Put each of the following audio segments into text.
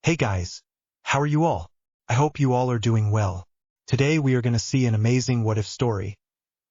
Hey guys, how are you all? I hope you all are doing well. Today we are going to see an amazing what-if story.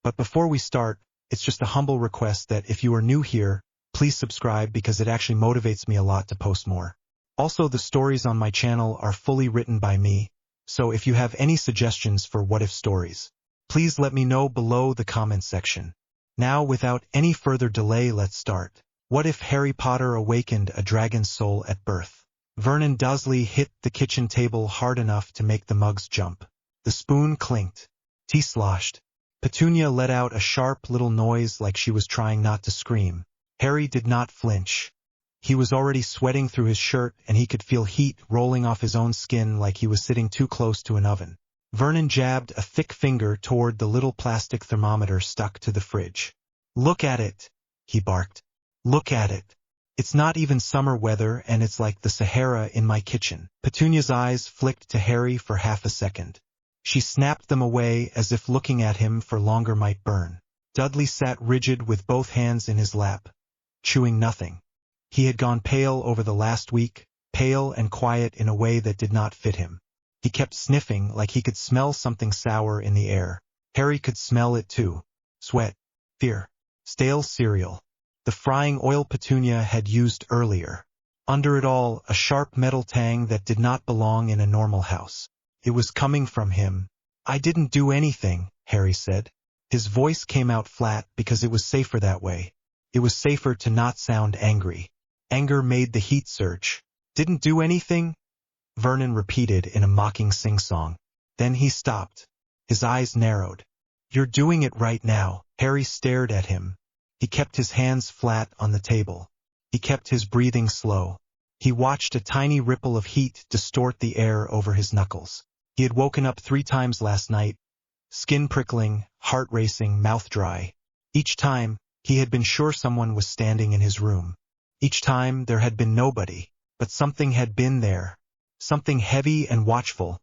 But before we start, it's just a humble request that if you are new here, please subscribe because it actually motivates me a lot to post more. Also, the stories on my channel are fully written by me, so if you have any suggestions for what-if stories, please let me know below the comment section. Now, without any further delay, let's start. What if Harry Potter awakened a dragon's soul at birth? Vernon Dursley hit the kitchen table hard enough to make the mugs jump. The spoon clinked. Tea sloshed. Petunia let out a sharp little noise like she was trying not to scream. Harry did not flinch. He was already sweating through his shirt and he could feel heat rolling off his own skin like he was sitting too close to an oven. Vernon jabbed a thick finger toward the little plastic thermometer stuck to the fridge. "Look at it," he barked. "Look at it. It's not even summer weather and it's like the Sahara in my kitchen." Petunia's eyes flicked to Harry for half a second. She snapped them away as if looking at him for longer might burn. Dudley sat rigid with both hands in his lap, chewing nothing. He had gone pale over the last week, pale and quiet in a way that did not fit him. He kept sniffing like he could smell something sour in the air. Harry could smell it too. Sweat, fear, stale cereal. The frying oil Petunia had used earlier. Under it all, a sharp metal tang that did not belong in a normal house. It was coming from him. "I didn't do anything," Harry said. His voice came out flat because it was safer that way. It was safer to not sound angry. Anger made the heat surge. "Didn't do anything?" Vernon repeated in a mocking sing-song. Then he stopped. His eyes narrowed. "You're doing it right now." Harry stared at him. He kept his hands flat on the table. He kept his breathing slow. He watched a tiny ripple of heat distort the air over his knuckles. He had woken up 3 times last night, skin prickling, heart racing, mouth dry. Each time, he had been sure someone was standing in his room. Each time, there had been nobody, but something had been there. Something heavy and watchful,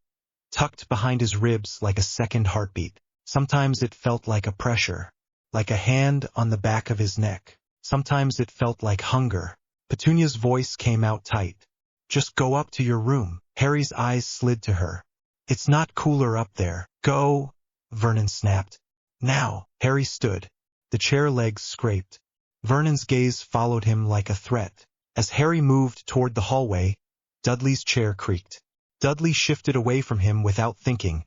tucked behind his ribs like a second heartbeat. Sometimes it felt like a pressure, like a hand on the back of his neck. Sometimes it felt like hunger. Petunia's voice came out tight. "Just go up to your room." Harry's eyes slid to her. "It's not cooler up there." "Go," Vernon snapped. "Now." Harry stood. The chair legs scraped. Vernon's gaze followed him like a threat. As Harry moved toward the hallway, Dudley's chair creaked. Dudley shifted away from him without thinking,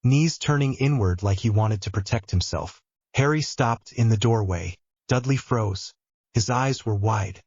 knees turning inward like he wanted to protect himself. Harry stopped in the doorway. Dudley froze. His eyes were wide.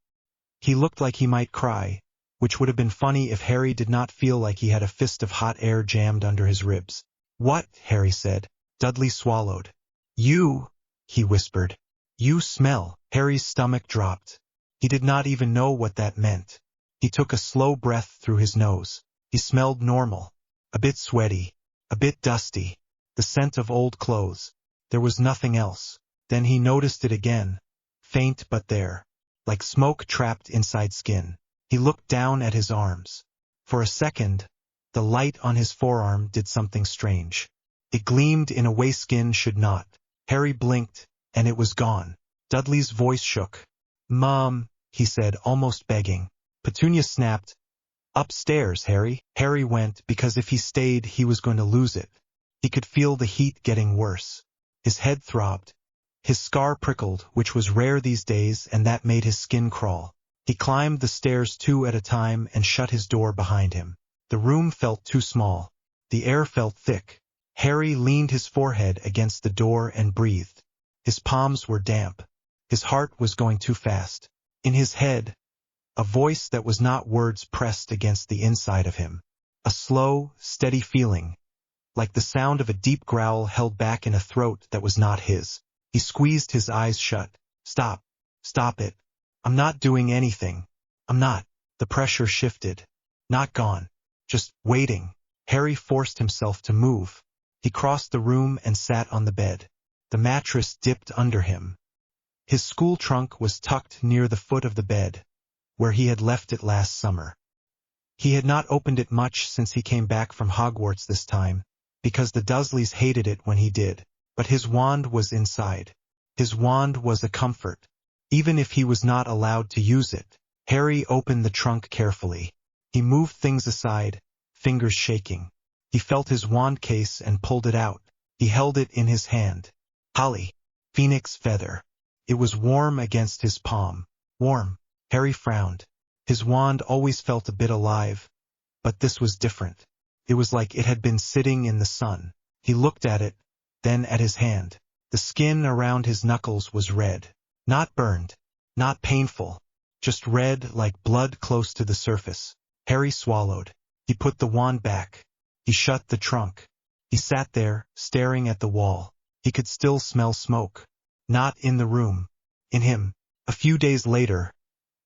He looked like he might cry, which would have been funny if Harry did not feel like he had a fist of hot air jammed under his ribs. "What?" Harry said. Dudley swallowed. "You," he whispered. "You smell." Harry's stomach dropped. He did not even know what that meant. He took a slow breath through his nose. He smelled normal. A bit sweaty. A bit dusty. The scent of old clothes. There was nothing else. Then he noticed it again. Faint but there. Like smoke trapped inside skin. He looked down at his arms. For a second, the light on his forearm did something strange. It gleamed in a way skin should not. Harry blinked, and it was gone. Dudley's voice shook. "Mom," he said, almost begging. Petunia snapped. "Upstairs, Harry." Harry went because if he stayed, he was going to lose it. He could feel the heat getting worse. His head throbbed. His scar prickled, which was rare these days, and that made his skin crawl. He climbed the stairs 2 at a time and shut his door behind him. The room felt too small. The air felt thick. Harry leaned his forehead against the door and breathed. His palms were damp. His heart was going too fast. In his head, a voice that was not words pressed against the inside of him. A slow, steady feeling, like the sound of a deep growl held back in a throat that was not his. He squeezed his eyes shut. "Stop. Stop it. I'm not doing anything. I'm not." The pressure shifted. Not gone. Just waiting. Harry forced himself to move. He crossed the room and sat on the bed. The mattress dipped under him. His school trunk was tucked near the foot of the bed, where he had left it last summer. He had not opened it much since he came back from Hogwarts this time, because the Dursleys hated it when he did. But his wand was inside. His wand was a comfort. Even if he was not allowed to use it, Harry opened the trunk carefully. He moved things aside, fingers shaking. He felt his wand case and pulled it out. He held it in his hand. Holly. Phoenix feather. It was warm against his palm. Warm. Harry frowned. His wand always felt a bit alive, but this was different. It was like it had been sitting in the sun. He looked at it, then at his hand. The skin around his knuckles was red. Not burned. Not painful. Just red like blood close to the surface. Harry swallowed. He put the wand back. He shut the trunk. He sat there, staring at the wall. He could still smell smoke. Not in the room. In him. A few days later,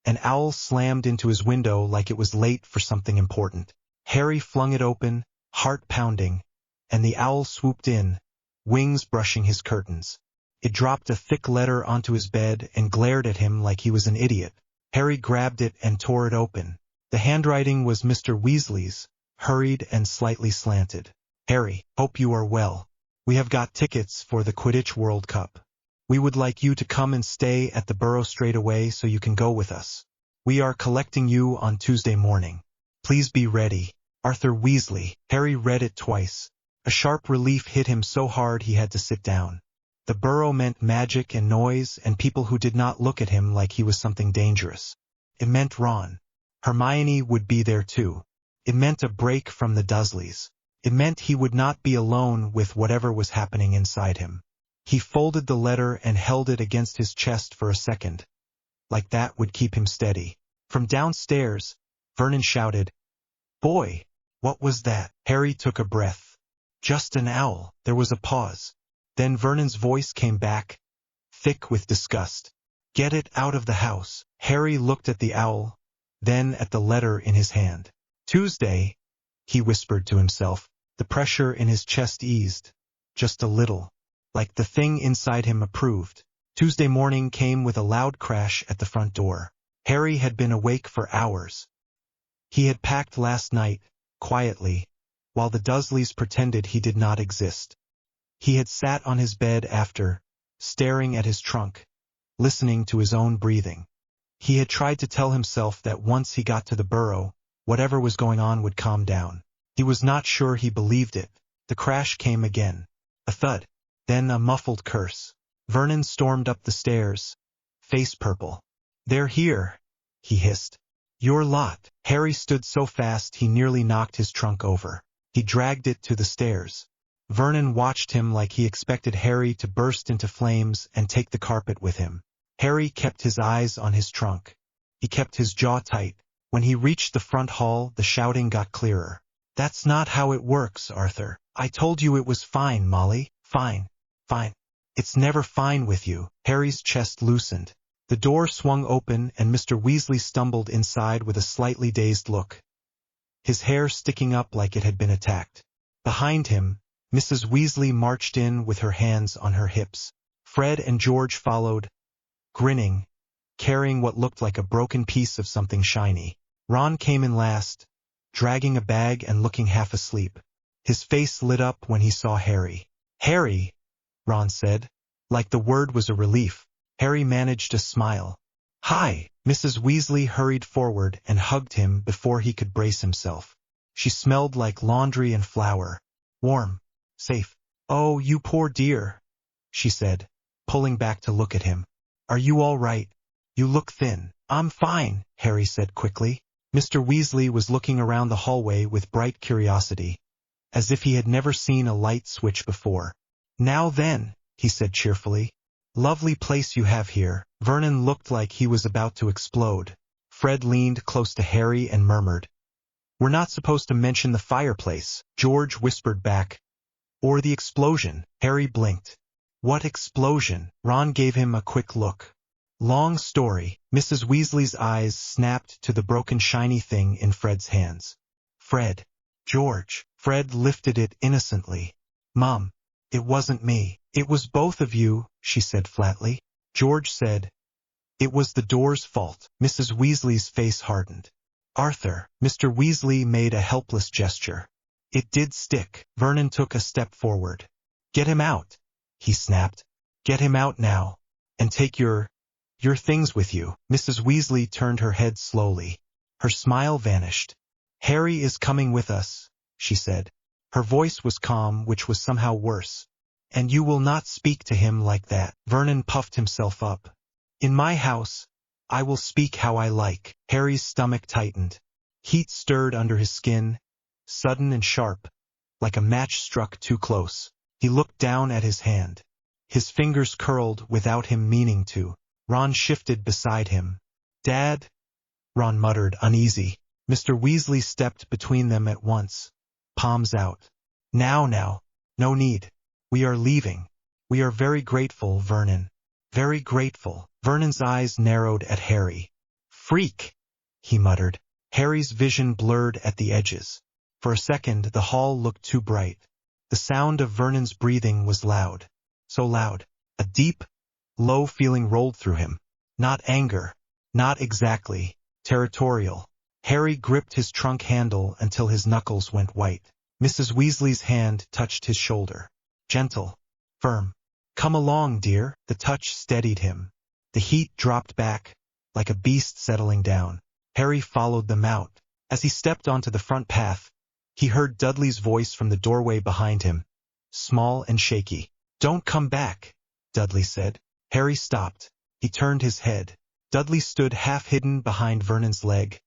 an owl slammed into his window like it was late for something important. Harry flung it open, heart pounding, and the owl swooped in, wings brushing his curtains. It dropped a thick letter onto his bed and glared at him like he was an idiot. Harry grabbed it and tore it open. The handwriting was Mr. Weasley's, hurried and slightly slanted. Harry, hope you are well. We have got tickets for the Quidditch World Cup. We would like you to come and stay at the Burrow straight away so you can go with us. We are collecting you on Tuesday morning. Please be ready. Arthur Weasley. Harry read it twice. A sharp relief hit him so hard he had to sit down. The Burrow meant magic and noise and people who did not look at him like he was something dangerous. It meant Ron. Hermione would be there too. It meant a break from the Dursleys. It meant he would not be alone with whatever was happening inside him. He folded the letter and held it against his chest for a second. Like that would keep him steady. From downstairs, Vernon shouted, "Boy, what was that?" Harry took a breath. "Just an owl." There was a pause. Then Vernon's voice came back, thick with disgust. "Get it out of the house." Harry looked at the owl, then at the letter in his hand. "Tuesday," he whispered to himself. The pressure in his chest eased. Just a little. Like the thing inside him approved. Tuesday morning came with a loud crash at the front door. Harry had been awake for hours. He had packed last night, quietly, while the Dursleys pretended he did not exist. He had sat on his bed after, staring at his trunk, listening to his own breathing. He had tried to tell himself that once he got to the Burrow, whatever was going on would calm down. He was not sure he believed it. The crash came again. A thud. Then a muffled curse. Vernon stormed up the stairs, face purple. "They're here," he hissed. "Your lot." Harry stood so fast he nearly knocked his trunk over. He dragged it to the stairs. Vernon watched him like he expected Harry to burst into flames and take the carpet with him. Harry kept his eyes on his trunk. He kept his jaw tight. When he reached the front hall, the shouting got clearer. "That's not how it works, Arthur. I told you it was fine, Molly. Fine. Fine. It's never fine with you." Harry's chest loosened. The door swung open and Mr. Weasley stumbled inside with a slightly dazed look. His hair sticking up like it had been attacked. Behind him, Mrs. Weasley marched in with her hands on her hips. Fred and George followed, grinning, carrying what looked like a broken piece of something shiny. Ron came in last, dragging a bag and looking half asleep. His face lit up when he saw Harry. "Harry," Ron said, like the word was a relief. Harry managed a smile. "Hi." Mrs. Weasley hurried forward and hugged him before he could brace himself. She smelled like laundry and flour. Warm. Safe. "Oh, you poor dear," she said, pulling back to look at him. "Are you all right? You look thin." "I'm fine," Harry said quickly. Mr. Weasley was looking around the hallway with bright curiosity, as if he had never seen a light switch before. "Now then," he said cheerfully. "Lovely place you have here." Vernon looked like he was about to explode. Fred leaned close to Harry and murmured, "We're not supposed to mention the fireplace," George whispered back. "Or the explosion." Harry blinked. "What explosion?" Ron gave him a quick look. "Long story." Mrs. Weasley's eyes snapped to the broken shiny thing in Fred's hands. "Fred." "George." Fred lifted it innocently. "Mom, it wasn't me. It was both of you," she said flatly. George said, "It was the door's fault." Mrs. Weasley's face hardened. "Arthur." Mr. Weasley made a helpless gesture. "It did stick." Vernon took a step forward. "Get him out," he snapped. "Get him out now. And take your things with you." Mrs. Weasley turned her head slowly. Her smile vanished. Harry is coming with us, she said. Her voice was calm, which was somehow worse. And you will not speak to him like that. Vernon puffed himself up. In my house, I will speak how I like. Harry's stomach tightened. Heat stirred under his skin, sudden and sharp, like a match struck too close. He looked down at his hand. His fingers curled without him meaning to. Ron shifted beside him. Dad? Ron muttered, uneasy. Mr. Weasley stepped between them at once, palms out. Now, no need. We are leaving. We are very grateful, Vernon. Very grateful. Vernon's eyes narrowed at Harry. Freak, he muttered. Harry's vision blurred at the edges. For a second, the hall looked too bright. The sound of Vernon's breathing was loud. So loud. A deep, low feeling rolled through him. Not anger. Not exactly. Territorial. Harry gripped his trunk handle until his knuckles went white. Mrs. Weasley's hand touched his shoulder. Gentle. Firm. Come along, dear. The touch steadied him. The heat dropped back, like a beast settling down. Harry followed them out. As he stepped onto the front path, he heard Dudley's voice from the doorway behind him, small and shaky. Don't come back, Dudley said. Harry stopped. He turned his head. Dudley stood half-hidden behind Vernon's leg,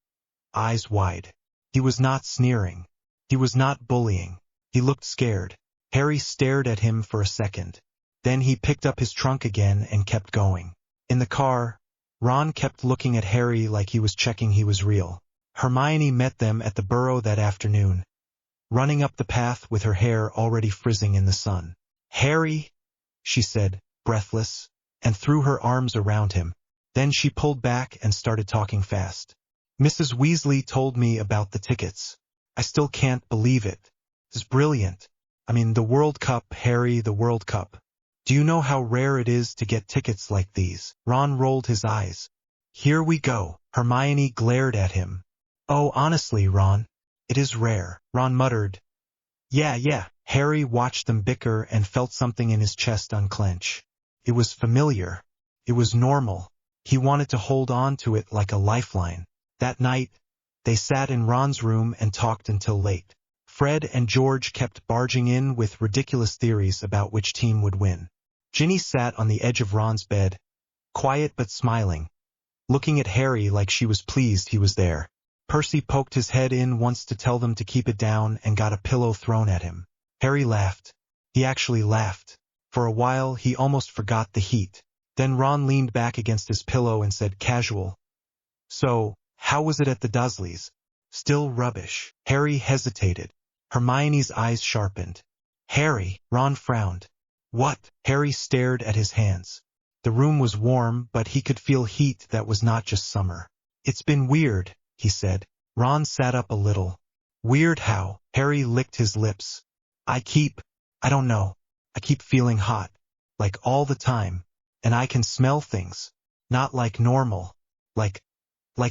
eyes wide. He was not sneering. He was not bullying. He looked scared. Harry stared at him for a second. Then he picked up his trunk again and kept going. In the car, Ron kept looking at Harry like he was checking he was real. Hermione met them at the Burrow that afternoon, running up the path with her hair already frizzing in the sun. Harry, she said, breathless, and threw her arms around him. Then she pulled back and started talking fast. Mrs. Weasley told me about the tickets. I still can't believe it. It's brilliant. I mean, the World Cup, Harry, the World Cup. Do you know how rare it is to get tickets like these? Ron rolled his eyes. Here we go. Hermione glared at him. Oh, honestly, Ron, it is rare. Ron muttered. Yeah. Harry watched them bicker and felt something in his chest unclench. It was familiar. It was normal. He wanted to hold on to it like a lifeline. That night, they sat in Ron's room and talked until late. Fred and George kept barging in with ridiculous theories about which team would win. Ginny sat on the edge of Ron's bed, quiet but smiling, looking at Harry like she was pleased he was there. Percy poked his head in once to tell them to keep it down and got a pillow thrown at him. Harry laughed. He actually laughed. For a while he almost forgot the heat. Then Ron leaned back against his pillow and said casual. So, how was it at the Dursleys? Still rubbish. Harry hesitated. Hermione's eyes sharpened. Harry, Ron frowned. What? Harry stared at his hands. The room was warm, but he could feel heat that was not just summer. It's been weird, he said. Ron sat up a little. Weird how? Harry licked his lips. I keep feeling hot. Like all the time. And I can smell things. Not like normal. Like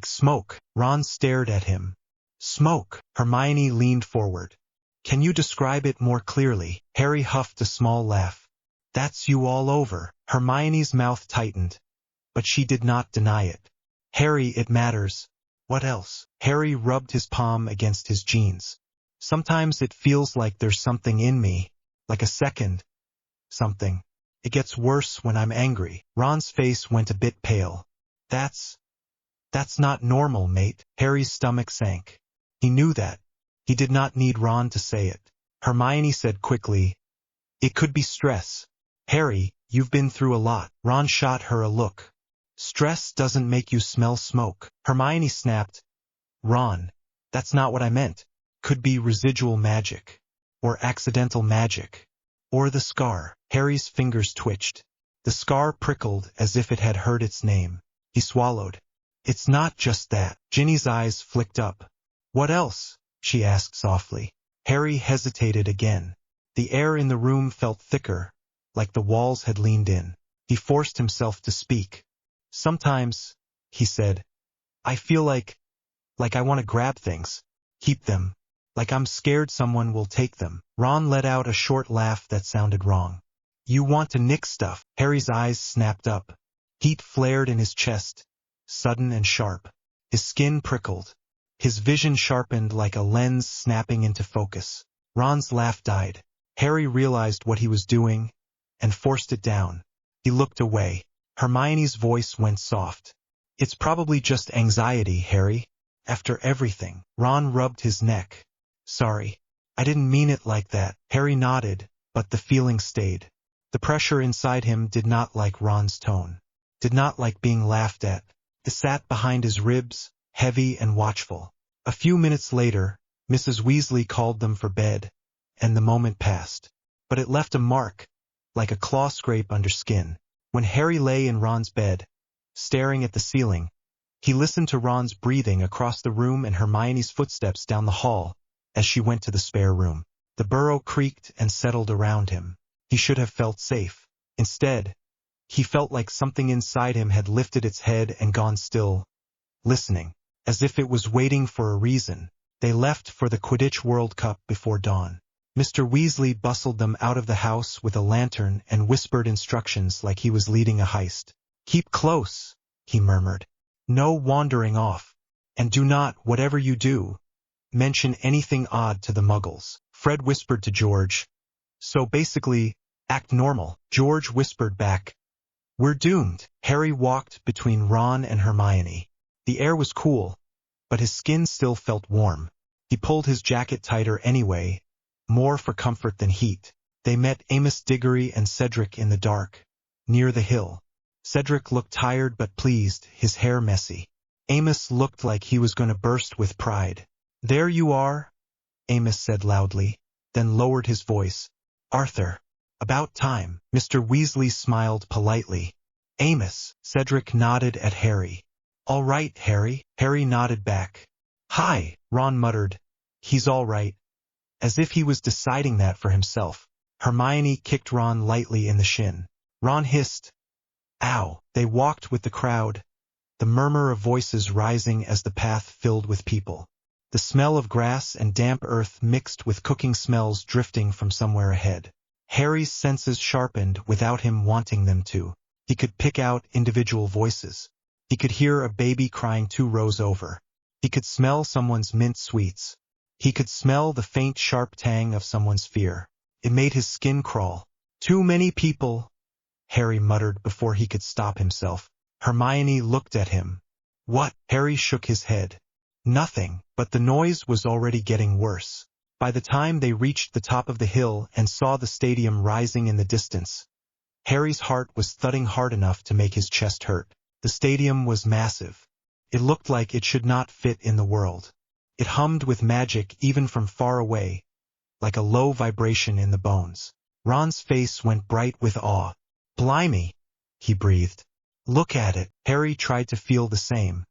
smoke. Ron stared at him. Smoke. Hermione leaned forward. Can you describe it more clearly? Harry huffed a small laugh. That's you all over. Hermione's mouth tightened. But she did not deny it. Harry, it matters. What else? Harry rubbed his palm against his jeans. Sometimes it feels like there's something in me. Like a second. Something. It gets worse when I'm angry. Ron's face went a bit pale. That's not normal, mate. Harry's stomach sank. He knew that. He did not need Ron to say it. Hermione said quickly, it could be stress. Harry, you've been through a lot. Ron shot her a look. Stress doesn't make you smell smoke. Hermione snapped. Ron, that's not what I meant. Could be residual magic. Or accidental magic. Or the scar. Harry's fingers twitched. The scar prickled as if it had heard its name. He swallowed. It's not just that. Ginny's eyes flicked up. What else? She asked softly. Harry hesitated again. The air in the room felt thicker, like the walls had leaned in. He forced himself to speak. Sometimes, he said, I feel like I want to grab things, keep them, like I'm scared someone will take them. Ron let out a short laugh that sounded wrong. You want to nick stuff? Harry's eyes snapped up. Heat flared in his chest, sudden and sharp. His skin prickled. His vision sharpened like a lens snapping into focus. Ron's laugh died. Harry realized what he was doing and forced it down. He looked away. Hermione's voice went soft. It's probably just anxiety, Harry. After everything. Ron rubbed his neck. Sorry. I didn't mean it like that. Harry nodded, but the feeling stayed. The pressure inside him did not like Ron's tone. Did not like being laughed at. It sat behind his ribs, heavy and watchful. A few minutes later, Mrs. Weasley called them for bed, and the moment passed. But it left a mark, like a claw scrape under skin. When Harry lay in Ron's bed, staring at the ceiling, he listened to Ron's breathing across the room and Hermione's footsteps down the hall as she went to the spare room. The burrow creaked and settled around him. He should have felt safe. Instead, he felt like something inside him had lifted its head and gone still, listening, as if it was waiting for a reason. They left for the Quidditch World Cup before dawn. Mr. Weasley bustled them out of the house with a lantern and whispered instructions like he was leading a heist. Keep close, he murmured. No wandering off. And do not, whatever you do, mention anything odd to the Muggles. Fred whispered to George. So basically, act normal. George whispered back. We're doomed. Harry walked between Ron and Hermione. The air was cool, but his skin still felt warm. He pulled his jacket tighter anyway, more for comfort than heat. They met Amos Diggory and Cedric in the dark, near the hill. Cedric looked tired but pleased, his hair messy. Amos looked like he was going to burst with pride. There you are, Amos said loudly, then lowered his voice. Arthur. About time. Mr. Weasley smiled politely. Amos. Cedric nodded at Harry. All right, Harry. Harry nodded back. Hi, Ron muttered. He's all right. As if he was deciding that for himself. Hermione kicked Ron lightly in the shin. Ron hissed. Ow. They walked with the crowd, the murmur of voices rising as the path filled with people. The smell of grass and damp earth mixed with cooking smells drifting from somewhere ahead. Harry's senses sharpened without him wanting them to. He could pick out individual voices. He could hear a baby crying 2 rows over. He could smell someone's mint sweets. He could smell the faint sharp tang of someone's fear. It made his skin crawl. Too many people, Harry muttered before he could stop himself. Hermione looked at him. What? Harry shook his head. Nothing, but the noise was already getting worse. By the time they reached the top of the hill and saw the stadium rising in the distance, Harry's heart was thudding hard enough to make his chest hurt. The stadium was massive. It looked like it should not fit in the world. It hummed with magic even from far away, like a low vibration in the bones. Ron's face went bright with awe. Blimey, he breathed. Look at it. Harry tried to feel the same.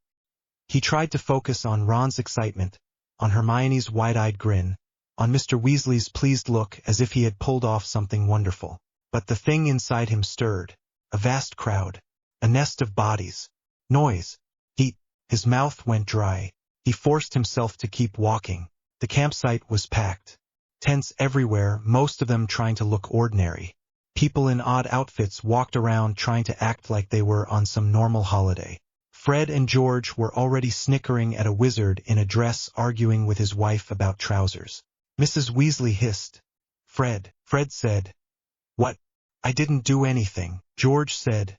He tried to focus on Ron's excitement, on Hermione's wide-eyed grin, on Mr. Weasley's pleased look as if he had pulled off something wonderful. But the thing inside him stirred. A vast crowd. A nest of bodies. Noise. Heat. His mouth went dry. He forced himself to keep walking. The campsite was packed. Tents everywhere, most of them trying to look ordinary. People in odd outfits walked around trying to act like they were on some normal holiday. Fred and George were already snickering at a wizard in a dress arguing with his wife about trousers. Mrs. Weasley hissed. Fred. Fred said. What? I didn't do anything. George said.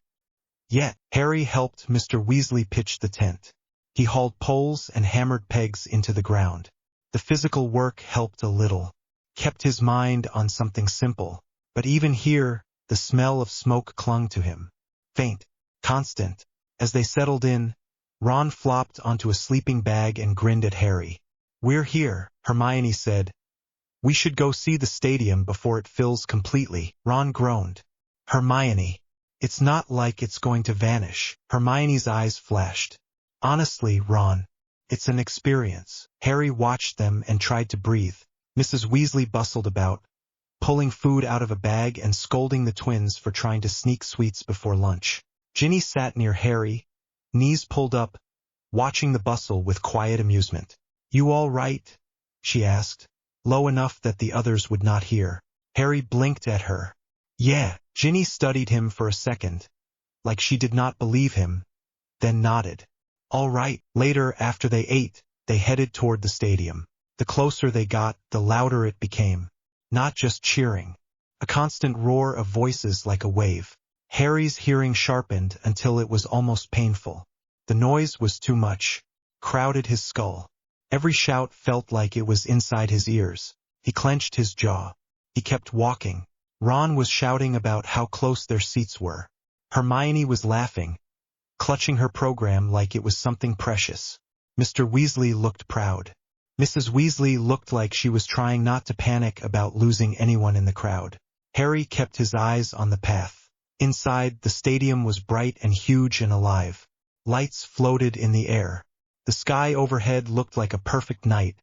Yet. Harry helped Mr. Weasley pitch the tent. He hauled poles and hammered pegs into the ground. The physical work helped a little. Kept his mind on something simple. But even here, the smell of smoke clung to him. Faint. Constant. As they settled in, Ron flopped onto a sleeping bag and grinned at Harry. We're here, Hermione said. We should go see the stadium before it fills completely. Ron groaned. Hermione. It's not like it's going to vanish. Hermione's eyes flashed. Honestly, Ron, it's an experience. Harry watched them and tried to breathe. Mrs. Weasley bustled about, pulling food out of a bag and scolding the twins for trying to sneak sweets before lunch. Ginny sat near Harry, knees pulled up, watching the bustle with quiet amusement. You all right? She asked, low enough that the others would not hear. Harry blinked at her. Yeah. Ginny studied him for a second, like she did not believe him, then nodded. All right. Later, after they ate, They headed toward the stadium. The closer they got, the louder it became. Not just cheering. A constant roar of voices like a wave. Harry's hearing sharpened until it was almost painful. The noise was too much. Crowded his skull. Every shout felt like it was inside his ears. He clenched his jaw. He kept walking. Ron was shouting about how close their seats were. Hermione was laughing, clutching her program like it was something precious. Mr. Weasley looked proud. Mrs. Weasley looked like she was trying not to panic about losing anyone in the crowd. Harry kept his eyes on the path. Inside, the stadium was bright and huge and alive. Lights floated in the air. The sky overhead looked like a perfect night,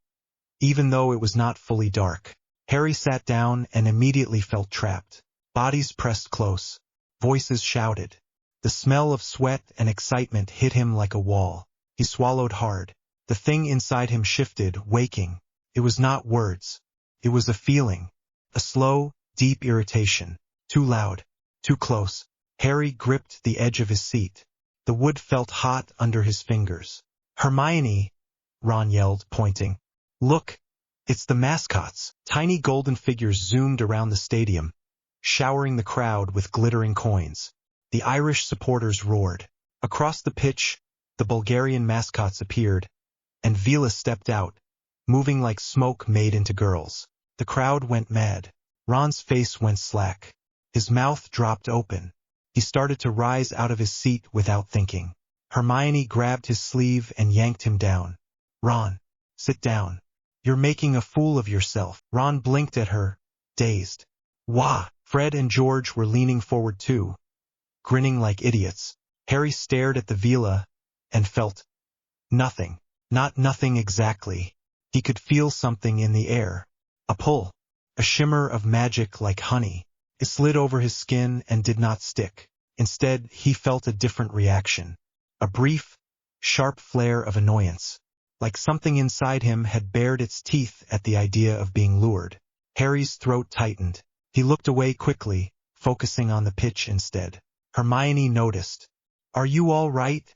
even though it was not fully dark. Harry sat down and immediately felt trapped. Bodies pressed close. Voices shouted. The smell of sweat and excitement hit him like a wall. He swallowed hard. The thing inside him shifted, waking. It was not words. It was a feeling. A slow, deep irritation. Too loud. Too close. Harry gripped the edge of his seat. The wood felt hot under his fingers. Hermione, Ron yelled, pointing. Look, it's the mascots. Tiny golden figures zoomed around the stadium, showering the crowd with glittering coins. The Irish supporters roared. Across the pitch, the Bulgarian mascots appeared, and Vila stepped out, moving like smoke made into girls. The crowd went mad. Ron's face went slack. His mouth dropped open. He started to rise out of his seat without thinking. Hermione grabbed his sleeve and yanked him down. Ron, sit down. You're making a fool of yourself. Ron blinked at her, dazed. Wah! Fred and George were leaning forward too, grinning like idiots. Harry stared at the villa and felt nothing. Not nothing exactly. He could feel something in the air. A pull. A shimmer of magic like honey. It slid over his skin and did not stick. Instead, he felt a different reaction. A brief, sharp flare of annoyance. Like something inside him had bared its teeth at the idea of being lured. Harry's throat tightened. He looked away quickly, focusing on the pitch instead. Hermione noticed. Are you all right?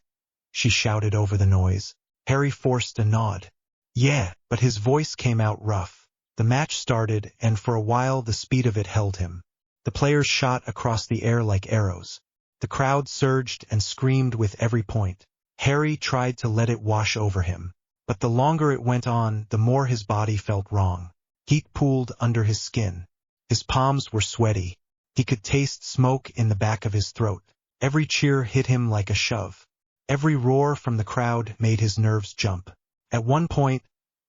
She shouted over the noise. Harry forced a nod. Yeah, but his voice came out rough. The match started, and for a while the speed of it held him. The players shot across the air like arrows. The crowd surged and screamed with every point. Harry tried to let it wash over him. But the longer it went on, the more his body felt wrong. Heat pooled under his skin. His palms were sweaty. He could taste smoke in the back of his throat. Every cheer hit him like a shove. Every roar from the crowd made his nerves jump. At one point,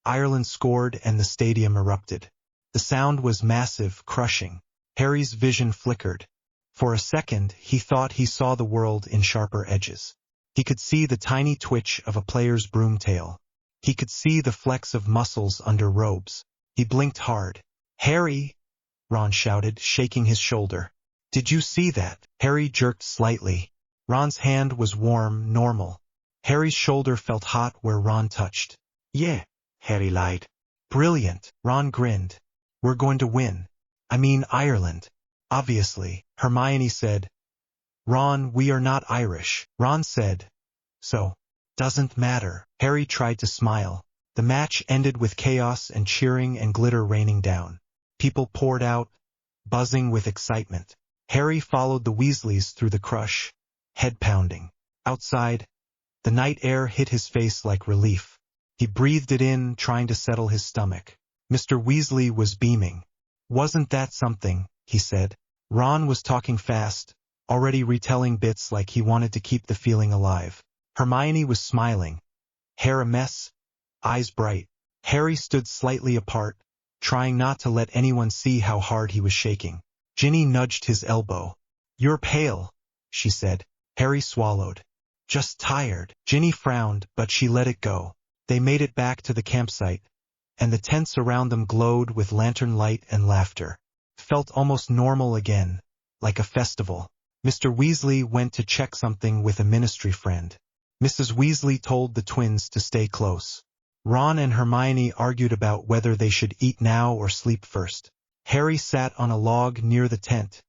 Ireland scored and the stadium erupted. The sound was massive, crushing. Harry's vision flickered. For a second, he thought he saw the world in sharper edges. He could see the tiny twitch of a player's broomtail. He could see the flecks of muscles under robes. He blinked hard. Harry! Ron shouted, shaking his shoulder. Did you see that? Harry jerked slightly. Ron's hand was warm, normal. Harry's shoulder felt hot where Ron touched. Yeah, Harry lied. Brilliant, Ron grinned. We're going to win. I mean Ireland. Obviously, Hermione said. Ron, we are not Irish. Ron said. So. Doesn't matter. Harry tried to smile. The match ended with chaos and cheering and glitter raining down. People poured out, buzzing with excitement. Harry followed the Weasleys through the crush, head pounding. Outside, the night air hit his face like relief. He breathed it in, trying to settle his stomach. Mr. Weasley was beaming. Wasn't that something, he said. Ron was talking fast, already retelling bits like he wanted to keep the feeling alive. Hermione was smiling. Hair a mess, eyes bright. Harry stood slightly apart, trying not to let anyone see how hard he was shaking. Ginny nudged his elbow. You're pale, she said. Harry swallowed. Just tired. Ginny frowned, but she let it go. They made it back to the campsite, and the tents around them glowed with lantern light and laughter. Felt almost normal again, like a festival. Mr. Weasley went to check something with a ministry friend. Mrs. Weasley told the twins to stay close. Ron and Hermione argued about whether they should eat now or sleep first. Harry sat on a log near the tent,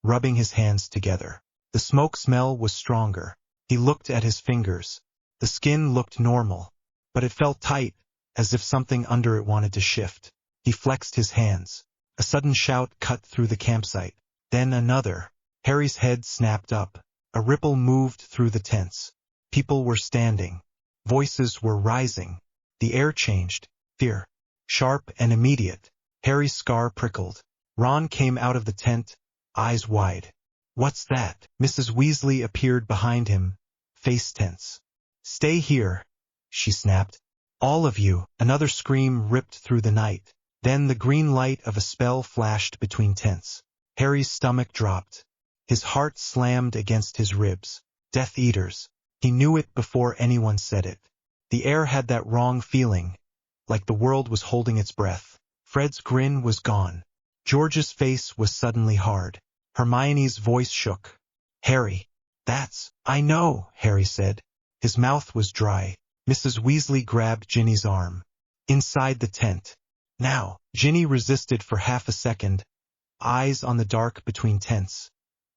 rubbing his hands together. The smoke smell was stronger. He looked at his fingers. The skin looked normal. but it felt tight, as if something under it wanted to shift. He flexed his hands. A sudden shout cut through the campsite. Then another. Harry's head snapped up. A ripple moved through the tents. People were standing. Voices were rising. The air changed. Fear. Sharp and immediate. Harry's scar prickled. Ron came out of the tent, eyes wide. "What's that?" Mrs. Weasley appeared behind him, face tense. "Stay here," she snapped. "All of you." Another scream ripped through the night. Then the green light of a spell flashed between tents. Harry's stomach dropped. His heart slammed against his ribs. Death Eaters. He knew it before anyone said it. The air had that wrong feeling, like the world was holding its breath. Fred's grin was gone. George's face was suddenly hard. Hermione's voice shook. "Harry." I know," Harry said. His mouth was dry. Mrs. Weasley grabbed Ginny's arm. "Inside the tent. Now." Ginny resisted for half a second, eyes on the dark between tents.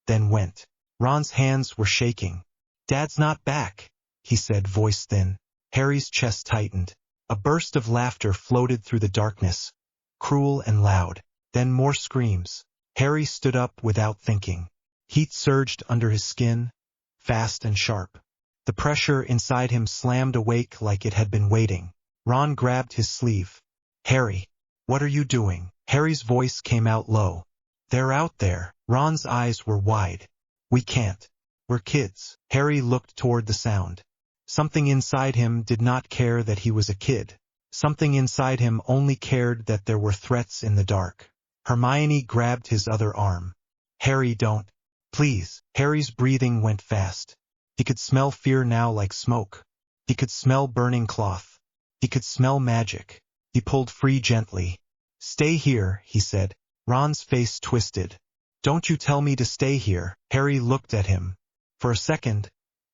Then went. Ron's hands were shaking. "Dad's not back," he said, voice thin. Harry's chest tightened. A burst of laughter floated through the darkness, cruel and loud. Then more screams. Harry stood up without thinking. Heat surged under his skin, fast and sharp. The pressure inside him slammed awake like it had been waiting. Ron grabbed his sleeve. "Harry, what are you doing?" Harry's voice came out low. "They're out there." Ron's eyes were wide. "We can't. We're kids." Harry looked toward the sound. Something inside him did not care that he was a kid. Something inside him only cared that there were threats in the dark. Hermione grabbed his other arm. "Harry, don't. Please." Harry's breathing went fast. He could smell fear now like smoke. He could smell burning cloth. He could smell magic. He pulled free gently. "Stay here," he said. Ron's face twisted. "Don't you tell me to stay here." Harry looked at him. For a second,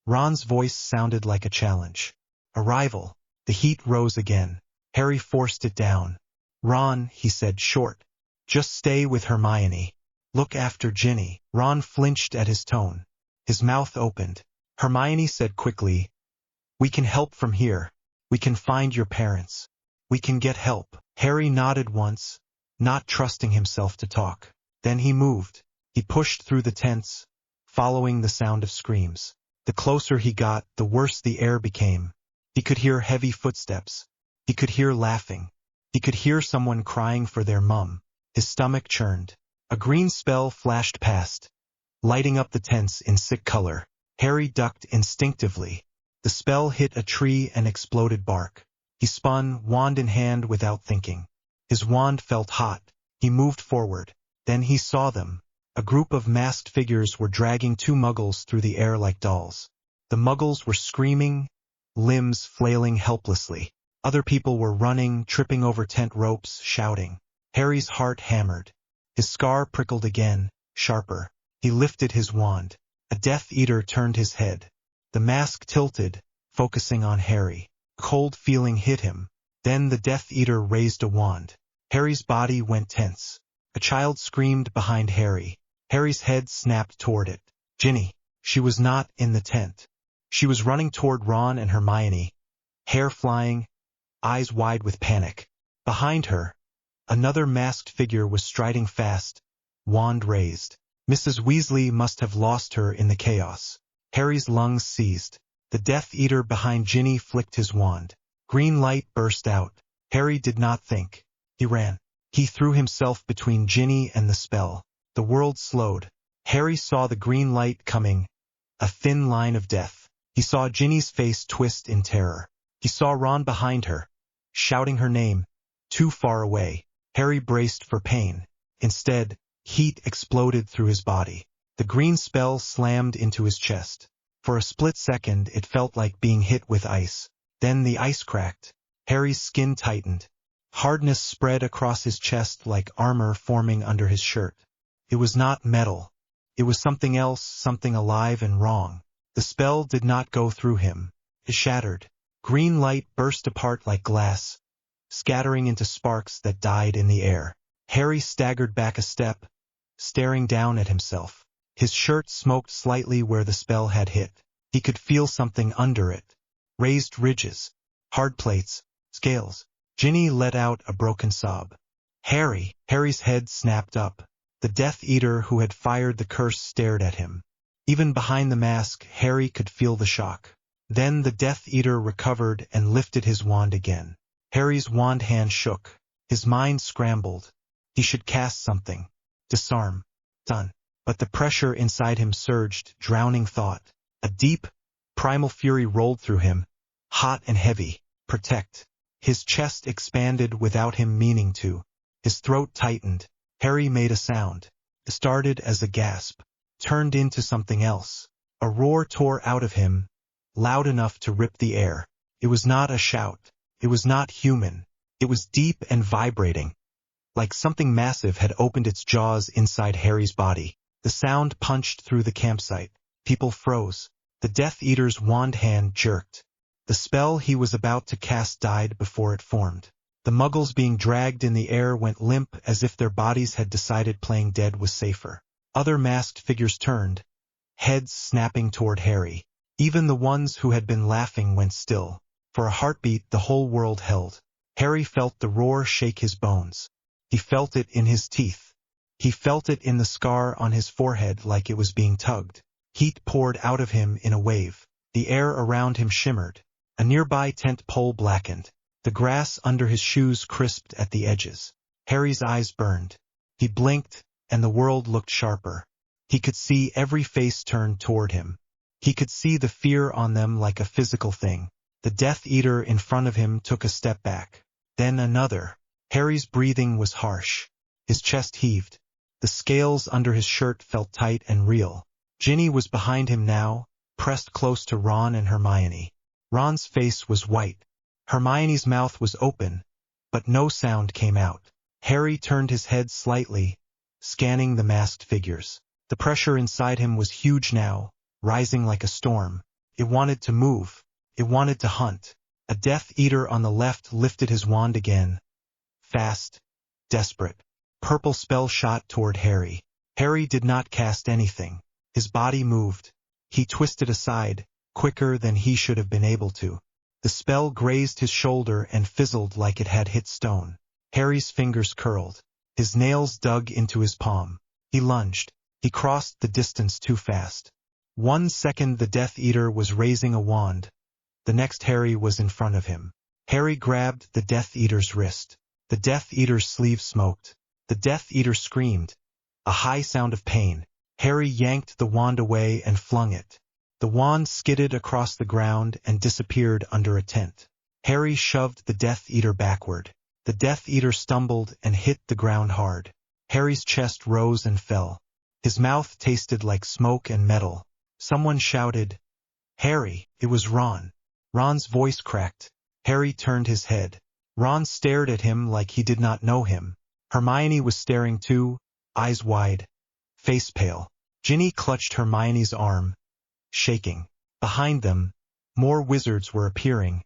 Ron's voice sounded like a challenge. A rival. The heat rose again. Harry forced it down. "Ron," he said, short. "Just stay with Hermione. Look after Ginny." Ron flinched at his tone. His mouth opened. Hermione said quickly, "We can help from here. We can find your parents. We can get help." Harry nodded once, not trusting himself to talk. Then he moved. He pushed through the tents, following the sound of screams. The closer he got, the worse the air became. He could hear heavy footsteps. He could hear laughing. He could hear someone crying for their mum. His stomach churned. A green spell flashed past, lighting up the tents in sick color. Harry ducked instinctively. The spell hit a tree and exploded bark. He spun, wand in hand, without thinking. His wand felt hot. He moved forward. Then he saw them. A group of masked figures were dragging two muggles through the air like dolls. The muggles were screaming, limbs flailing helplessly. Other people were running, tripping over tent ropes, shouting. Harry's heart hammered. His scar prickled again, sharper. He lifted his wand. A Death Eater turned his head. The mask tilted, focusing on Harry. A cold feeling hit him. Then the Death Eater raised a wand. Harry's body went tense. A child screamed behind Harry. Harry's head snapped toward it. Ginny. She was not in the tent. She was running toward Ron and Hermione, hair flying, eyes wide with panic. Behind her, another masked figure was striding fast, wand raised. Mrs. Weasley must have lost her in the chaos. Harry's lungs seized. The Death Eater behind Ginny flicked his wand. Green light burst out. Harry did not think. He ran. He threw himself between Ginny and the spell. The world slowed. Harry saw the green light coming, a thin line of death. He saw Ginny's face twist in terror. He saw Ron behind her, shouting her name, too far away. Harry braced for pain. Instead, heat exploded through his body. The green spell slammed into his chest. For a split second it felt like being hit with ice. Then the ice cracked. Harry's skin tightened. Hardness spread across his chest like armor forming under his shirt. It was not metal. It was something else, something alive and wrong. The spell did not go through him. It shattered. Green light burst apart like glass, scattering into sparks that died in the air. Harry staggered back a step, staring down at himself. His shirt smoked slightly where the spell had hit. He could feel something under it. Raised ridges. hard plates, scales. Ginny let out a broken sob. Harry! Harry's head snapped up. The Death Eater who had fired the curse stared at him. Even behind the mask, Harry could feel the shock. Then the Death Eater recovered and lifted his wand again. Harry's wand hand shook. His mind scrambled. He should cast something. Disarm. Done. But the pressure inside him surged, drowning thought. A deep, primal fury rolled through him, hot and heavy. Protect. His chest expanded without him meaning to. His throat tightened. Harry made a sound. It started as a gasp, turned into something else. A roar tore out of him, loud enough to rip the air. It was not a shout. It was not human. It was deep and vibrating. Like something massive had opened its jaws inside Harry's body. The sound punched through the campsite. People froze. The Death Eater's wand hand jerked. The spell he was about to cast died before it formed. The muggles being dragged in the air went limp as if their bodies had decided playing dead was safer. Other masked figures turned, heads snapping toward Harry. Even the ones who had been laughing went still. For a heartbeat the whole world held. Harry felt the roar shake his bones. He felt it in his teeth. He felt it in the scar on his forehead like it was being tugged. Heat poured out of him in a wave. The air around him shimmered. A nearby tent pole blackened. The grass under his shoes crisped at the edges. Harry's eyes burned. He blinked, and the world looked sharper. He could see every face turned toward him. He could see the fear on them like a physical thing. The Death Eater in front of him took a step back. Then another. Harry's breathing was harsh. His chest heaved. The scales under his shirt felt tight and real. Ginny was behind him now, pressed close to Ron and Hermione. Ron's face was white. Hermione's mouth was open, but no sound came out. Harry turned his head slightly, scanning the masked figures. The pressure inside him was huge now, rising like a storm. It wanted to move. It wanted to hunt. A Death Eater on the left lifted his wand again. Fast, desperate. Purple spell shot toward Harry. Harry did not cast anything. His body moved. He twisted aside, quicker than he should have been able to. The spell grazed his shoulder and fizzled like it had hit stone. Harry's fingers curled. His nails dug into his palm. He lunged. He crossed the distance too fast. 1 second the Death Eater was raising a wand. The next Harry was in front of him. Harry grabbed the Death Eater's wrist. The Death Eater's sleeve smoked. The Death Eater screamed. A high sound of pain. Harry yanked the wand away and flung it. The wand skidded across the ground and disappeared under a tent. Harry shoved the Death Eater backward. The Death Eater stumbled and hit the ground hard. Harry's chest rose and fell. His mouth tasted like smoke and metal. Someone shouted, "Harry!" It was Ron. Ron's voice cracked. Harry turned his head. Ron stared at him like he did not know him. Hermione was staring too, eyes wide, face pale. Ginny clutched Hermione's arm, shaking. Behind them, more wizards were appearing,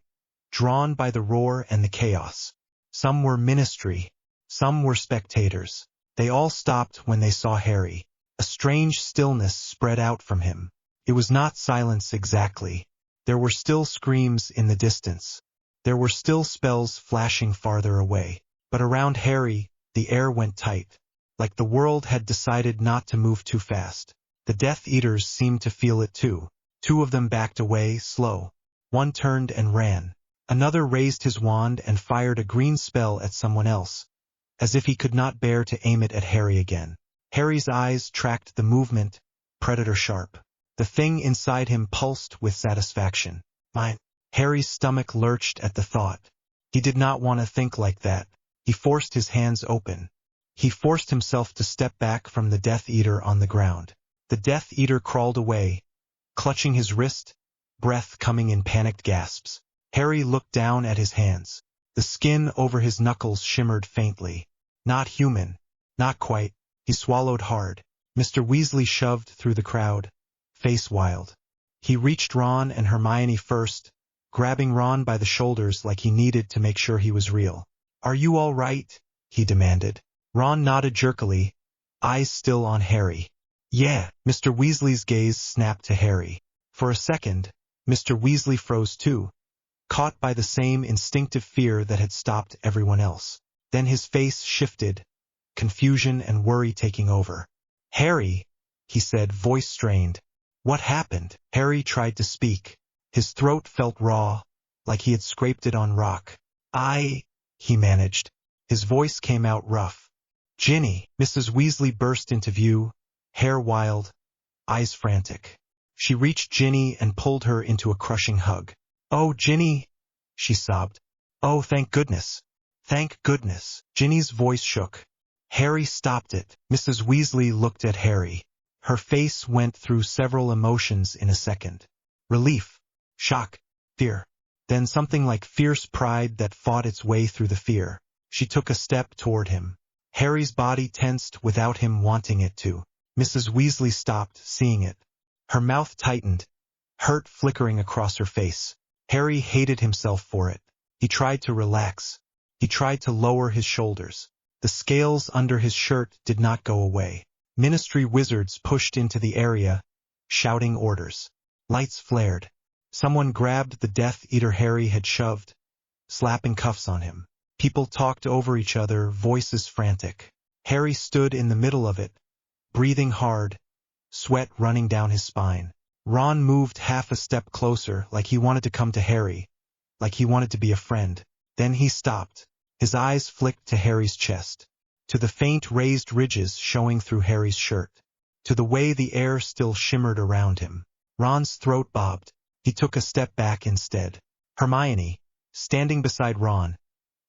drawn by the roar and the chaos. Some were ministry, some were spectators. They all stopped when they saw Harry. A strange stillness spread out from him. It was not silence exactly. There were still screams in the distance. There were still spells flashing farther away. But around Harry, the air went tight, like the world had decided not to move too fast. The Death Eaters seemed to feel it too. 2 of them backed away, slow. 1 turned and ran. Another raised his wand and fired a green spell at someone else, as if he could not bear to aim it at Harry again. Harry's eyes tracked the movement, predator sharp. The thing inside him pulsed with satisfaction. Mine. Harry's stomach lurched at the thought. He did not want to think like that. He forced his hands open. He forced himself to step back from the Death Eater on the ground. The Death Eater crawled away, clutching his wrist, breath coming in panicked gasps. Harry looked down at his hands. The skin over his knuckles shimmered faintly. Not human. Not quite. He swallowed hard. Mr. Weasley shoved through the crowd, face wild. He reached Ron and Hermione first, grabbing Ron by the shoulders like he needed to make sure he was real. "Are you all right?" he demanded. Ron nodded jerkily, eyes still on Harry. "Yeah." Mr. Weasley's gaze snapped to Harry. For a second, Mr. Weasley froze too, caught by the same instinctive fear that had stopped everyone else. Then his face shifted, confusion and worry taking over. "Harry," he said, voice strained. "What happened?" Harry tried to speak. His throat felt raw, like he had scraped it on rock. He managed. His voice came out rough. "Ginny." Mrs. Weasley burst into view, hair wild, eyes frantic. She reached Ginny and pulled her into a crushing hug. "Oh, Ginny," she sobbed. "Oh, thank goodness. Thank goodness." Ginny's voice shook. Harry stopped it. Mrs. Weasley looked at Harry. Her face went through several emotions in a second. Relief, shock, fear. Then something like fierce pride that fought its way through the fear. She took a step toward him. Harry's body tensed without him wanting it to. Mrs. Weasley stopped, seeing it. Her mouth tightened, hurt flickering across her face. Harry hated himself for it. He tried to relax. He tried to lower his shoulders. The scales under his shirt did not go away. Ministry wizards pushed into the area, shouting orders. Lights flared. Someone grabbed the Death Eater Harry had shoved, slapping cuffs on him. People talked over each other, voices frantic. Harry stood in the middle of it, breathing hard, sweat running down his spine. Ron moved half a step closer, like he wanted to come to Harry, like he wanted to be a friend. Then he stopped. His eyes flicked to Harry's chest, to the faint raised ridges showing through Harry's shirt, to the way the air still shimmered around him. Ron's throat bobbed. He took a step back instead. Hermione, standing beside Ron,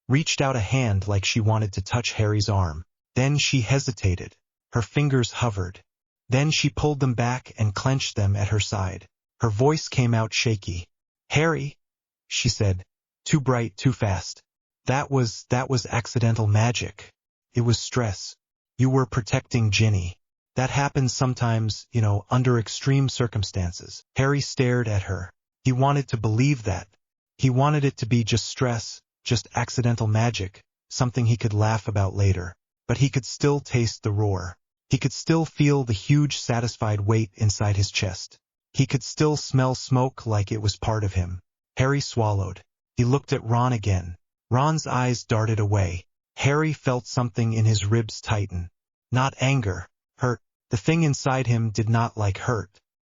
reached out a hand like she wanted to touch Harry's arm. Then she hesitated. Her fingers hovered. Then she pulled them back and clenched them at her side. Her voice came out shaky. "Harry," she said, "too bright, too fast. That was accidental magic. It was stress. You were protecting Ginny. That happens sometimes, under extreme circumstances." Harry stared at her. He wanted to believe that. He wanted it to be just stress, just accidental magic, something he could laugh about later. But he could still taste the roar. He could still feel the huge satisfied weight inside his chest. He could still smell smoke like it was part of him. Harry swallowed. He looked at Ron again. Ron's eyes darted away. Harry felt something in his ribs tighten. Not anger, hurt. The thing inside him did not like hurt.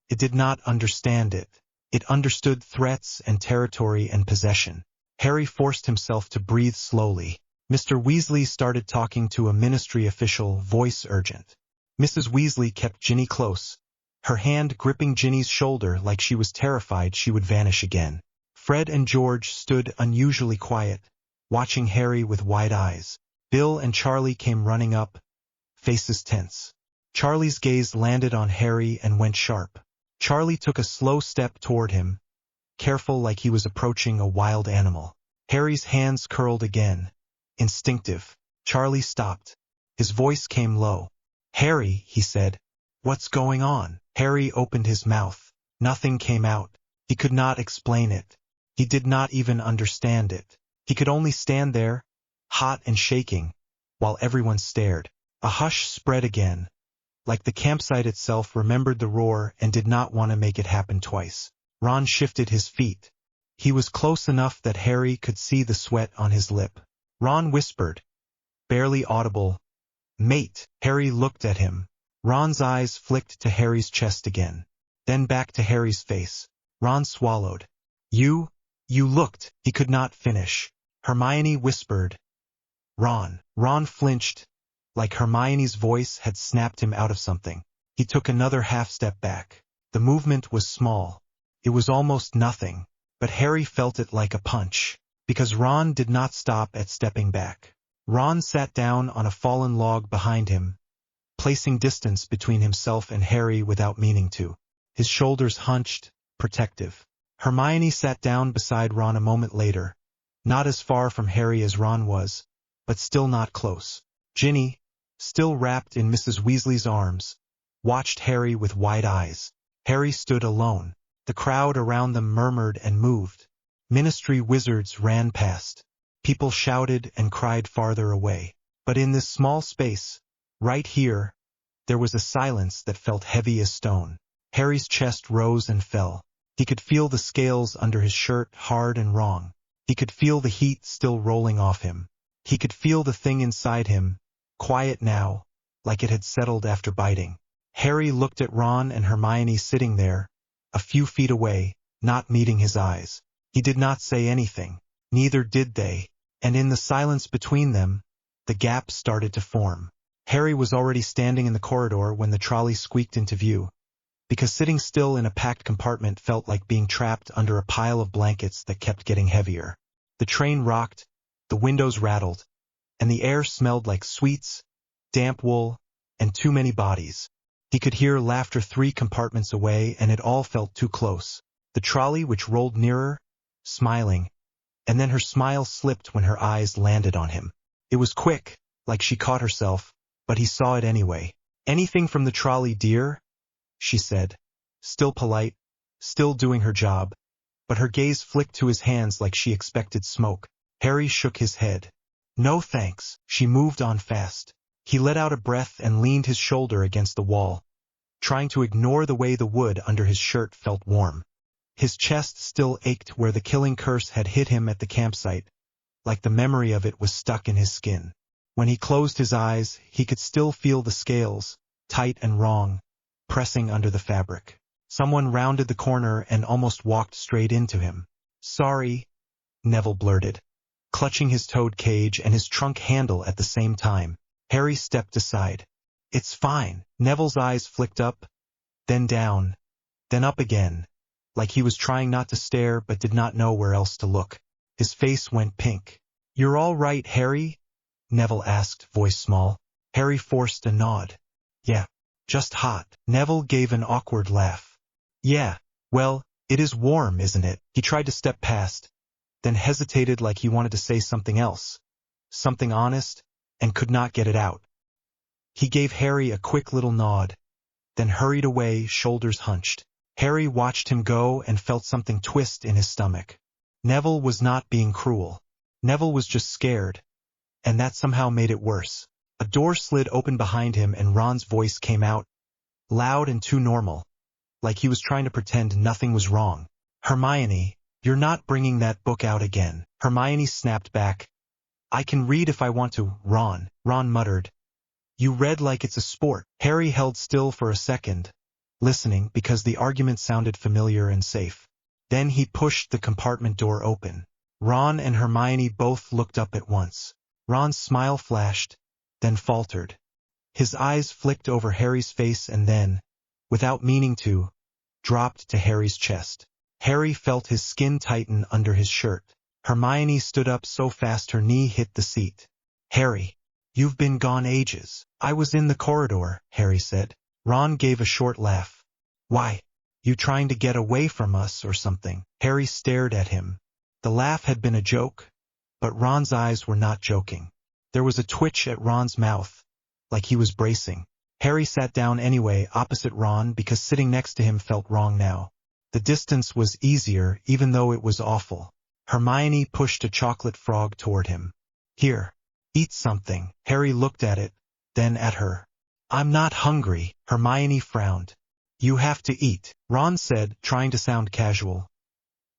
It did not understand it. It understood threats and territory and possession. Harry forced himself to breathe slowly. Mr. Weasley started talking to a ministry official, voice urgent. Mrs. Weasley kept Ginny close, her hand gripping Ginny's shoulder like she was terrified she would vanish again. Fred and George stood unusually quiet, watching Harry with wide eyes. Bill and Charlie came running up, faces tense. Charlie's gaze landed on Harry and went sharp. Charlie took a slow step toward him, careful like he was approaching a wild animal. Harry's hands curled again, instinctive. Charlie stopped. His voice came low. "Harry," he said, "what's going on?" Harry opened his mouth. Nothing came out. He could not explain it. He did not even understand it. He could only stand there, hot and shaking, while everyone stared. A hush spread again, like the campsite itself remembered the roar and did not want to make it happen twice. Ron shifted his feet. He was close enough that Harry could see the sweat on his lip. Ron whispered, barely audible, "Mate." Harry looked at him. Ron's eyes flicked to Harry's chest again, then back to Harry's face. Ron swallowed. You looked." He could not finish. Hermione whispered, "Ron." Ron flinched, like Hermione's voice had snapped him out of something. He took another half step back. The movement was small. It was almost nothing, but Harry felt it like a punch, because Ron did not stop at stepping back. Ron sat down on a fallen log behind him, placing distance between himself and Harry without meaning to. His shoulders hunched, protective. Hermione sat down beside Ron a moment later, not as far from Harry as Ron was, but still not close. Ginny, still wrapped in Mrs. Weasley's arms, watched Harry with wide eyes. Harry stood alone. The crowd around them murmured and moved. Ministry wizards ran past. People shouted and cried farther away. But in this small space, right here, there was a silence that felt heavy as stone. Harry's chest rose and fell. He could feel the scales under his shirt hard and wrong. He could feel the heat still rolling off him. He could feel the thing inside him, quiet now, like it had settled after biting. Harry looked at Ron and Hermione sitting there, a few feet away, not meeting his eyes. He did not say anything. Neither did they, and in the silence between them, the gap started to form. Harry was already standing in the corridor when the trolley squeaked into view, because sitting still in a packed compartment felt like being trapped under a pile of blankets that kept getting heavier. The train rocked, the windows rattled, and the air smelled like sweets, damp wool, and too many bodies. He could hear laughter 3 compartments away, and it all felt too close. The trolley which rolled nearer, smiling, and then her smile slipped when her eyes landed on him. It was quick, like she caught herself, but he saw it anyway. "Anything from the trolley, dear?" she said, still polite, still doing her job, but her gaze flicked to his hands like she expected smoke. Harry shook his head. "No thanks." She moved on fast. He let out a breath and leaned his shoulder against the wall, trying to ignore the way the wood under his shirt felt warm. His chest still ached where the killing curse had hit him at the campsite, like the memory of it was stuck in his skin. When he closed his eyes, he could still feel the scales, tight and wrong, pressing under the fabric. Someone rounded the corner and almost walked straight into him. "Sorry," Neville blurted, clutching his toad cage and his trunk handle at the same time. Harry stepped aside. "It's fine." Neville's eyes flicked up, then down, then up again, like he was trying not to stare but did not know where else to look. His face went pink. "You're all right, Harry?" Neville asked, voice small. Harry forced a nod. "Yeah, just hot." Neville gave an awkward laugh. "Yeah, well, it is warm, isn't it?" He tried to step past, then hesitated like he wanted to say something else, something honest, and could not get it out. He gave Harry a quick little nod, then hurried away, shoulders hunched. Harry watched him go and felt something twist in his stomach. Neville was not being cruel. Neville was just scared, and that somehow made it worse. A door slid open behind him and Ron's voice came out, loud and too normal, like he was trying to pretend nothing was wrong. "Hermione, you're not bringing that book out again." Hermione snapped back. "I can read if I want to, Ron." Ron muttered. "You read like it's a sport." Harry held still for a second, listening because the argument sounded familiar and safe. Then he pushed the compartment door open. Ron and Hermione both looked up at once. Ron's smile flashed, then faltered. His eyes flicked over Harry's face and then, without meaning to, dropped to Harry's chest. Harry felt his skin tighten under his shirt. Hermione stood up so fast her knee hit the seat. "Harry, you've been gone ages." "I was in the corridor," Harry said. Ron gave a short laugh. "Why? You trying to get away from us or something?" Harry stared at him. The laugh had been a joke, but Ron's eyes were not joking. There was a twitch at Ron's mouth, like he was bracing. Harry sat down anyway opposite Ron because sitting next to him felt wrong now. The distance was easier even though it was awful. Hermione pushed a chocolate frog toward him. "Here, eat something." Harry looked at it, then at her. "I'm not hungry." Hermione frowned. "You have to eat," Ron said, trying to sound casual.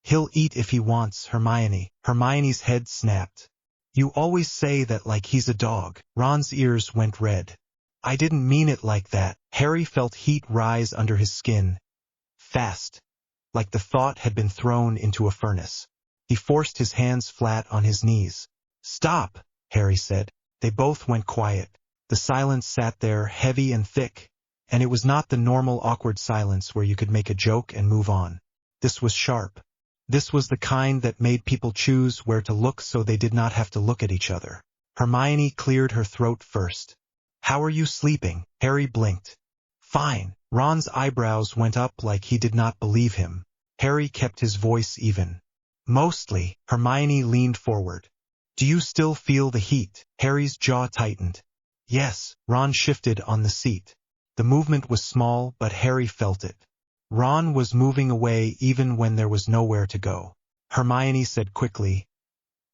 "He'll eat if he wants, Hermione." Hermione's head snapped. "You always say that like he's a dog." Ron's ears went red. "I didn't mean it like that." Harry felt heat rise under his skin, fast, like the thought had been thrown into a furnace. He forced his hands flat on his knees. "Stop," Harry said. They both went quiet. The silence sat there, heavy and thick, and it was not the normal awkward silence where you could make a joke and move on. This was sharp. This was the kind that made people choose where to look so they did not have to look at each other. Hermione cleared her throat first. "How are you sleeping?" Harry blinked. "Fine." Ron's eyebrows went up like he did not believe him. Harry kept his voice even. "Mostly." Hermione leaned forward. "Do you still feel the heat?" Harry's jaw tightened. "Yes." Ron shifted on the seat. The movement was small, but Harry felt it. Ron was moving away even when there was nowhere to go. Hermione said quickly,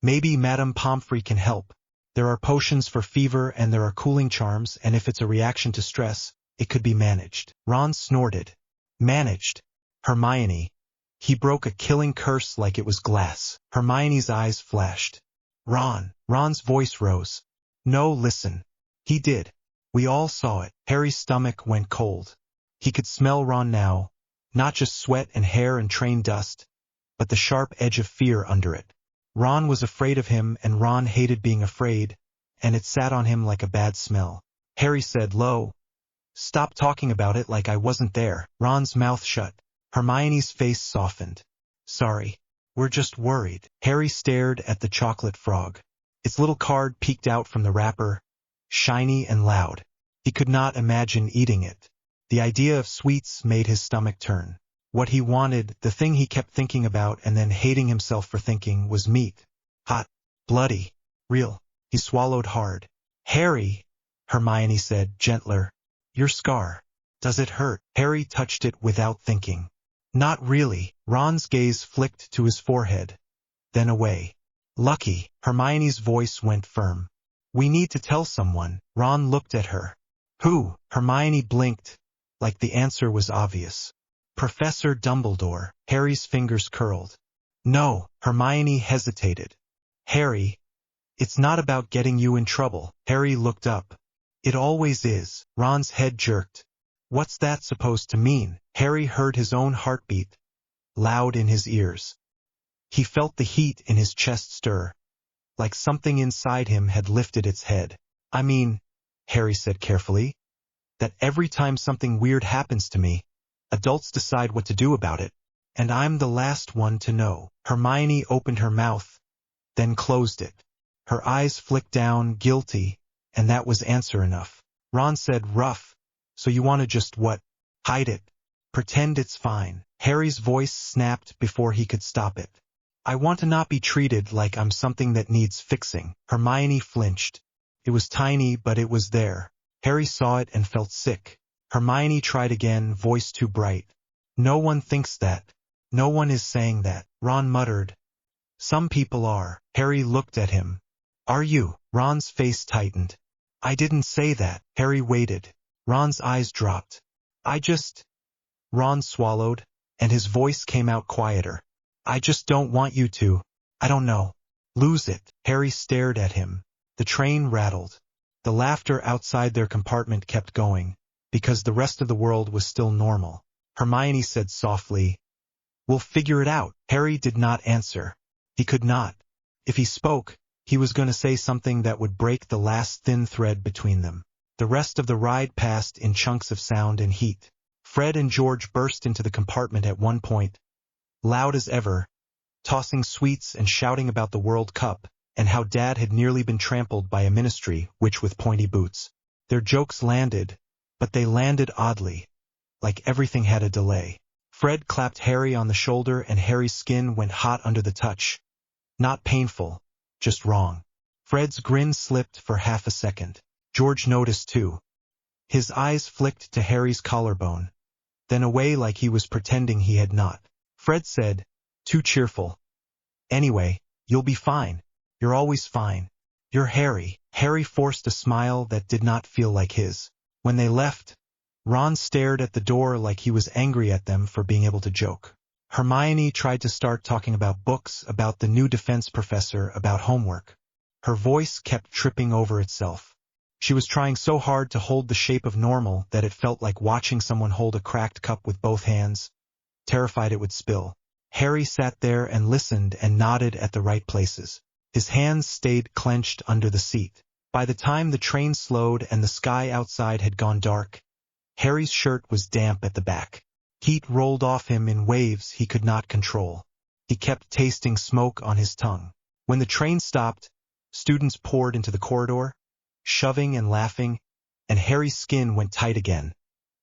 "Maybe Madame Pomfrey can help. There are potions for fever and there are cooling charms, and if it's a reaction to stress, it could be managed." Ron snorted. "Managed?" "Hermione, He broke a killing curse like it was glass. Hermione's eyes flashed. Ron. Ron's voice rose. No, listen. He did. We all saw it. Harry's stomach went cold. He could smell Ron now, not just sweat and hair and train dust, but the sharp edge of fear under it. Ron was afraid of him, and Ron hated being afraid, and it sat on him like a bad smell. Harry said low, "Stop talking about it like I wasn't there." Ron's mouth shut. Hermione's face softened. "Sorry. We're just worried." Harry stared at the chocolate frog. Its little card peeked out from the wrapper, shiny and loud. He could not imagine eating it. The idea of sweets made his stomach turn. What he wanted, the thing he kept thinking about and then hating himself for thinking, was meat. Hot, bloody, real. He swallowed hard. "Harry," Hermione said, gentler. "Your scar. Does it hurt?" Harry touched it without thinking. "Not really." Ron's gaze flicked to his forehead, then away. "Lucky." Hermione's voice went firm. "We need to tell someone." Ron looked at her. "Who?" Hermione blinked, like the answer was obvious. "Professor Dumbledore." Harry's fingers curled. "No." Hermione hesitated. "Harry, it's not about getting you in trouble." Harry looked up. "It always is." Ron's head jerked. "What's that supposed to mean?" Harry heard his own heartbeat, loud in his ears. He felt the heat in his chest stir, like something inside him had lifted its head. "I mean," Harry said carefully, "that every time something weird happens to me, adults decide what to do about it, and I'm the last one to know." Hermione opened her mouth, then closed it. Her eyes flicked down, guilty, and that was answer enough. Ron said, "Rough. So you want to just what? Hide it? Pretend it's fine?" Harry's voice snapped before he could stop it. "I want to not be treated like I'm something that needs fixing." Hermione flinched. It was tiny, but it was there. Harry saw it and felt sick. Hermione tried again, voice too bright. "No one thinks that. No one is saying that." Ron muttered. "Some people are." Harry looked at him. "Are you?" Ron's face tightened. "I didn't say that." Harry waited. Ron's eyes dropped. "I just—" Ron swallowed, and his voice came out quieter. "I just don't want you to, I don't know, lose it." Harry stared at him. The train rattled. The laughter outside their compartment kept going, because the rest of the world was still normal. Hermione said softly, "We'll figure it out." Harry did not answer. He could not. If he spoke, he was going to say something that would break the last thin thread between them. The rest of the ride passed in chunks of sound and heat. Fred and George burst into the compartment at one point, loud as ever, tossing sweets and shouting about the World Cup, and how Dad had nearly been trampled by a ministry witch with pointy boots. Their jokes landed, but they landed oddly, like everything had a delay. Fred clapped Harry on the shoulder, and Harry's skin went hot under the touch. Not painful, just wrong. Fred's grin slipped for half a second. George noticed too. His eyes flicked to Harry's collarbone, then away like he was pretending he had not. Fred said, too cheerful, "Anyway, you'll be fine. You're always fine. You're Harry." Harry forced a smile that did not feel like his. When they left, Ron stared at the door like he was angry at them for being able to joke. Hermione tried to start talking about books, about the new defense professor, about homework. Her voice kept tripping over itself. She was trying so hard to hold the shape of normal that it felt like watching someone hold a cracked cup with both hands, terrified it would spill. Harry sat there and listened and nodded at the right places. His hands stayed clenched under the seat. By the time the train slowed and the sky outside had gone dark, Harry's shirt was damp at the back. Heat rolled off him in waves he could not control. He kept tasting smoke on his tongue. When the train stopped, students poured into the corridor, shoving and laughing, and Harry's skin went tight again,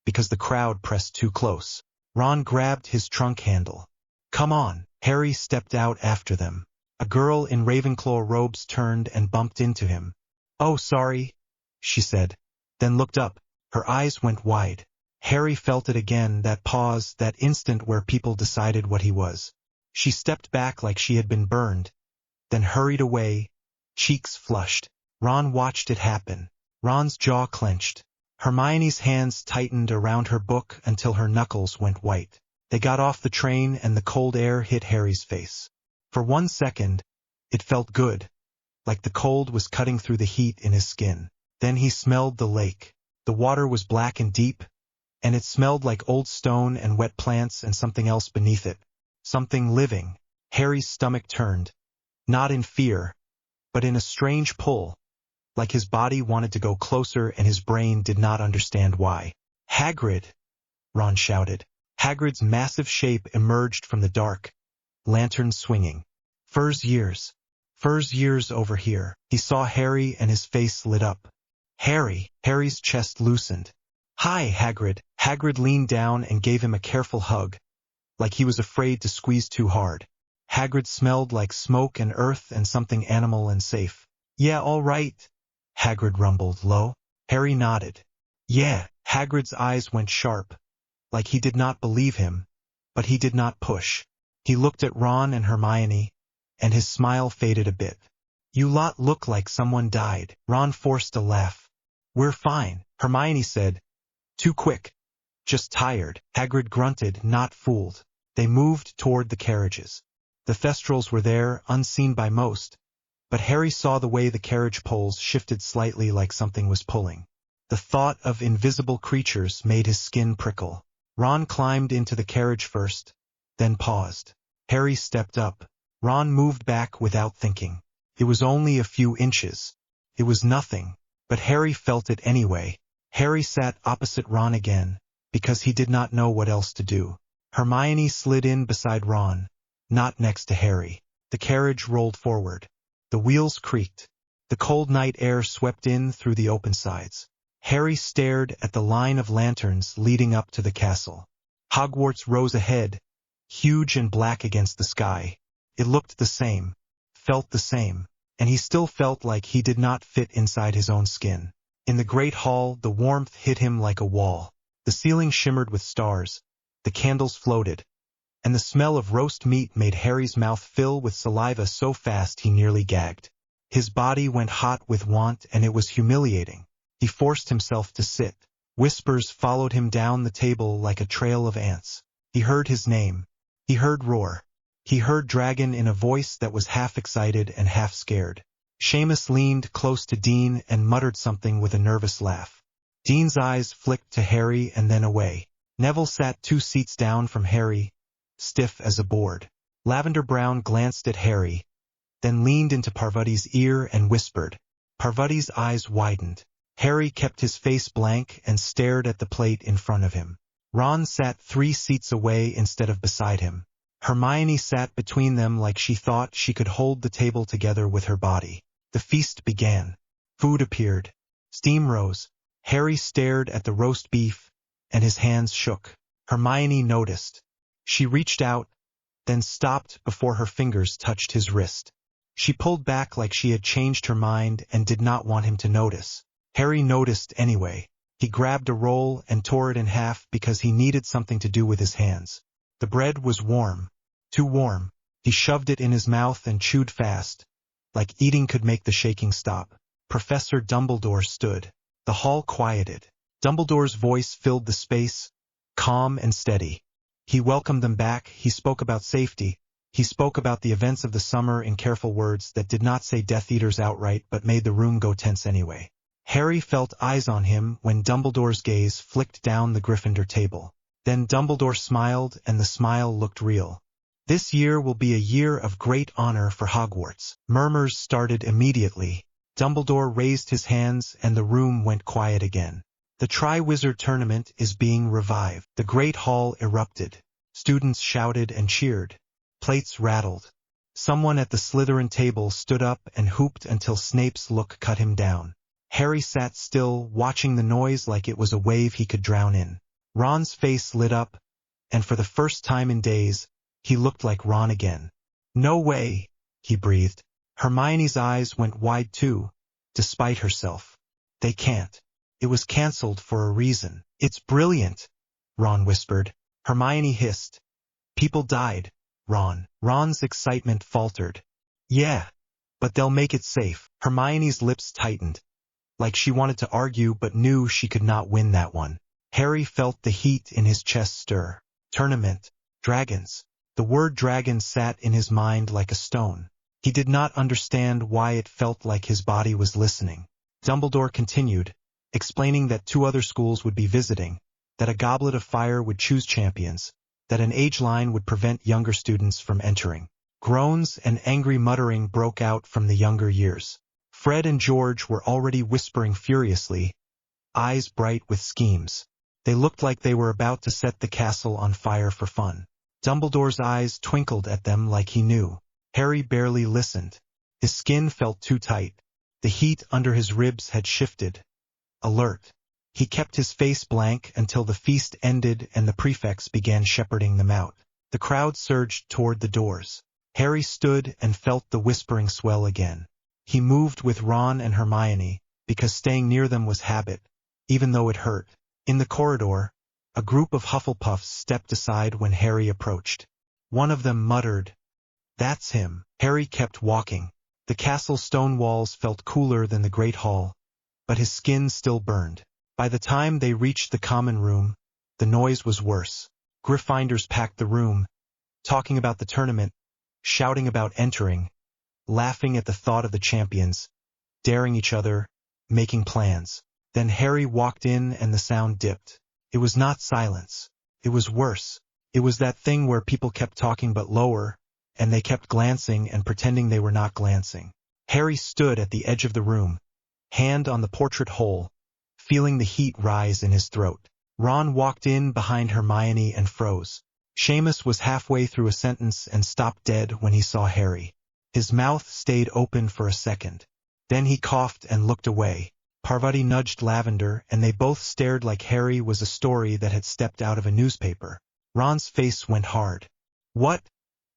because the crowd pressed too close. Ron grabbed his trunk handle. "Come on." Harry stepped out after them. A girl in Ravenclaw robes turned and bumped into him. "Oh, sorry," she said, then looked up. Her eyes went wide. Harry felt it again, that pause, that instant where people decided what he was. She stepped back like she had been burned, then hurried away, cheeks flushed. Ron watched it happen. Ron's jaw clenched. Hermione's hands tightened around her book until her knuckles went white. They got off the train and the cold air hit Harry's face. For 1 second, it felt good, like the cold was cutting through the heat in his skin. Then he smelled the lake. The water was black and deep, and it smelled like old stone and wet plants and something else beneath it. Something living. Harry's stomach turned. Not in fear, but in a strange pull, like his body wanted to go closer and his brain did not understand why. Hagrid! Ron shouted. Hagrid's massive shape emerged from the dark, lantern swinging. Fur's years. Fur's years over here. He saw Harry and his face lit up. Harry! Harry's chest loosened. Hi, Hagrid. Hagrid leaned down and gave him a careful hug, like he was afraid to squeeze too hard. Hagrid smelled like smoke and earth and something animal and safe. Yeah, all right, Hagrid rumbled low. Harry nodded. Yeah. Hagrid's eyes went sharp, like he did not believe him, but he did not push. He looked at Ron and Hermione, and his smile faded a bit. You lot look like someone died. Ron forced a laugh. We're fine, Hermione said. Too quick. Just tired. Hagrid grunted, not fooled. They moved toward the carriages. The Thestrals were there, unseen by most, but Harry saw the way the carriage poles shifted slightly like something was pulling. The thought of invisible creatures made his skin prickle. Ron climbed into the carriage first, then paused. Harry stepped up. Ron moved back without thinking. It was only a few inches. It was nothing, but Harry felt it anyway. Harry sat opposite Ron again, because he did not know what else to do. Hermione slid in beside Ron, not next to Harry. The carriage rolled forward. The wheels creaked. The cold night air swept in through the open sides. Harry stared at the line of lanterns leading up to the castle. Hogwarts rose ahead, huge and black against the sky. It looked the same, felt the same, and he still felt like he did not fit inside his own skin. In the great hall, the warmth hit him like a wall. The ceiling shimmered with stars, the candles floated, and the smell of roast meat made Harry's mouth fill with saliva so fast he nearly gagged. His body went hot with want and it was humiliating. He forced himself to sit. Whispers followed him down the table like a trail of ants. He heard his name. He heard roar. He heard dragon in a voice that was half excited and half scared. Seamus leaned close to Dean and muttered something with a nervous laugh. Dean's eyes flicked to Harry and then away. Neville sat 2 seats down from Harry, stiff as a board. Lavender Brown glanced at Harry, then leaned into Parvati's ear and whispered. Parvati's eyes widened. Harry kept his face blank and stared at the plate in front of him. Ron sat 3 seats away instead of beside him. Hermione sat between them like she thought she could hold the table together with her body. The feast began. Food appeared. Steam rose. Harry stared at the roast beef, and his hands shook. Hermione noticed. She reached out, then stopped before her fingers touched his wrist. She pulled back like she had changed her mind and did not want him to notice. Harry noticed anyway. He grabbed a roll and tore it in half because he needed something to do with his hands. The bread was warm. Too warm. He shoved it in his mouth and chewed fast, like eating could make the shaking stop. Professor Dumbledore stood. The hall quieted. Dumbledore's voice filled the space, calm and steady. He welcomed them back. He spoke about safety. He spoke about the events of the summer in careful words that did not say Death Eaters outright but made the room go tense anyway. Harry felt eyes on him when Dumbledore's gaze flicked down the Gryffindor table. Then Dumbledore smiled, and the smile looked real. This year will be a year of great honor for Hogwarts. Murmurs started immediately. Dumbledore raised his hands and the room went quiet again. The Triwizard Tournament is being revived. The Great Hall erupted. Students shouted and cheered. Plates rattled. Someone at the Slytherin table stood up and hooped until Snape's look cut him down. Harry sat still, watching the noise like it was a wave he could drown in. Ron's face lit up, and for the first time in days, he looked like Ron again. No way, he breathed. Hermione's eyes went wide too, despite herself. They can't. It was cancelled for a reason. It's brilliant, Ron whispered. Hermione hissed. People died, Ron. Ron's excitement faltered. Yeah, but they'll make it safe. Hermione's lips tightened, like she wanted to argue but knew she could not win that one. Harry felt the heat in his chest stir. Tournament. Dragons. The word dragon sat in his mind like a stone. He did not understand why it felt like his body was listening. Dumbledore continued, explaining that 2 other schools would be visiting, that a goblet of fire would choose champions, that an age line would prevent younger students from entering. Groans and angry muttering broke out from the younger years. Fred and George were already whispering furiously, eyes bright with schemes. They looked like they were about to set the castle on fire for fun. Dumbledore's eyes twinkled at them like he knew. Harry barely listened. His skin felt too tight. The heat under his ribs had shifted. Alert. He kept his face blank until the feast ended and the prefects began shepherding them out. The crowd surged toward the doors. Harry stood and felt the whispering swell again. He moved with Ron and Hermione, because staying near them was habit, even though it hurt. In the corridor, a group of Hufflepuffs stepped aside when Harry approached. One of them muttered, "That's him." Harry kept walking. The castle stone walls felt cooler than the Great Hall, but his skin still burned. By the time they reached the common room, the noise was worse. Gryffindors packed the room, talking about the tournament, shouting about entering, laughing at the thought of the champions, daring each other, making plans. Then Harry walked in and the sound dipped. It was not silence. It was worse. It was that thing where people kept talking but lower, and they kept glancing and pretending they were not glancing. Harry stood at the edge of the room, hand on the portrait hole, feeling the heat rise in his throat. Ron walked in behind Hermione and froze. Seamus was halfway through a sentence and stopped dead when he saw Harry. His mouth stayed open for a second. Then he coughed and looked away. Parvati nudged Lavender, and they both stared like Harry was a story that had stepped out of a newspaper. Ron's face went hard. "What?"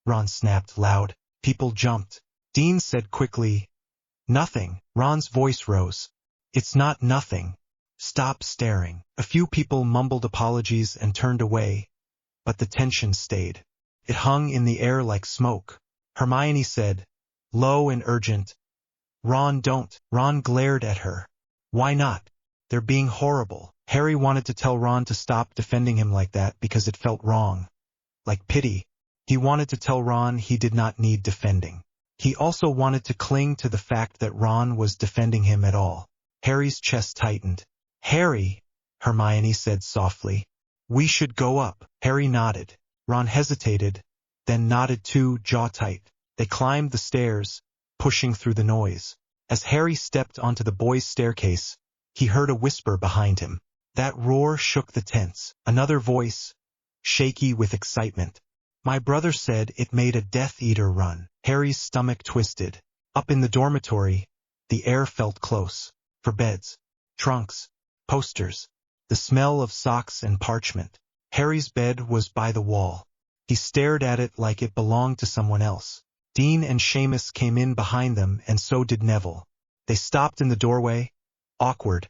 Ron snapped loud. People jumped. Dean said quickly, "Nothing." Ron's voice rose. "It's not nothing. Stop staring." A few people mumbled apologies and turned away, but the tension stayed. It hung in the air like smoke. Hermione said, low and urgent, "Ron, don't." Ron glared at her. "Why not? They're being horrible." Harry wanted to tell Ron to stop defending him like that because it felt wrong. Like pity. He wanted to tell Ron he did not need defending. He also wanted to cling to the fact that Ron was defending him at all. Harry's chest tightened. "Harry," Hermione said softly, "we should go up." Harry nodded. Ron hesitated, then nodded too, jaw tight. They climbed the stairs, pushing through the noise. As Harry stepped onto the boys' staircase, he heard a whisper behind him. That roar shook the tents. Another voice, shaky with excitement. "My brother said it made a Death Eater run." Harry's stomach twisted. Up in the dormitory, the air felt close. For beds, trunks, posters, the smell of socks and parchment. Harry's bed was by the wall. He stared at it like it belonged to someone else. Dean and Seamus came in behind them, and so did Neville. They stopped in the doorway, awkward,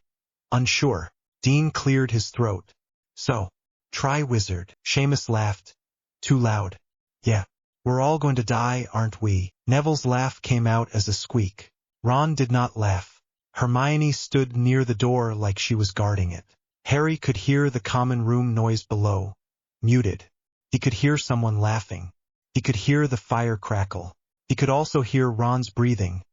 unsure. Dean cleared his throat. "So, try wizard." Seamus laughed. Too loud. "Yeah, we're all going to die, aren't we?" Neville's laugh came out as a squeak. Ron did not laugh. Hermione stood near the door like she was guarding it. Harry could hear the common room noise below, muted. He could hear someone laughing. He could hear the fire crackle. He could also hear Ron's breathing,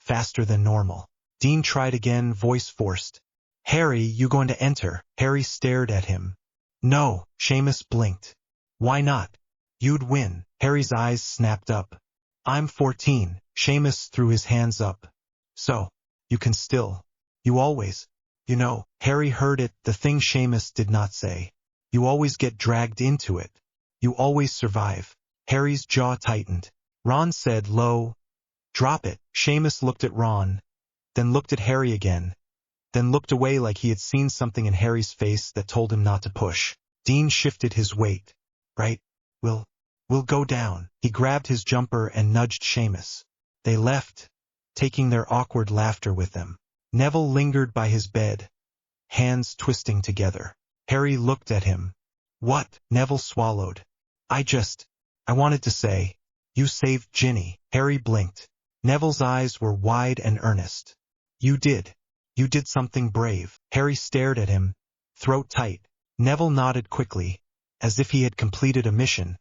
faster than normal. Dean tried again, voice forced. "Harry, you going to enter?" Harry stared at him. "No." Seamus blinked. "Why not? You'd win." Harry's eyes snapped up. "I'm 14. Seamus threw his hands up. "So, you can still. You always. You know." Harry heard it, the thing Seamus did not say. "You always get dragged into it. You always survive." Harry's jaw tightened. Ron said low, "Drop it." Seamus looked at Ron, then looked at Harry again, then looked away like he had seen something in Harry's face that told him not to push. Dean shifted his weight. "Right? We'll go down." He grabbed his jumper and nudged Seamus. They left, taking their awkward laughter with them. Neville lingered by his bed, hands twisting together. Harry looked at him. "What?" Neville swallowed. I wanted to say, you saved Ginny." Harry blinked. Neville's eyes were wide and earnest. You did something brave." Harry stared at him, throat tight. Neville nodded quickly, as if he had completed a mission.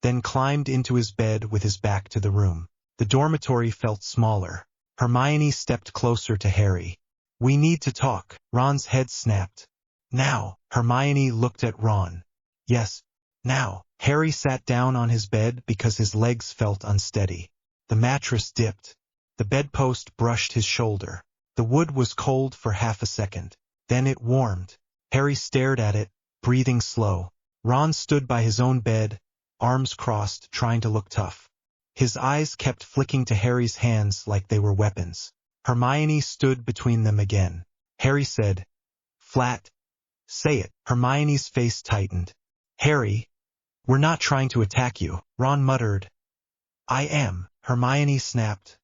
then climbed into his bed with his back to the room. The dormitory felt smaller. Hermione stepped closer to Harry. "We need to talk." Ron's head snapped. "Now." Hermione looked at Ron. "Yes, now." Harry sat down on his bed because his legs felt unsteady. The mattress dipped. The bedpost brushed his shoulder. The wood was cold for half a second. Then it warmed. Harry stared at it, breathing slow. Ron stood by his own bed, arms crossed, trying to look tough. His eyes kept flicking to Harry's hands like they were weapons. Hermione stood between them again. Harry said, "Flat. Say it." Hermione's face tightened. "Harry, we're not trying to attack you." Ron muttered. "I am." Hermione snapped.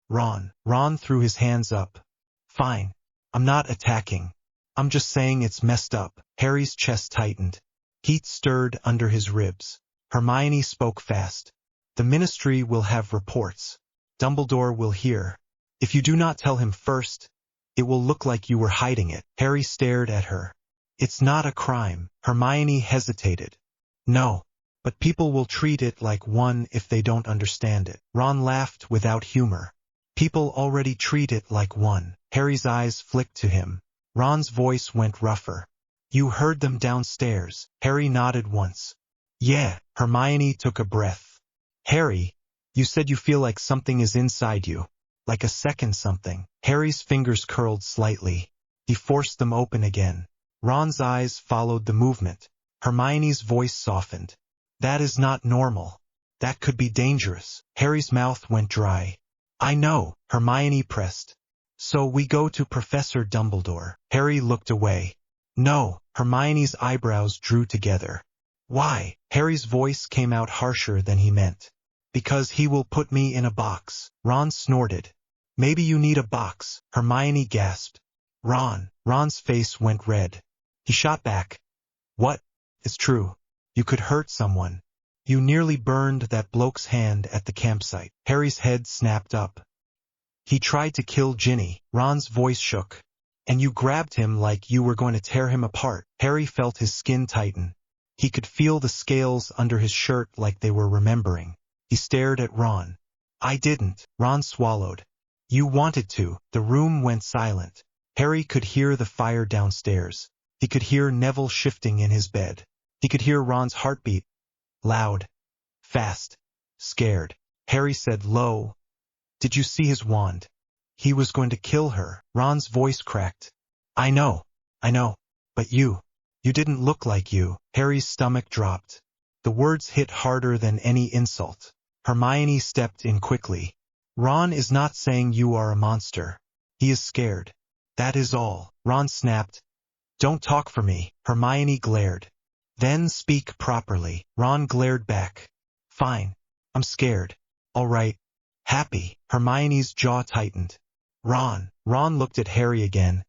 Ron threw his hands up. "Fine. I'm not attacking. I'm just saying it's messed up." Harry's chest tightened. Heat stirred under his ribs. Hermione spoke fast. "The Ministry will have reports. Dumbledore will hear. If you do not tell him first, it will look like you were hiding it." Harry stared at her. "It's not a crime." Hermione hesitated. "No, but people will treat it like one if they don't understand it." Ron laughed without humor. "People already treat it like one." Harry's eyes flicked to him. Ron's voice went rougher. "You heard them downstairs." Harry nodded once. "Yeah." Hermione took a breath. "Harry, you said you feel like something is inside you. Like a second something." Harry's fingers curled slightly. He forced them open again. Ron's eyes followed the movement. Hermione's voice softened. "That is not normal. That could be dangerous." Harry's mouth went dry. "I know." Hermione pressed. "So we go to Professor Dumbledore." Harry looked away. "No." Hermione's eyebrows drew together. "Why?" Harry's voice came out harsher than he meant. "Because he will put me in a box." Ron snorted. "Maybe you need a box." Hermione gasped. Ron's face went red. He shot back. "What? It's true. You could hurt someone. You nearly burned that bloke's hand at the campsite." Harry's head snapped up. "He tried to kill Ginny." Ron's voice shook. "And you grabbed him like you were going to tear him apart." Harry felt his skin tighten. He could feel the scales under his shirt like they were remembering. He stared at Ron. "I didn't." Ron swallowed. "You wanted to." The room went silent. Harry could hear the fire downstairs. He could hear Neville shifting in his bed. He could hear Ron's heartbeat. Loud. Fast. Scared. Harry said low, "Did you see his wand? He was going to kill her." Ron's voice cracked. I know. But you didn't look like you." Harry's stomach dropped. The words hit harder than any insult. Hermione stepped in quickly. "Ron is not saying you are a monster. He is scared. That is all." Ron snapped. "Don't talk for me." Hermione glared. "Then speak properly." Ron glared back. "Fine. I'm scared. All right. Happy." Hermione's jaw tightened. Ron looked at Harry again,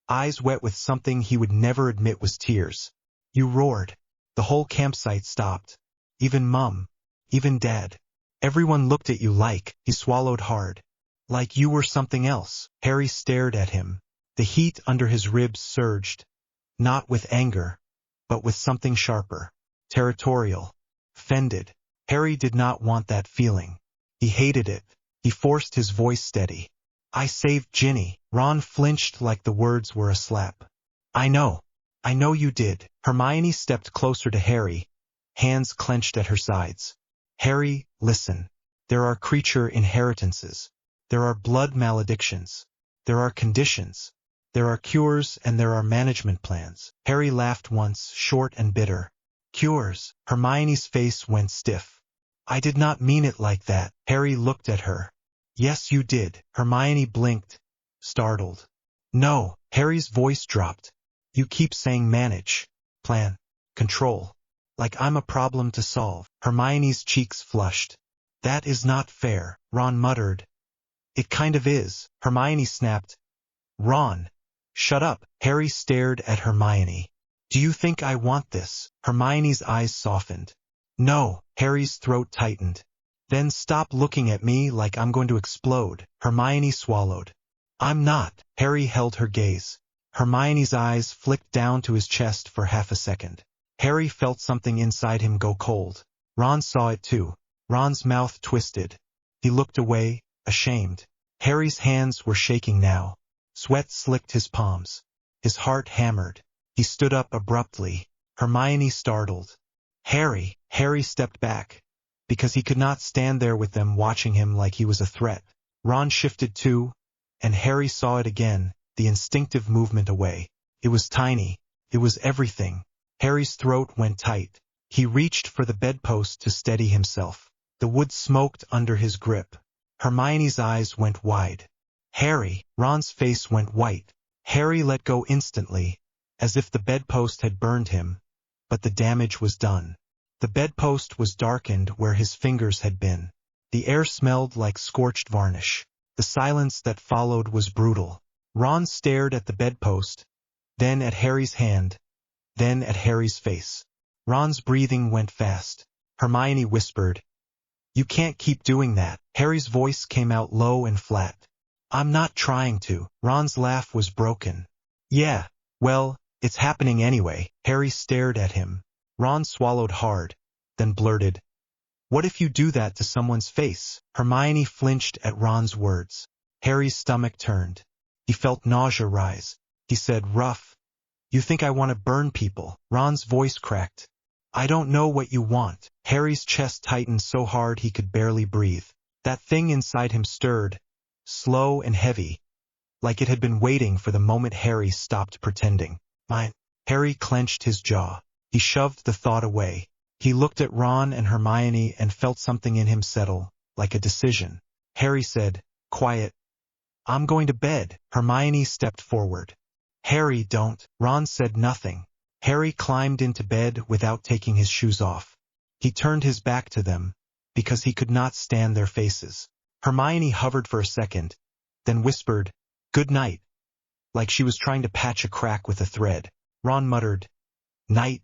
eyes wet with something he would never admit was tears. "You roared. The whole campsite stopped. Even Mum. Even Dad. Everyone looked at you like," he swallowed hard, "like you were something else." Harry stared at him. The heat under his ribs surged, not with anger, but with something sharper. Territorial. Offended. Harry did not want that feeling. He hated it. He forced his voice steady. "I saved Ginny." Ron flinched like the words were a slap. I know you did." Hermione stepped closer to Harry, hands clenched at her sides. "Harry, listen. There are creature inheritances. There are blood maledictions. There are conditions. There are cures and there are management plans." Harry laughed once, short and bitter. "Cures?" Hermione's face went stiff. "I did not mean it like that." Harry looked at her. "Yes, you did." Hermione blinked, startled. "No." Harry's voice dropped. "You keep saying manage, plan, control. Like I'm a problem to solve." Hermione's cheeks flushed. "That is not fair." Ron muttered. "It kind of is." Hermione snapped. "Ron, shut up." Harry stared at Hermione. "Do you think I want this?" Hermione's eyes softened. "No." Harry's throat tightened. "Then stop looking at me like I'm going to explode." Hermione swallowed. "I'm not." Harry held her gaze. Hermione's eyes flicked down to his chest for half a second. Harry felt something inside him go cold. Ron saw it too. Ron's mouth twisted. He looked away, ashamed. Harry's hands were shaking now. Sweat slicked his palms. His heart hammered. He stood up abruptly. Hermione startled. Harry! Harry stepped back, because he could not stand there with them watching him like he was a threat. Ron shifted too, and Harry saw it again, the instinctive movement away. It was tiny. It was everything. Harry's throat went tight. He reached for the bedpost to steady himself. The wood smoked under his grip. Hermione's eyes went wide. Harry! Ron's face went white. Harry let go instantly, as if the bedpost had burned him, but the damage was done. The bedpost was darkened where his fingers had been. The air smelled like scorched varnish. The silence that followed was brutal. Ron stared at the bedpost, then at Harry's hand, then at Harry's face. Ron's breathing went fast. Hermione whispered, "You can't keep doing that." Harry's voice came out low and flat. "I'm not trying to." Ron's laugh was broken. "Yeah, well, it's happening anyway." Harry stared at him. Ron swallowed hard, then blurted, "What if you do that to someone's face?" Hermione flinched at Ron's words. Harry's stomach turned. He felt nausea rise. He said, "Rough. You think I want to burn people?" Ron's voice cracked. "I don't know what you want." Harry's chest tightened so hard he could barely breathe. That thing inside him stirred, slow and heavy, like it had been waiting for the moment Harry stopped pretending. "Mine." Harry clenched his jaw. He shoved the thought away. He looked at Ron and Hermione and felt something in him settle, like a decision. Harry said, "Quiet. I'm going to bed." Hermione stepped forward. "Harry, don't." Ron said nothing. Harry climbed into bed without taking his shoes off. He turned his back to them, because he could not stand their faces. Hermione hovered for a second, then whispered, "Good night," like she was trying to patch a crack with a thread. Ron muttered, "Night,"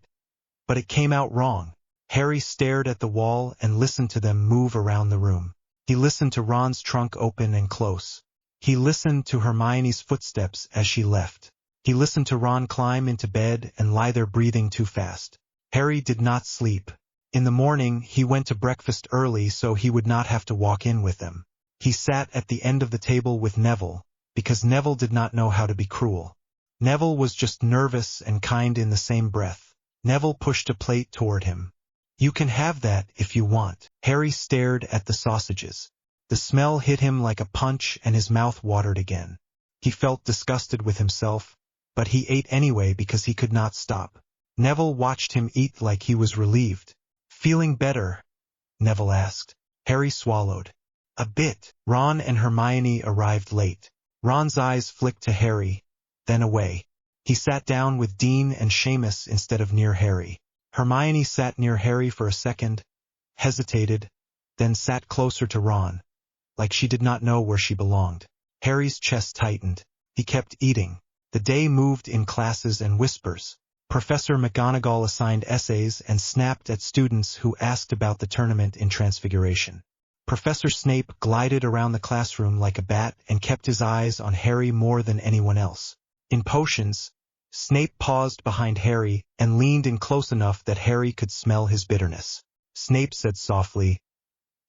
but it came out wrong. Harry stared at the wall and listened to them move around the room. He listened to Ron's trunk open and close. He listened to Hermione's footsteps as she left. He listened to Ron climb into bed and lie there breathing too fast. Harry did not sleep. In the morning, he went to breakfast early so he would not have to walk in with them. He sat at the end of the table with Neville, because Neville did not know how to be cruel. Neville was just nervous and kind in the same breath. Neville pushed a plate toward him. "You can have that if you want." Harry stared at the sausages. The smell hit him like a punch and his mouth watered again. He felt disgusted with himself, but he ate anyway because he could not stop. Neville watched him eat like he was relieved. "Feeling better?" Neville asked. Harry swallowed. "A bit." Ron and Hermione arrived late. Ron's eyes flicked to Harry, then away. He sat down with Dean and Seamus instead of near Harry. Hermione sat near Harry for a second, hesitated, then sat closer to Ron, like she did not know where she belonged. Harry's chest tightened. He kept eating. The day moved in classes and whispers. Professor McGonagall assigned essays and snapped at students who asked about the tournament in Transfiguration. Professor Snape glided around the classroom like a bat and kept his eyes on Harry more than anyone else. In potions, Snape paused behind Harry and leaned in close enough that Harry could smell his bitterness. Snape said softly,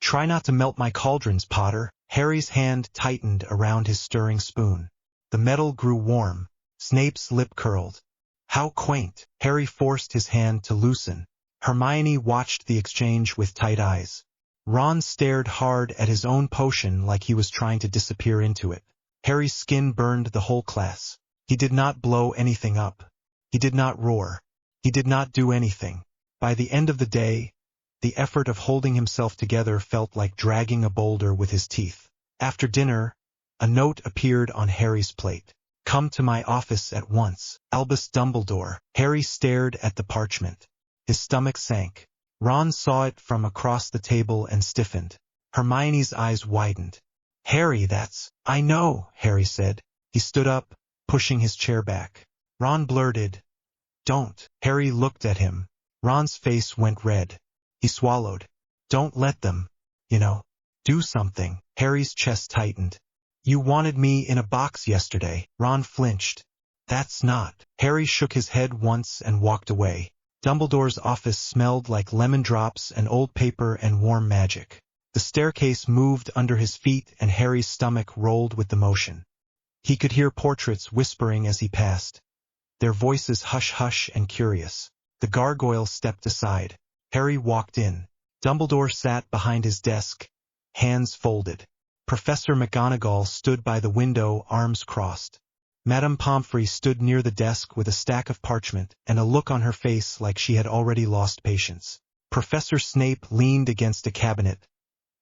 "Try not to melt my cauldrons, Potter." Harry's hand tightened around his stirring spoon. The metal grew warm. Snape's lip curled. How quaint. Harry forced his hand to loosen. Hermione watched the exchange with tight eyes. Ron stared hard at his own potion like he was trying to disappear into it. Harry's skin burned the whole class. He did not blow anything up. He did not roar. He did not do anything. By the end of the day, the effort of holding himself together felt like dragging a boulder with his teeth. After dinner, a note appeared on Harry's plate. "Come to my office at once. Albus Dumbledore." Harry stared at the parchment. His stomach sank. Ron saw it from across the table and stiffened. Hermione's eyes widened. "Harry, that's—" "I know," Harry said. He stood up, pushing his chair back. Ron blurted, "Don't." Harry looked at him. Ron's face went red. He swallowed. "Don't let them, do something." Harry's chest tightened. "You wanted me in a box yesterday." Ron flinched. "That's not." Harry shook his head once and walked away. Dumbledore's office smelled like lemon drops and old paper and warm magic. The staircase moved under his feet and Harry's stomach rolled with the motion. He could hear portraits whispering as he passed, their voices hush-hush and curious. The gargoyle stepped aside. Harry walked in. Dumbledore sat behind his desk, hands folded. Professor McGonagall stood by the window, arms crossed. Madame Pomfrey stood near the desk with a stack of parchment and a look on her face like she had already lost patience. Professor Snape leaned against a cabinet,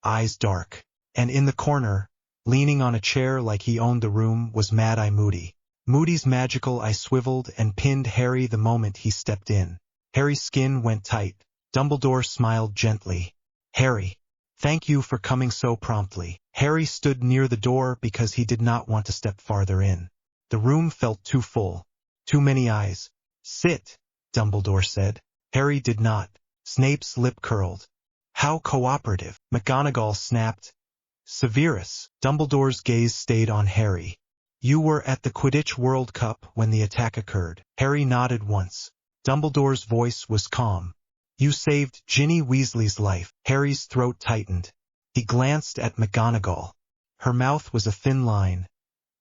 eyes dark. And in the corner, leaning on a chair like he owned the room, was Mad-Eye Moody. Moody's magical eye swiveled and pinned Harry the moment he stepped in. Harry's skin went tight. Dumbledore smiled gently. "Harry, thank you for coming so promptly." Harry stood near the door because he did not want to step farther in. The room felt too full. Too many eyes. "Sit," Dumbledore said. Harry did not. Snape's lip curled. "How cooperative," McGonagall snapped. "Severus." Dumbledore's gaze stayed on Harry. "You were at the Quidditch World Cup when the attack occurred." Harry nodded once. Dumbledore's voice was calm. "You saved Ginny Weasley's life." Harry's throat tightened. He glanced at McGonagall. Her mouth was a thin line,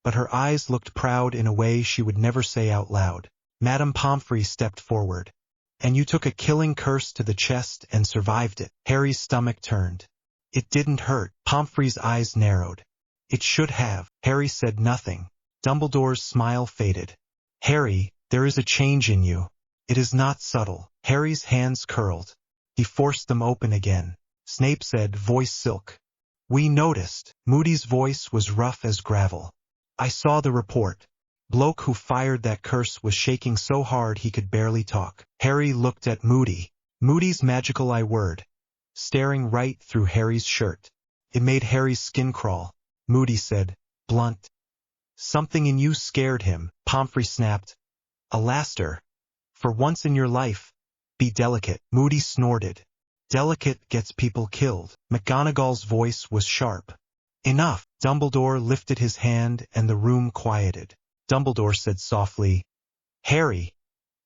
but her eyes looked proud in a way she would never say out loud. Madame Pomfrey stepped forward. "And you took a killing curse to the chest and survived it." Harry's stomach turned. "It didn't hurt." Pomfrey's eyes narrowed. "It should have." Harry said nothing. Dumbledore's smile faded. "Harry, there is a change in you. It is not subtle." Harry's hands curled. He forced them open again. Snape said, voice silk. "We noticed." Moody's voice was rough as gravel. "I saw the report. Bloke who fired that curse was shaking so hard he could barely talk." Harry looked at Moody. Moody's magical eye word, staring right through Harry's shirt. It made Harry's skin crawl. Moody said, blunt. "Something in you scared him." Pomfrey snapped. "Alastair, for once in your life, be delicate." Moody snorted. "Delicate gets people killed." McGonagall's voice was sharp. "Enough." Dumbledore lifted his hand and the room quieted. Dumbledore said softly, "Harry,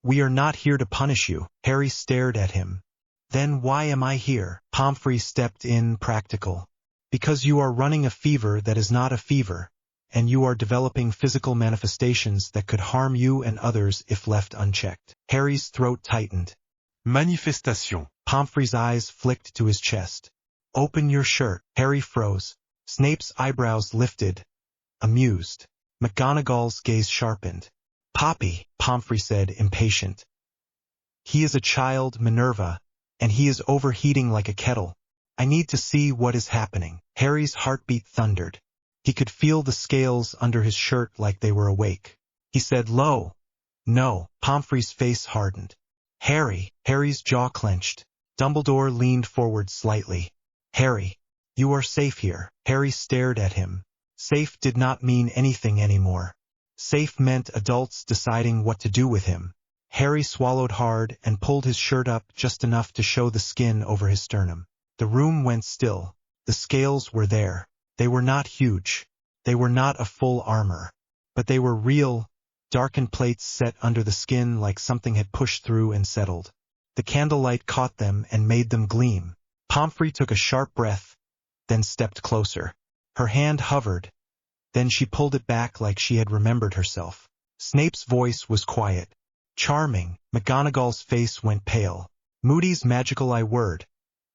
we are not here to punish you." Harry stared at him. "Then why am I here?" Pomfrey stepped in, practical. "Because you are running a fever that is not a fever, and you are developing physical manifestations that could harm you and others if left unchecked." Harry's throat tightened. Manifestation. Pomfrey's eyes flicked to his chest. "Open your shirt." Harry froze. Snape's eyebrows lifted, amused. McGonagall's gaze sharpened. "Poppy," Pomfrey said, impatient. "He is a child, Minerva, and he is overheating like a kettle. I need to see what is happening." Harry's heartbeat thundered. He could feel the scales under his shirt like they were awake. He said low, "No." Pomfrey's face hardened. "Harry." Harry's jaw clenched. Dumbledore leaned forward slightly. "Harry, you are safe here." Harry stared at him. Safe did not mean anything anymore. Safe meant adults deciding what to do with him. Harry swallowed hard and pulled his shirt up just enough to show the skin over his sternum. The room went still. The scales were there. They were not huge. They were not a full armor. But they were real, darkened plates set under the skin like something had pushed through and settled. The candlelight caught them and made them gleam. Pomfrey took a sharp breath, then stepped closer. Her hand hovered. Then she pulled it back like she had remembered herself. Snape's voice was quiet. "Charming." McGonagall's face went pale. Moody's magical eye word,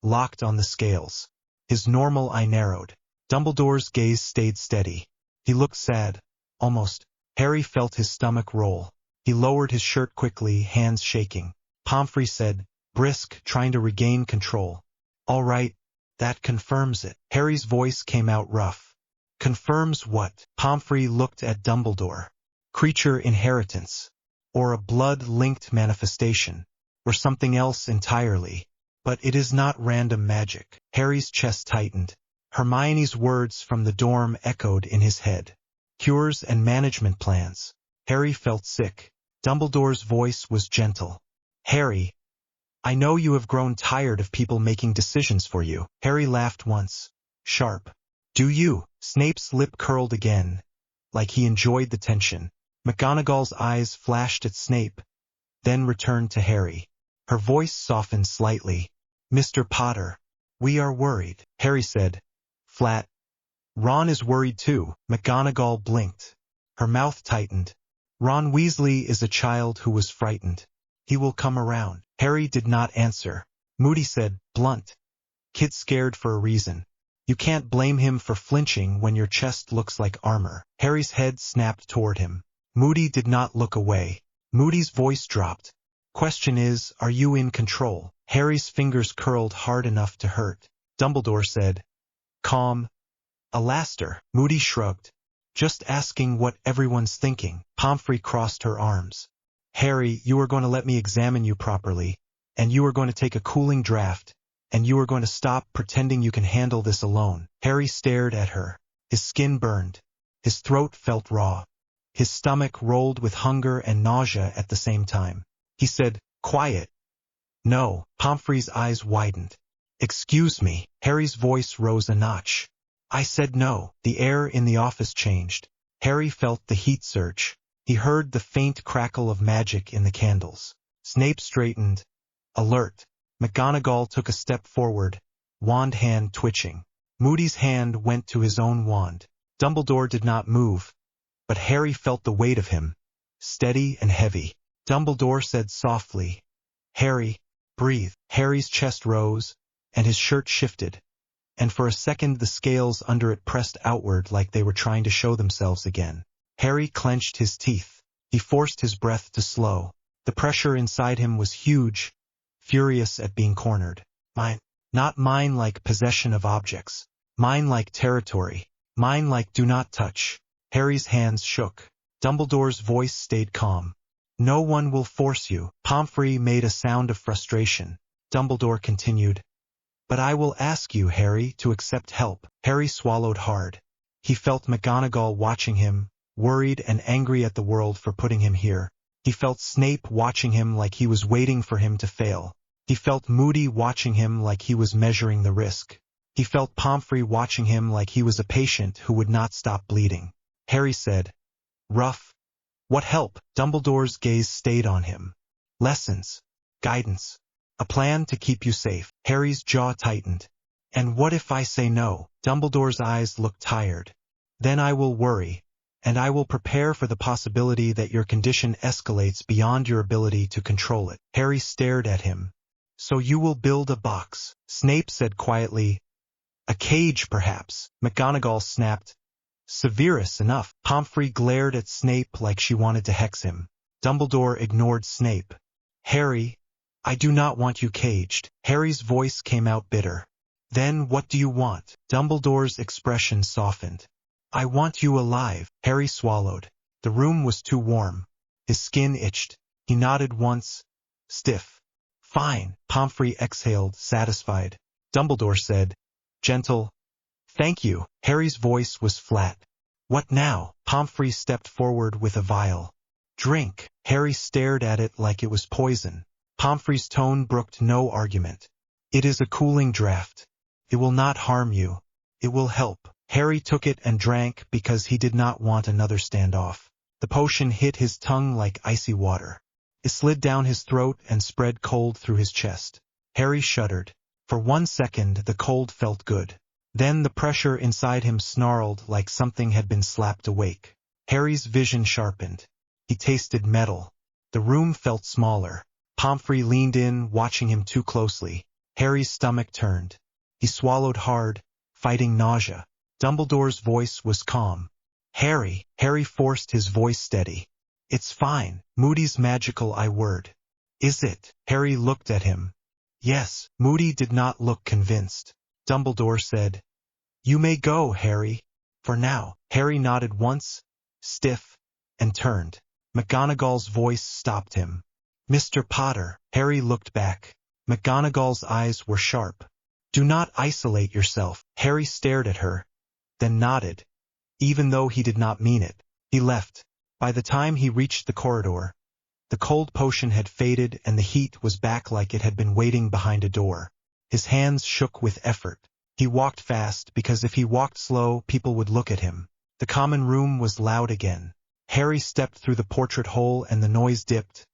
locked on the scales. His normal eye narrowed. Dumbledore's gaze stayed steady. He looked sad, almost. Harry felt his stomach roll. He lowered his shirt quickly, hands shaking. Pomfrey said, brisk, trying to regain control, "All right, that confirms it." Harry's voice came out rough. "Confirms what?" Pomfrey looked at Dumbledore. "Creature inheritance. Or a blood-linked manifestation. Or something else entirely. But it is not random magic." Harry's chest tightened. Hermione's words from the dorm echoed in his head. Cures and management plans. Harry felt sick. Dumbledore's voice was gentle. "Harry, I know you have grown tired of people making decisions for you." Harry laughed once. Sharp. "Do you?" Snape's lip curled again, like he enjoyed the tension. McGonagall's eyes flashed at Snape, then returned to Harry. Her voice softened slightly. Mr. Potter, we are worried, Harry said, flat. Ron is worried too. McGonagall blinked. Her mouth tightened. Ron Weasley is a child who was frightened. He will come around. Harry did not answer. Moody said, blunt. Kid's scared for a reason. You can't blame him for flinching when your chest looks like armor. Harry's head snapped toward him. Moody did not look away. Moody's voice dropped. Question is, are you in control? Harry's fingers curled hard enough to hurt. Dumbledore said, calm. Alastair. Moody shrugged. Just asking what everyone's thinking. Pomfrey crossed her arms. Harry, you are going to let me examine you properly, and you are going to take a cooling draft, and you are going to stop pretending you can handle this alone. Harry stared at her. His skin burned. His throat felt raw. His stomach rolled with hunger and nausea at the same time. He said, quiet. No. Pomfrey's eyes widened. Excuse me. Harry's voice rose a notch. I said no. The air in the office changed. Harry felt the heat surge. He heard the faint crackle of magic in the candles. Snape straightened. Alert. McGonagall took a step forward, wand hand twitching. Moody's hand went to his own wand. Dumbledore did not move, but Harry felt the weight of him, steady and heavy. Dumbledore said softly, Harry, breathe. Harry's chest rose, and his shirt shifted, and for a second the scales under it pressed outward like they were trying to show themselves again. Harry clenched his teeth. He forced his breath to slow. The pressure inside him was huge, furious at being cornered. Mine. Not mine like possession of objects. Mine like territory. Mine like do not touch. Harry's hands shook. Dumbledore's voice stayed calm. No one will force you. Pomfrey made a sound of frustration. Dumbledore continued. But I will ask you, Harry, to accept help. Harry swallowed hard. He felt McGonagall watching him, worried and angry at the world for putting him here. He felt Snape watching him like he was waiting for him to fail. He felt Moody watching him like he was measuring the risk. He felt Pomfrey watching him like he was a patient who would not stop bleeding. Harry said, rough. What help? Dumbledore's gaze stayed on him. Lessons. Guidance. A plan to keep you safe. Harry's jaw tightened. And what if I say no? Dumbledore's eyes looked tired. Then I will worry, and I will prepare for the possibility that your condition escalates beyond your ability to control it. Harry stared at him. So you will build a box. Snape said quietly. A cage, perhaps. McGonagall snapped. Severus enough. Pomfrey glared at Snape like she wanted to hex him. Dumbledore ignored Snape. Harry, I do not want you caged. Harry's voice came out bitter. Then what do you want? Dumbledore's expression softened. I want you alive. Harry swallowed. The room was too warm. His skin itched. He nodded once. Stiff. Fine. Pomfrey exhaled, satisfied. Dumbledore said, gentle. Thank you. Harry's voice was flat. What now? Pomfrey stepped forward with a vial. Drink. Harry stared at it like it was poison. Pomfrey's tone brooked no argument. It is a cooling draft. It will not harm you. It will help. Harry took it and drank because he did not want another standoff. The potion hit his tongue like icy water. It slid down his throat and spread cold through his chest. Harry shuddered. For 1 second the cold felt good. Then the pressure inside him snarled like something had been slapped awake. Harry's vision sharpened. He tasted metal. The room felt smaller. Pomfrey leaned in, watching him too closely. Harry's stomach turned. He swallowed hard, fighting nausea. Dumbledore's voice was calm. Harry. Harry forced his voice steady. It's fine. Moody's magical word. Is it? Harry looked at him. Yes. Moody did not look convinced. Dumbledore said, You may go, Harry. For now. Harry nodded once, stiff, and turned. McGonagall's voice stopped him. Mr. Potter. Harry looked back. McGonagall's eyes were sharp. Do not isolate yourself. Harry stared at her, then nodded. Even though he did not mean it, he left. By the time he reached the corridor, the cold potion had faded and the heat was back like it had been waiting behind a door. His hands shook with effort. He walked fast because if he walked slow, people would look at him. The common room was loud again. Harry stepped through the portrait hole and the noise dipped,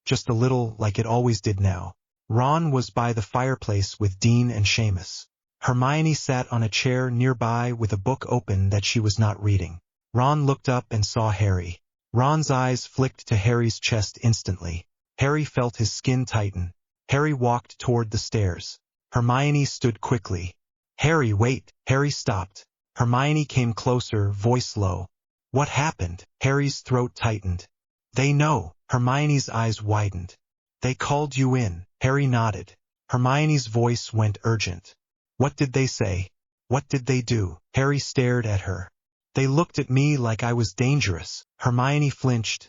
just a little like it always did now. Ron was by the fireplace with Dean and Seamus. Hermione sat on a chair nearby with a book open that she was not reading. Ron looked up and saw Harry. Ron's eyes flicked to Harry's chest instantly. Harry felt his skin tighten. Harry walked toward the stairs. Hermione stood quickly. "Harry, wait!" Harry stopped. Hermione came closer, voice low. "What happened?" Harry's throat tightened. "They know." Hermione's eyes widened. "They called you in." Harry nodded. Hermione's voice went urgent. "What did they say? What did they do?" Harry stared at her. "They looked at me like I was dangerous." Hermione flinched,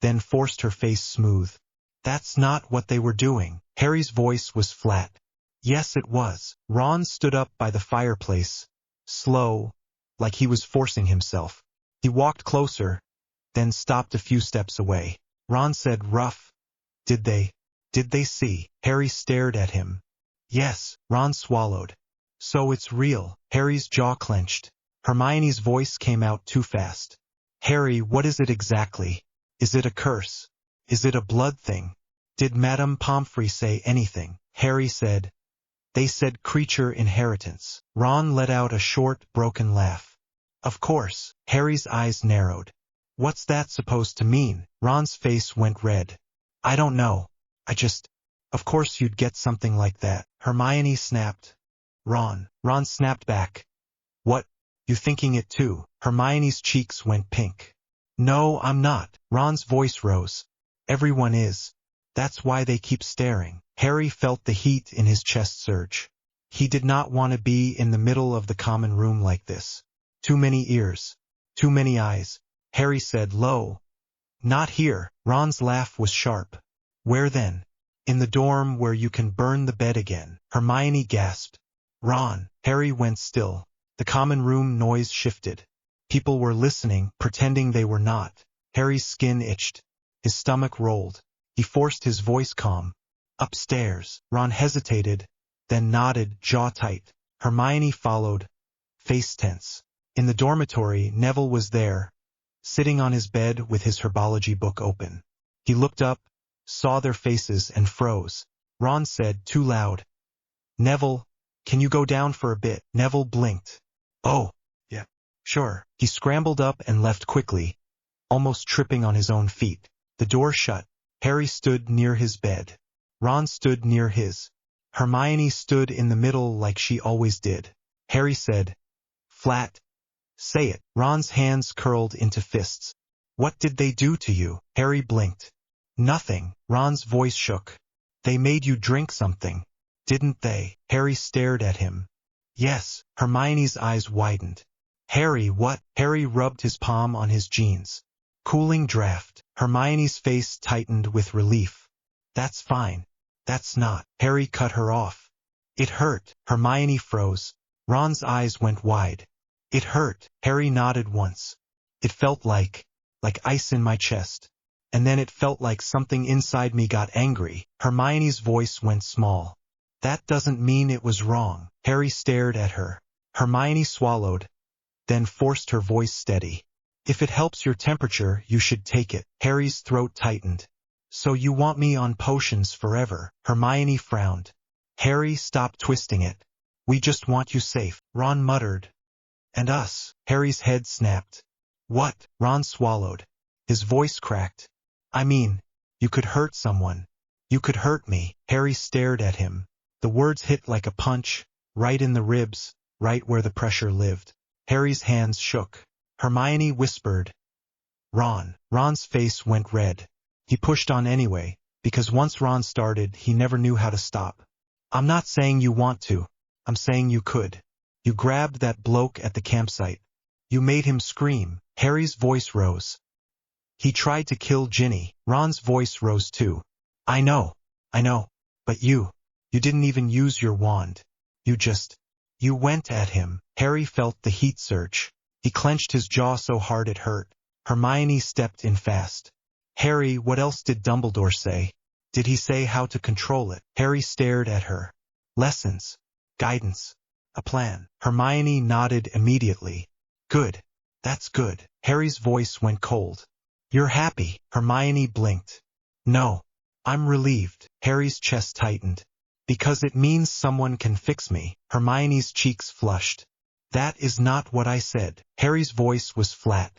then forced her face smooth. "That's not what they were doing." Harry's voice was flat. "Yes, it was." Ron stood up by the fireplace, slow, like he was forcing himself. He walked closer, then stopped a few steps away. Ron said, rough, Did they see?" Harry stared at him. "Yes." Ron swallowed. "So it's real." Harry's jaw clenched. Hermione's voice came out too fast. "Harry, what is it exactly? Is it a curse? Is it a blood thing? Did Madame Pomfrey say anything?" Harry said, "They said creature inheritance." Ron let out a short, broken laugh. "Of course." Harry's eyes narrowed. "What's that supposed to mean?" Ron's face went red. "I don't know. Of course you'd get something like that." Hermione snapped. "Ron." Ron snapped back. "What? You thinking it too?" Hermione's cheeks went pink. "No, I'm not." Ron's voice rose. "Everyone is. That's why they keep staring." Harry felt the heat in his chest surge. He did not want to be in the middle of the common room like this. Too many ears. Too many eyes. Harry said low, "Not here." Ron's laugh was sharp. "Where then?" "In the dorm where you can burn the bed again." Hermione gasped. "Ron." Harry went still. The common room noise shifted. People were listening, pretending they were not. Harry's skin itched. His stomach rolled. He forced his voice calm. "Upstairs." Ron hesitated, then nodded, jaw tight. Hermione followed, face tense. In the dormitory, Neville was there, sitting on his bed with his herbology book open. He looked up, saw their faces, and froze. Ron said, too loud, "Neville, can you go down for a bit?" Neville blinked. "Oh, yeah, sure." He scrambled up and left quickly, almost tripping on his own feet. The door shut. Harry stood near his bed. Ron stood near his. Hermione stood in the middle like she always did. Harry said, flat, "Say it." Ron's hands curled into fists. "What did they do to you?" Harry blinked. "Nothing." Ron's voice shook. "They made you drink something, didn't they?" Harry stared at him. "Yes." Hermione's eyes widened. "Harry, what?" Harry rubbed his palm on his jeans. "Cooling draft." Hermione's face tightened with relief. "That's fine." "That's not." Harry cut her off. "It hurt." Hermione froze. Ron's eyes went wide. "It hurt." Harry nodded once. "It felt like ice in my chest. And then it felt like something inside me got angry." Hermione's voice went small. "That doesn't mean it was wrong." Harry stared at her. Hermione swallowed, then forced her voice steady. "If it helps your temperature, you should take it." Harry's throat tightened. "So you want me on potions forever?" Hermione frowned. "Harry, stop twisting it. We just want you safe." Ron muttered. "And us." Harry's head snapped. "What?" Ron swallowed. His voice cracked. "I mean, you could hurt someone. You could hurt me." Harry stared at him. The words hit like a punch, right in the ribs, right where the pressure lived. Harry's hands shook. Hermione whispered, "Ron." Ron's face went red. He pushed on anyway, because once Ron started, he never knew how to stop. "I'm not saying you want to. I'm saying you could. You grabbed that bloke at the campsite. You made him scream." Harry's voice rose. "He tried to kill Ginny." Ron's voice rose too. I know. But you didn't even use your wand. You went at him." Harry felt the heat surge. He clenched his jaw so hard it hurt. Hermione stepped in fast. "Harry, what else did Dumbledore say? Did he say how to control it?" Harry stared at her. "Lessons. Guidance. A plan." Hermione nodded immediately. "Good. That's good." Harry's voice went cold. "You're happy?" Hermione blinked. "No. I'm relieved." Harry's chest tightened. Because it means someone can fix me. Hermione's cheeks flushed. That is not what I said. Harry's voice was flat.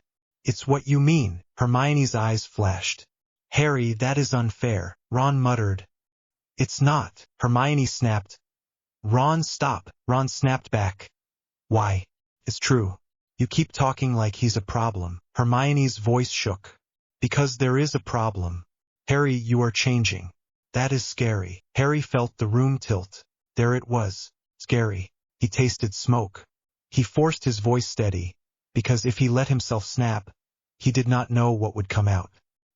It's what you mean. Hermione's eyes flashed. Harry, that is unfair. Ron muttered. It's not. Hermione snapped. Ron, stop. Ron snapped back. Why? It's true. You keep talking like he's a problem. Hermione's voice shook. Because there is a problem. Harry, you are changing. That is scary. Harry felt the room tilt. There it was. Scary. He tasted smoke. He forced his voice steady, because if he let himself snap, he did not know what would come out.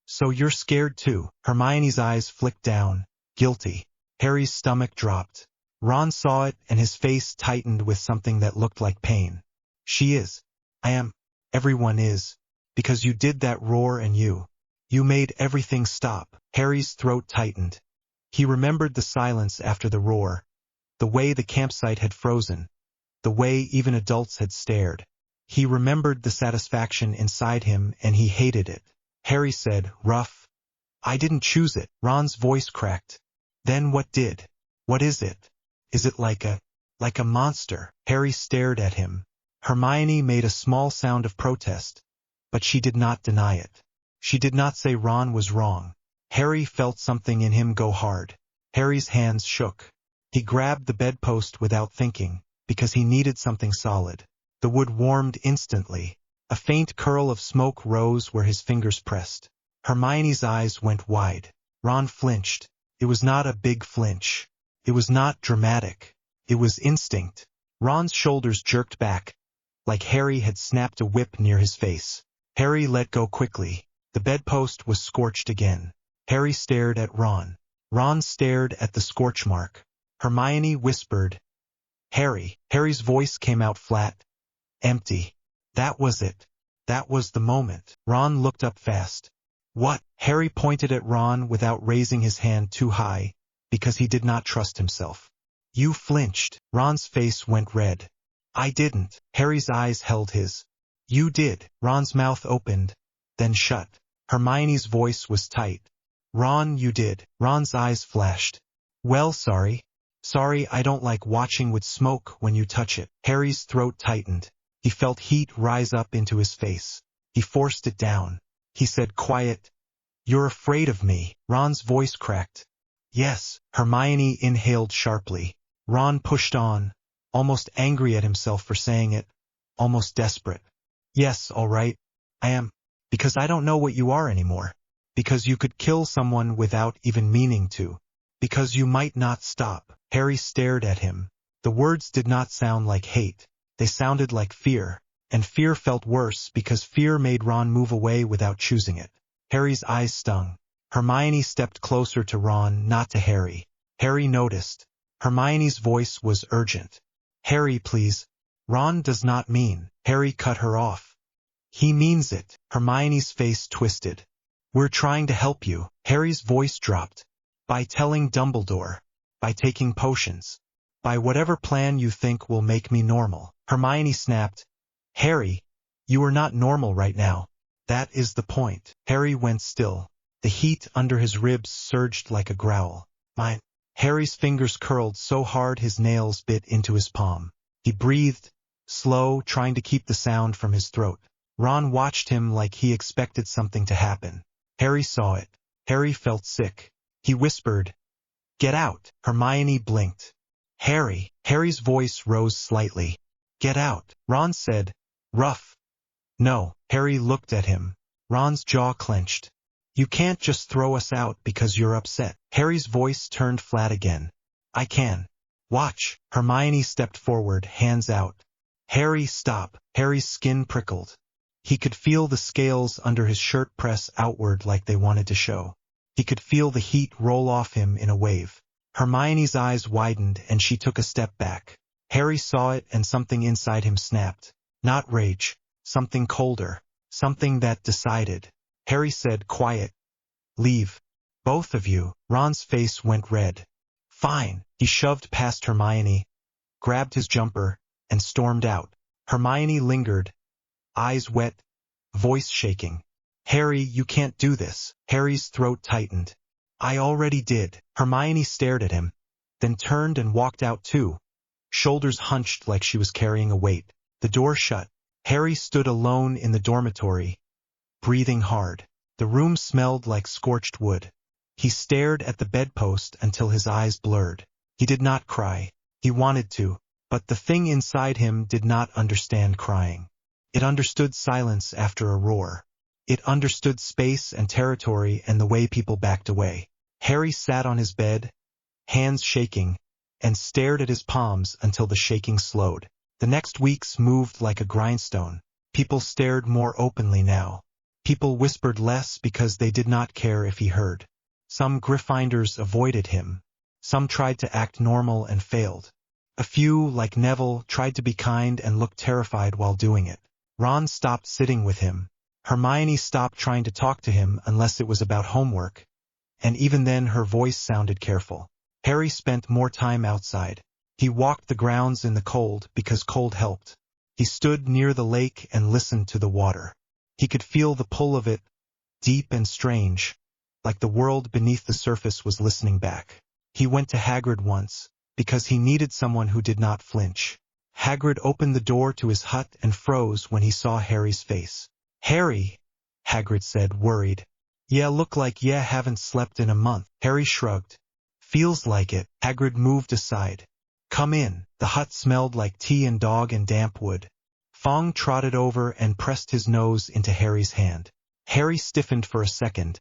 So you're scared too. Hermione's eyes flicked down. Guilty. Harry's stomach dropped. Ron saw it and his face tightened with something that looked like pain. She is. I am. Everyone is. Because you did that roar and you made everything stop. Harry's throat tightened. He remembered the silence after the roar, the way the campsite had frozen, the way even adults had stared. He remembered the satisfaction inside him and he hated it. Harry said, rough. I didn't choose it. Ron's voice cracked. Then what did? What is it? Is it like a monster? Harry stared at him. Hermione made a small sound of protest, but she did not deny it. She did not say Ron was wrong. Harry felt something in him go hard. Harry's hands shook. He grabbed the bedpost without thinking, because he needed something solid. The wood warmed instantly. A faint curl of smoke rose where his fingers pressed. Hermione's eyes went wide. Ron flinched. It was not a big flinch. It was not dramatic. It was instinct. Ron's shoulders jerked back, like Harry had snapped a whip near his face. Harry let go quickly. The bedpost was scorched again. Harry stared at Ron. Ron stared at the scorch mark. Hermione whispered, Harry. Harry's voice came out flat. Empty. That was it. That was the moment. Ron looked up fast. What? Harry pointed at Ron without raising his hand too high, because he did not trust himself. You flinched. Ron's face went red. I didn't. Harry's eyes held his. You did. Ron's mouth opened, then shut. Hermione's voice was tight. Ron, you did. Ron's eyes flashed. Well, sorry. Sorry, I don't like watching wood smoke when you touch it. Harry's throat tightened. He felt heat rise up into his face. He forced it down. He said quiet. You're afraid of me. Ron's voice cracked. Yes. Hermione inhaled sharply. Ron pushed on, almost angry at himself for saying it, almost desperate. Yes, all right. I am. Because I don't know what you are anymore. Because you could kill someone without even meaning to. Because you might not stop. Harry stared at him. The words did not sound like hate. They sounded like fear. And fear felt worse because fear made Ron move away without choosing it. Harry's eyes stung. Hermione stepped closer to Ron, not to Harry. Harry noticed. Hermione's voice was urgent. Harry, please. Ron does not mean. Harry cut her off. He means it. Hermione's face twisted. We're trying to help you. Harry's voice dropped. By telling Dumbledore. By taking potions. By whatever plan you think will make me normal. Hermione snapped. Harry, you are not normal right now. That is the point. Harry went still. The heat under his ribs surged like a growl. Mine. Harry's fingers curled so hard his nails bit into his palm. He breathed, slow, trying to keep the sound from his throat. Ron watched him like he expected something to happen. Harry saw it. Harry felt sick. He whispered, Get out. Hermione blinked. Harry. Harry's voice rose slightly. Get out. Ron said, Rough. No. Harry looked at him. Ron's jaw clenched. You can't just throw us out because you're upset. Harry's voice turned flat again. I can. Watch. Hermione stepped forward, hands out. Harry, stop. Harry's skin prickled. He could feel the scales under his shirt press outward like they wanted to show. He could feel the heat roll off him in a wave. Hermione's eyes widened and she took a step back. Harry saw it and something inside him snapped. Not rage. Something colder. Something that decided. Harry said, Quiet. Leave. Both of you. Ron's face went red. Fine. He shoved past Hermione, grabbed his jumper, and stormed out. Hermione lingered, eyes wet, voice shaking. Harry, you can't do this. Harry's throat tightened. I already did. Hermione stared at him, then turned and walked out too, shoulders hunched like she was carrying a weight. The door shut. Harry stood alone in the dormitory, breathing hard. The room smelled like scorched wood. He stared at the bedpost until his eyes blurred. He did not cry. He wanted to, but the thing inside him did not understand crying. It understood silence after a roar. It understood space and territory and the way people backed away. Harry sat on his bed, hands shaking, and stared at his palms until the shaking slowed. The next weeks moved like a grindstone. People stared more openly now. People whispered less because they did not care if he heard. Some Gryffindors avoided him. Some tried to act normal and failed. A few, like Neville, tried to be kind and looked terrified while doing it. Ron stopped sitting with him. Hermione stopped trying to talk to him unless it was about homework, and even then her voice sounded careful. Harry spent more time outside. He walked the grounds in the cold because cold helped. He stood near the lake and listened to the water. He could feel the pull of it, deep and strange, like the world beneath the surface was listening back. He went to Hagrid once, because he needed someone who did not flinch. Hagrid opened the door to his hut and froze when he saw Harry's face. "Harry," Hagrid said, worried. "Yeah, look like ya haven't slept in a month." Harry shrugged. "Feels like it." Hagrid moved aside. "Come in." The hut smelled like tea and dog and damp wood. Fong trotted over and pressed his nose into Harry's hand. Harry stiffened for a second,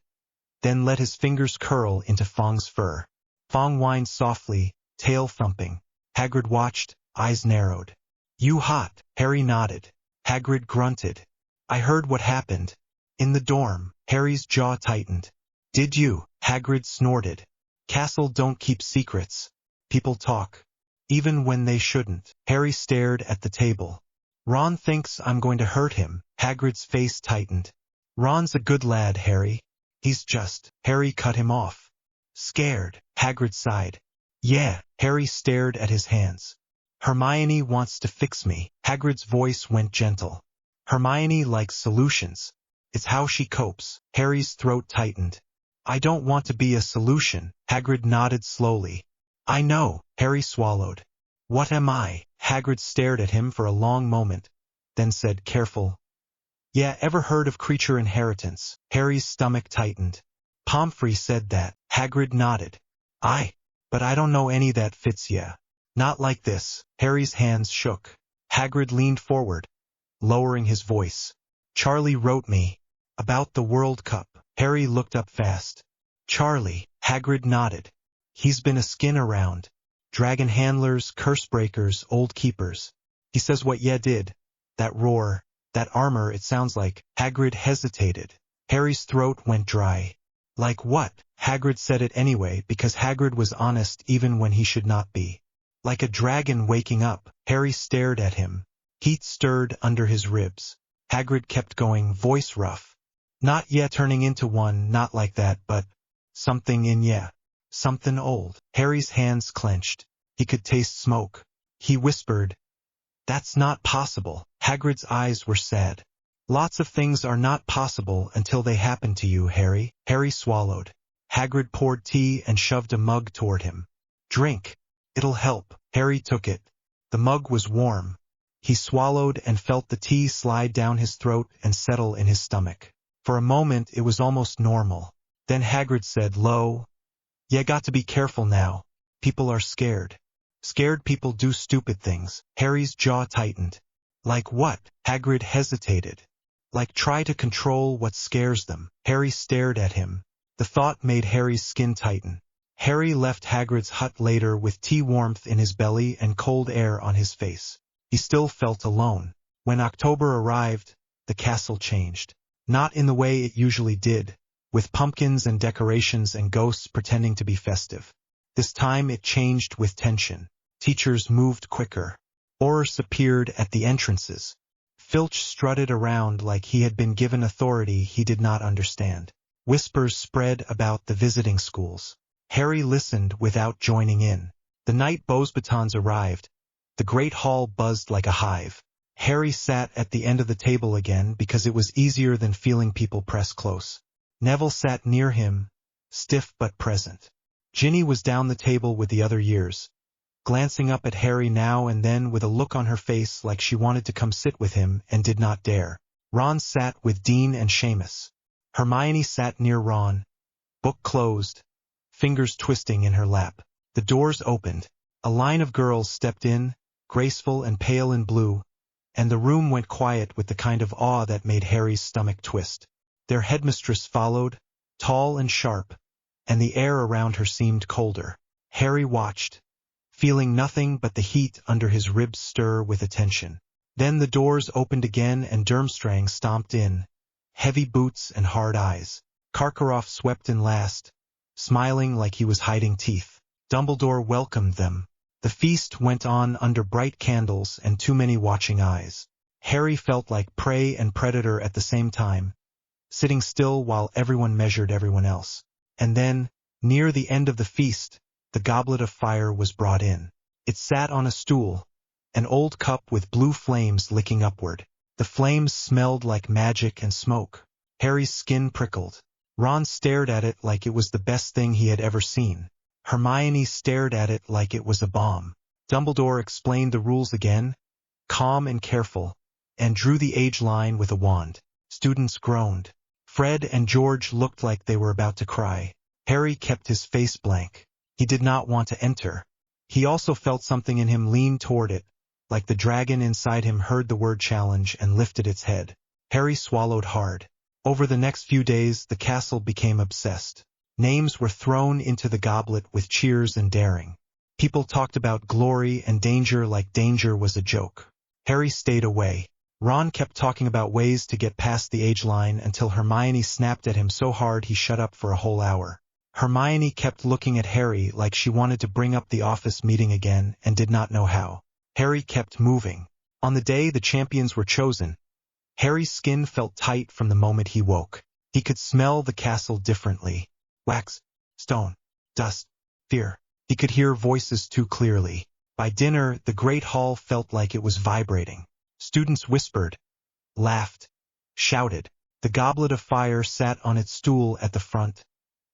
then let his fingers curl into Fong's fur. Fong whined softly, tail thumping. Hagrid watched, eyes narrowed. "You hot?" Harry nodded. Hagrid grunted. "I heard what happened. In the dorm." Harry's jaw tightened. "Did you?" Hagrid snorted. "Castle don't keep secrets. People talk, even when they shouldn't." Harry stared at the table. "Ron thinks I'm going to hurt him." Hagrid's face tightened. "Ron's a good lad, Harry. He's just—" Harry cut him off. "Scared." Hagrid sighed. "Yeah." Harry stared at his hands. "Hermione wants to fix me." Hagrid's voice went gentle. "Hermione likes solutions. It's how she copes." Harry's throat tightened. "I don't want to be a solution." Hagrid nodded slowly. "I know." Harry swallowed. "What am I?" Hagrid stared at him for a long moment, then said, careful, "Yeah, ever heard of creature inheritance?" Harry's stomach tightened. "Pomfrey said that." Hagrid nodded. But I don't know any that fits ya. Not like this." Harry's hands shook. Hagrid leaned forward, lowering his voice. "Charlie wrote me about the World Cup." Harry looked up fast. "Charlie?" Hagrid nodded. "He's been a skin around. Dragon handlers, curse breakers, old keepers. He says what ya did. That roar, that armor, it sounds like." Hagrid hesitated. Harry's throat went dry. "Like what?" Hagrid said it anyway because Hagrid was honest even when he should not be. "Like a dragon waking up." Harry stared at him. Heat stirred under his ribs. Hagrid kept going, voice rough. "Not yet turning into one, not like that, but something in ya. Something old." Harry's hands clenched. He could taste smoke. He whispered, "That's not possible." Hagrid's eyes were sad. "Lots of things are not possible until they happen to you, Harry." Harry swallowed. Hagrid poured tea and shoved a mug toward him. "Drink. It'll help." Harry took it. The mug was warm. He swallowed and felt the tea slide down his throat and settle in his stomach. For a moment it was almost normal. Then Hagrid said low, "Ya got to be careful now. People are scared. Scared people do stupid things." Harry's jaw tightened. "Like what?" Hagrid hesitated. "Like try to control what scares them." Harry stared at him. The thought made Harry's skin tighten. Harry left Hagrid's hut later with tea warmth in his belly and cold air on his face. He still felt alone. When October arrived, the castle changed. Not in the way it usually did, with pumpkins and decorations and ghosts pretending to be festive. This time it changed with tension. Teachers moved quicker. Aurors appeared at the entrances. Filch strutted around like he had been given authority he did not understand. Whispers spread about the visiting schools. Harry listened without joining in. The night Beauxbatons arrived, the great hall buzzed like a hive. Harry sat at the end of the table again because it was easier than feeling people press close. Neville sat near him, stiff but present. Ginny was down the table with the other years, glancing up at Harry now and then with a look on her face like she wanted to come sit with him and did not dare. Ron sat with Dean and Seamus. Hermione sat near Ron, book closed, fingers twisting in her lap. The doors opened. A line of girls stepped in, graceful and pale in blue, and the room went quiet with the kind of awe that made Harry's stomach twist. Their headmistress followed, tall and sharp, and the air around her seemed colder. Harry watched, feeling nothing but the heat under his ribs stir with attention. Then the doors opened again and Durmstrang stomped in, heavy boots and hard eyes. Karkaroff swept in last, smiling like he was hiding teeth. Dumbledore welcomed them. The feast went on under bright candles and too many watching eyes. Harry felt like prey and predator at the same time, sitting still while everyone measured everyone else. And then, near the end of the feast, the goblet of fire was brought in. It sat on a stool, an old cup with blue flames licking upward. The flames smelled like magic and smoke. Harry's skin prickled. Ron stared at it like it was the best thing he had ever seen. Hermione stared at it like it was a bomb. Dumbledore explained the rules again, calm and careful, and drew the age line with a wand. Students groaned. Fred and George looked like they were about to cry. Harry kept his face blank. He did not want to enter. He also felt something in him lean toward it, like the dragon inside him heard the word challenge and lifted its head. Harry swallowed hard. Over the next few days, the castle became obsessed. Names were thrown into the goblet with cheers and daring. People talked about glory and danger like danger was a joke. Harry stayed away. Ron kept talking about ways to get past the age line until Hermione snapped at him so hard he shut up for a whole hour. Hermione kept looking at Harry like she wanted to bring up the office meeting again and did not know how. Harry kept moving. On the day the champions were chosen, Harry's skin felt tight from the moment he woke. He could smell the castle differently. Wax, stone, dust, fear. He could hear voices too clearly. By dinner, the great hall felt like it was vibrating. Students whispered, laughed, shouted. The goblet of fire sat on its stool at the front,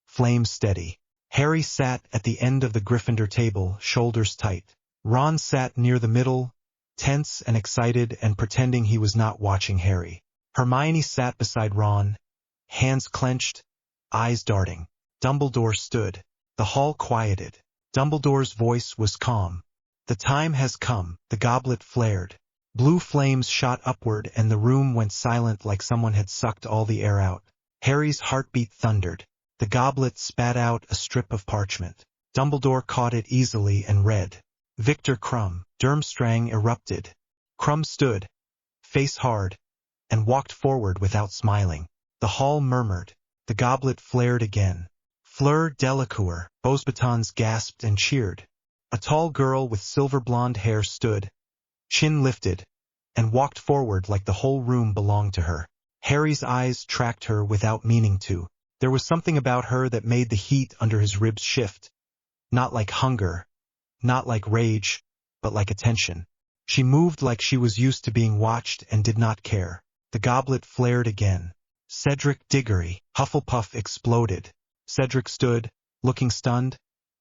flames steady. Harry sat at the end of the Gryffindor table, shoulders tight. Ron sat near the middle, tense and excited and pretending he was not watching Harry. Hermione sat beside Ron, hands clenched, eyes darting. Dumbledore stood. The hall quieted. Dumbledore's voice was calm. The time has come. The goblet flared. Blue flames shot upward and the room went silent like someone had sucked all the air out. Harry's heartbeat thundered. The goblet spat out a strip of parchment. Dumbledore caught it easily and read. Victor Krum. Durmstrang erupted. Krum stood, face hard, and walked forward without smiling. The hall murmured. The goblet flared again. Fleur Delacour. Beauxbatons gasped and cheered. A tall girl with silver blonde hair stood, chin lifted, and walked forward like the whole room belonged to her. Harry's eyes tracked her without meaning to. There was something about her that made the heat under his ribs shift. Not like hunger, not like rage, but like attention. She moved like she was used to being watched and did not care. The goblet flared again. Cedric Diggory. Hufflepuff exploded. Cedric stood, looking stunned,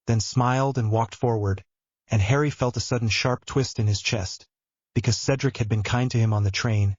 then smiled and walked forward, and Harry felt a sudden sharp twist in his chest, because Cedric had been kind to him on the train,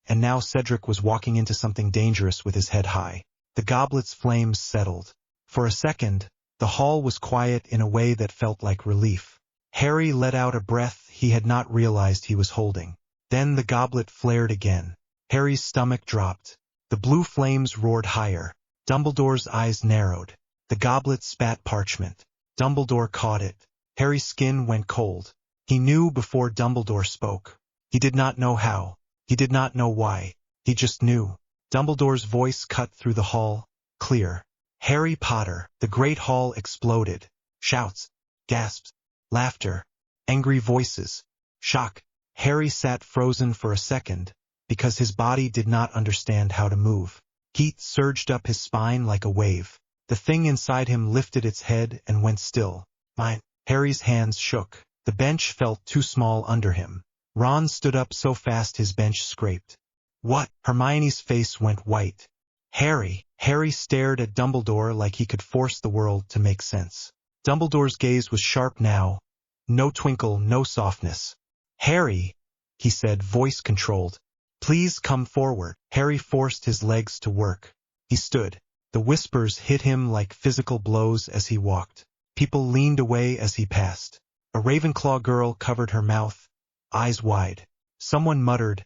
and now Cedric was walking into something dangerous with his head high. The goblet's flames settled. For a second, the hall was quiet in a way that felt like relief. Harry let out a breath he had not realized he was holding. Then the goblet flared again. Harry's stomach dropped. The blue flames roared higher. Dumbledore's eyes narrowed. The goblet spat parchment. Dumbledore caught it. Harry's skin went cold. He knew before Dumbledore spoke. He did not know how. He did not know why. He just knew. Dumbledore's voice cut through the hall, clear. Harry Potter. The great hall exploded. Shouts, gasps, laughter, angry voices, shock. Harry sat frozen for a second, because his body did not understand how to move. Heat surged up his spine like a wave. The thing inside him lifted its head and went still. Mine. Harry's hands shook. The bench felt too small under him. Ron stood up so fast his bench scraped. What? Hermione's face went white. Harry stared at Dumbledore like he could force the world to make sense. Dumbledore's gaze was sharp now. No twinkle, no softness. Harry, he said, voice controlled. Please come forward. Harry forced his legs to work. He stood. The whispers hit him like physical blows as he walked. People leaned away as he passed. A Ravenclaw girl covered her mouth, eyes wide. Someone muttered,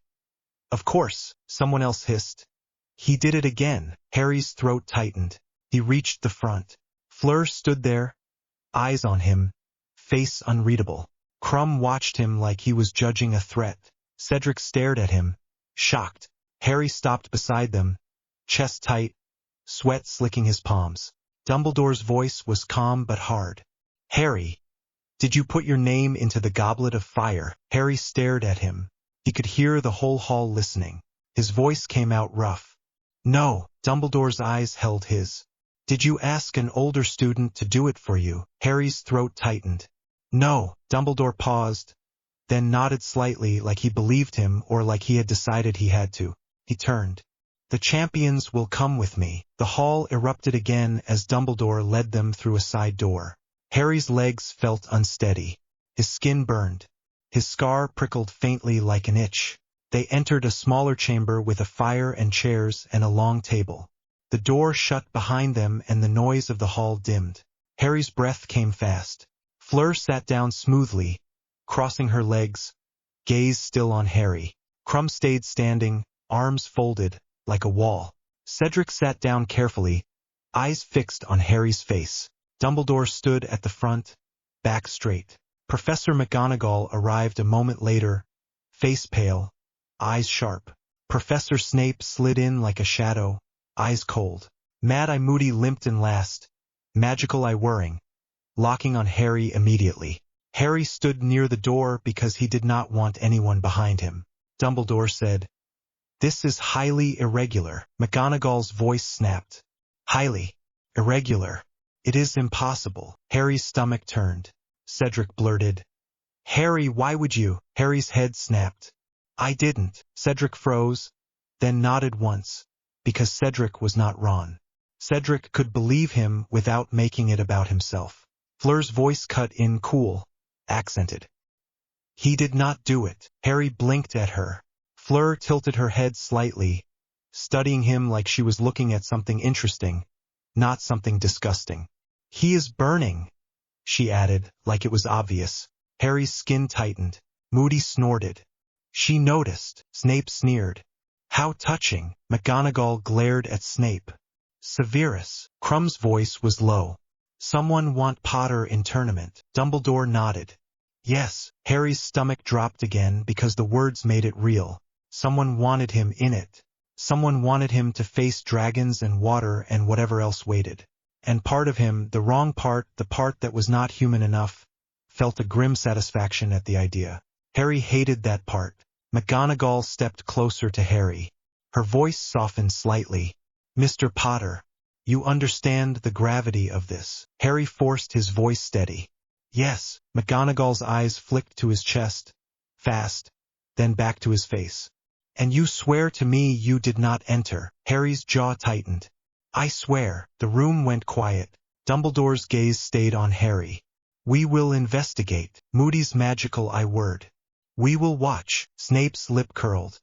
"Of course," someone else hissed. He did it again. Harry's throat tightened. He reached the front. Fleur stood there, eyes on him, face unreadable. Krum watched him like he was judging a threat. Cedric stared at him, shocked. Harry stopped beside them, chest tight, sweat slicking his palms. Dumbledore's voice was calm but hard. "Harry, did you put your name into the goblet of fire?" Harry stared at him. He could hear the whole hall listening. His voice came out rough. "No." Dumbledore's eyes held his. "Did you ask an older student to do it for you?" Harry's throat tightened. "No." Dumbledore paused, then nodded slightly like he believed him or like he had decided he had to. He turned. "The champions will come with me." The hall erupted again as Dumbledore led them through a side door. Harry's legs felt unsteady. His skin burned. His scar prickled faintly like an itch. They entered a smaller chamber with a fire and chairs and a long table. The door shut behind them and the noise of the hall dimmed. Harry's breath came fast. Fleur sat down smoothly, crossing her legs, gaze still on Harry. Krum stayed standing, arms folded, like a wall. Cedric sat down carefully, eyes fixed on Harry's face. Dumbledore stood at the front, back straight. Professor McGonagall arrived a moment later, face pale, eyes sharp. Professor Snape slid in like a shadow, eyes cold. Mad-Eye Moody limped in last, Magical-Eye whirring, locking on Harry immediately. Harry stood near the door because he did not want anyone behind him. Dumbledore said, "This is highly irregular." McGonagall's voice snapped. "Highly irregular. It is impossible." Harry's stomach turned. Cedric blurted, "Harry, why would you?" Harry's head snapped. "I didn't." Cedric froze, then nodded once, because Cedric was not Ron. Cedric could believe him without making it about himself. Fleur's voice cut in cool, accented. "He did not do it." Harry blinked at her. Fleur tilted her head slightly, studying him like she was looking at something interesting, not something disgusting. "He is burning," she added, like it was obvious. Harry's skin tightened. Moody snorted. "She noticed." Snape sneered. "How touching." McGonagall glared at Snape. "Severus." Krum's voice was low. "Someone want Potter in tournament?" Dumbledore nodded. "Yes." Harry's stomach dropped again because the words made it real. Someone wanted him in it. Someone wanted him to face dragons and water and whatever else waited. And part of him, the wrong part, the part that was not human enough, felt a grim satisfaction at the idea. Harry hated that part. McGonagall stepped closer to Harry. Her voice softened slightly. "Mr. Potter, you understand the gravity of this." Harry forced his voice steady. "Yes." McGonagall's eyes flicked to his chest, fast, then back to his face. "And you swear to me you did not enter." Harry's jaw tightened. "I swear." The room went quiet. Dumbledore's gaze stayed on Harry. "We will investigate." Moody's Magical-Eye word. "We will watch." Snape's lip curled.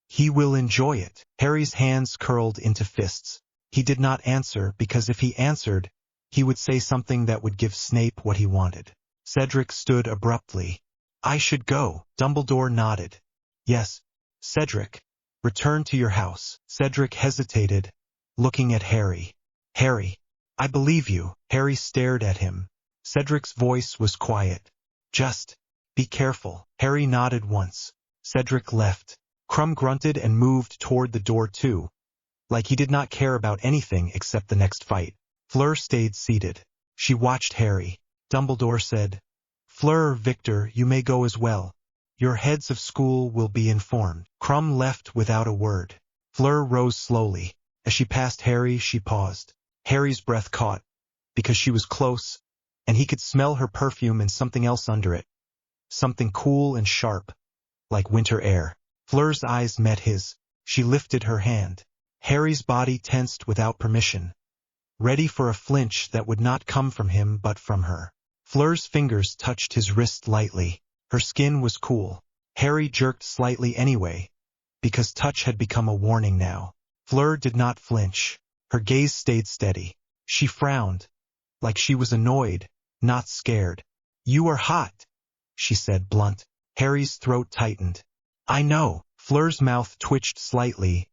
"He will enjoy it." Harry's hands curled into fists. He did not answer because if he answered, he would say something that would give Snape what he wanted. Cedric stood abruptly. "I should go." Dumbledore nodded. "Yes, Cedric. Return to your house." Cedric hesitated, looking at Harry. "Harry, I believe you." Harry stared at him. Cedric's voice was quiet. "Just be careful." Harry nodded once. Cedric left. Krum grunted and moved toward the door too, like he did not care about anything except the next fight. Fleur stayed seated. She watched Harry. Dumbledore said, "Fleur, Victor, you may go as well. Your heads of school will be informed." Krum left without a word. Fleur rose slowly. As she passed Harry, she paused. Harry's breath caught, because she was close, and he could smell her perfume and something else under it. Something cool and sharp, like winter air. Fleur's eyes met his. She lifted her hand. Harry's body tensed without permission, ready for a flinch that would not come from him but from her. Fleur's fingers touched his wrist lightly. Her skin was cool. Harry jerked slightly anyway, because touch had become a warning now. Fleur did not flinch. Her gaze stayed steady. She frowned, like she was annoyed, not scared. "You are hot," she said blunt. Harry's throat tightened. "I know." Fleur's mouth twitched slightly,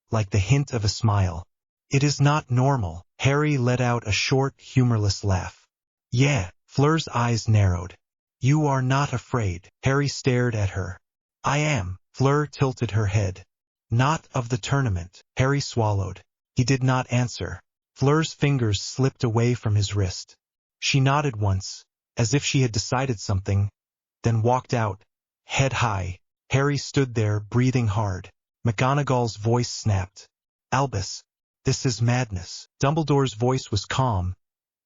like the hint of a smile. "It is not normal." Harry let out a short, humorless laugh. "Yeah." Fleur's eyes narrowed. "You are not afraid." Harry stared at her. "I am." Fleur tilted her head. "Not of the tournament." Harry swallowed. He did not answer. Fleur's fingers slipped away from his wrist. She nodded once, as if she had decided something, then walked out, head high. Harry stood there, breathing hard. McGonagall's voice snapped. "Albus, this is madness." Dumbledore's voice was calm,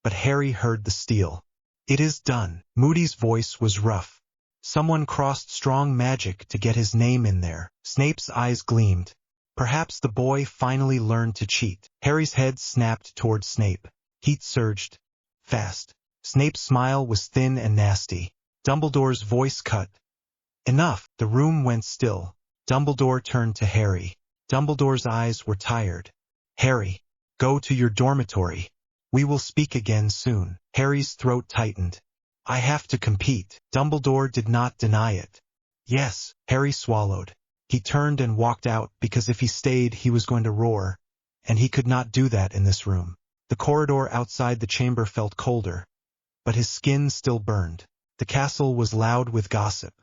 but Harry heard the steel. "It is done." Moody's voice was rough. Someone crossed strong magic to get his name in there. Snape's eyes gleamed. Perhaps the boy finally learned to cheat. Harry's head snapped toward Snape. Heat surged. Fast. Snape's smile was thin and nasty. Dumbledore's voice cut. "Enough." The room went still. Dumbledore turned to Harry. Dumbledore's eyes were tired. "Harry, go to your dormitory. We will speak again soon." Harry's throat tightened. "I have to compete." Dumbledore did not deny it. "Yes." Harry swallowed. He turned and walked out because if he stayed he was going to roar, and he could not do that in this room. The corridor outside the chamber felt colder, but his skin still burned. The castle was loud with gossip.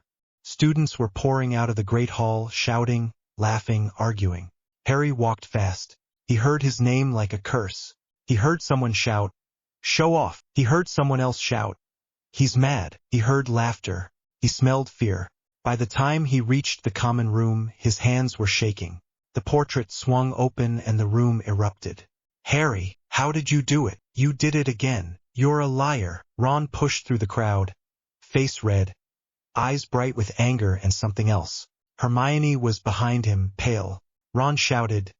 Students were pouring out of the great hall, shouting, laughing, arguing. Harry walked fast. He heard his name like a curse. He heard someone shout, "Show off." He heard someone else shout, "He's mad." He heard laughter. He smelled fear. By the time he reached the common room, his hands were shaking. The portrait swung open and the room erupted. "Harry, how did you do it? You did it again. You're a liar." Ron pushed through the crowd, face red, eyes bright with anger and something else. Hermione was behind him, pale. Ron shouted,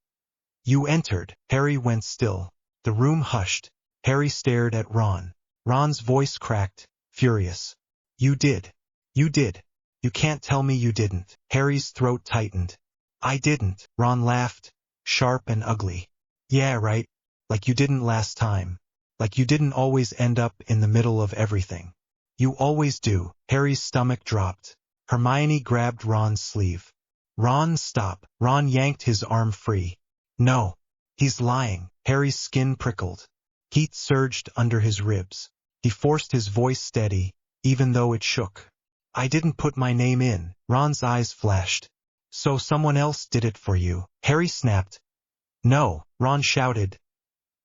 "You entered." Harry went still. The room hushed. Harry stared at Ron. Ron's voice cracked, furious. "You did. You did. You can't tell me you didn't." Harry's throat tightened. "I didn't." Ron laughed, sharp and ugly. "Yeah, right. Like you didn't last time. Like you didn't always end up in the middle of everything. You always do." Harry's stomach dropped. Hermione grabbed Ron's sleeve. "Ron, stop." Ron yanked his arm free. "No. He's lying." Harry's skin prickled. Heat surged under his ribs. He forced his voice steady, even though it shook. "I didn't put my name in." Ron's eyes flashed. "So someone else did it for you." Harry snapped. "No." Ron shouted.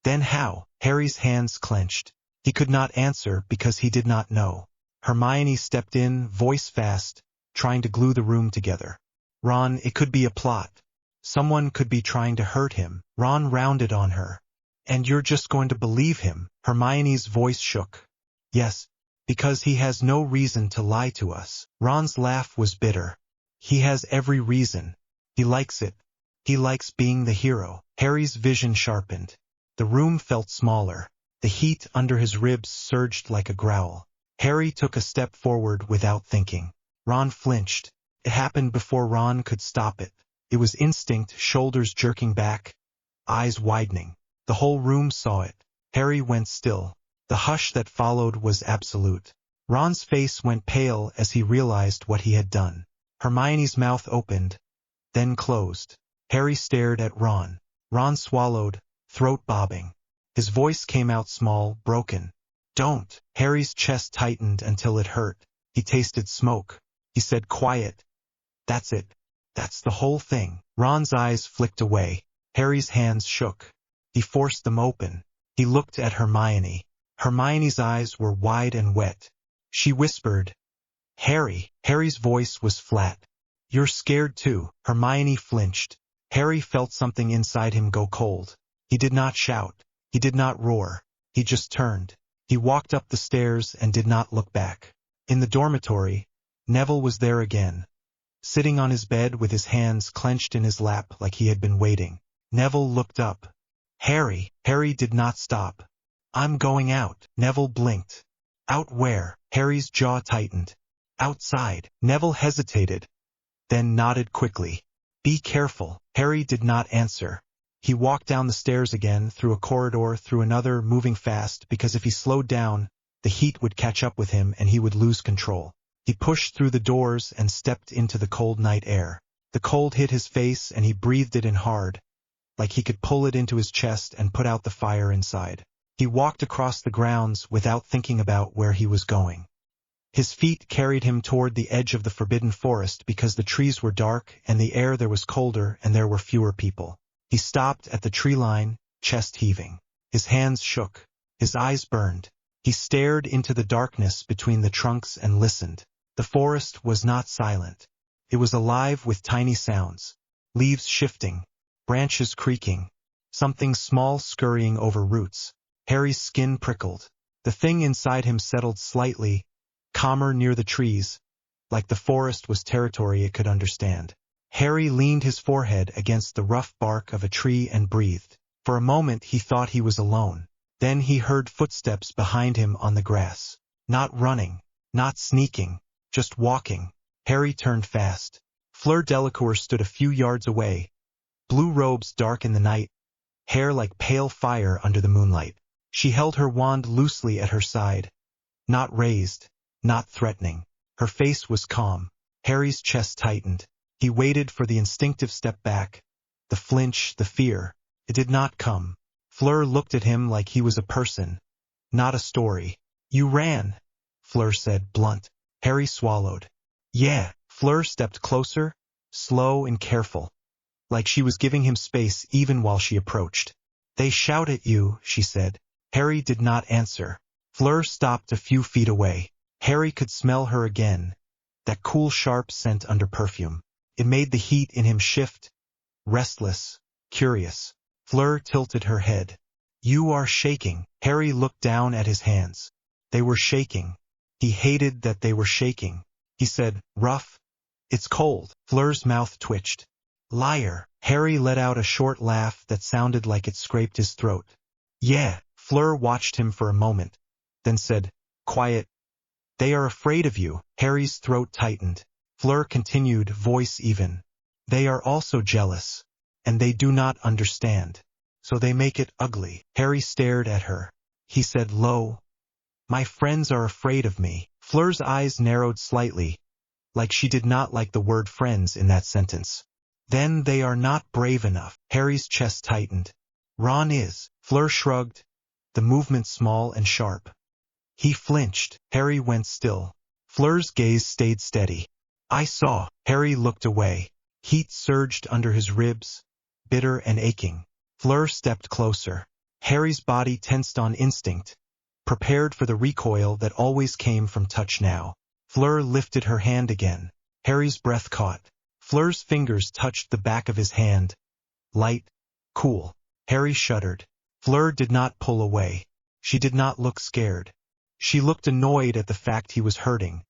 "Then how?" Harry's hands clenched. He could not answer because he did not know. Hermione stepped in, voice fast, trying to glue the room together. "Ron, it could be a plot. Someone could be trying to hurt him." Ron rounded on her. "And you're just going to believe him?" Hermione's voice shook. "Yes, because he has no reason to lie to us." Ron's laugh was bitter. "He has every reason. He likes it. He likes being the hero." Harry's vision sharpened. The room felt smaller. The heat under his ribs surged like a growl. Harry took a step forward without thinking. Ron flinched. It happened before Ron could stop it. It was instinct, shoulders jerking back, eyes widening. The whole room saw it. Harry went still. The hush that followed was absolute. Ron's face went pale as he realized what he had done. Hermione's mouth opened, then closed. Harry stared at Ron. Ron swallowed, throat bobbing. His voice came out small, broken. "Don't." Harry's chest tightened until it hurt. He tasted smoke. He said quiet, "That's it. That's the whole thing." Ron's eyes flicked away. Harry's hands shook. He forced them open. He looked at Hermione. Hermione's eyes were wide and wet. She whispered, "Harry." Harry's voice was flat. "You're scared too." Hermione flinched. Harry felt something inside him go cold. He did not shout. He did not roar. He just turned. He walked up the stairs and did not look back. In the dormitory, Neville was there again, sitting on his bed with his hands clenched in his lap like he had been waiting. Neville looked up. Harry. Harry did not stop. I'm going out. Neville blinked. Out where? Harry's jaw tightened. Outside. Neville hesitated, then nodded quickly. Be careful. Harry did not answer. He walked down the stairs again, through a corridor, through another, moving fast, because if he slowed down, the heat would catch up with him and he would lose control. He pushed through the doors and stepped into the cold night air. The cold hit his face and he breathed it in hard, like he could pull it into his chest and put out the fire inside. He walked across the grounds without thinking about where he was going. His feet carried him toward the edge of the forbidden forest because the trees were dark and the air there was colder and there were fewer people. He stopped at the tree line, chest heaving. His hands shook. His eyes burned. He stared into the darkness between the trunks and listened. The forest was not silent. It was alive with tiny sounds. Leaves shifting, branches creaking, something small scurrying over roots. Harry's skin prickled. The thing inside him settled slightly, calmer near the trees, like the forest was territory it could understand. Harry leaned his forehead against the rough bark of a tree and breathed. For a moment he thought he was alone. Then he heard footsteps behind him on the grass. Not running, not sneaking, just walking. Harry turned fast. Fleur Delacour stood a few yards away, blue robes dark in the night, hair like pale fire under the moonlight. She held her wand loosely at her side, not raised, not threatening. Her face was calm. Harry's chest tightened. He waited for the instinctive step back, the flinch, the fear. It did not come. Fleur looked at him like he was a person, not a story. You ran, Fleur said, blunt. Harry swallowed. Yeah. Fleur stepped closer, slow and careful, like she was giving him space even while she approached. They shout at you, she said. Harry did not answer. Fleur stopped a few feet away. Harry could smell her again, that cool sharp scent under perfume. It made the heat in him shift, restless, curious. Fleur tilted her head. You are shaking. Harry looked down at his hands. They were shaking. He hated that they were shaking. He said, rough. It's cold. Fleur's mouth twitched. Liar. Harry let out a short laugh that sounded like it scraped his throat. Yeah. Fleur watched him for a moment, then said, quiet. They are afraid of you. Harry's throat tightened. Fleur continued, voice even. They are also jealous, and they do not understand. So they make it ugly. Harry stared at her. He said low, my friends are afraid of me. Fleur's eyes narrowed slightly, like she did not like the word friends in that sentence. Then they are not brave enough. Harry's chest tightened. Ron is. Fleur shrugged, the movement small and sharp. He flinched. Harry went still. Fleur's gaze stayed steady. I saw. Harry looked away. Heat surged under his ribs, bitter and aching. Fleur stepped closer. Harry's body tensed on instinct, prepared for the recoil that always came from touch now. Fleur lifted her hand again. Harry's breath caught. Fleur's fingers touched the back of his hand. Light, cool. Harry shuddered. Fleur did not pull away. She did not look scared. She looked annoyed at the fact he was hurting,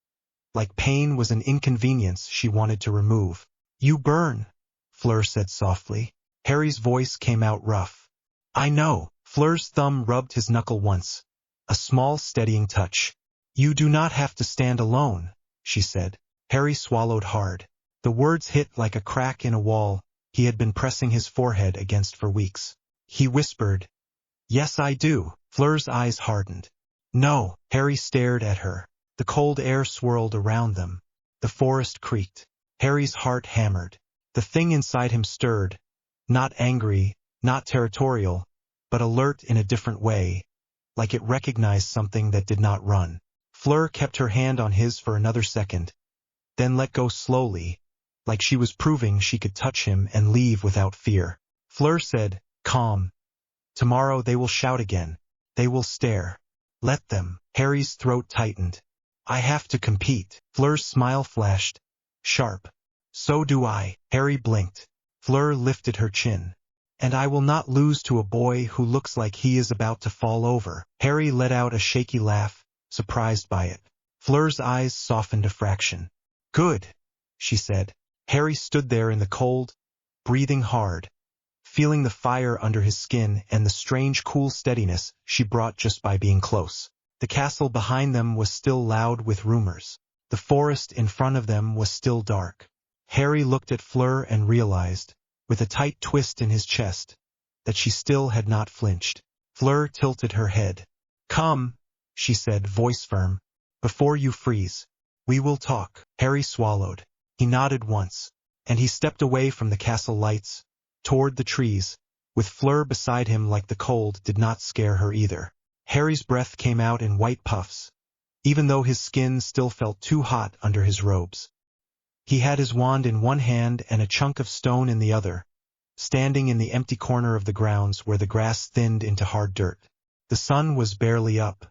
like pain was an inconvenience she wanted to remove. You burn, Fleur said softly. Harry's voice came out rough. I know. Fleur's thumb rubbed his knuckle once. A small steadying touch. You do not have to stand alone, she said. Harry swallowed hard. The words hit like a crack in a wall he had been pressing his forehead against for weeks. He whispered, yes, I do. Fleur's eyes hardened. No. Harry stared at her. The cold air swirled around them. The forest creaked. Harry's heart hammered. The thing inside him stirred, not angry, not territorial, but alert in a different way, like it recognized something that did not run. Fleur kept her hand on his for another second, then let go slowly, like she was proving she could touch him and leave without fear. Fleur said, calm. Tomorrow they will shout again. They will stare. Let them. Harry's throat tightened. I have to compete. Fleur's smile flashed, sharp. So do I. Harry blinked. Fleur lifted her chin. And I will not lose to a boy who looks like he is about to fall over. Harry let out a shaky laugh, surprised by it. Fleur's eyes softened a fraction. Good, she said. Harry stood there in the cold, breathing hard, feeling the fire under his skin and the strange cool steadiness she brought just by being close. The castle behind them was still loud with rumors. The forest in front of them was still dark. Harry looked at Fleur and realized, with a tight twist in his chest, that she still had not flinched. Fleur tilted her head. "Come," she said, voice firm, "before you freeze. We will talk." Harry swallowed. He nodded once, and he stepped away from the castle lights, toward the trees, with Fleur beside him like the cold did not scare her either. Harry's breath came out in white puffs, even though his skin still felt too hot under his robes. He had his wand in one hand and a chunk of stone in the other, standing in the empty corner of the grounds where the grass thinned into hard dirt. The sun was barely up.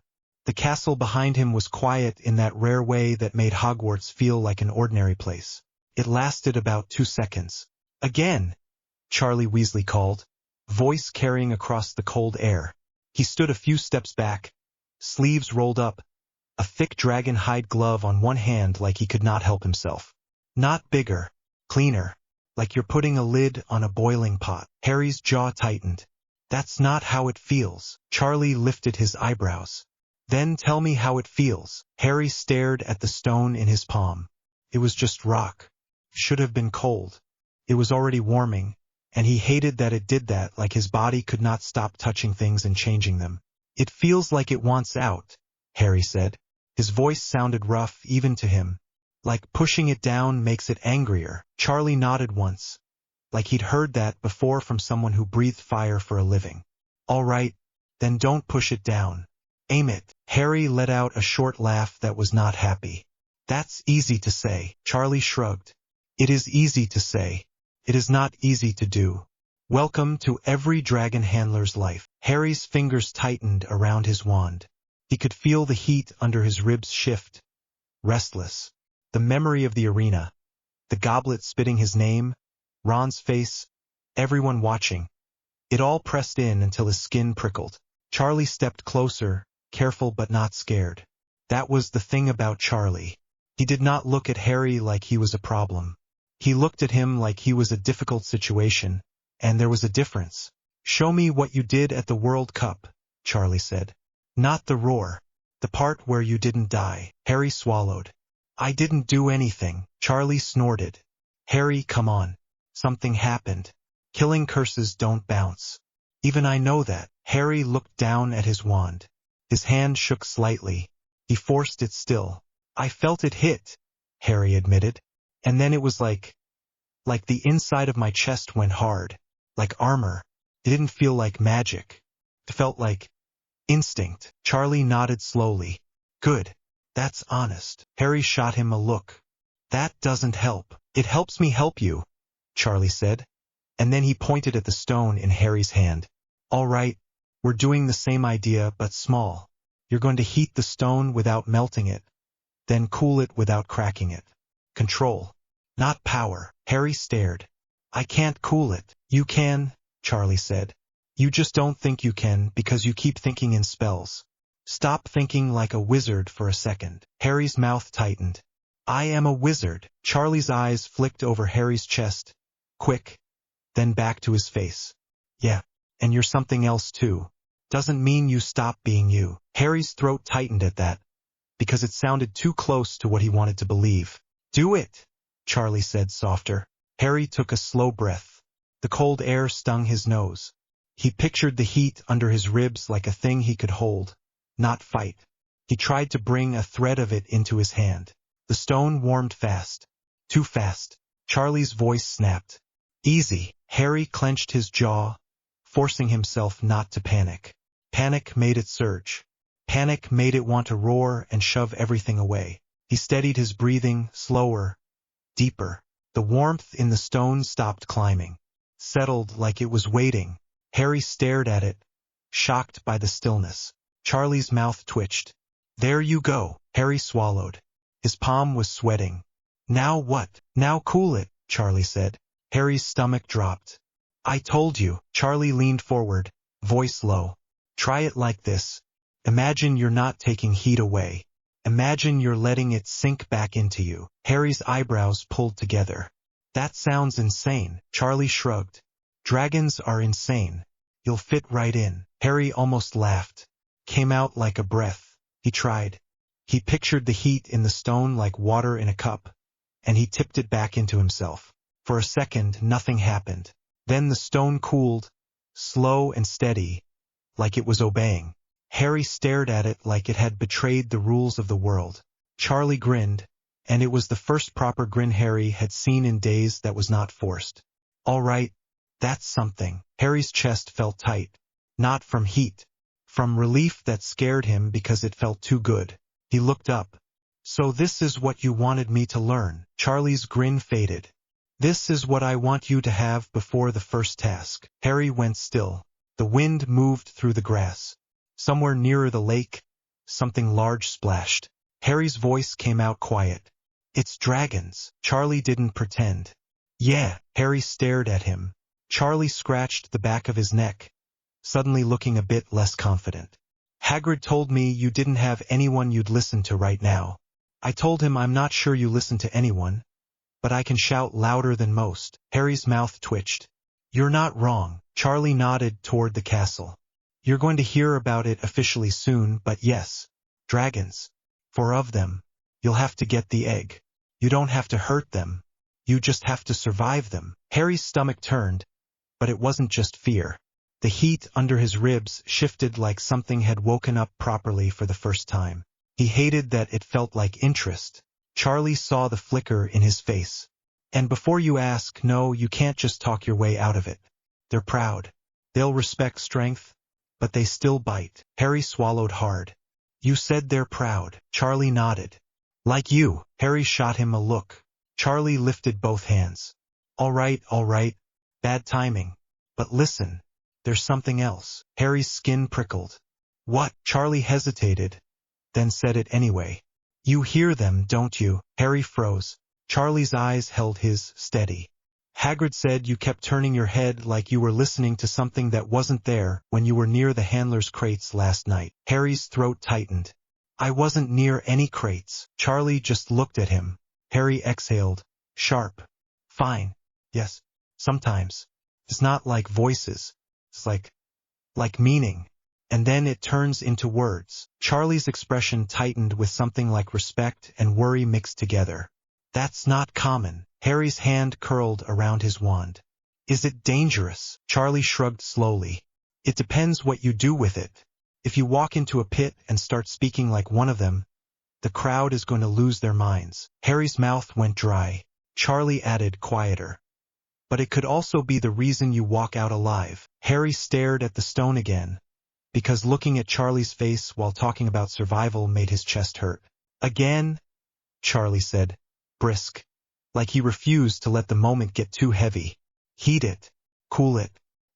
The castle behind him was quiet in that rare way that made Hogwarts feel like an ordinary place. It lasted about 2 seconds. "Again!" Charlie Weasley called, voice carrying across the cold air. He stood a few steps back, sleeves rolled up, a thick dragon hide glove on one hand like he could not help himself. "Not bigger, cleaner, like you're putting a lid on a boiling pot." Harry's jaw tightened. "That's not how it feels." Charlie lifted his eyebrows. "Then tell me how it feels." Harry stared at the stone in his palm. It was just rock. Should have been cold. It was already warming, and he hated that it did that, like his body could not stop touching things and changing them. "It feels like it wants out," Harry said. His voice sounded rough even to him. "Like pushing it down makes it angrier." Charlie nodded once, like he'd heard that before from someone who breathed fire for a living. "All right, then don't push it down. Aim it." Harry let out a short laugh that was not happy. "That's easy to say." Charlie shrugged. "It is easy to say. It is not easy to do. Welcome to every dragon handler's life." Harry's fingers tightened around his wand. He could feel the heat under his ribs shift. Restless. The memory of the arena. The goblet spitting his name. Ron's face. Everyone watching. It all pressed in until his skin prickled. Charlie stepped closer, careful but not scared. That was the thing about Charlie. He did not look at Harry like he was a problem. He looked at him like he was a difficult situation, and there was a difference. "Show me what you did at the World Cup," Charlie said. "Not the roar. The part where you didn't die." Harry swallowed. "I didn't do anything." Charlie snorted. "Harry, come on. Something happened. Killing curses don't bounce. Even I know that." Harry looked down at his wand. His hand shook slightly. He forced it still. "I felt it hit," Harry admitted. "And then it was like the inside of my chest went hard. Like armor. It didn't feel like magic. It felt like instinct." Charlie nodded slowly. "Good. That's honest." Harry shot him a look. "That doesn't help." "It helps me help you," Charlie said. And then he pointed at the stone in Harry's hand. "All right, we're doing the same idea but small. You're going to heat the stone without melting it, then cool it without cracking it. Control, not power." Harry stared. "I can't cool it." "You can," Charlie said. "You just don't think you can because you keep thinking in spells. Stop thinking like a wizard for a second." Harry's mouth tightened. "I am a wizard." Charlie's eyes flicked over Harry's chest, quick, then back to his face. "Yeah, and you're something else too. Doesn't mean you stop being you." Harry's throat tightened at that, because it sounded too close to what he wanted to believe. "Do it," Charlie said softer. Harry took a slow breath. The cold air stung his nose. He pictured the heat under his ribs like a thing he could hold, not fight. He tried to bring a thread of it into his hand. The stone warmed fast. Too fast. Charlie's voice snapped. "Easy." Harry clenched his jaw, forcing himself not to panic. Panic made it surge. Panic made it want to roar and shove everything away. He steadied his breathing, slower, deeper. The warmth in the stone stopped climbing. Settled like it was waiting. Harry stared at it, shocked by the stillness. Charlie's mouth twitched. "There you go." Harry swallowed. His palm was sweating. "Now what?" "Now cool it," Charlie said. Harry's stomach dropped. "I told you." Charlie leaned forward, voice low. "Try it like this. Imagine you're not taking heat away. Imagine you're letting it sink back into you." Harry's eyebrows pulled together. "That sounds insane." Charlie shrugged. Dragons are insane. You'll fit right in. Harry almost laughed. Came out like a breath. He tried. He pictured the heat in the stone like water in a cup, and he tipped it back into himself. For a second, nothing happened. Then the stone cooled, slow and steady, like it was obeying. Harry stared at it like it had betrayed the rules of the world. Charlie grinned, and it was the first proper grin Harry had seen in days that was not forced. All right, that's something. Harry's chest felt tight. Not from heat. From relief that scared him because it felt too good. He looked up. So this is what you wanted me to learn. Charlie's grin faded. This is what I want you to have before the first task. Harry went still. The wind moved through the grass. Somewhere nearer the lake, something large splashed. Harry's voice came out quiet. It's dragons. Charlie didn't pretend. Yeah. Harry stared at him. Charlie scratched the back of his neck, suddenly looking a bit less confident. Hagrid told me you didn't have anyone you'd listen to right now. I told him I'm not sure you listen to anyone, but I can shout louder than most. Harry's mouth twitched. You're not wrong. Charlie nodded toward the castle. You're going to hear about it officially soon, but yes, dragons. 4 of them. You'll have to get the egg. You don't have to hurt them. You just have to survive them. Harry's stomach turned, but it wasn't just fear. The heat under his ribs shifted like something had woken up properly for the first time. He hated that it felt like interest. Charlie saw the flicker in his face. And before you ask, no, you can't just talk your way out of it. They're proud. They'll respect strength, but they still bite. Harry swallowed hard. You said they're proud. Charlie nodded. Like you. Harry shot him a look. Charlie lifted both hands. All right. Bad timing. But listen, there's something else. Harry's skin prickled. What? Charlie hesitated, then said it anyway. You hear them, don't you? Harry froze. Charlie's eyes held his steady. Hagrid said you kept turning your head like you were listening to something that wasn't there when you were near the handler's crates last night. Harry's throat tightened. I wasn't near any crates. Charlie just looked at him. Harry exhaled. Sharp. Fine. Yes. Sometimes. It's not like voices. It's like meaning. And then it turns into words. Charlie's expression tightened with something like respect and worry mixed together. That's not common. Harry's hand curled around his wand. Is it dangerous? Charlie shrugged slowly. It depends what you do with it. If you walk into a pit and start speaking like one of them, the crowd is going to lose their minds. Harry's mouth went dry. Charlie added quieter. But it could also be the reason you walk out alive. Harry stared at the stone again, because looking at Charlie's face while talking about survival made his chest hurt. Again? Charlie said, brisk, like he refused to let the moment get too heavy. Heat it. Cool it.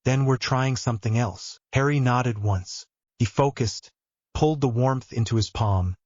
Then we're trying something else. Harry nodded once. He focused, pulled the warmth into his palm,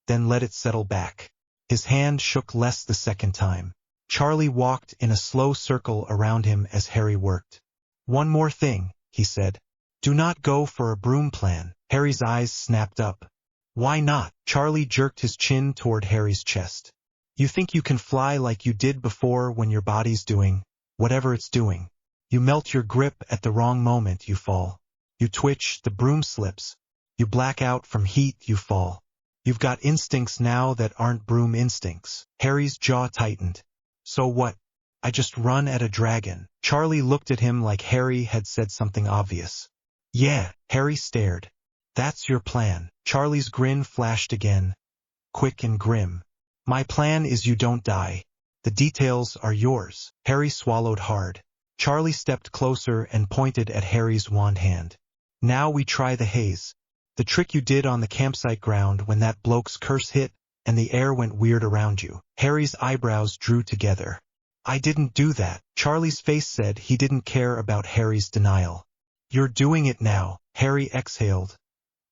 then let it settle back. His hand shook less the second time. Charlie walked in a slow circle around him as Harry worked. One more thing, he said. Do not go for a broom plan. Harry's eyes snapped up. Why not? Charlie jerked his chin toward Harry's chest. You think you can fly like you did before when your body's doing whatever it's doing. You melt your grip at the wrong moment, you fall. You twitch, the broom slips. You black out from heat, you fall. You've got instincts now that aren't broom instincts. Harry's jaw tightened. So what? I just run at a dragon. Charlie looked at him like Harry had said something obvious. Yeah, Harry stared. That's your plan. Charlie's grin flashed again, quick and grim. My plan is you don't die. The details are yours. Harry swallowed hard. Charlie stepped closer and pointed at Harry's wand hand. Now we try the haze. The trick you did on the campsite ground when that bloke's curse hit and the air went weird around you. Harry's eyebrows drew together. I didn't do that. Charlie's face said he didn't care about Harry's denial. You're doing it now. Harry exhaled,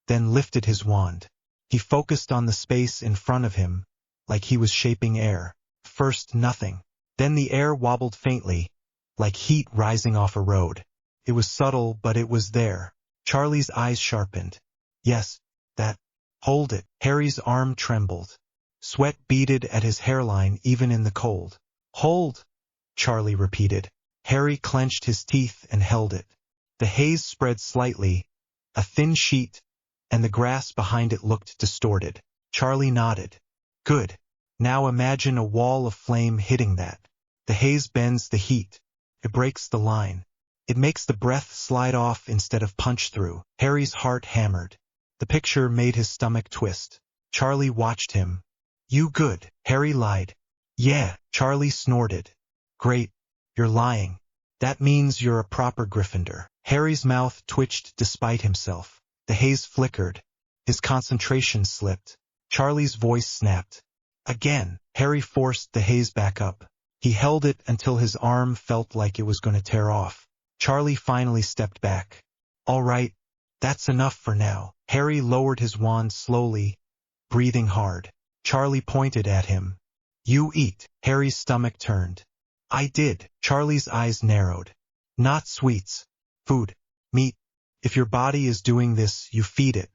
then lifted his wand. He focused on the space in front of him, like he was shaping air. First nothing. Then the air wobbled faintly, like heat rising off a road. It was subtle, but it was there. Charlie's eyes sharpened. Yes, that. Hold it. Harry's arm trembled. Sweat beaded at his hairline even in the cold. Hold, Charlie repeated. Harry clenched his teeth and held it. The haze spread slightly, a thin sheet, and the grass behind it looked distorted. Charlie nodded. Good. Now imagine a wall of flame hitting that. The haze bends the heat. It breaks the line. It makes the breath slide off instead of punch through. Harry's heart hammered. The picture made his stomach twist. Charlie watched him. You good? Harry lied. Yeah, Charlie snorted. Great. You're lying. That means you're a proper Gryffindor. Harry's mouth twitched despite himself. The haze flickered. His concentration slipped. Charlie's voice snapped. Again, Harry forced the haze back up. He held it until his arm felt like it was going to tear off. Charlie finally stepped back. All right, that's enough for now. Harry lowered his wand slowly, breathing hard. Charlie pointed at him. You eat. Harry's stomach turned. I did. Charlie's eyes narrowed. Not sweets. Food. Meat. If your body is doing this, you feed it.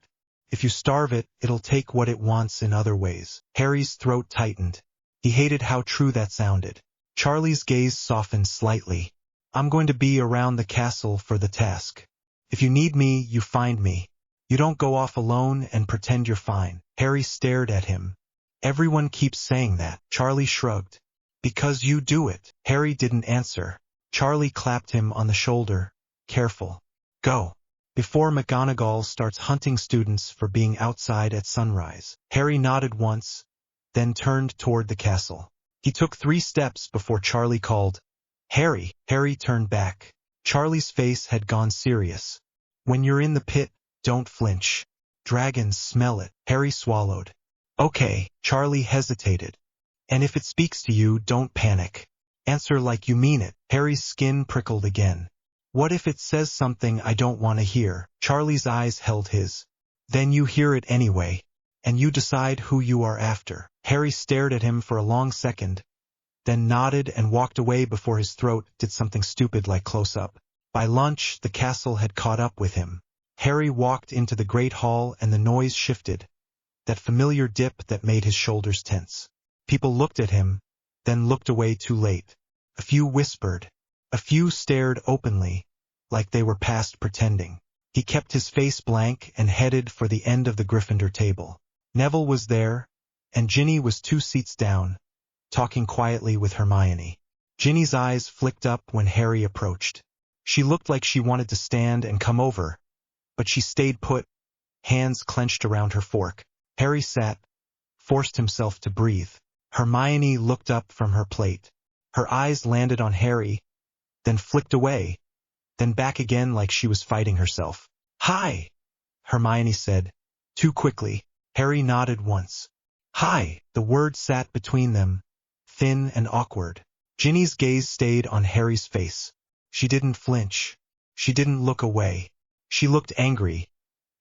If you starve it, it'll take what it wants in other ways. Harry's throat tightened. He hated how true that sounded. Charlie's gaze softened slightly. I'm going to be around the castle for the task. If you need me, you find me. You don't go off alone and pretend you're fine. Harry stared at him. Everyone keeps saying that. Charlie shrugged. Because you do it. Harry didn't answer. Charlie clapped him on the shoulder. Careful. Go. Before McGonagall starts hunting students for being outside at sunrise. Harry nodded once, then turned toward the castle. He took 3 steps before Charlie called, Harry. Harry turned back. Charlie's face had gone serious. When you're in the pit, don't flinch. Dragons smell it. Harry swallowed. Okay. Charlie hesitated. And if it speaks to you, don't panic. Answer like you mean it. Harry's skin prickled again. What if it says something I don't want to hear? Charlie's eyes held his. Then you hear it anyway, and you decide who you are after. Harry stared at him for a long second, then nodded and walked away before his throat did something stupid like close up. By lunch, the castle had caught up with him. Harry walked into the great hall and the noise shifted, that familiar dip that made his shoulders tense. People looked at him, then looked away too late. A few whispered. A few stared openly, like they were past pretending. He kept his face blank and headed for the end of the Gryffindor table. Neville was there, and Ginny was 2 seats down, talking quietly with Hermione. Ginny's eyes flicked up when Harry approached. She looked like she wanted to stand and come over, but she stayed put, hands clenched around her fork. Harry sat, forced himself to breathe. Hermione looked up from her plate. Her eyes landed on Harry, then flicked away, then back again like she was fighting herself. Hi, Hermione said, too quickly. Harry nodded once. Hi, the word sat between them, thin and awkward. Ginny's gaze stayed on Harry's face. She didn't flinch. She didn't look away. She looked angry,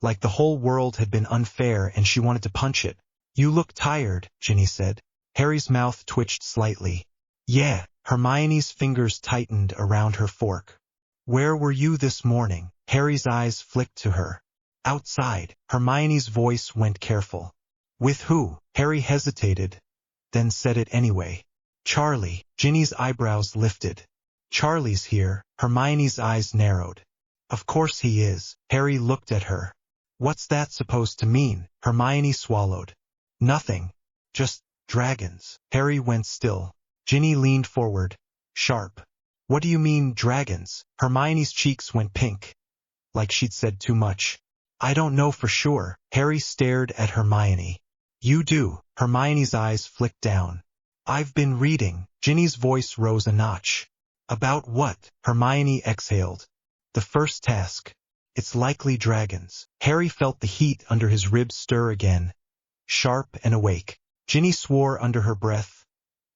like the whole world had been unfair and she wanted to punch it. You look tired, Ginny said. Harry's mouth twitched slightly. Yeah. Hermione's fingers tightened around her fork. Where were you this morning? Harry's eyes flicked to her. Outside. Hermione's voice went careful. With who? Harry hesitated, then said it anyway. Charlie. Ginny's eyebrows lifted. Charlie's here. Hermione's eyes narrowed. Of course he is. Harry looked at her. What's that supposed to mean? Hermione swallowed. Nothing. Just dragons. Harry went still. Ginny leaned forward, sharp. What do you mean, dragons? Hermione's cheeks went pink, like she'd said too much. I don't know for sure. Harry stared at Hermione. You do. Hermione's eyes flicked down. I've been reading. Ginny's voice rose a notch. About what? Hermione exhaled. The first task. It's likely dragons. Harry felt the heat under his ribs stir again, sharp and awake. Ginny swore under her breath,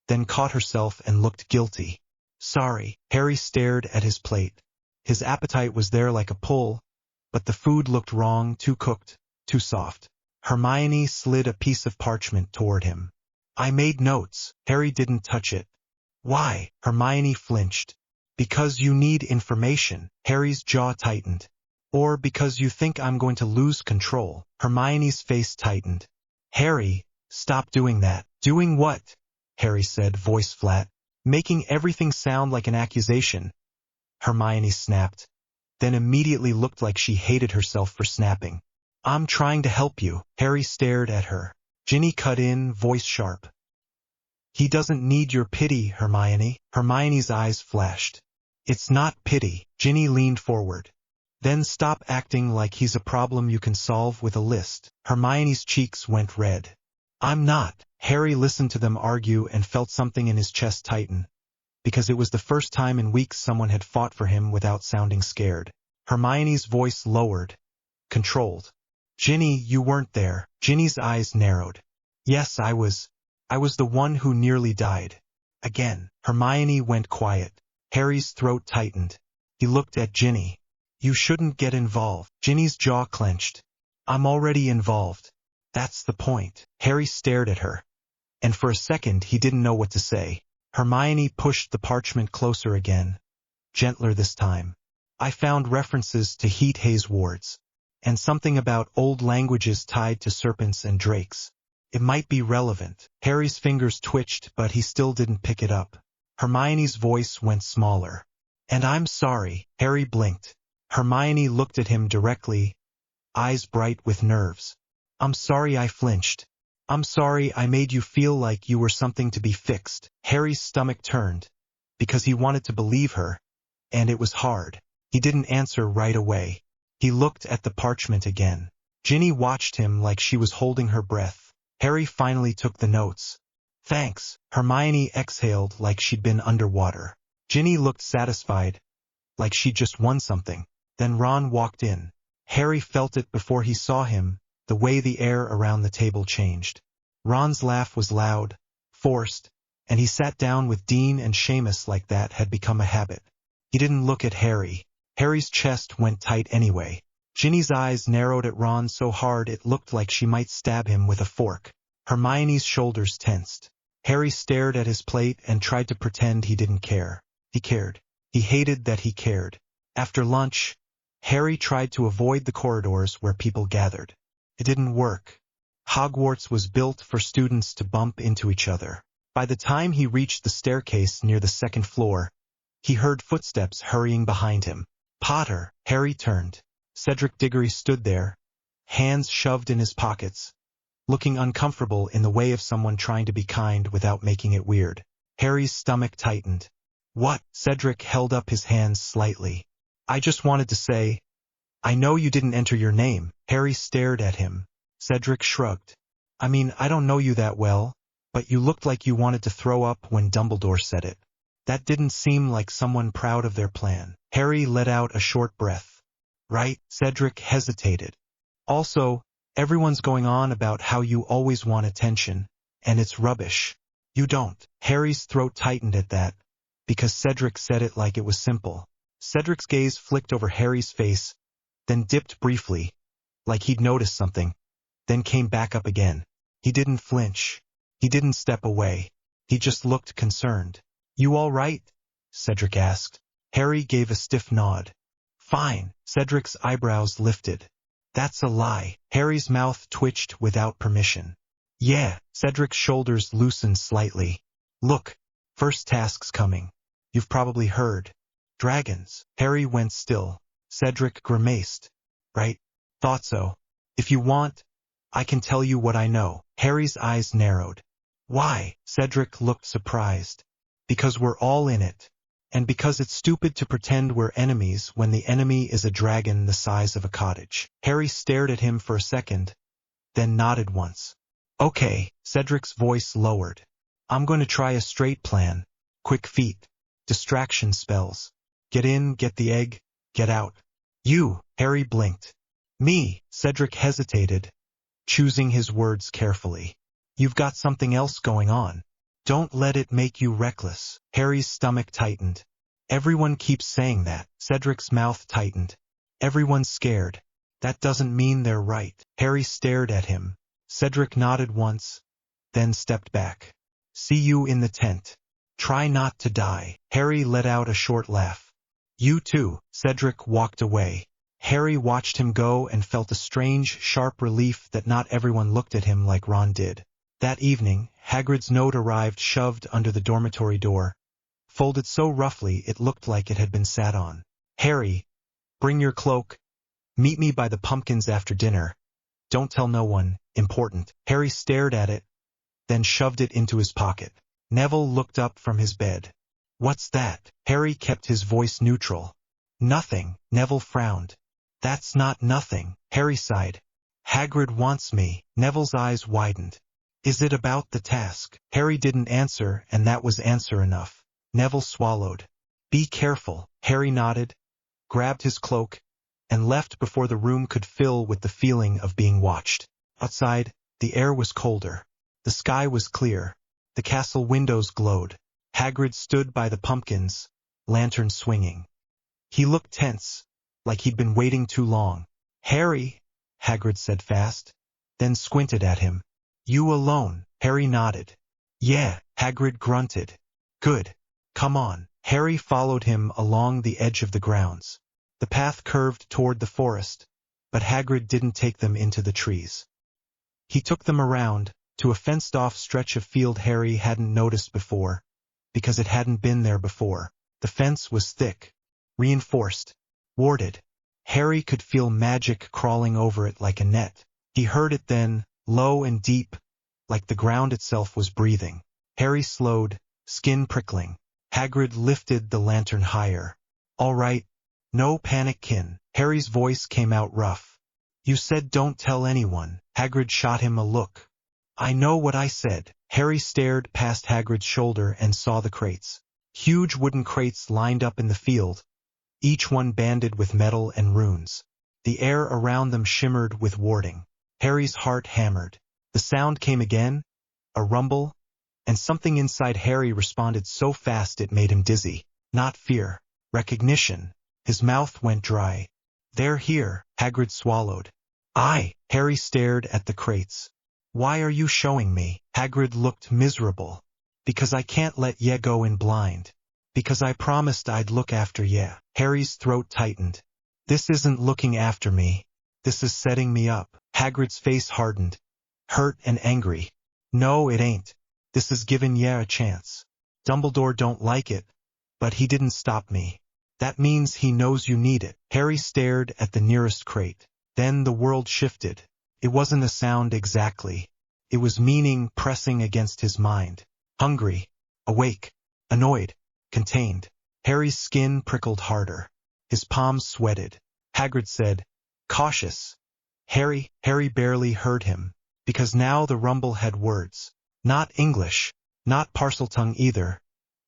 then caught herself and looked guilty. Sorry. Harry stared at his plate. His appetite was there like a pull, but the food looked wrong, too cooked, too soft. Hermione slid a piece of parchment toward him. I made notes. Harry didn't touch it. Why? Hermione flinched. Because you need information. Harry's jaw tightened. Or because you think I'm going to lose control. Hermione's face tightened. Harry, stop doing that. Doing what? Harry said, voice flat, making everything sound like an accusation. Hermione snapped, then immediately looked like she hated herself for snapping. I'm trying to help you. Harry stared at her. Ginny cut in, voice sharp. He doesn't need your pity, Hermione. Hermione's eyes flashed. It's not pity. Ginny leaned forward. Then stop acting like he's a problem you can solve with a list. Hermione's cheeks went red. I'm not. Harry listened to them argue and felt something in his chest tighten, because it was the first time in weeks someone had fought for him without sounding scared. Hermione's voice lowered, controlled. Ginny, you weren't there. Ginny's eyes narrowed. Yes, I was. I was the one who nearly died. Again. Hermione went quiet. Harry's throat tightened. He looked at Ginny. You shouldn't get involved. Ginny's jaw clenched. I'm already involved. That's the point. Harry stared at her, and for a second he didn't know what to say. Hermione pushed the parchment closer again, gentler this time. I found references to heat haze wards, and something about old languages tied to serpents and drakes. It might be relevant. Harry's fingers twitched, but he still didn't pick it up. Hermione's voice went smaller. And I'm sorry. Harry blinked. Hermione looked at him directly, eyes bright with nerves. I'm sorry I flinched. I'm sorry I made you feel like you were something to be fixed. Harry's stomach turned, because he wanted to believe her, and it was hard. He didn't answer right away. He looked at the parchment again. Ginny watched him like she was holding her breath. Harry finally took the notes. Thanks. Hermione exhaled like she'd been underwater. Ginny looked satisfied, like she'd just won something. Then Ron walked in. Harry felt it before he saw him, the way the air around the table changed. Ron's laugh was loud, forced, and he sat down with Dean and Seamus like that had become a habit. He didn't look at Harry. Harry's chest went tight anyway. Ginny's eyes narrowed at Ron so hard it looked like she might stab him with a fork. Hermione's shoulders tensed. Harry stared at his plate and tried to pretend he didn't care. He cared. He hated that he cared. After lunch, Harry tried to avoid the corridors where people gathered. It didn't work. Hogwarts was built for students to bump into each other. By the time he reached the staircase near the second floor, he heard footsteps hurrying behind him. Potter. Harry turned. Cedric Diggory stood there, hands shoved in his pockets, looking uncomfortable in the way of someone trying to be kind without making it weird. Harry's stomach tightened. What? Cedric held up his hands slightly. I just wanted to say, I know you didn't enter your name. Harry stared at him. Cedric shrugged. I mean, I don't know you that well, but you looked like you wanted to throw up when Dumbledore said it. That didn't seem like someone proud of their plan. Harry let out a short breath. Right? Cedric hesitated. Also, everyone's going on about how you always want attention, and it's rubbish. You don't. Harry's throat tightened at that, because Cedric said it like it was simple. Cedric's gaze flicked over Harry's face, then dipped briefly, like he'd noticed something, then came back up again. He didn't flinch. He didn't step away. He just looked concerned. You all right? Cedric asked. Harry gave a stiff nod. Fine. Cedric's eyebrows lifted. That's a lie. Harry's mouth twitched without permission. Yeah. Cedric's shoulders loosened slightly. Look, first task's coming. You've probably heard. Dragons. Harry went still. Cedric grimaced. Right? Thought so. If you want, I can tell you what I know. Harry's eyes narrowed. Why? Cedric looked surprised. Because we're all in it. And because it's stupid to pretend we're enemies when the enemy is a dragon the size of a cottage. Harry stared at him for a second, then nodded once. Okay. Cedric's voice lowered. I'm going to try a straight plan. Quick feet. Distraction spells. Get in, get the egg, get out. You. Harry blinked. Me. Cedric hesitated, choosing his words carefully. You've got something else going on. Don't let it make you reckless. Harry's stomach tightened. Everyone keeps saying that. Cedric's mouth tightened. Everyone's scared. That doesn't mean they're right. Harry stared at him. Cedric nodded once, then stepped back. See you in the tent. Try not to die. Harry let out a short laugh. You too. Cedric walked away. Harry watched him go and felt a strange, sharp relief that not everyone looked at him like Ron did. That evening, Hagrid's note arrived shoved under the dormitory door. folded so roughly it looked like it had been sat on. "Harry, bring your cloak. Meet me by the pumpkins after dinner. Don't tell no one, important." Harry stared at it, then shoved it into his pocket. Neville looked up from his bed. "What's that?" Harry kept his voice neutral. "Nothing," Neville frowned. "That's not nothing," Harry sighed. "Hagrid wants me." Neville's eyes widened. "Is it about the task?" Harry didn't answer, and that was answer enough. Neville swallowed. "Be careful." Harry nodded, grabbed his cloak, and left before the room could fill with the feeling of being watched. Outside, the air was colder. The sky was clear. The castle windows glowed. Hagrid stood by the pumpkins, lantern swinging. He looked tense, like he'd been waiting too long. "Harry," Hagrid said fast, then squinted at him. "You alone?" Harry nodded. "Yeah," Hagrid grunted. "Good. Come on." Harry followed him along the edge of the grounds. The path curved toward the forest, but Hagrid didn't take them into the trees. He took them around, to a fenced-off stretch of field Harry hadn't noticed before, because it hadn't been there before. The fence was thick, reinforced, warded. Harry could feel magic crawling over it like a net. He heard it then, low and deep, like the ground itself was breathing. Harry slowed, skin prickling. Hagrid lifted the lantern higher. "All right, no panic, kin." Harry's voice came out rough. "You said don't tell anyone." Hagrid shot him a look. "I know what I said." Harry stared past Hagrid's shoulder and saw the crates. Huge wooden crates lined up in the field, each one banded with metal and runes. The air around them shimmered with warding. Harry's heart hammered. The sound came again, a rumble, and something inside Harry responded so fast it made him dizzy. Not fear, recognition. His mouth went dry. "They're here." Hagrid swallowed. "Aye." Harry stared at the crates. "Why are you showing me?" Hagrid looked miserable. "Because I can't let ye go in blind. Because I promised I'd look after ye." Harry's throat tightened. "This isn't looking after me. This is setting me up." Hagrid's face hardened, hurt and angry. "No, it ain't. This is giving ye a chance. Dumbledore don't like it, but he didn't stop me. That means he knows you need it." Harry stared at the nearest crate. Then the world shifted. It wasn't a sound exactly. It was meaning pressing against his mind. Hungry, awake, annoyed, contained. Harry's skin prickled harder. His palms sweated. Hagrid said, "Cautious." "Harry." Harry barely heard him, because now the rumble had words. Not English, not Parseltongue either,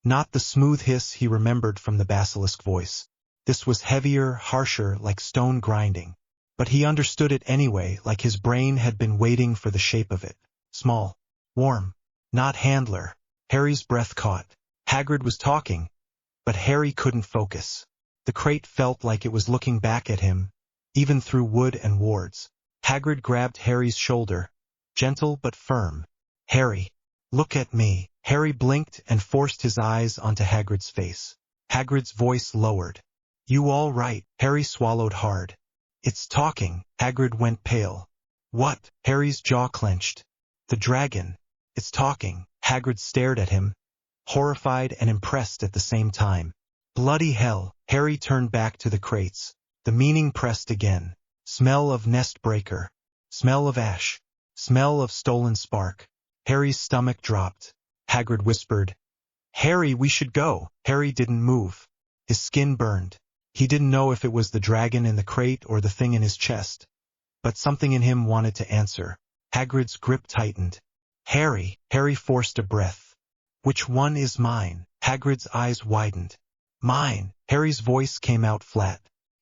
not the smooth hiss he remembered from the basilisk voice. This was heavier, harsher, like stone grinding. But he understood it anyway, like his brain had been waiting for the shape of it. Small, warm, not handler. Harry's breath caught. Hagrid was talking, but Harry couldn't focus. The crate felt like it was looking back at him, even through wood and wards. Hagrid grabbed Harry's shoulder, gentle but firm. "Harry, look at me." Harry blinked and forced his eyes onto Hagrid's face. Hagrid's voice lowered. "You all right?" Harry swallowed hard. "It's talking." Hagrid went pale. "What?" Harry's jaw clenched. "The dragon. It's talking." Hagrid stared at him, horrified and impressed at the same time. "Bloody hell." Harry turned back to the crates. The meaning pressed again. Smell of nest breaker. Smell of ash. Smell of stolen spark. Harry's stomach dropped. Hagrid whispered, "Harry, we should go." Harry didn't move. His skin burned. He didn't know if it was the dragon in the crate or the thing in his chest, but something in him wanted to answer. Hagrid's grip tightened. "Harry." Harry forced a breath. "Which one is mine?" Hagrid's eyes widened. "Mine." Harry's voice came out flat.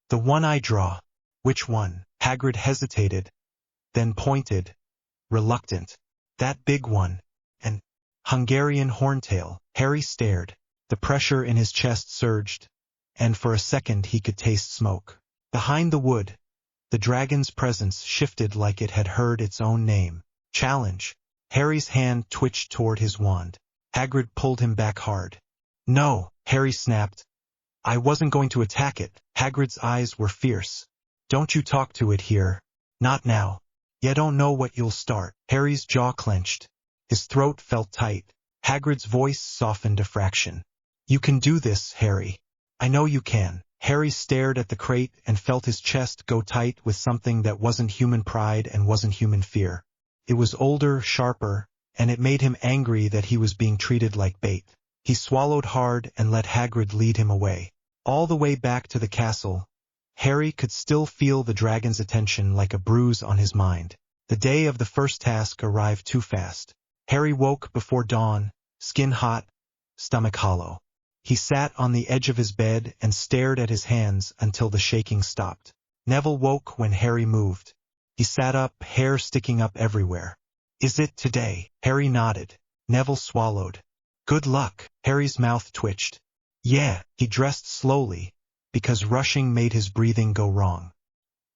"The one I draw." "Which one?" Hagrid hesitated, then pointed, reluctant. "That big one. An Hungarian horntail." Harry stared. The pressure in his chest surged, and for a second he could taste smoke. Behind the wood, the dragon's presence shifted like it had heard its own name. "Challenge." Harry's hand twitched toward his wand. Hagrid pulled him back hard. "No," Harry snapped. "I wasn't going to attack it." Hagrid's eyes were fierce. "Don't you talk to it here. Not now. You don't know what you'll start." Harry's jaw clenched. His throat felt tight. Hagrid's voice softened a fraction. You can do this, Harry. I know you can. Harry stared at the crate and felt his chest go tight with something that wasn't human pride and wasn't human fear. It was older, sharper, and it made him angry that he was being treated like bait. He swallowed hard and let Hagrid lead him away. All the way back to the castle, Harry could still feel the dragon's attention like a bruise on his mind. The day of the first task arrived too fast. Harry woke before dawn, skin hot, stomach hollow. He sat on the edge of his bed and stared at his hands until the shaking stopped. Neville woke when Harry moved. He sat up, hair sticking up everywhere. Is it today? Harry nodded. Neville swallowed. Good luck. Harry's mouth twitched. Yeah, he dressed slowly, because rushing made his breathing go wrong.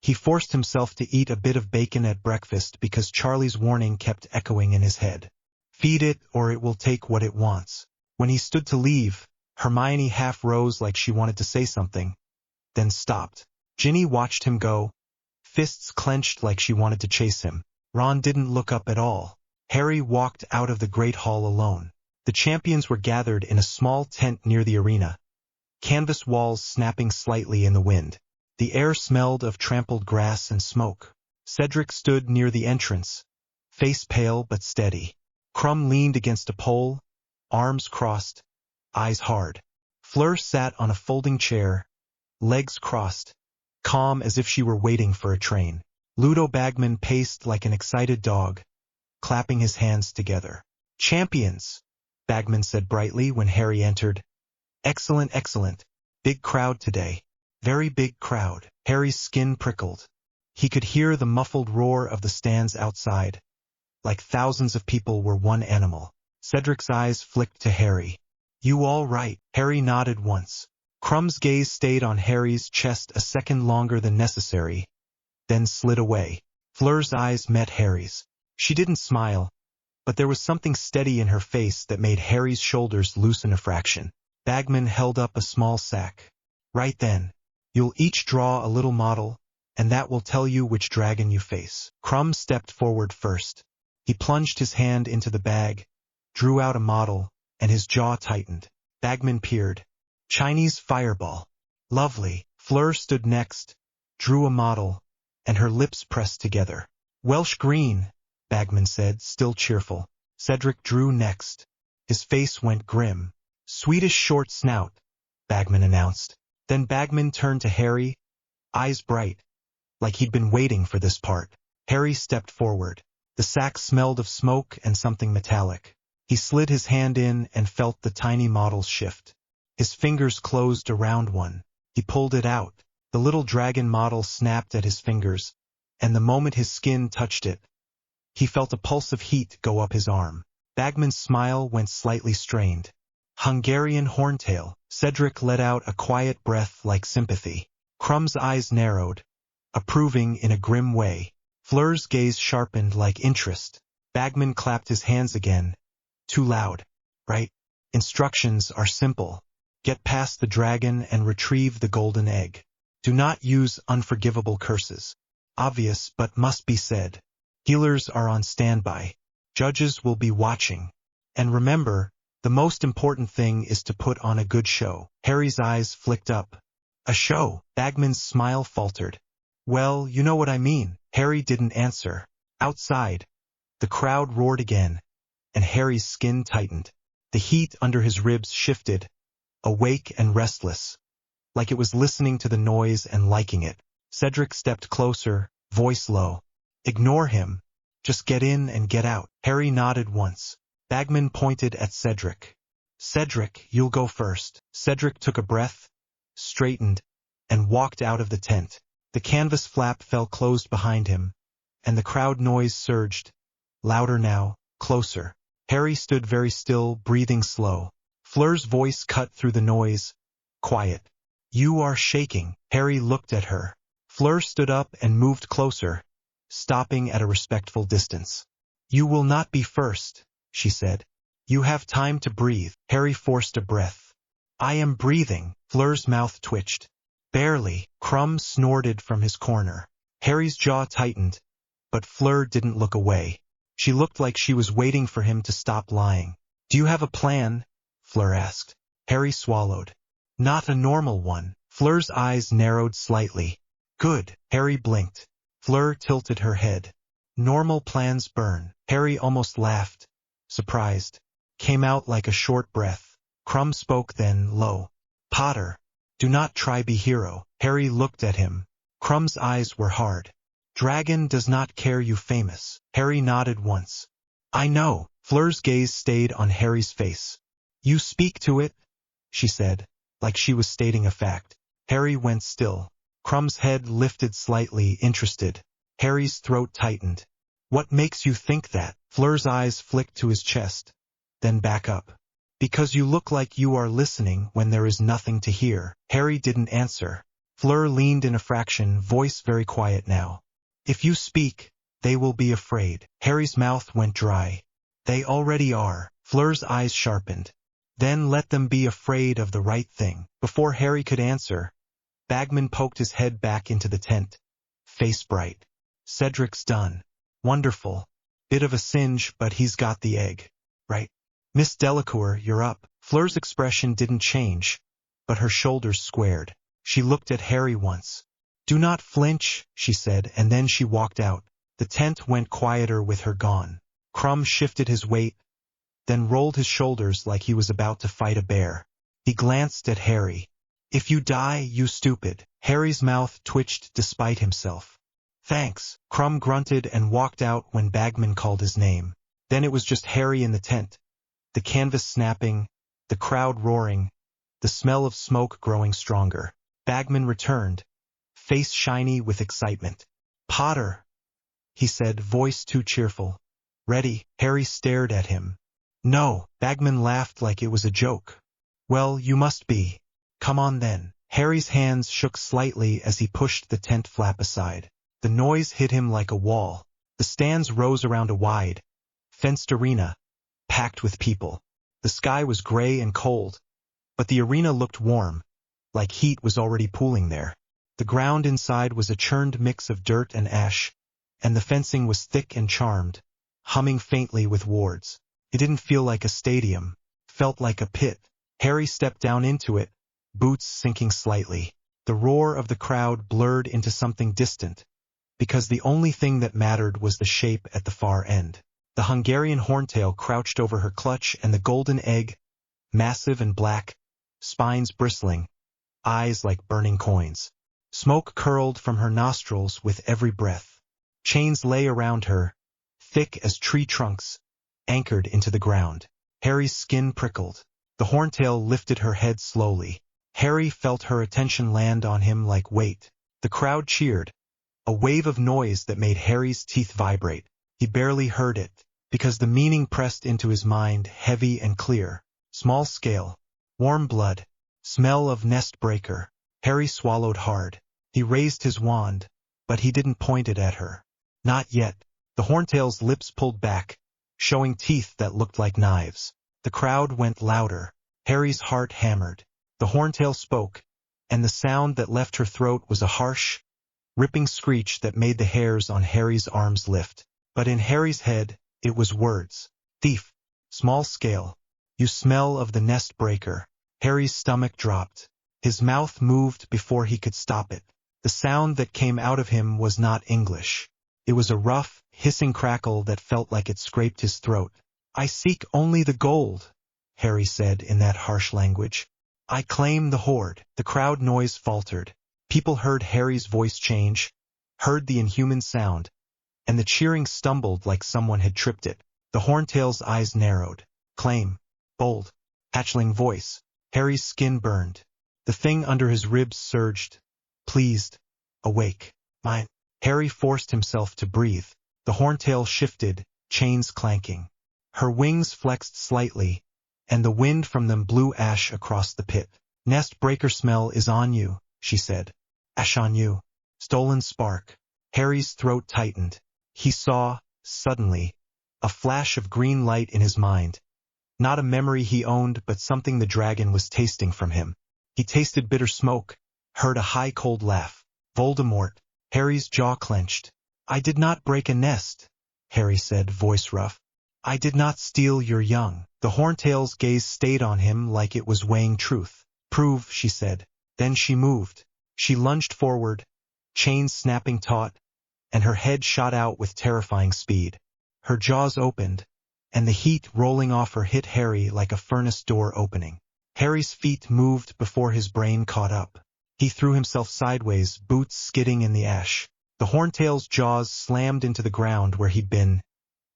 He forced himself to eat a bit of bacon at breakfast because Charlie's warning kept echoing in his head. Feed it or it will take what it wants. When he stood to leave, Hermione half rose like she wanted to say something, then stopped. Ginny watched him go, fists clenched like she wanted to chase him. Ron didn't look up at all. Harry walked out of the Great Hall alone. The champions were gathered in a small tent near the arena, canvas walls snapping slightly in the wind. The air smelled of trampled grass and smoke. Cedric stood near the entrance, face pale but steady. Krum leaned against a pole, arms crossed, eyes hard. Fleur sat on a folding chair, legs crossed, calm as if she were waiting for a train. Ludo Bagman paced like an excited dog, clapping his hands together. Champions, Bagman said brightly when Harry entered. Excellent, excellent. Big crowd today. Very big crowd. Harry's skin prickled. He could hear the muffled roar of the stands outside, like thousands of people were one animal. Cedric's eyes flicked to Harry. You all right? Harry nodded once. Krum's gaze stayed on Harry's chest a second longer than necessary, then slid away. Fleur's eyes met Harry's. She didn't smile, but there was something steady in her face that made Harry's shoulders loosen a fraction. Bagman held up a small sack. Right then. You'll each draw a little model, and that will tell you which dragon you face. Krum stepped forward first. He plunged his hand into the bag, drew out a model, and his jaw tightened. Bagman peered. Chinese fireball. Lovely. Fleur stood next, drew a model, and her lips pressed together. Welsh green, Bagman said, still cheerful. Cedric drew next. His face went grim. Swedish short snout, Bagman announced. Then Bagman turned to Harry, eyes bright, like he'd been waiting for this part. Harry stepped forward. The sack smelled of smoke and something metallic. He slid his hand in and felt the tiny models shift. His fingers closed around one. He pulled it out. The little dragon model snapped at his fingers, and the moment his skin touched it, he felt a pulse of heat go up his arm. Bagman's smile went slightly strained. Hungarian horntail. Cedric let out a quiet breath like sympathy. Krum's eyes narrowed, approving in a grim way. Fleur's gaze sharpened like interest. Bagman clapped his hands again. Too loud, right? Instructions are simple. Get past the dragon and retrieve the golden egg. Do not use unforgivable curses. Obvious but must be said. Healers are on standby. Judges will be watching. And remember, the most important thing is to put on a good show. Harry's eyes flicked up. A show? Bagman's smile faltered. Well, you know what I mean. Harry didn't answer. Outside, the crowd roared again, and Harry's skin tightened. The heat under his ribs shifted, awake and restless, like it was listening to the noise and liking it. Cedric stepped closer, voice low. Ignore him. Just get in and get out. Harry nodded once. Bagman pointed at Cedric. Cedric, you'll go first. Cedric took a breath, straightened, and walked out of the tent. The canvas flap fell closed behind him, and the crowd noise surged. Louder now, closer. Harry stood very still, breathing slow. Fleur's voice cut through the noise. Quiet. You are shaking. Harry looked at her. Fleur stood up and moved closer, stopping at a respectful distance. You will not be first, she said. You have time to breathe. Harry forced a breath. I am breathing. Fleur's mouth twitched. Barely. Krum snorted from his corner. Harry's jaw tightened, but Fleur didn't look away. She looked like she was waiting for him to stop lying. Do you have a plan? Fleur asked. Harry swallowed. Not a normal one. Fleur's eyes narrowed slightly. Good. Harry blinked. Fleur tilted her head. Normal plans burn. Harry almost laughed. Surprised. Came out like a short breath. Crumb spoke then, low. Potter. Do not try be hero. Harry looked at him. Crumb's eyes were hard. Dragon does not care you famous. Harry nodded once. I know. Fleur's gaze stayed on Harry's face. You speak to it, she said, like she was stating a fact. Harry went still. Crumb's head lifted slightly, interested. Harry's throat tightened. What makes you think that? Fleur's eyes flicked to his chest, then back up. Because you look like you are listening when there is nothing to hear. Harry didn't answer. Fleur leaned in a fraction, voice very quiet now. If you speak, they will be afraid. Harry's mouth went dry. They already are. Fleur's eyes sharpened. Then let them be afraid of the right thing. Before Harry could answer, Bagman poked his head back into the tent. Face bright. Cedric's done. Wonderful. Bit of a singe, but he's got the egg. Right? Miss Delacour, you're up. Fleur's expression didn't change, but her shoulders squared. She looked at Harry once. Do not flinch, she said, and then she walked out. The tent went quieter with her gone. Crumb shifted his weight, then rolled his shoulders like he was about to fight a bear. He glanced at Harry. If you die, you stupid. Harry's mouth twitched despite himself. Thanks. Crumb grunted and walked out when Bagman called his name. Then it was just Harry in the tent. The canvas snapping, the crowd roaring, the smell of smoke growing stronger. Bagman returned, face shiny with excitement. Potter, he said, voice too cheerful. Ready? Harry stared at him. No. Bagman laughed like it was a joke. Well, you must be. Come on then. Harry's hands shook slightly as he pushed the tent flap aside. The noise hit him like a wall. The stands rose around a wide, fenced arena, packed with people. The sky was gray and cold, but the arena looked warm, like heat was already pooling there. The ground inside was a churned mix of dirt and ash, and the fencing was thick and charmed, humming faintly with wards. It didn't feel like a stadium, felt like a pit. Harry stepped down into it, boots sinking slightly. The roar of the crowd blurred into something distant, because the only thing that mattered was the shape at the far end. The Hungarian horntail crouched over her clutch, and the golden egg, massive and black, spines bristling, eyes like burning coins. Smoke curled from her nostrils with every breath. Chains lay around her, thick as tree trunks, anchored into the ground. Harry's skin prickled. The horntail lifted her head slowly. Harry felt her attention land on him like weight. The crowd cheered, a wave of noise that made Harry's teeth vibrate. He barely heard it, because the meaning pressed into his mind heavy and clear. Small scale, warm blood, smell of nest breaker. Harry swallowed hard. He raised his wand, but he didn't point it at her. Not yet. The horntail's lips pulled back, showing teeth that looked like knives. The crowd went louder. Harry's heart hammered. The horntail spoke, and the sound that left her throat was a harsh, ripping screech that made the hairs on Harry's arms lift. But in Harry's head, it was words. Thief. Small scale. You smell of the nest breaker. Harry's stomach dropped. His mouth moved before he could stop it. The sound that came out of him was not English. It was a rough, hissing crackle that felt like it scraped his throat. I seek only the gold, Harry said in that harsh language. I claim the hoard. The crowd noise faltered. People heard Harry's voice change, heard the inhuman sound, and the cheering stumbled like someone had tripped it. The horntail's eyes narrowed. Claim. Bold. Hatchling voice. Harry's skin burned. The thing under his ribs surged. Pleased. Awake. Mine. Harry forced himself to breathe. The horntail shifted, chains clanking. Her wings flexed slightly, and the wind from them blew ash across the pit. Nest breaker smell is on you, she said. Ash on you. Stolen spark. Harry's throat tightened. He saw, suddenly, a flash of green light in his mind. Not a memory he owned, but something the dragon was tasting from him. He tasted bitter smoke, heard a high cold laugh. Voldemort. Harry's jaw clenched. I did not break a nest, Harry said, voice rough. I did not steal your young. The horntail's gaze stayed on him like it was weighing truth. Prove, she said. Then she moved. She lunged forward, chains snapping taut, and her head shot out with terrifying speed. Her jaws opened, and the heat rolling off her hit Harry like a furnace door opening. Harry's feet moved before his brain caught up. He threw himself sideways, boots skidding in the ash. The horntail's jaws slammed into the ground where he'd been,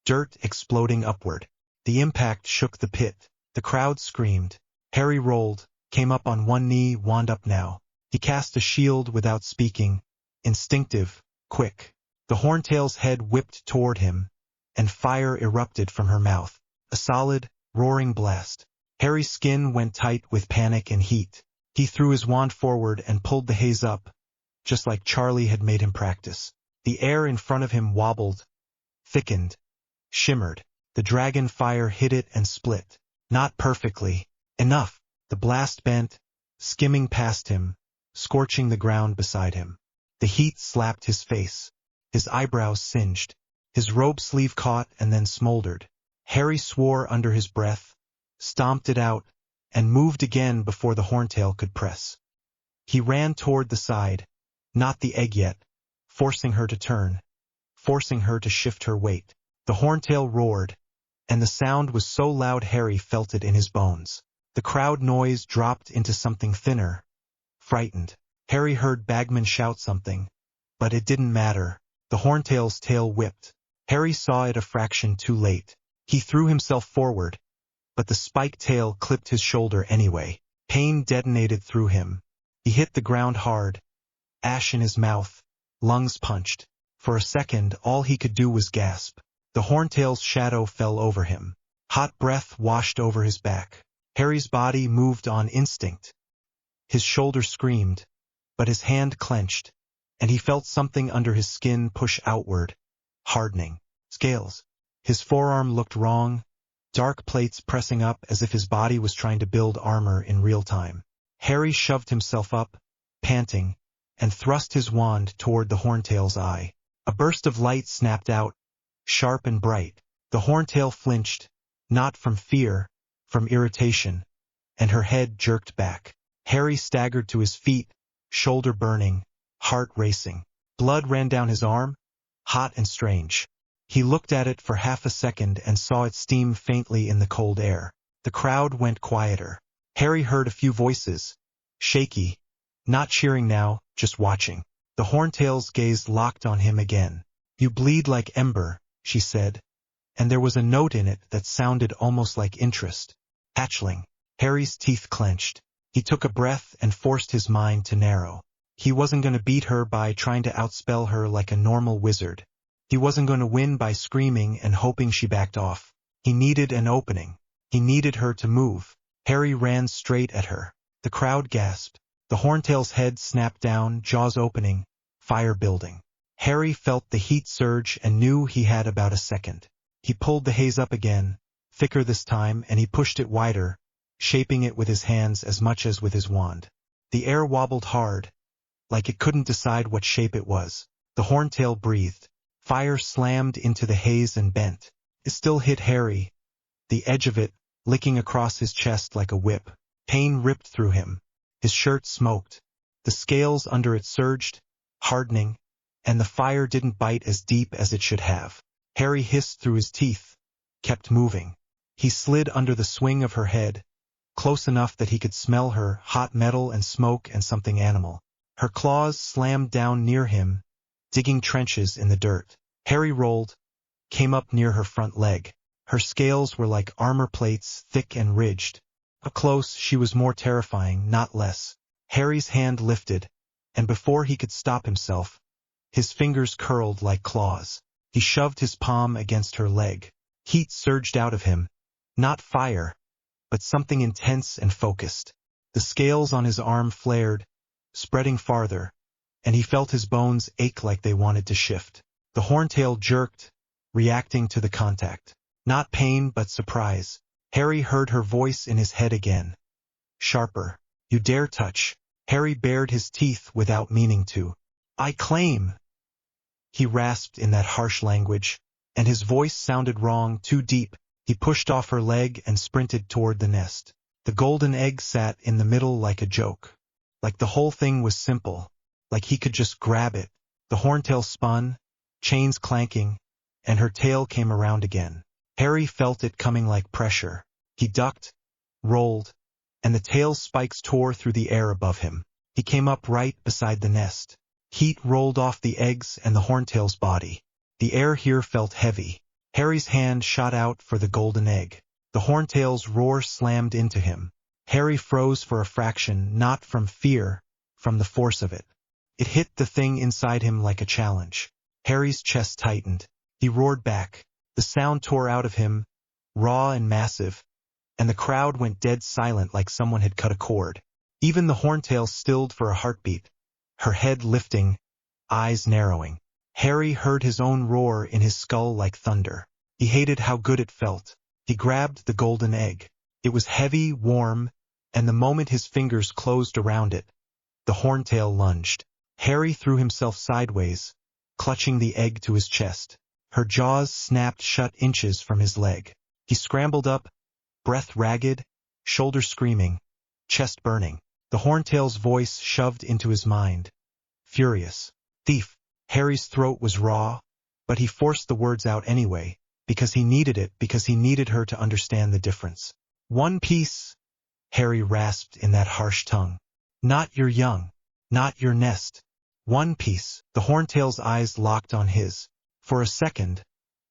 dirt exploding upward. The impact shook the pit. The crowd screamed. Harry rolled, came up on one knee, wound up now. He cast a shield without speaking, instinctive, quick. The horntail's head whipped toward him, and fire erupted from her mouth. A solid, roaring blast. Harry's skin went tight with panic and heat. He threw his wand forward and pulled the haze up, just like Charlie had made him practice. The air in front of him wobbled, thickened, shimmered. The dragon fire hit it and split. Not perfectly. Enough. The blast bent, skimming past him, scorching the ground beside him. The heat slapped his face. His eyebrows singed. His robe sleeve caught and then smoldered. Harry swore under his breath, stomped it out, and moved again before the horntail could press. He ran toward the side, not the egg yet, forcing her to turn, forcing her to shift her weight. The horntail roared, and the sound was so loud Harry felt it in his bones. The crowd noise dropped into something thinner, frightened. Harry heard Bagman shout something, but it didn't matter. The horntail's tail whipped. Harry saw it a fraction too late. He threw himself forward, but the spiked tail clipped his shoulder anyway. Pain detonated through him. He hit the ground hard, ash in his mouth, lungs punched. For a second, all he could do was gasp. The horntail's shadow fell over him. Hot breath washed over his back. Harry's body moved on instinct. His shoulder screamed, but his hand clenched, and he felt something under his skin push outward, hardening. Scales. His forearm looked wrong, dark plates pressing up as if his body was trying to build armor in real time. Harry shoved himself up, panting, and thrust his wand toward the horntail's eye. A burst of light snapped out, sharp and bright. The horntail flinched, not from fear, from irritation, and her head jerked back. Harry staggered to his feet, shoulder burning, heart racing. Blood ran down his arm, hot and strange. He looked at it for half a second and saw it steam faintly in the cold air. The crowd went quieter. Harry heard a few voices, shaky, not cheering now, just watching. The horntail's gaze locked on him again. "You bleed like ember," she said, and there was a note in it that sounded almost like interest. Hatchling. Harry's teeth clenched. He took a breath and forced his mind to narrow. He wasn't going to beat her by trying to outspell her like a normal wizard. He wasn't going to win by screaming and hoping she backed off. He needed an opening. He needed her to move. Harry ran straight at her. The crowd gasped. The horntail's head snapped down, jaws opening, fire building. Harry felt the heat surge and knew he had about a second. He pulled the haze up again, thicker this time, and he pushed it wider, shaping it with his hands as much as with his wand. The air wobbled hard, like it couldn't decide what shape it was. The horntail breathed. Fire slammed into the haze and bent. It still hit Harry, the edge of it licking across his chest like a whip. Pain ripped through him. His shirt smoked. The scales under it surged, hardening, and the fire didn't bite as deep as it should have. Harry hissed through his teeth, kept moving. He slid under the swing of her head, close enough that he could smell her, hot metal and smoke and something animal. Her claws slammed down near him, digging trenches in the dirt. Harry rolled, came up near her front leg. Her scales were like armor plates, thick and ridged. Up close, she was more terrifying, not less. Harry's hand lifted, and before he could stop himself, his fingers curled like claws. He shoved his palm against her leg. Heat surged out of him. Not fire, but something intense and focused. The scales on his arm flared, spreading farther, and he felt his bones ache like they wanted to shift. The horntail jerked, reacting to the contact. Not pain, but surprise. Harry heard her voice in his head again. Sharper. "You dare touch." Harry bared his teeth without meaning to. "I claim," he rasped in that harsh language, and his voice sounded wrong, too deep. He pushed off her leg and sprinted toward the nest. The golden egg sat in the middle like a joke. Like the whole thing was simple. Like he could just grab it. The horntail spun, chains clanking, and her tail came around again. Harry felt it coming like pressure. He ducked, rolled, and the tail's spikes tore through the air above him. He came up right beside the nest. Heat rolled off the eggs and the horntail's body. The air here felt heavy. Harry's hand shot out for the golden egg. The horntail's roar slammed into him. Harry froze for a fraction, not from fear, from the force of it. It hit the thing inside him like a challenge. Harry's chest tightened. He roared back. The sound tore out of him, raw and massive, and the crowd went dead silent like someone had cut a cord. Even the horntail stilled for a heartbeat, her head lifting, eyes narrowing. Harry heard his own roar in his skull like thunder. He hated how good it felt. He grabbed the golden egg. It was heavy, warm, and the moment his fingers closed around it, the horntail lunged. Harry threw himself sideways, clutching the egg to his chest. Her jaws snapped shut inches from his leg. He scrambled up, breath ragged, shoulder screaming, chest burning. The horntail's voice shoved into his mind. Furious. Thief. Harry's throat was raw, but he forced the words out anyway, because he needed it, because he needed her to understand the difference. One piece, Harry rasped in that harsh tongue. Not your young, not your nest. One piece. The horntail's eyes locked on his. For a second,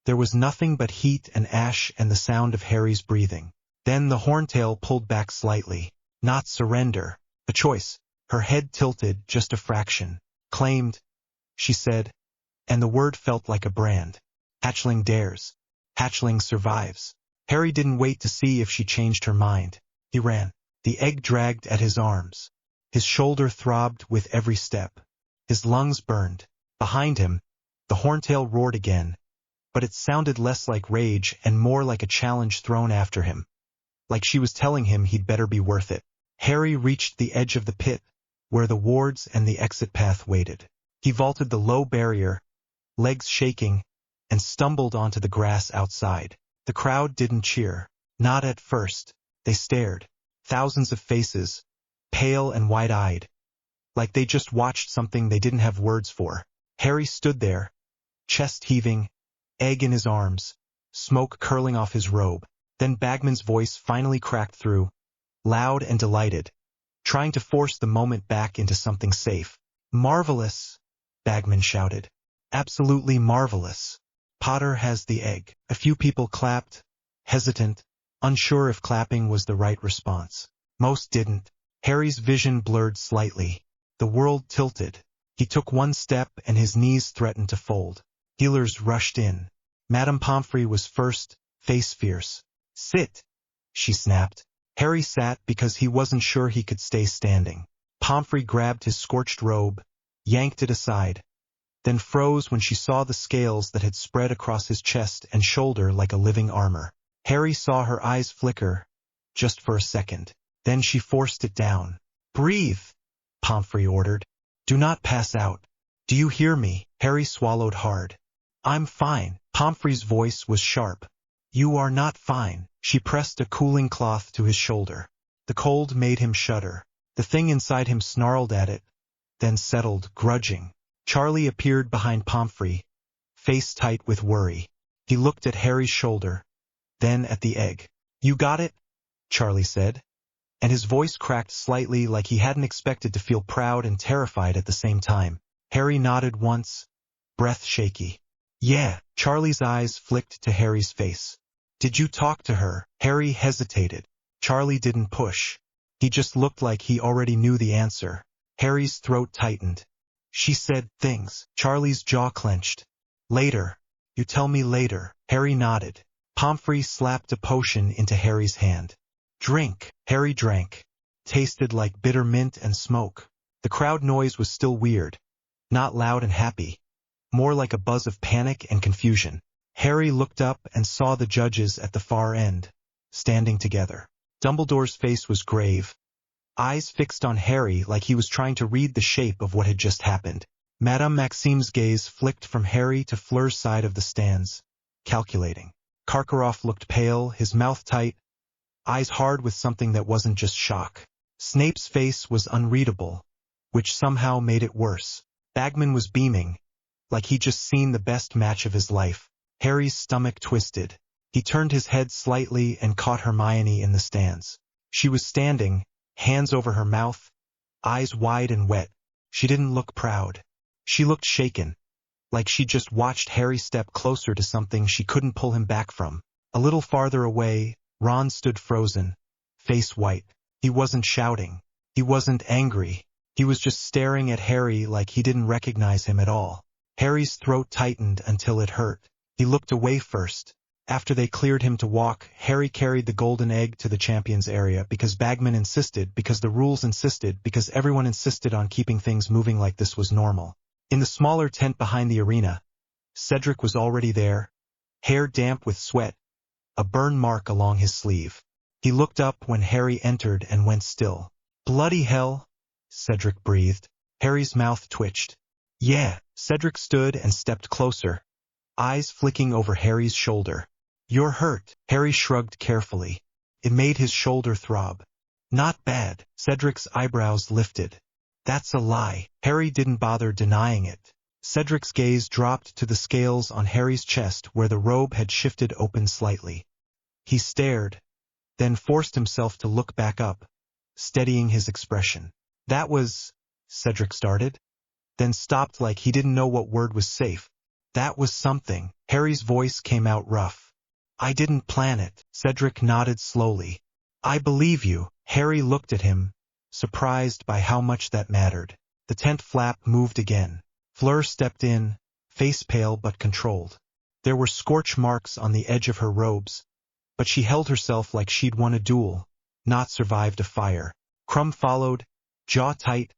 there was nothing but heat and ash and the sound of Harry's breathing. Then the horntail pulled back slightly. Not surrender. A choice. Her head tilted just a fraction. Claimed, she said, and the word felt like a brand. Hatchling dares. Hatchling survives. Harry didn't wait to see if she changed her mind. He ran. The egg dragged at his arms. His shoulder throbbed with every step. His lungs burned. Behind him, the horntail roared again, but it sounded less like rage and more like a challenge thrown after him. Like she was telling him he'd better be worth it. Harry reached the edge of the pit, where the wards and the exit path waited. He vaulted the low barrier, legs shaking, and stumbled onto the grass outside. The crowd didn't cheer. Not at first. They stared. Thousands of faces, pale and wide-eyed, like they just watched something they didn't have words for. Harry stood there, chest heaving, egg in his arms, smoke curling off his robe. Then Bagman's voice finally cracked through, loud and delighted, trying to force the moment back into something safe. Marvelous, Bagman shouted. Absolutely marvelous. Potter has the egg. A few people clapped, hesitant, unsure if clapping was the right response. Most didn't. Harry's vision blurred slightly. The world tilted. He took one step and his knees threatened to fold. Healers rushed in. Madame Pomfrey was first, face fierce. Sit, she snapped. Harry sat because he wasn't sure he could stay standing. Pomfrey grabbed his scorched robe, yanked it aside, then froze when she saw the scales that had spread across his chest and shoulder like a living armor. Harry saw her eyes flicker, just for a second. Then she forced it down. Breathe, Pomfrey ordered. Do not pass out. Do you hear me? Harry swallowed hard. I'm fine. Pomfrey's voice was sharp. You are not fine. She pressed a cooling cloth to his shoulder. The cold made him shudder. The thing inside him snarled at it, then settled, grudging. Charlie appeared behind Pomfrey, face tight with worry. He looked at Harry's shoulder, then at the egg. You got it? Charlie said, and his voice cracked slightly like he hadn't expected to feel proud and terrified at the same time. Harry nodded once, breath shaky. Yeah. Charlie's eyes flicked to Harry's face. Did you talk to her? Harry hesitated. Charlie didn't push. He just looked like he already knew the answer. Harry's throat tightened. She said things. Charlie's jaw clenched. Later. You tell me later. Harry nodded. Pomfrey slapped a potion into Harry's hand. Drink. Harry drank. Tasted like bitter mint and smoke. The crowd noise was still weird. Not loud and happy. More like a buzz of panic and confusion. Harry looked up and saw the judges at the far end, standing together. Dumbledore's face was grave, eyes fixed on Harry like he was trying to read the shape of what had just happened. Madame Maxime's gaze flicked from Harry to Fleur's side of the stands, calculating. Karkaroff looked pale, his mouth tight, eyes hard with something that wasn't just shock. Snape's face was unreadable, which somehow made it worse. Bagman was beaming, like he'd just seen the best match of his life. Harry's stomach twisted. He turned his head slightly and caught Hermione in the stands. She was standing, hands over her mouth, eyes wide and wet. She didn't look proud. She looked shaken, like she'd just watched Harry step closer to something she couldn't pull him back from. A little farther away, Ron stood frozen, face white. He wasn't shouting. He wasn't angry. He was just staring at Harry like he didn't recognize him at all. Harry's throat tightened until it hurt. He looked away first. After they cleared him to walk, Harry carried the golden egg to the champions area because Bagman insisted, because the rules insisted, because everyone insisted on keeping things moving like this was normal. In the smaller tent behind the arena, Cedric was already there, hair damp with sweat, a burn mark along his sleeve. He looked up when Harry entered and went still. "Bloody hell," Cedric breathed. Harry's mouth twitched. "Yeah." Cedric stood and stepped closer, eyes flicking over Harry's shoulder. "You're hurt." Harry shrugged carefully. It made his shoulder throb. "Not bad." Cedric's eyebrows lifted. "That's a lie." Harry didn't bother denying it. Cedric's gaze dropped to the scales on Harry's chest where the robe had shifted open slightly. He stared, then forced himself to look back up, steadying his expression. "That was," Cedric started, then stopped like he didn't know what word was safe. "That was something." Harry's voice came out rough. "I didn't plan it." Cedric nodded slowly. "I believe you." Harry looked at him, surprised by how much that mattered. The tent flap moved again. Fleur stepped in, face pale but controlled. There were scorch marks on the edge of her robes, but she held herself like she'd won a duel, not survived a fire. Crumb followed, jaw tight,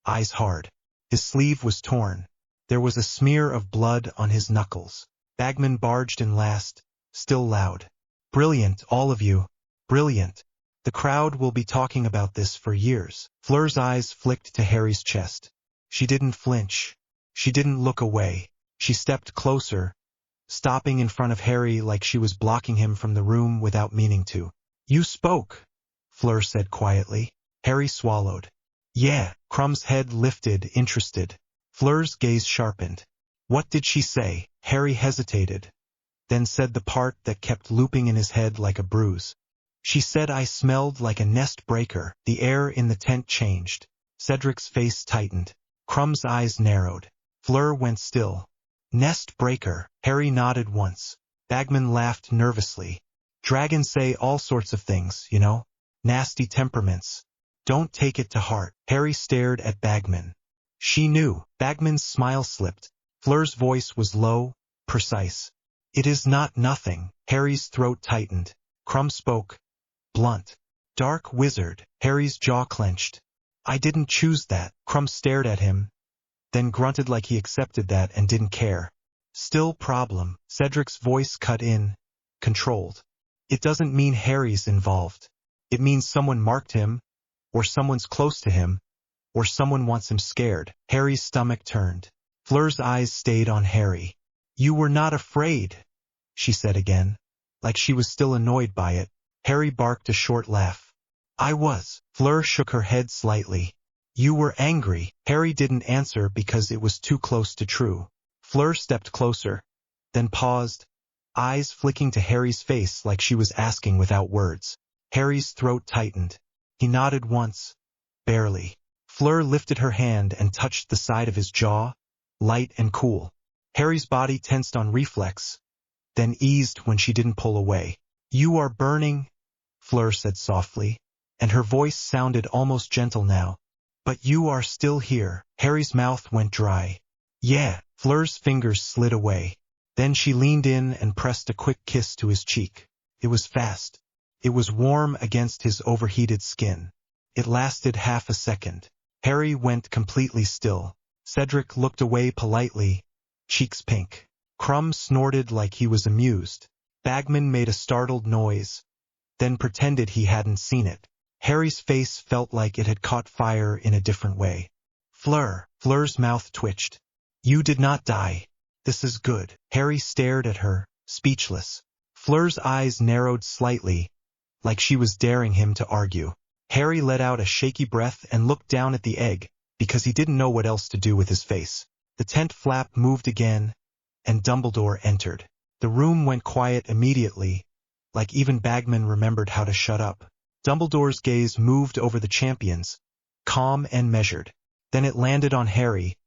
eyes hard. His sleeve was torn. There was a smear of blood on his knuckles. Bagman barged in last, still loud. "Brilliant, all of you. Brilliant. The crowd will be talking about this for years." Fleur's eyes flicked to Harry's chest. She didn't flinch. She didn't look away. She stepped closer, stopping in front of Harry like she was blocking him from the room without meaning to. "You spoke," Fleur said quietly. Harry swallowed. "Yeah." Crumb's head lifted, interested. Fleur's gaze sharpened. "What did she say?" Harry hesitated, then said the part that kept looping in his head like a bruise. "She said I smelled like a nest breaker." The air in the tent changed. Cedric's face tightened. Crumb's eyes narrowed. Fleur went still. "Nest breaker." Harry nodded once. Bagman laughed nervously. "Dragons say all sorts of things, you know. Nasty temperaments. Don't take it to heart." Harry stared at Bagman. She knew. Bagman's smile slipped. Fleur's voice was low, precise. "It is not nothing." Harry's throat tightened. Crumb spoke, blunt. "Dark wizard." Harry's jaw clenched. "I didn't choose that." Crumb stared at him, then grunted like he accepted that and didn't care. "Still problem." Cedric's voice cut in, controlled. "It doesn't mean Harry's involved. It means someone marked him, or someone's close to him, or someone wants him scared." Harry's stomach turned. Fleur's eyes stayed on Harry. "You were not afraid," she said again, like she was still annoyed by it. Harry barked a short laugh. "I was." Fleur shook her head slightly. "You were angry." Harry didn't answer because it was too close to true. Fleur stepped closer, then paused, eyes flicking to Harry's face like she was asking without words. Harry's throat tightened. He nodded once, barely. Fleur lifted her hand and touched the side of his jaw, light and cool. Harry's body tensed on reflex, then eased when she didn't pull away. "You are burning," Fleur said softly, and her voice sounded almost gentle now. "But you are still here." Harry's mouth went dry. "Yeah." Fleur's fingers slid away. Then she leaned in and pressed a quick kiss to his cheek. It was fast. It was warm against his overheated skin. It lasted half a second. Harry went completely still. Cedric looked away politely, cheeks pink. Crumb snorted like he was amused. Bagman made a startled noise, then pretended he hadn't seen it. Harry's face felt like it had caught fire in a different way. "Fleur." Fleur's mouth twitched. "You did not die. This is good." Harry stared at her, speechless. Fleur's eyes narrowed slightly, like she was daring him to argue. Harry let out a shaky breath and looked down at the egg, because he didn't know what else to do with his face. The tent flap moved again, and Dumbledore entered. The room went quiet immediately, like even Bagman remembered how to shut up. Dumbledore's gaze moved over the champions, calm and measured. Then it landed on Harry,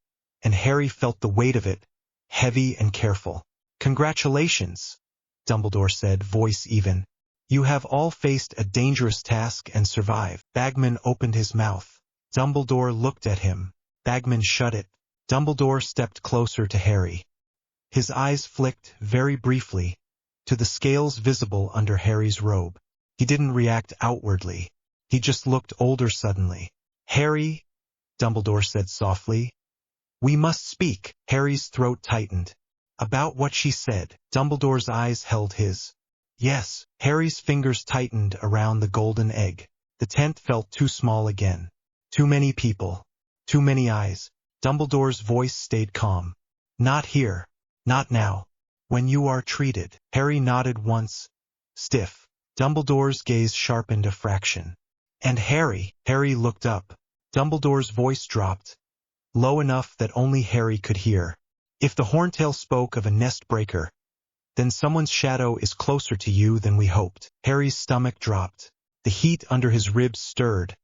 and Harry felt the weight of it, heavy and careful. "Congratulations," Dumbledore said, voice even. "You have all faced a dangerous task and survived." Bagman opened his mouth. Dumbledore looked at him. Bagman shut it. Dumbledore stepped closer to Harry. His eyes flicked, very briefly, to the scales visible under Harry's robe. He didn't react outwardly. He just looked older suddenly. "Harry," Dumbledore said softly, "we must speak." Harry's throat tightened. "About what she said." Dumbledore's eyes held his. "Yes." Harry's fingers tightened around the golden egg. The tent felt too small again. Too many people. Too many eyes. Dumbledore's voice stayed calm. "Not here. Not now. When you are treated." Harry nodded once, stiff. Dumbledore's gaze sharpened a fraction. "And Harry." Harry looked up. Dumbledore's voice dropped, low enough that only Harry could hear. "If the Horntail spoke of a nest breaker, then someone's shadow is closer to you than we hoped." Harry's stomach dropped. The heat under his ribs stirred,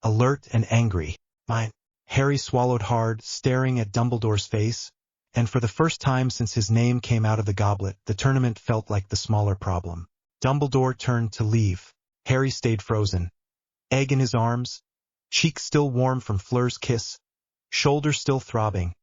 alert and angry. "Mine." Harry swallowed hard, staring at Dumbledore's face, and for the first time since his name came out of the goblet, the tournament felt like the smaller problem. Dumbledore turned to leave. Harry stayed frozen. Egg in his arms, cheeks still warm from Fleur's kiss, shoulders still throbbing,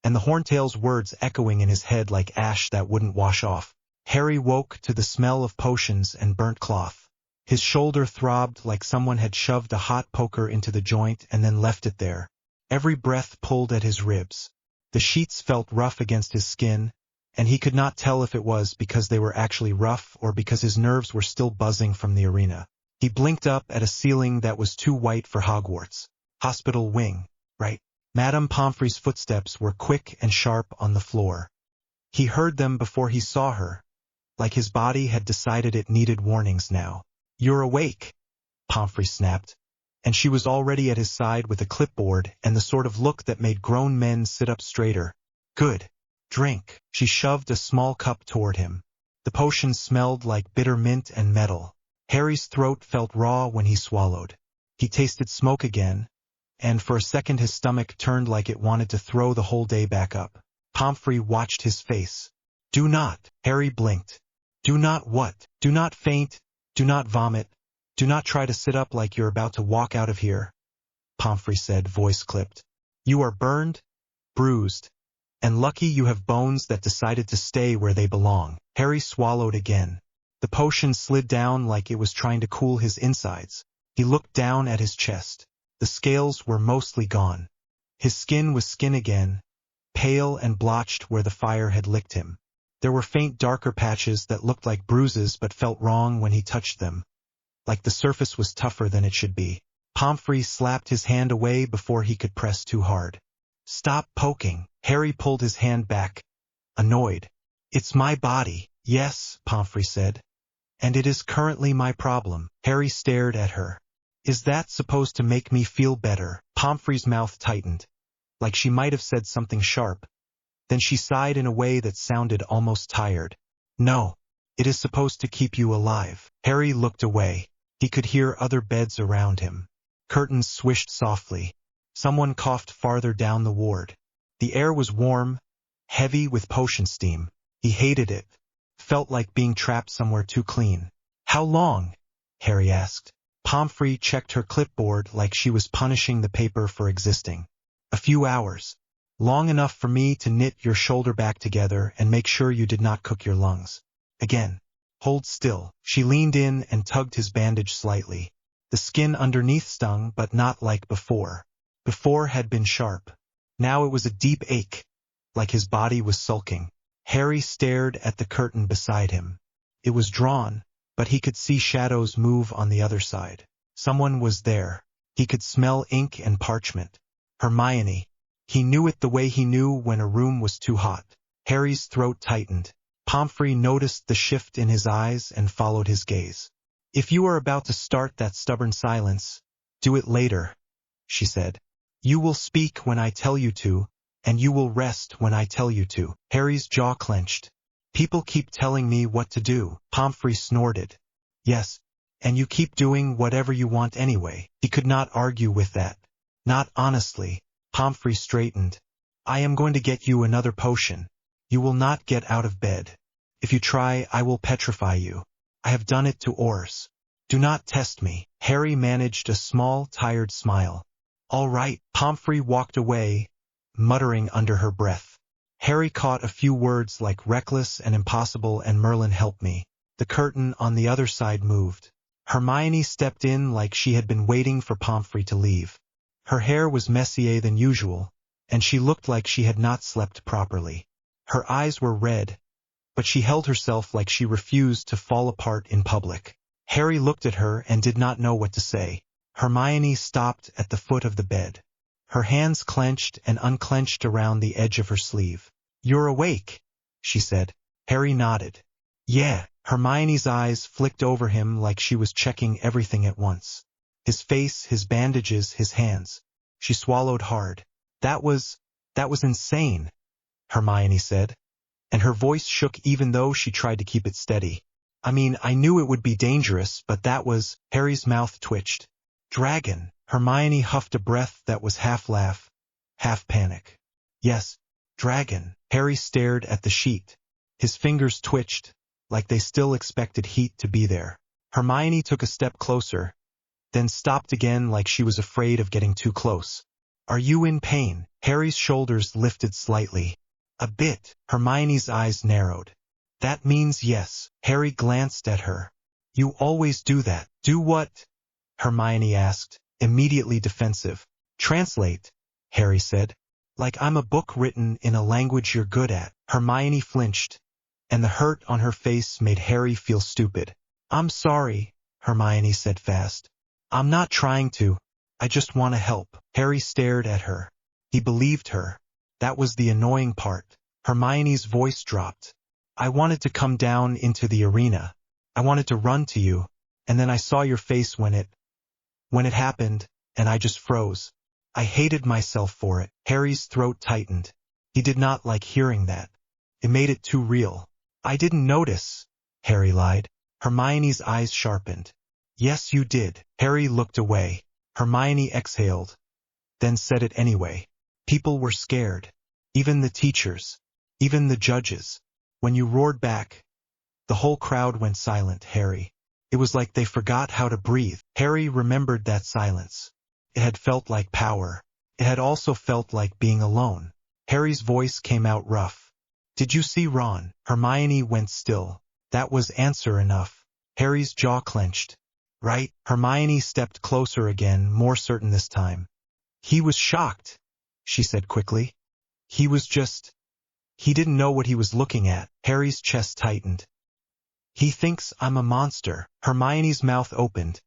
and the Horntail's words echoing in his head like ash that wouldn't wash off. Harry woke to the smell of potions and burnt cloth. His shoulder throbbed like someone had shoved a hot poker into the joint and then left it there. Every breath pulled at his ribs. The sheets felt rough against his skin, and he could not tell if it was because they were actually rough or because his nerves were still buzzing from the arena. He blinked up at a ceiling that was too white for Hogwarts. Hospital wing, right? Madame Pomfrey's footsteps were quick and sharp on the floor. He heard them before he saw her, like his body had decided it needed warnings now. "You're awake," Pomfrey snapped, and she was already at his side with a clipboard and the sort of look that made grown men sit up straighter. "Good. Drink." She shoved a small cup toward him. The potion smelled like bitter mint and metal. Harry's throat felt raw when he swallowed. He tasted smoke again, and for a second his stomach turned like it wanted to throw the whole day back up. Pomfrey watched his face. "Do not." Harry blinked. "Do not what?" "Do not faint. Do not vomit. Do not try to sit up like you're about to walk out of here," Pomfrey said, voice clipped. "You are burned, bruised, and lucky you have bones that decided to stay where they belong." Harry swallowed again. The potion slid down like it was trying to cool his insides. He looked down at his chest. The scales were mostly gone. His skin was skin again, pale and blotched where the fire had licked him. There were faint darker patches that looked like bruises but felt wrong when he touched them, like the surface was tougher than it should be. Pomfrey slapped his hand away before he could press too hard. "Stop poking." Harry pulled his hand back, annoyed. "It's my body." "Yes," Pomfrey said, "and it is currently my problem." Harry stared at her. "Is that supposed to make me feel better?" Pomfrey's mouth tightened, like she might have said something sharp. Then she sighed in a way that sounded almost tired. "No, it is supposed to keep you alive." Harry looked away. He could hear other beds around him. Curtains swished softly. Someone coughed farther down the ward. The air was warm, heavy with potion steam. He hated it. Felt like being trapped somewhere too clean. "How long?" Harry asked. Pomfrey checked her clipboard like she was punishing the paper for existing. "A few hours. Long enough for me to knit your shoulder back together and make sure you did not cook your lungs. Again. Hold still." She leaned in and tugged his bandage slightly. The skin underneath stung, but not like before. Before had been sharp. Now it was a deep ache, like his body was sulking. Harry stared at the curtain beside him. It was drawn, but he could see shadows move on the other side. Someone was there. He could smell ink and parchment. Hermione. He knew it the way he knew when a room was too hot. Harry's throat tightened. Pomfrey noticed the shift in his eyes and followed his gaze. If you are about to start that stubborn silence, do it later, she said. You will speak when I tell you to, and you will rest when I tell you to. Harry's jaw clenched. People keep telling me what to do, Pomfrey snorted. Yes, and you keep doing whatever you want anyway. He could not argue with that. Not honestly. Pomfrey straightened. I am going to get you another potion. You will not get out of bed. If you try, I will petrify you. I have done it to Ors. Do not test me. Harry managed a small, tired smile. All right. Pomfrey walked away, muttering under her breath. Harry caught a few words like reckless and impossible and Merlin help me. The curtain on the other side moved. Hermione stepped in like she had been waiting for Pomfrey to leave. Her hair was messier than usual, and she looked like she had not slept properly. Her eyes were red, but she held herself like she refused to fall apart in public. Harry looked at her and did not know what to say. Hermione stopped at the foot of the bed. Her hands clenched and unclenched around the edge of her sleeve. You're awake, she said. Harry nodded. Yeah. Hermione's eyes flicked over him like she was checking everything at once. His face, his bandages, his hands. She swallowed hard. That was insane, Hermione said, and her voice shook even though she tried to keep it steady. I mean, I knew it would be dangerous, but that was... Harry's mouth twitched. Dragon. Hermione huffed a breath that was half laugh, half panic. Yes, dragon. Harry stared at the sheet. His fingers twitched, like they still expected heat to be there. Hermione took a step closer, then stopped again like she was afraid of getting too close. Are you in pain? Harry's shoulders lifted slightly. A bit. Hermione's eyes narrowed. That means yes. Harry glanced at her. You always do that. Do what? Hermione asked, immediately defensive. Translate, Harry said. Like I'm a book written in a language you're good at. Hermione flinched, and the hurt on her face made Harry feel stupid. I'm sorry, Hermione said fast. I'm not trying to. I just want to help. Harry stared at her. He believed her. That was the annoying part. Hermione's voice dropped. I wanted to come down into the arena. I wanted to run to you, and then I saw your face when it happened, and I just froze. I hated myself for it. Harry's throat tightened. He did not like hearing that. It made it too real. I didn't notice, Harry lied. Hermione's eyes sharpened. Yes, you did. Harry looked away. Hermione exhaled, then said it anyway. People were scared. Even the teachers. Even the judges. When you roared back, the whole crowd went silent, Harry. It was like they forgot how to breathe. Harry remembered that silence. It had felt like power. It had also felt like being alone. Harry's voice came out rough. Did you see Ron? Hermione went still. That was answer enough. Harry's jaw clenched. Right? Hermione stepped closer again, more certain this time. He was shocked, she said quickly. He didn't know what he was looking at. Harry's chest tightened. He thinks I'm a monster. Hermione's mouth opened,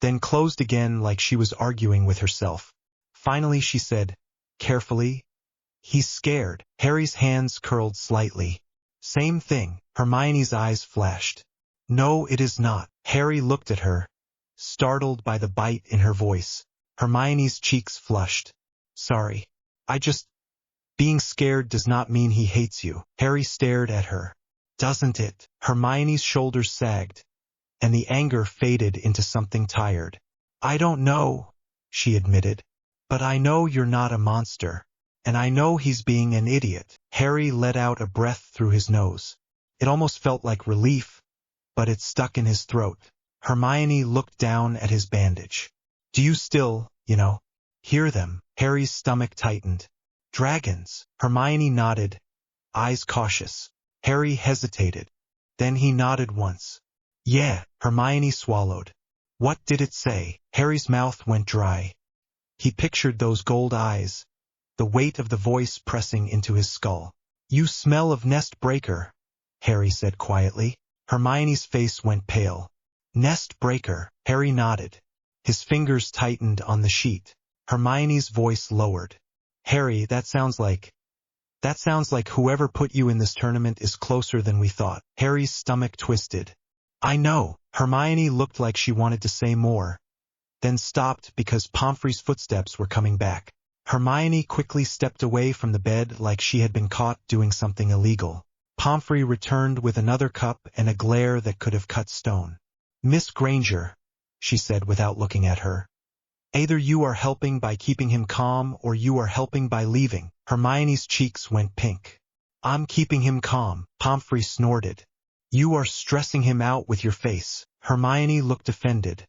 then closed again like she was arguing with herself. Finally she said, carefully, he's scared. Harry's hands curled slightly. Same thing. Hermione's eyes flashed. No, it is not. Harry looked at her, startled by the bite in her voice. Hermione's cheeks flushed. Sorry. Being scared does not mean he hates you. Harry stared at her. Doesn't it? Hermione's shoulders sagged, and the anger faded into something tired. I don't know, she admitted, but I know you're not a monster, and I know he's being an idiot. Harry let out a breath through his nose. It almost felt like relief, but it stuck in his throat. Hermione looked down at his bandage. Do you still, hear them? Harry's stomach tightened. Dragons. Hermione nodded, eyes cautious. Harry hesitated. Then he nodded once. Yeah. Hermione swallowed. What did it say? Harry's mouth went dry. He pictured those gold eyes, the weight of the voice pressing into his skull. You smell of nest breaker, Harry said quietly. Hermione's face went pale. Nest breaker. Harry nodded. His fingers tightened on the sheet. Hermione's voice lowered. Harry, that sounds like... That sounds like whoever put you in this tournament is closer than we thought. Harry's stomach twisted. I know. Hermione looked like she wanted to say more, then stopped because Pomfrey's footsteps were coming back. Hermione quickly stepped away from the bed like she had been caught doing something illegal. Pomfrey returned with another cup and a glare that could have cut stone. Miss Granger, she said without looking at her. Either you are helping by keeping him calm or you are helping by leaving. Hermione's cheeks went pink. I'm keeping him calm, Pomfrey snorted. You are stressing him out with your face. Hermione looked offended,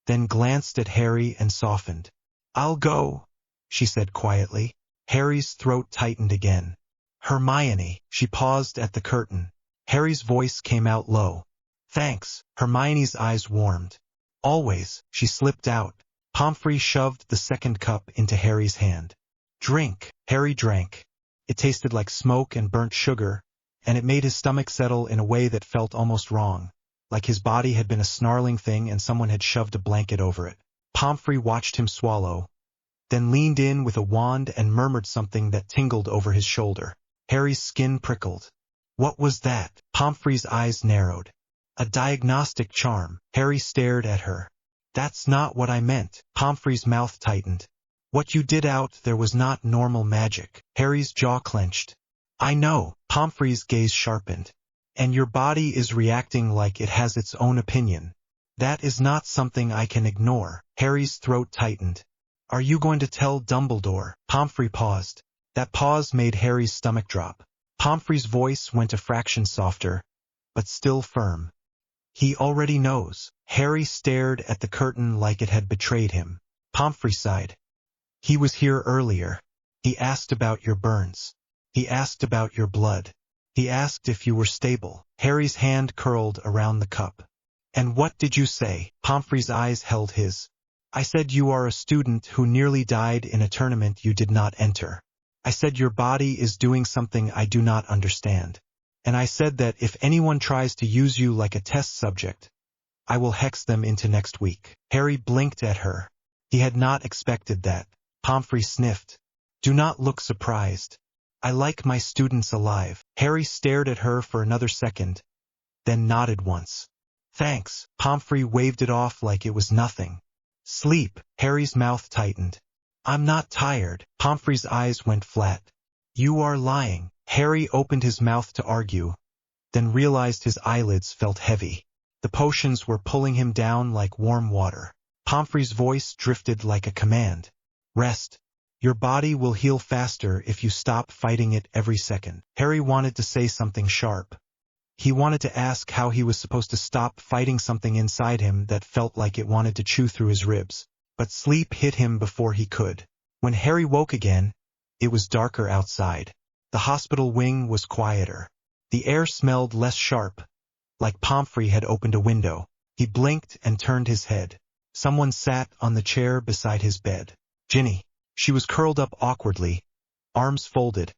then glanced at Harry and softened. I'll go, she said quietly. Harry's throat tightened again. Hermione, she paused at the curtain. Harry's voice came out low. Thanks. Hermione's eyes warmed. Always, she slipped out. Pomfrey shoved the second cup into Harry's hand. Drink. Harry drank. It tasted like smoke and burnt sugar, and it made his stomach settle in a way that felt almost wrong, like his body had been a snarling thing and someone had shoved a blanket over it. Pomfrey watched him swallow, then leaned in with a wand and murmured something that tingled over his shoulder. Harry's skin prickled. What was that? Pomfrey's eyes narrowed. A diagnostic charm. Harry stared at her. That's not what I meant. Pomfrey's mouth tightened. What you did out there was not normal magic. Harry's jaw clenched. I know. Pomfrey's gaze sharpened. And your body is reacting like it has its own opinion. That is not something I can ignore. Harry's throat tightened. Are you going to tell Dumbledore? Pomfrey paused. That pause made Harry's stomach drop. Pomfrey's voice went a fraction softer, but still firm. He already knows. Harry stared at the curtain like it had betrayed him. Pomfrey sighed. He was here earlier. He asked about your burns. He asked about your blood. He asked if you were stable. Harry's hand curled around the cup. And what did you say? Pomfrey's eyes held his. I said you are a student who nearly died in a tournament you did not enter. I said your body is doing something I do not understand. And I said that if anyone tries to use you like a test subject, I will hex them into next week. Harry blinked at her. He had not expected that. Pomfrey sniffed. Do not look surprised. I like my students alive. Harry stared at her for another second, then nodded once. Thanks. Pomfrey waved it off like it was nothing. Sleep. Harry's mouth tightened. I'm not tired. Pomfrey's eyes went flat. You are lying. Harry opened his mouth to argue, then realized his eyelids felt heavy. The potions were pulling him down like warm water. Pomfrey's voice drifted like a command. Rest. Your body will heal faster if you stop fighting it every second. Harry wanted to say something sharp. He wanted to ask how he was supposed to stop fighting something inside him that felt like it wanted to chew through his ribs. But sleep hit him before he could. When Harry woke again, it was darker outside. The hospital wing was quieter. The air smelled less sharp, like Pomfrey had opened a window. He blinked and turned his head. Someone sat on the chair beside his bed. Ginny. She was curled up awkwardly, arms folded,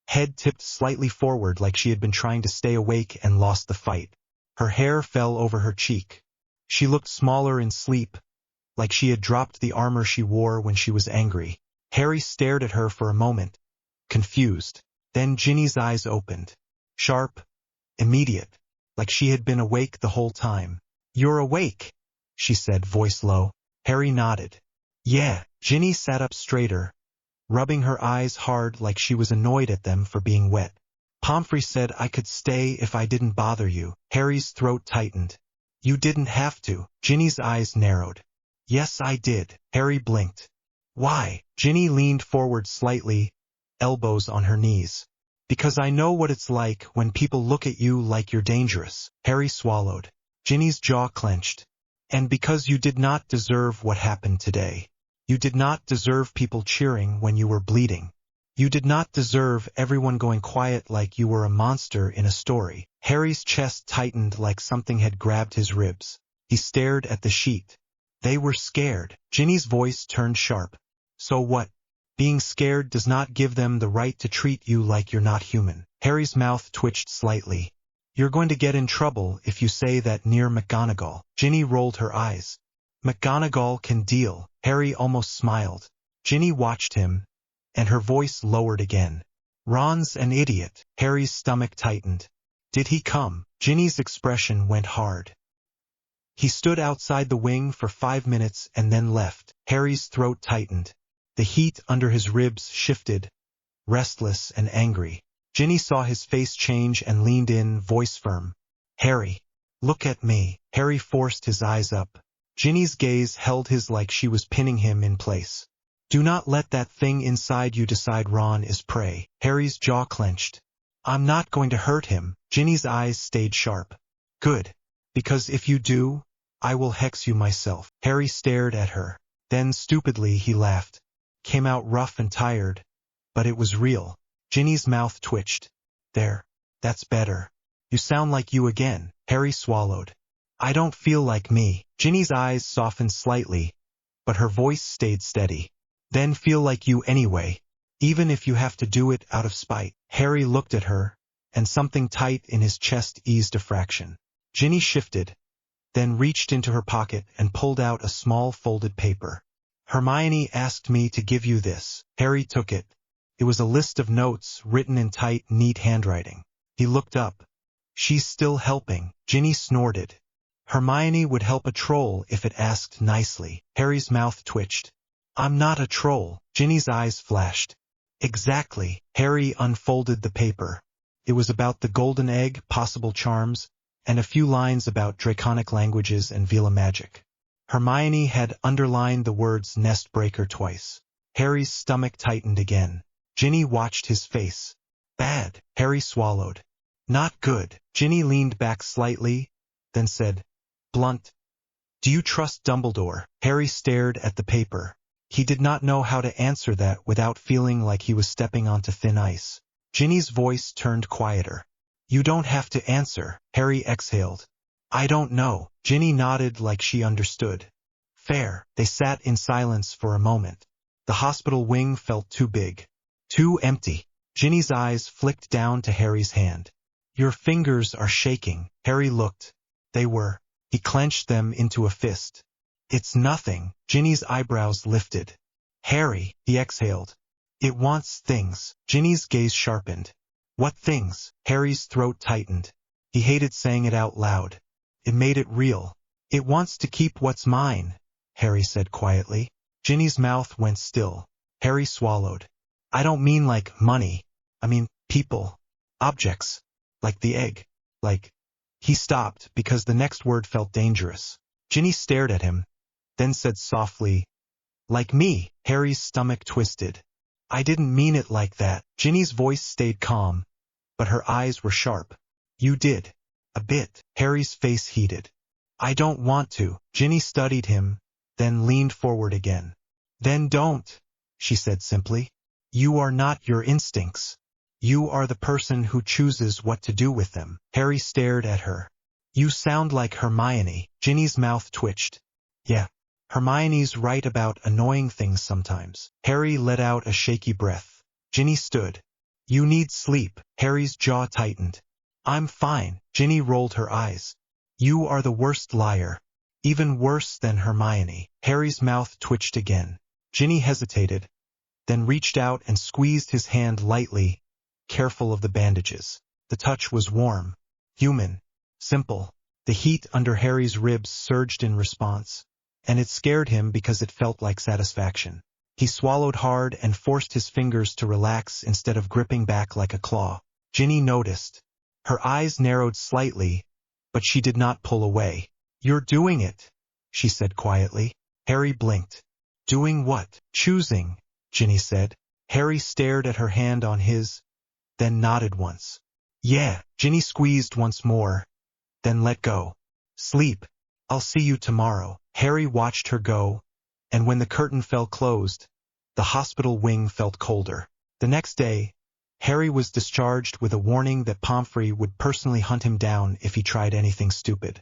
head tipped slightly forward like she had been trying to stay awake and lost the fight. Her hair fell over her cheek. She looked smaller in sleep, like she had dropped the armor she wore when she was angry. Harry stared at her for a moment, confused. Then Ginny's eyes opened. Sharp, immediate, like she had been awake the whole time. You're awake, she said, voice low. Harry nodded. Yeah. Ginny sat up straighter, rubbing her eyes hard like she was annoyed at them for being wet. Pomfrey said I could stay if I didn't bother you. Harry's throat tightened. You didn't have to. Ginny's eyes narrowed. Yes, I did. Harry blinked. Why? Ginny leaned forward slightly, elbows on her knees. Because I know what it's like when people look at you like you're dangerous. Harry swallowed. Ginny's jaw clenched. And because you did not deserve what happened today. You did not deserve people cheering when you were bleeding. You did not deserve everyone going quiet like you were a monster in a story. Harry's chest tightened like something had grabbed his ribs. He stared at the sheet. They were scared. Ginny's voice turned sharp. So what? Being scared does not give them the right to treat you like you're not human. Harry's mouth twitched slightly. You're going to get in trouble if you say that near McGonagall. Ginny rolled her eyes. McGonagall can deal. Harry almost smiled. Ginny watched him, and her voice lowered again. Ron's an idiot. Harry's stomach tightened. Did he come? Ginny's expression went hard. He stood outside the wing for 5 minutes and then left. Harry's throat tightened. The heat under his ribs shifted, restless and angry. Ginny saw his face change and leaned in, voice firm. Harry, look at me. Harry forced his eyes up. Ginny's gaze held his like she was pinning him in place. Do not let that thing inside you decide Ron is prey. Harry's jaw clenched. I'm not going to hurt him. Ginny's eyes stayed sharp. Good. Because if you do, I will hex you myself. Harry stared at her. Then stupidly he laughed. Came out rough and tired. But it was real. Ginny's mouth twitched. There. That's better. You sound like you again. Harry swallowed. I don't feel like me. Ginny's eyes softened slightly, but her voice stayed steady. Then feel like you anyway, even if you have to do it out of spite. Harry looked at her, and something tight in his chest eased a fraction. Ginny shifted, then reached into her pocket and pulled out a small folded paper. Hermione asked me to give you this. Harry took it. It was a list of notes written in tight, neat handwriting. He looked up. She's still helping. Ginny snorted. Hermione would help a troll if it asked nicely. Harry's mouth twitched. I'm not a troll. Ginny's eyes flashed. Exactly. Harry unfolded the paper. It was about the golden egg, possible charms, and a few lines about draconic languages and Vila magic. Hermione had underlined the words nest breaker twice. Harry's stomach tightened again. Ginny watched his face. Bad. Harry swallowed. Not good. Ginny leaned back slightly, then said, blunt. Do you trust Dumbledore? Harry stared at the paper. He did not know how to answer that without feeling like he was stepping onto thin ice. Ginny's voice turned quieter. You don't have to answer. Harry exhaled. I don't know. Ginny nodded like she understood. Fair. They sat in silence for a moment. The hospital wing felt too big. Too empty. Ginny's eyes flicked down to Harry's hand. Your fingers are shaking. Harry looked. They were. He clenched them into a fist. It's nothing. Ginny's eyebrows lifted. Harry, he exhaled. It wants things. Ginny's gaze sharpened. What things? Harry's throat tightened. He hated saying it out loud. It made it real. It wants to keep what's mine, Harry said quietly. Ginny's mouth went still. Harry swallowed. I don't mean like money. I mean people. Objects. Like the egg. Like. He stopped because the next word felt dangerous. Ginny stared at him, then said softly, like me. Harry's stomach twisted. I didn't mean it like that. Ginny's voice stayed calm, but her eyes were sharp. You did. A bit. Harry's face heated. I don't want to. Ginny studied him, then leaned forward again. Then don't, she said simply. You are not your instincts. You are the person who chooses what to do with them. Harry stared at her. You sound like Hermione. Ginny's mouth twitched. Yeah. Hermione's right about annoying things sometimes. Harry let out a shaky breath. Ginny stood. You need sleep. Harry's jaw tightened. I'm fine. Ginny rolled her eyes. You are the worst liar. Even worse than Hermione. Harry's mouth twitched again. Ginny hesitated, then reached out and squeezed his hand lightly, careful of the bandages. The touch was warm, human, simple. The heat under Harry's ribs surged in response, and it scared him because it felt like satisfaction. He swallowed hard and forced his fingers to relax instead of gripping back like a claw. Ginny noticed. Her eyes narrowed slightly, but she did not pull away. You're doing it, she said quietly. Harry blinked. Doing what? Choosing, Ginny said. Harry stared at her hand on his, then nodded once. Yeah. Ginny squeezed once more, then let go. Sleep. I'll see you tomorrow. Harry watched her go, and when the curtain fell closed, the hospital wing felt colder. The next day, Harry was discharged with a warning that Pomfrey would personally hunt him down if he tried anything stupid.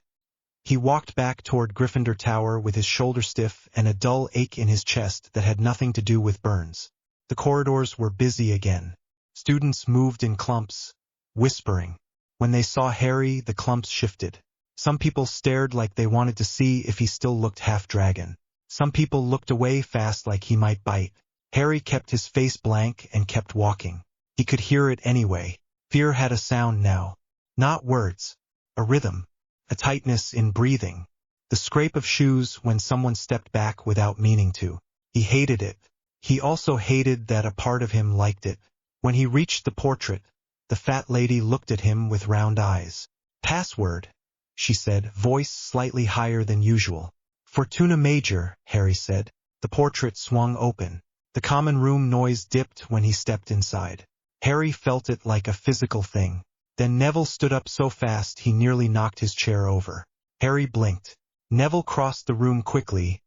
He walked back toward Gryffindor Tower with his shoulder stiff and a dull ache in his chest that had nothing to do with burns. The corridors were busy again. Students moved in clumps, whispering. When they saw Harry, the clumps shifted. Some people stared like they wanted to see if he still looked half-dragon. Some people looked away fast like he might bite. Harry kept his face blank and kept walking. He could hear it anyway. Fear had a sound now. Not words. A rhythm. A tightness in breathing. The scrape of shoes when someone stepped back without meaning to. He hated it. He also hated that a part of him liked it. When he reached the portrait, the fat lady looked at him with round eyes. "Password," she said, voice slightly higher than usual. "Fortuna Major," Harry said. The portrait swung open. The common room noise dipped when he stepped inside. Harry felt it like a physical thing. Then Neville stood up so fast he nearly knocked his chair over. Harry blinked. Neville crossed the room quickly,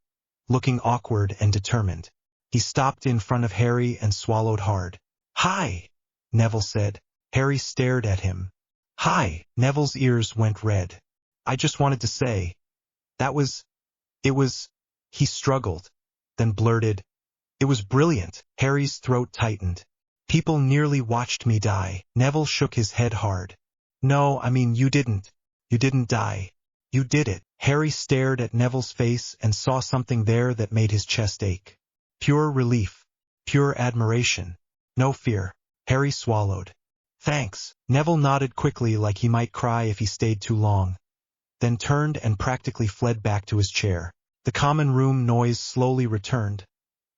looking awkward and determined. He stopped in front of Harry and swallowed hard. "Hi," Neville said. Harry stared at him. "Hi." Neville's ears went red. "I just wanted to say, it was, he struggled, then blurted, "It was brilliant." Harry's throat tightened. "People nearly watched me die." Neville shook his head hard. "No, I mean you didn't die. You did it." Harry stared at Neville's face and saw something there that made his chest ache. Pure relief. Pure admiration. No fear. Harry swallowed. "Thanks." Neville nodded quickly like he might cry if he stayed too long, then turned and practically fled back to his chair. The common room noise slowly returned,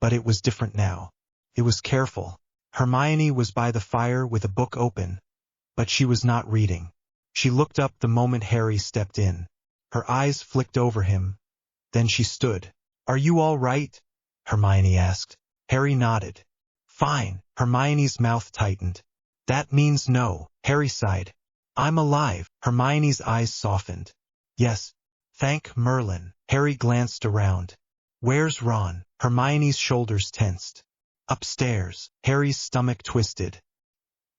but it was different now. It was careful. Hermione was by the fire with a book open, but she was not reading. She looked up the moment Harry stepped in. Her eyes flicked over him. Then she stood. "Are you all right?" Hermione asked. Harry nodded. "Fine." Hermione's mouth tightened. "That means no." Harry sighed. "I'm alive." Hermione's eyes softened. "Yes. Thank Merlin." Harry glanced around. "Where's Ron?" Hermione's shoulders tensed. "Upstairs." Harry's stomach twisted.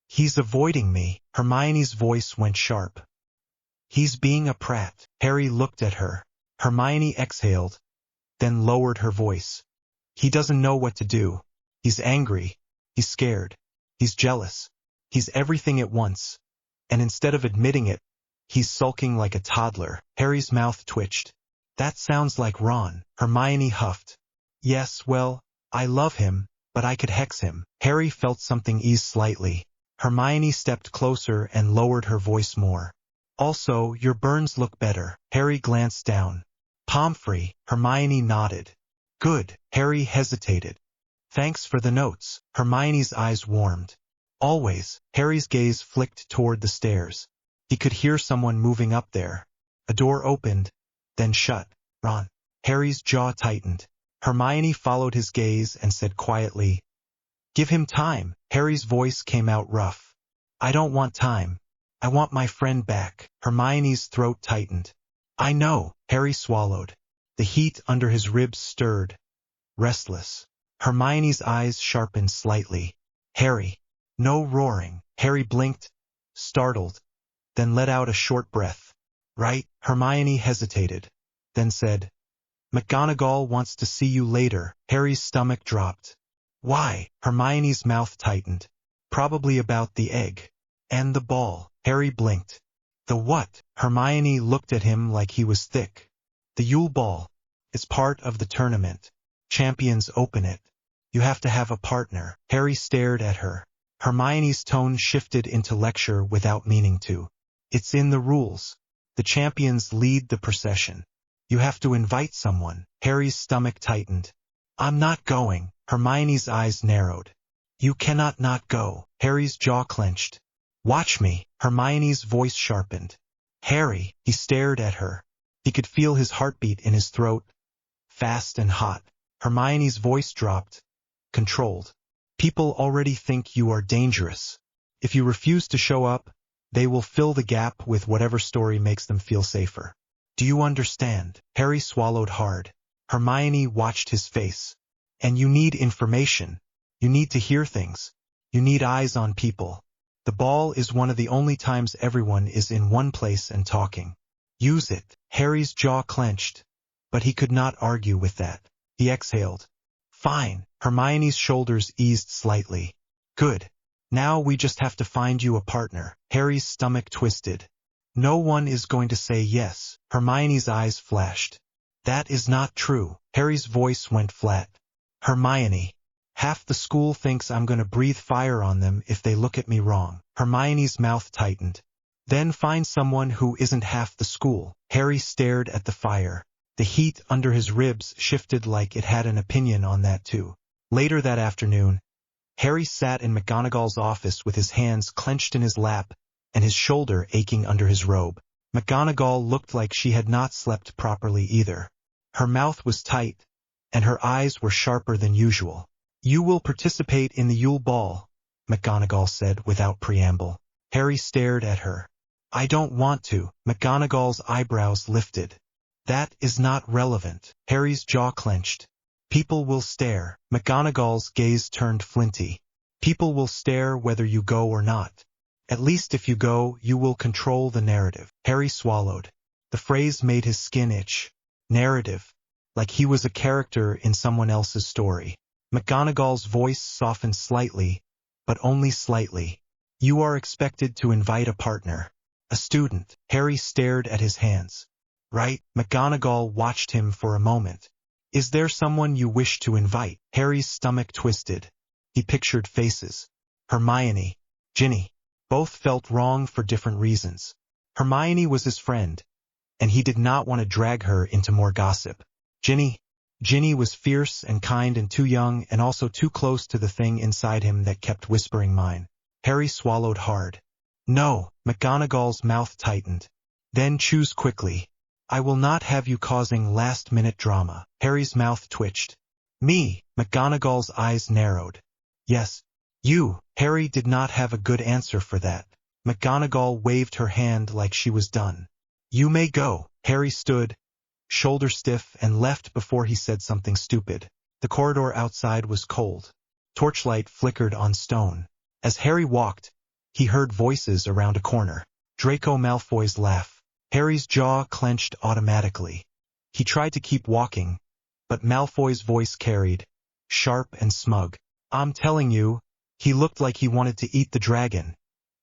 "He's avoiding me." Hermione's voice went sharp. "He's being a prat." Harry looked at her. Hermione exhaled, then lowered her voice. "He doesn't know what to do. He's angry. He's scared. He's jealous. He's everything at once. And instead of admitting it, he's sulking like a toddler." Harry's mouth twitched. "That sounds like Ron." Hermione huffed. "Yes, well, I love him, but I could hex him." Harry felt something ease slightly. Hermione stepped closer and lowered her voice more. "Also, your burns look better." Harry glanced down. "Pomfrey." Hermione nodded. "Good." Harry hesitated. "Thanks for the notes." Hermione's eyes warmed. "Always." Harry's gaze flicked toward the stairs. He could hear someone moving up there. A door opened, then shut. "Ron." Harry's jaw tightened. Hermione followed his gaze and said quietly, "Give him time." Harry's voice came out rough. "I don't want time. I want my friend back." Hermione's throat tightened. "I know." Harry swallowed. The heat under his ribs stirred. Restless. Hermione's eyes sharpened slightly. "Harry." No roaring. Harry blinked, startled, then let out a short breath. "Right?" Hermione hesitated, then said, "McGonagall wants to see you later." Harry's stomach dropped. "Why?" Hermione's mouth tightened. "Probably about the egg. And the ball." Harry blinked. "The what?" Hermione looked at him like he was thick. "The Yule Ball. It's part of the tournament. Champions open it. You have to have a partner." Harry stared at her. Hermione's tone shifted into lecture without meaning to. "It's in the rules. The champions lead the procession. You have to invite someone." Harry's stomach tightened. "I'm not going." Hermione's eyes narrowed. "You cannot not go." Harry's jaw clenched. "Watch me." Hermione's voice sharpened. "Harry." He stared at her. He could feel his heartbeat in his throat, fast and hot. Hermione's voice dropped, controlled. "People already think you are dangerous. If you refuse to show up, they will fill the gap with whatever story makes them feel safer. Do you understand?" Harry swallowed hard. Hermione watched his face. "And you need information. You need to hear things. You need eyes on people. The ball is one of the only times everyone is in one place and talking. Use it." Harry's jaw clenched, but he could not argue with that. He exhaled. "Fine." Hermione's shoulders eased slightly. "Good. Now we just have to find you a partner." Harry's stomach twisted. "No one is going to say yes." Hermione's eyes flashed. "That is not true." Harry's voice went flat. "Hermione." Half the school thinks I'm gonna breathe fire on them if they look at me wrong. Hermione's mouth tightened. Then find someone who isn't half the school. Harry stared at the fire. The heat under his ribs shifted like it had an opinion on that too. Later that afternoon, Harry sat in McGonagall's office with his hands clenched in his lap and his shoulder aching under his robe. McGonagall looked like she had not slept properly either. Her mouth was tight, and her eyes were sharper than usual. "You will participate in the Yule Ball," McGonagall said without preamble. Harry stared at her. "I don't want to." McGonagall's eyebrows lifted. "That is not relevant." Harry's jaw clenched. "People will stare." McGonagall's gaze turned flinty. "People will stare whether you go or not. At least if you go, you will control the narrative." Harry swallowed. The phrase made his skin itch. Narrative. Like he was a character in someone else's story. McGonagall's voice softened slightly, but only slightly. "You are expected to invite a partner. A student." Harry stared at his hands. "Right?" McGonagall watched him for a moment. "Is there someone you wish to invite?" Harry's stomach twisted. He pictured faces. Hermione. Ginny. Both felt wrong for different reasons. Hermione was his friend, and he did not want to drag her into more gossip. Ginny was fierce and kind and too young and also too close to the thing inside him that kept whispering mine. Harry swallowed hard. "No." McGonagall's mouth tightened. "Then choose quickly. I will not have you causing last-minute drama." Harry's mouth twitched. "Me." McGonagall's eyes narrowed. "Yes, you." Harry did not have a good answer for that. McGonagall waved her hand like she was done. "You may go." Harry stood, shoulder stiff, and left before he said something stupid. The corridor outside was cold. Torchlight flickered on stone. As Harry walked, he heard voices around a corner. Draco Malfoy's laugh. Harry's jaw clenched automatically. He tried to keep walking, but Malfoy's voice carried, sharp and smug. "I'm telling you, he looked like he wanted to eat the dragon,"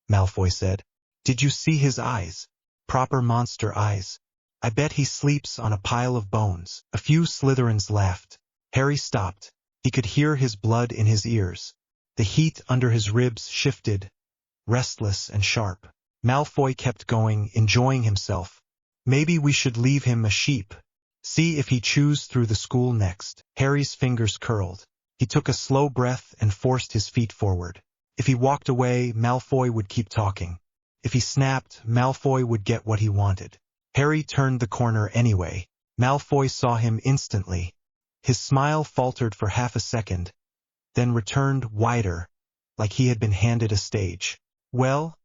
Malfoy said. "Did you see his eyes? Proper monster eyes. I bet he sleeps on a pile of bones." A few Slytherins laughed. Harry stopped. He could hear his blood in his ears. The heat under his ribs shifted, restless and sharp. Malfoy kept going, enjoying himself. "Maybe we should leave him a sheep. See if he chews through the school next." Harry's fingers curled. He took a slow breath and forced his feet forward. If he walked away, Malfoy would keep talking. If he snapped, Malfoy would get what he wanted. Harry turned the corner anyway. Malfoy saw him instantly. His smile faltered for half a second, then returned wider, like he had been handed a stage. "Well?"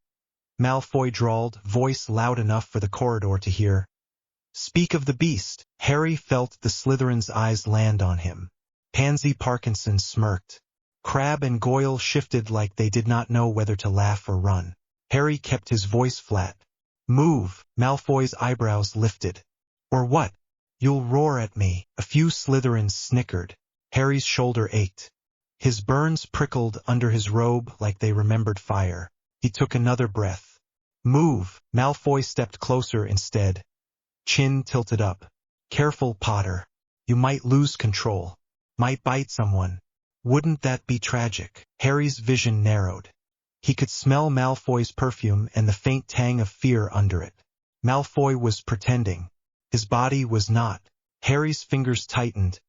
Malfoy drawled, voice loud enough for the corridor to hear. "Speak of the beast." Harry felt the Slytherin's eyes land on him. Pansy Parkinson smirked. Crabbe and Goyle shifted like they did not know whether to laugh or run. Harry kept his voice flat. "Move." Malfoy's eyebrows lifted. "Or what? You'll roar at me." A few Slytherins snickered. Harry's shoulder ached. His burns prickled under his robe like they remembered fire. He took another breath. "Move." Malfoy stepped closer instead, chin tilted up. "Careful, Potter. You might lose control. Might bite someone. Wouldn't that be tragic?" Harry's vision narrowed. He could smell Malfoy's perfume and the faint tang of fear under it. Malfoy was pretending. His body was not. Harry's fingers tightened,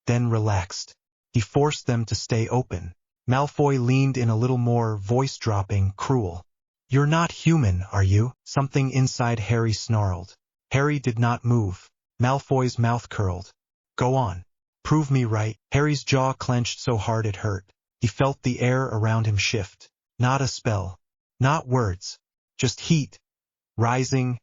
then relaxed. He forced them to stay open. Malfoy leaned in a little more, voice dropping, cruel. "You're not human, are you?" Something inside Harry snarled. Harry did not move. Malfoy's mouth curled. "Go on. Prove me right." Harry's jaw clenched so hard it hurt. He felt the air around him shift. Not a spell. Not words. Just heat. Rising,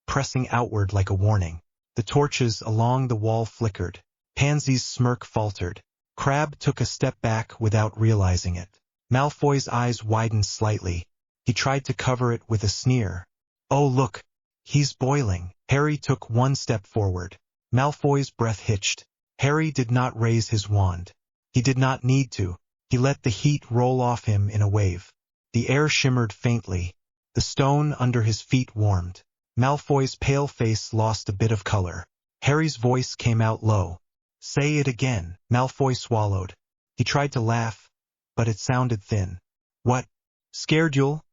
pressing outward like a warning. The torches along the wall flickered. Pansy's smirk faltered. Crabbe took a step back without realizing it. Malfoy's eyes widened slightly. He tried to cover it with a sneer. "Oh look, he's boiling." Harry took one step forward. Malfoy's breath hitched. Harry did not raise his wand. He did not need to. He let the heat roll off him in a wave. The air shimmered faintly. The stone under his feet warmed. Malfoy's pale face lost a bit of color. Harry's voice came out low. "Say it again." Malfoy swallowed. He tried to laugh, but it sounded thin. What? Scared you'll?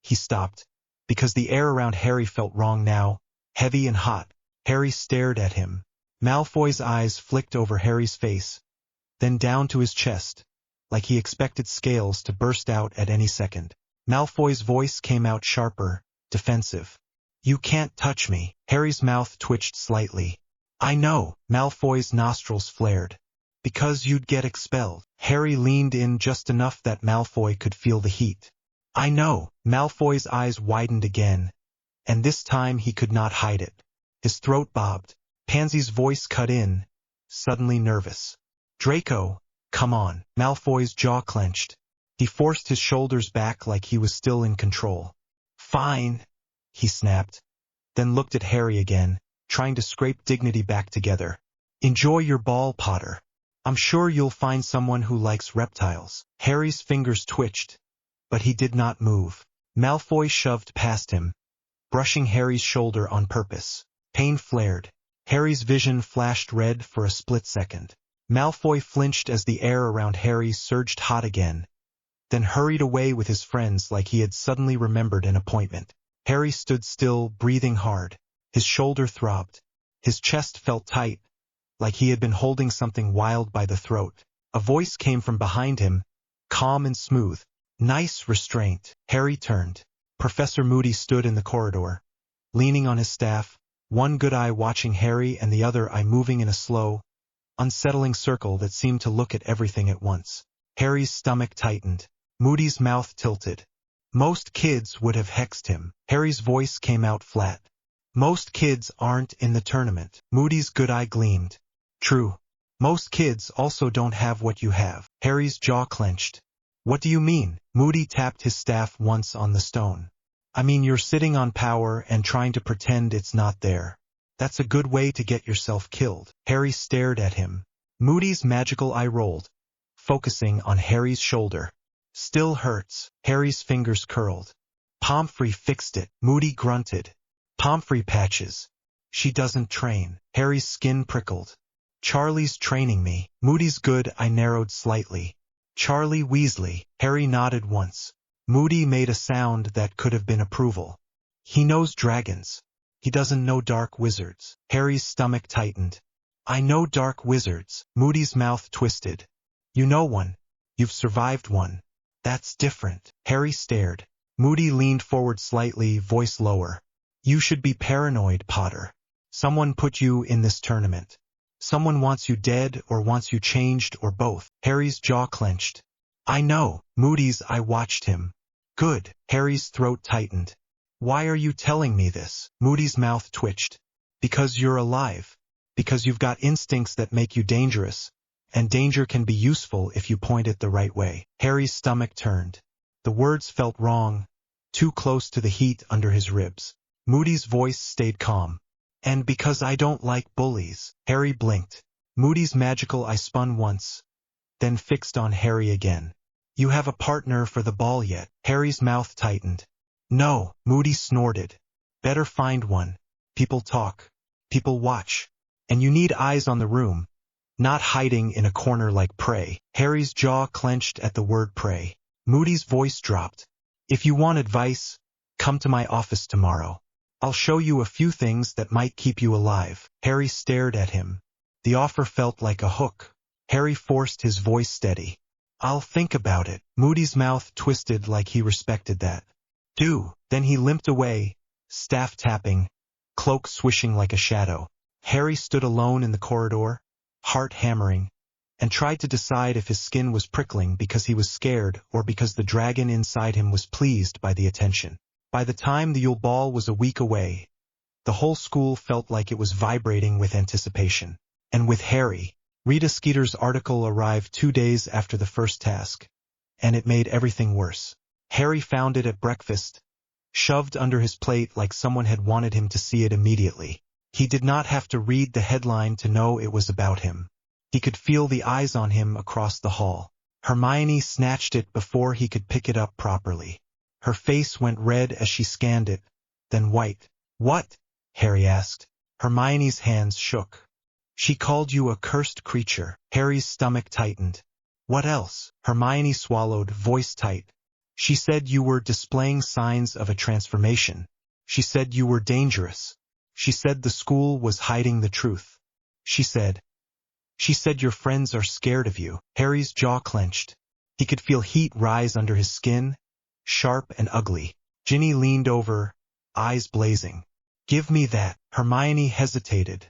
He stopped, because the air around Harry felt wrong now, heavy and hot. Harry stared at him. Malfoy's eyes flicked over Harry's face, then down to his chest, like he expected scales to burst out at any second. Malfoy's voice came out sharper, defensive. You can't touch me. Harry's mouth twitched slightly. I know. Malfoy's nostrils flared. Because you'd get expelled. Harry leaned in just enough that Malfoy could feel the heat. I know. Malfoy's eyes widened again, and this time he could not hide it. His throat bobbed. Pansy's voice cut in, suddenly nervous. Draco, come on. Malfoy's jaw clenched. He forced his shoulders back like he was still in control. Fine, he snapped, then looked at Harry again, trying to scrape dignity back together. Enjoy your ball, Potter. I'm sure you'll find someone who likes reptiles. Harry's fingers twitched, but he did not move. Malfoy shoved past him, brushing Harry's shoulder on purpose. Pain flared. Harry's vision flashed red for a split second. Malfoy flinched as the air around Harry surged hot again, then hurried away with his friends like he had suddenly remembered an appointment. Harry stood still, breathing hard. His shoulder throbbed. His chest felt tight, like he had been holding something wild by the throat. A voice came from behind him, calm and smooth. Nice restraint. Harry turned. Professor Moody stood in the corridor, leaning on his staff, one good eye watching Harry and the other eye moving in a slow, unsettling circle that seemed to look at everything at once. Harry's stomach tightened. Moody's mouth tilted. Most kids would have hexed him. Harry's voice came out flat. Most kids aren't in the tournament. Moody's good eye gleamed. True. Most kids also don't have what you have. Harry's jaw clenched. What do you mean? Moody tapped his staff once on the stone. I mean you're sitting on power and trying to pretend it's not there. That's a good way to get yourself killed. Harry stared at him. Moody's magical eye rolled, focusing on Harry's shoulder. Still hurts. Harry's fingers curled. Pomfrey fixed it. Moody grunted. Pomfrey patches. She doesn't train. Harry's skin prickled. Charlie's training me. Moody's good eye narrowed slightly. Charlie Weasley. Harry nodded once. Moody made a sound that could have been approval. He knows dragons. He doesn't know dark wizards. Harry's stomach tightened. I know dark wizards. Moody's mouth twisted. You know one. You've survived one. That's different. Harry stared. Moody leaned forward slightly, voice lower. You should be paranoid, Potter. Someone put you in this tournament. Someone wants you dead or wants you changed or both. Harry's jaw clenched. I know. Moody's eye watched him. Good. Harry's throat tightened. Why are you telling me this? Moody's mouth twitched. Because you're alive. Because you've got instincts that make you dangerous. And danger can be useful if you point it the right way. Harry's stomach turned. The words felt wrong, too close to the heat under his ribs. Moody's voice stayed calm. And because I don't like bullies. Harry blinked. Moody's magical eye spun once, then fixed on Harry again. You have a partner for the ball yet? Harry's mouth tightened. No, Moody snorted. Better find one. People talk. People watch. And you need eyes on the room, not hiding in a corner like prey. Harry's jaw clenched at the word prey. Moody's voice dropped. If you want advice, come to my office tomorrow. I'll show you a few things that might keep you alive. Harry stared at him. The offer felt like a hook. Harry forced his voice steady. I'll think about it. Moody's mouth twisted like he respected that. Do. Then he limped away, staff tapping, cloak swishing like a shadow. Harry stood alone in the corridor, heart hammering, and tried to decide if his skin was prickling because he was scared or because the dragon inside him was pleased by the attention. By the time the Yule Ball was a week away, the whole school felt like it was vibrating with anticipation. And with Harry, Rita Skeeter's article arrived 2 days after the first task, and it made everything worse. Harry found it at breakfast, shoved under his plate like someone had wanted him to see it immediately. He did not have to read the headline to know it was about him. He could feel the eyes on him across the hall. Hermione snatched it before he could pick it up properly. Her face went red as she scanned it, then white. What? Harry asked. Hermione's hands shook. She called you a cursed creature. Harry's stomach tightened. What else? Hermione swallowed, voice tight. She said you were displaying signs of a transformation. She said you were dangerous. She said the school was hiding the truth. She said your friends are scared of you. Harry's jaw clenched. He could feel heat rise under his skin, sharp and ugly. Ginny leaned over, eyes blazing. Give me that. Hermione hesitated,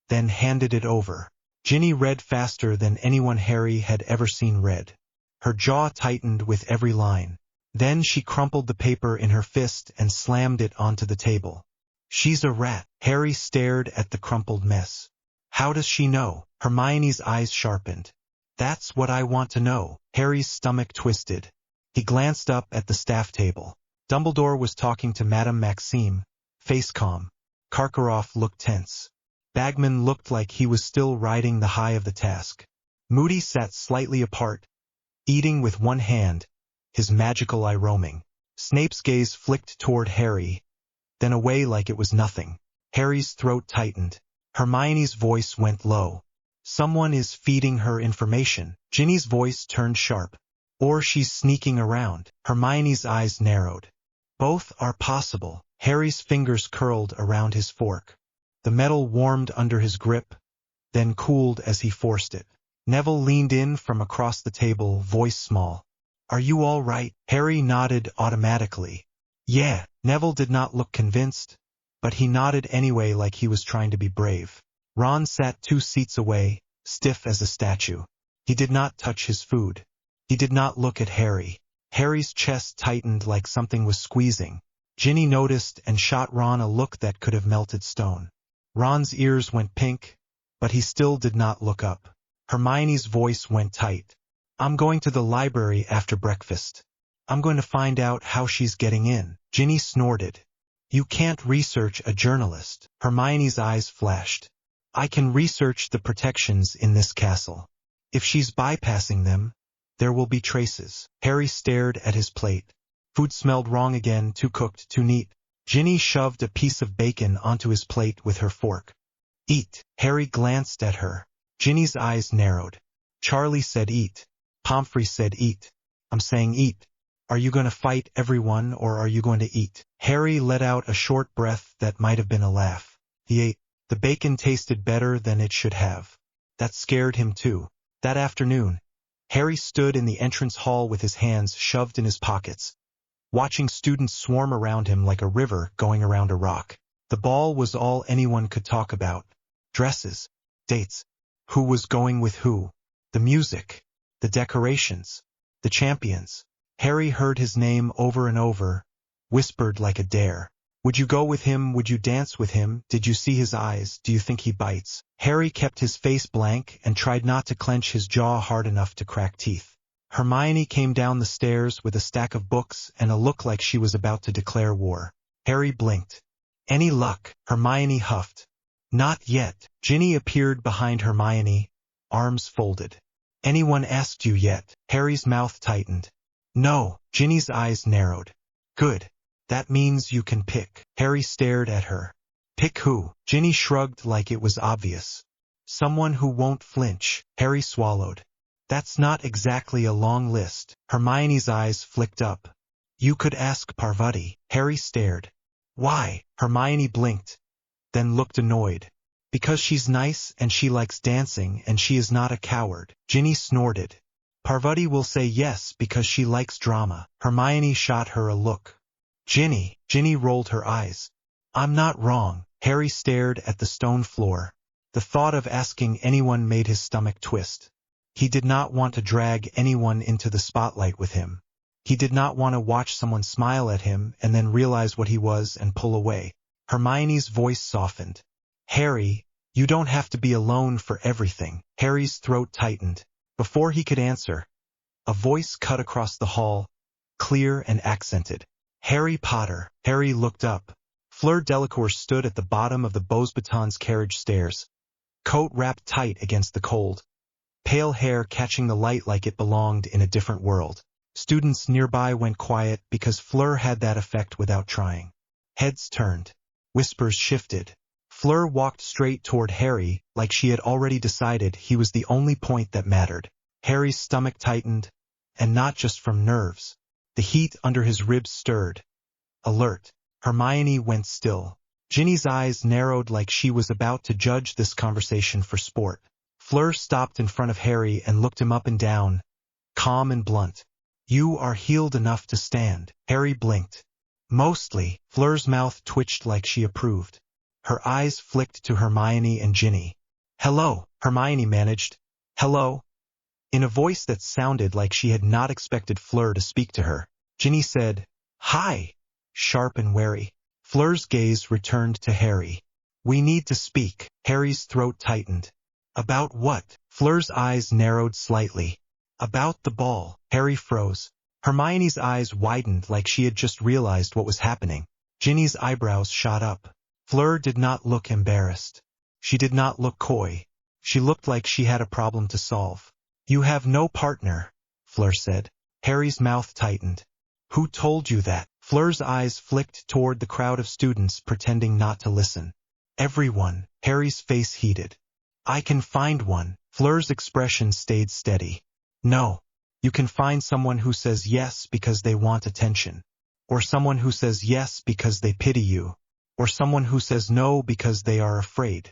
then handed it over. Ginny read faster than anyone Harry had ever seen read. Her jaw tightened with every line. Then she crumpled the paper in her fist and slammed it onto the table. She's a rat. Harry stared at the crumpled mess. How does she know? Hermione's eyes sharpened. That's what I want to know. Harry's stomach twisted. He glanced up at the staff table. Dumbledore was talking to Madame Maxime, face calm. Karkaroff looked tense. Bagman looked like he was still riding the high of the task. Moody sat slightly apart, eating with one hand, his magical eye roaming. Snape's gaze flicked toward Harry, then away like it was nothing. Harry's throat tightened. Hermione's voice went low. Someone is feeding her information. Ginny's voice turned sharp. Or she's sneaking around. Hermione's eyes narrowed. Both are possible. Harry's fingers curled around his fork. The metal warmed under his grip, then cooled as he forced it. Neville leaned in from across the table, voice small. Are you all right? Harry nodded automatically. Yeah. Neville did not look convinced, but he nodded anyway like he was trying to be brave. Ron sat 2 seats away, stiff as a statue. He did not touch his food. He did not look at Harry. Harry's chest tightened like something was squeezing. Ginny noticed and shot Ron a look that could have melted stone. Ron's ears went pink, but he still did not look up. Hermione's voice went tight. I'm going to the library after breakfast. I'm going to find out how she's getting in. Ginny snorted. You can't research a journalist. Hermione's eyes flashed. I can research the protections in this castle. If she's bypassing them, there will be traces. Harry stared at his plate. Food smelled wrong again, too cooked, too neat. Ginny shoved a piece of bacon onto his plate with her fork. Eat. Harry glanced at her. Ginny's eyes narrowed. Charlie said eat. Pomfrey said eat. I'm saying eat. Are you going to fight everyone or are you going to eat? Harry let out a short breath that might have been a laugh. He ate. The bacon tasted better than it should have. That scared him too. That afternoon, Harry stood in the entrance hall with his hands shoved in his pockets, watching students swarm around him like a river going around a rock. The ball was all anyone could talk about. Dresses, dates, who was going with who, the music, the decorations, the champions. Harry heard his name over and over, whispered like a dare. Would you go with him? Would you dance with him? Did you see his eyes? Do you think he bites? Harry kept his face blank and tried not to clench his jaw hard enough to crack teeth. Hermione came down the stairs with a stack of books and a look like she was about to declare war. Harry blinked. Any luck? Hermione huffed. Not yet. Ginny appeared behind Hermione, arms folded. Anyone asked you yet? Harry's mouth tightened. No. Ginny's eyes narrowed. Good. That means you can pick. Harry stared at her. Pick who? Ginny shrugged like it was obvious. Someone who won't flinch. Harry swallowed. That's not exactly a long list. Hermione's eyes flicked up. You could ask Parvati. Harry stared. Why? Hermione blinked, then looked annoyed. Because she's nice and she likes dancing and she is not a coward. Ginny snorted. Parvati will say yes because she likes drama. Hermione shot her a look. Ginny. Ginny rolled her eyes. I'm not wrong. Harry stared at the stone floor. The thought of asking anyone made his stomach twist. He did not want to drag anyone into the spotlight with him. He did not want to watch someone smile at him and then realize what he was and pull away. Hermione's voice softened. Harry, you don't have to be alone for everything. Harry's throat tightened. Before he could answer, a voice cut across the hall, clear and accented. Harry Potter. Harry looked up. Fleur Delacour stood at the bottom of the Beauxbatons carriage stairs, coat wrapped tight against the cold, pale hair catching the light like it belonged in a different world. Students nearby went quiet because Fleur had that effect without trying. Heads turned. Whispers shifted. Fleur walked straight toward Harry like she had already decided he was the only point that mattered. Harry's stomach tightened, and not just from nerves. The heat under his ribs stirred. Alert. Hermione went still. Ginny's eyes narrowed like she was about to judge this conversation for sport. Fleur stopped in front of Harry and looked him up and down, calm and blunt. You are healed enough to stand. Harry blinked. Mostly. Fleur's mouth twitched like she approved. Her eyes flicked to Hermione and Ginny. Hello, Hermione managed. Hello? In a voice that sounded like she had not expected Fleur to speak to her. Ginny said, Hi, sharp and wary. Fleur's gaze returned to Harry. We need to speak. Harry's throat tightened. About what? Fleur's eyes narrowed slightly. About the ball. Harry froze. Hermione's eyes widened like she had just realized what was happening. Ginny's eyebrows shot up. Fleur did not look embarrassed. She did not look coy. She looked like she had a problem to solve. You have no partner, Fleur said. Harry's mouth tightened. Who told you that? Fleur's eyes flicked toward the crowd of students pretending not to listen. Everyone. Harry's face heated. I can find one. Fleur's expression stayed steady. No. You can find someone who says yes because they want attention. Or someone who says yes because they pity you. Or someone who says no because they are afraid.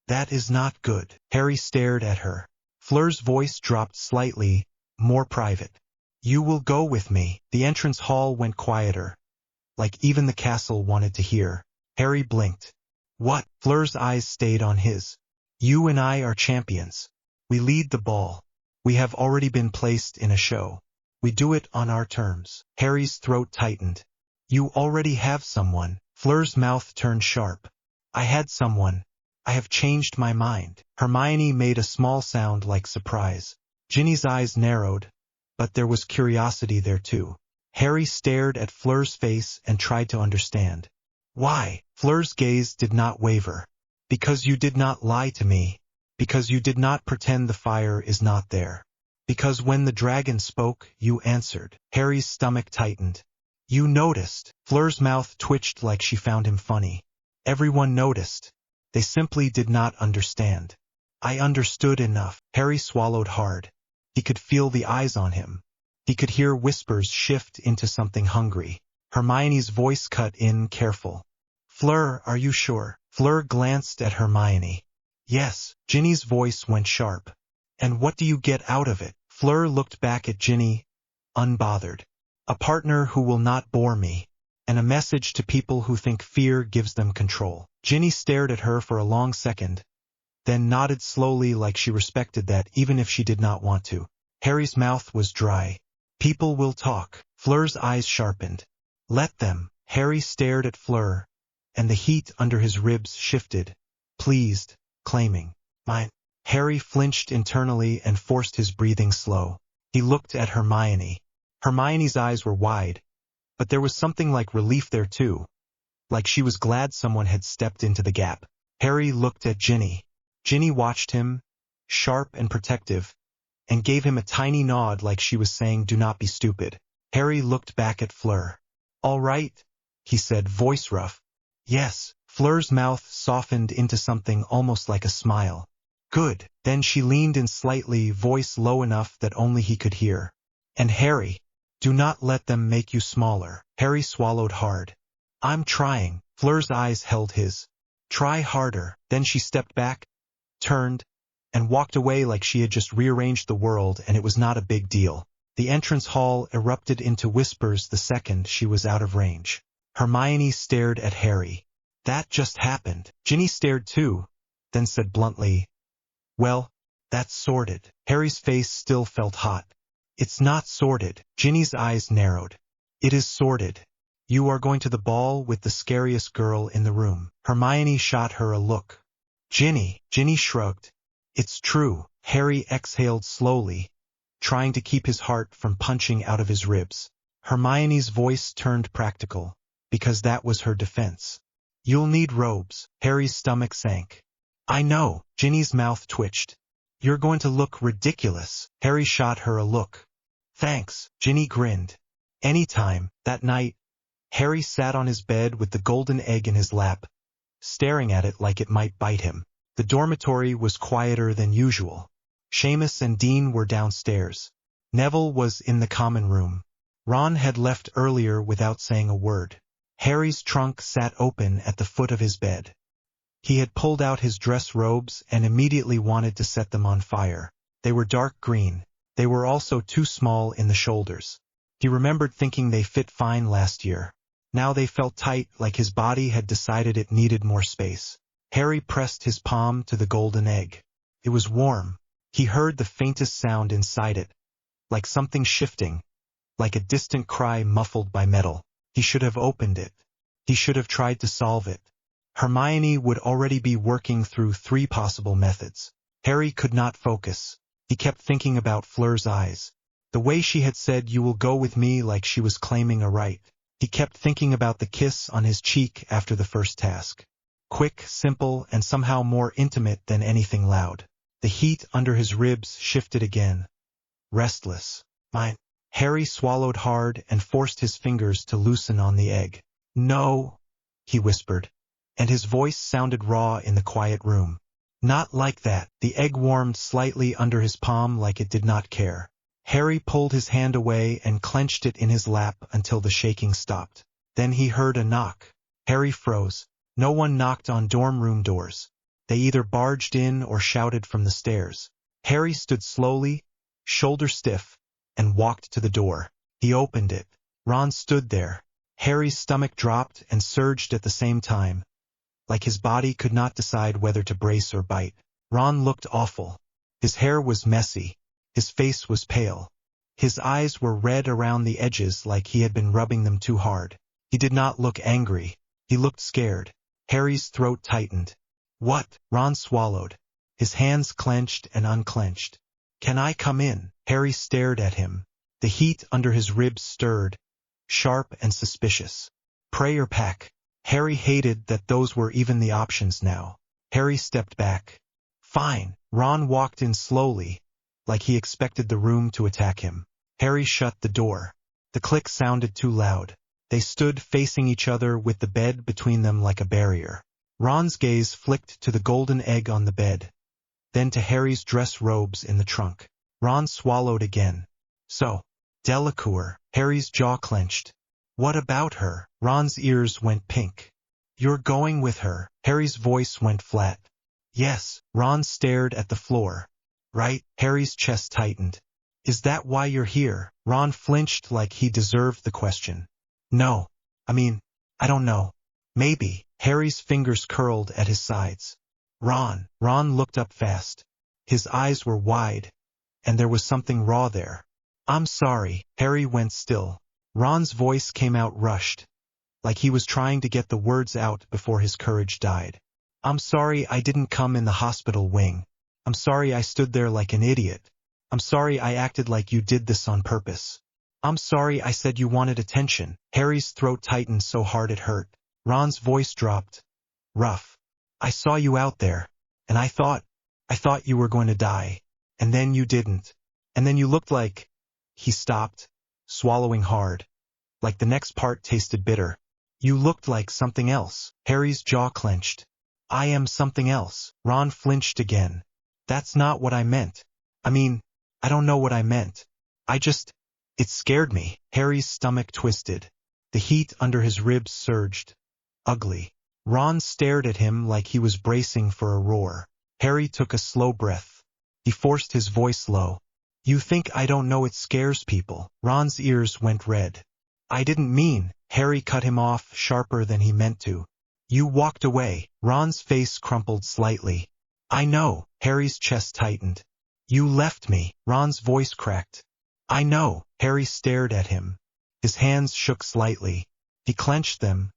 That is not good. Harry stared at her. Fleur's voice dropped slightly, more private. You will go with me. The entrance hall went quieter, like even the castle wanted to hear. Harry blinked. What? Fleur's eyes stayed on his. You and I are champions. We lead the ball. We have already been placed in a show. We do it on our terms. Harry's throat tightened. You already have someone. Fleur's mouth turned sharp. I had someone. I have changed my mind. Hermione made a small sound like surprise. Ginny's eyes narrowed, but there was curiosity there too. Harry stared at Fleur's face and tried to understand. Why? Fleur's gaze did not waver. Because you did not lie to me. Because you did not pretend the fire is not there. Because when the dragon spoke, you answered. Harry's stomach tightened. You noticed. Fleur's mouth twitched like she found him funny. Everyone noticed. They simply did not understand. I understood enough. Harry swallowed hard. He could feel the eyes on him. He could hear whispers shift into something hungry. Hermione's voice cut in careful. Fleur, are you sure? Fleur glanced at Hermione. Yes. Ginny's voice went sharp. And what do you get out of it? Fleur looked back at Ginny, unbothered. A partner who will not bore me. And a message to people who think fear gives them control. Ginny stared at her for a long second, then nodded slowly like she respected that even if she did not want to. Harry's mouth was dry. People will talk. Fleur's eyes sharpened. Let them. Harry stared at Fleur, and the heat under his ribs shifted, pleased, claiming. Mine. Harry flinched internally and forced his breathing slow. He looked at Hermione. Hermione's eyes were wide, but there was something like relief there too. Like she was glad someone had stepped into the gap. Harry looked at Ginny. Ginny watched him, sharp and protective, and gave him a tiny nod like she was saying, do not be stupid. Harry looked back at Fleur. All right, he said, voice rough. Yes. Fleur's mouth softened into something almost like a smile. Good. Then she leaned in slightly, voice low enough that only he could hear. And Harry, do not let them make you smaller. Harry swallowed hard. I'm trying. Fleur's eyes held his. Try harder. Then she stepped back, turned, and walked away like she had just rearranged the world and it was not a big deal. The entrance hall erupted into whispers the second she was out of range. Hermione stared at Harry. That just happened. Ginny stared too, then said bluntly, well, that's sordid. Harry's face still felt hot. It's not sordid. Ginny's eyes narrowed. It is sordid. You are going to the ball with the scariest girl in the room. Hermione shot her a look. Ginny. Ginny shrugged. It's true. Harry exhaled slowly, trying to keep his heart from punching out of his ribs. Hermione's voice turned practical, because that was her defense. You'll need robes. Harry's stomach sank. I know. Ginny's mouth twitched. You're going to look ridiculous. Harry shot her a look. Thanks. Ginny grinned. Anytime. That night, Harry sat on his bed with the golden egg in his lap, staring at it like it might bite him. The dormitory was quieter than usual. Seamus and Dean were downstairs. Neville was in the common room. Ron had left earlier without saying a word. Harry's trunk sat open at the foot of his bed. He had pulled out his dress robes and immediately wanted to set them on fire. They were dark green. They were also too small in the shoulders. He remembered thinking they fit fine last year. Now they felt tight, like his body had decided it needed more space. Harry pressed his palm to the golden egg. It was warm. He heard the faintest sound inside it, like something shifting, like a distant cry muffled by metal. He should have opened it. He should have tried to solve it. Hermione would already be working through 3 possible methods. Harry could not focus. He kept thinking about Fleur's eyes. The way she had said, "You will go with me," like she was claiming a right. He kept thinking about the kiss on his cheek after the first task. Quick, simple, and somehow more intimate than anything loud. The heat under his ribs shifted again. Restless. Mine. Harry swallowed hard and forced his fingers to loosen on the egg. "No," he whispered, and his voice sounded raw in the quiet room. "Not like that." The egg warmed slightly under his palm like it did not care. Harry pulled his hand away and clenched it in his lap until the shaking stopped. Then he heard a knock. Harry froze. No one knocked on dorm room doors. They either barged in or shouted from the stairs. Harry stood slowly, shoulder stiff, and walked to the door. He opened it. Ron stood there. Harry's stomach dropped and surged at the same time, like his body could not decide whether to brace or bite. Ron looked awful. His hair was messy. His face was pale. His eyes were red around the edges like he had been rubbing them too hard. He did not look angry. He looked scared. Harry's throat tightened. "What?" Ron swallowed. His hands clenched and unclenched. "Can I come in?" Harry stared at him. The heat under his ribs stirred, sharp and suspicious. "Pray or pack?" Harry hated that those were even the options now. Harry stepped back. "Fine." Ron walked in slowly, like he expected the room to attack him. Harry shut the door. The click sounded too loud. They stood facing each other with the bed between them like a barrier. Ron's gaze flicked to the golden egg on the bed, then to Harry's dress robes in the trunk. Ron swallowed again. "So, Delacour." Harry's jaw clenched. "What about her?" Ron's ears went pink. "You're going with her." Harry's voice went flat. "Yes." Ron stared at the floor. "Right?" Harry's chest tightened. "Is that why you're here?" Ron flinched like he deserved the question. "No. I don't know. Maybe." Harry's fingers curled at his sides. "Ron." Ron looked up fast. His eyes were wide, and there was something raw there. "I'm sorry." Harry went still. Ron's voice came out rushed, like he was trying to get the words out before his courage died. "I'm sorry I didn't come in the hospital wing. I'm sorry I stood there like an idiot. I'm sorry I acted like you did this on purpose. I'm sorry I said you wanted attention." Harry's throat tightened so hard it hurt. Ron's voice dropped. Rough. "I saw you out there, and I thought you were going to die. And then you didn't. And then you looked like—" He stopped, swallowing hard. Like the next part tasted bitter. "You looked like something else." Harry's jaw clenched. "I am something else." Ron flinched again. "That's not what I meant. I don't know what I meant. It scared me." Harry's stomach twisted. The heat under his ribs surged. Ugly. Ron stared at him like he was bracing for a roar. Harry took a slow breath. He forced his voice low. "You think I don't know it scares people?" Ron's ears went red. "I didn't mean—" Harry cut him off sharper than he meant to. "You walked away." Ron's face crumpled slightly. "I know." Harry's chest tightened. "You left me." Ron's voice cracked. "I know." Harry stared at him. His hands shook slightly. He clenched them,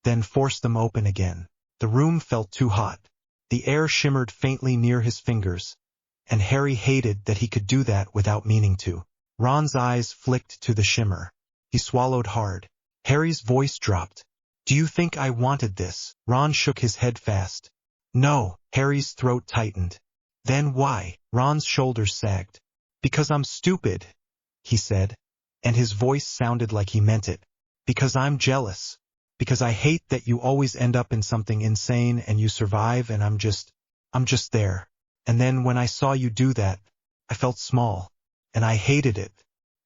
then forced them open again. The room felt too hot. The air shimmered faintly near his fingers, and Harry hated that he could do that without meaning to. Ron's eyes flicked to the shimmer. He swallowed hard. Harry's voice dropped. "Do you think I wanted this?" Ron shook his head fast. "No." Harry's throat tightened. "Then why?" Ron's shoulders sagged. "Because I'm stupid," he said, and his voice sounded like he meant it. "Because I'm jealous. Because I hate that you always end up in something insane and you survive and I'm just there. And then when I saw you do that, I felt small. And I hated it.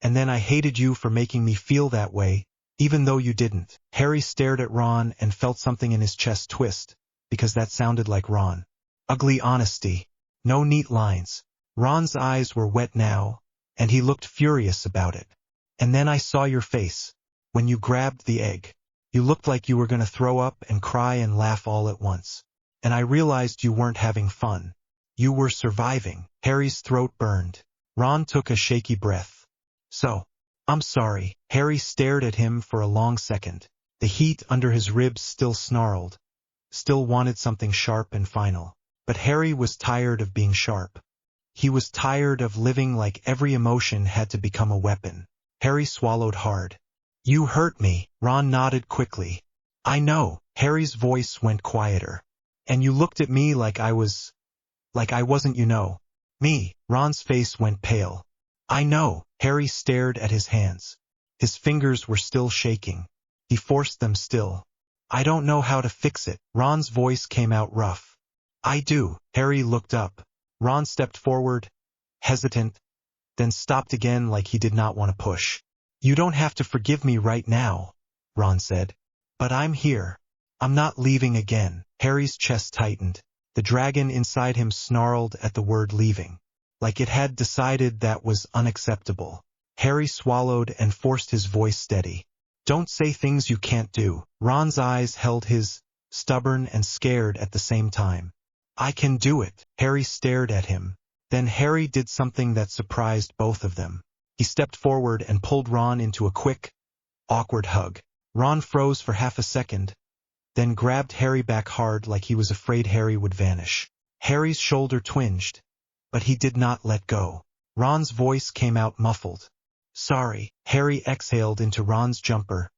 And then I hated you for making me feel that way, even though you didn't. Harry stared at Ron and felt something in his chest twist, because that sounded like Ron. Ugly honesty. No neat lines. Ron's eyes were wet now, and he looked furious about it. And then I saw your face. When you grabbed the egg. You looked like you were going to throw up and cry and laugh all at once. And I realized you weren't having fun. You were surviving. Harry's throat burned. Ron took a shaky breath. So, I'm sorry. Harry stared at him for a long second. The heat under his ribs still snarled. Still wanted something sharp and final. But Harry was tired of being sharp. He was tired of living like every emotion had to become a weapon. Harry swallowed hard. You hurt me. Ron nodded quickly. I know. Harry's voice went quieter. And you looked at me like I wasn't, me. Ron's face went pale. I know. Harry stared at his hands. His fingers were still shaking. He forced them still. I don't know how to fix it. Ron's voice came out rough. I do. Harry looked up. Ron stepped forward, hesitant, then stopped again like he did not want to push. You don't have to forgive me right now, Ron said. But I'm here. I'm not leaving again. Harry's chest tightened. The dragon inside him snarled at the word leaving. Like it had decided that was unacceptable. Harry swallowed and forced his voice steady. Don't say things you can't do. Ron's eyes held his, stubborn and scared at the same time. I can do it. Harry stared at him. Then Harry did something that surprised both of them. He stepped forward and pulled Ron into a quick, awkward hug. Ron froze for half a second, then grabbed Harry back hard like he was afraid Harry would vanish. Harry's shoulder twinged, but he did not let go. Ron's voice came out muffled. Sorry. Harry exhaled into Ron's jumper,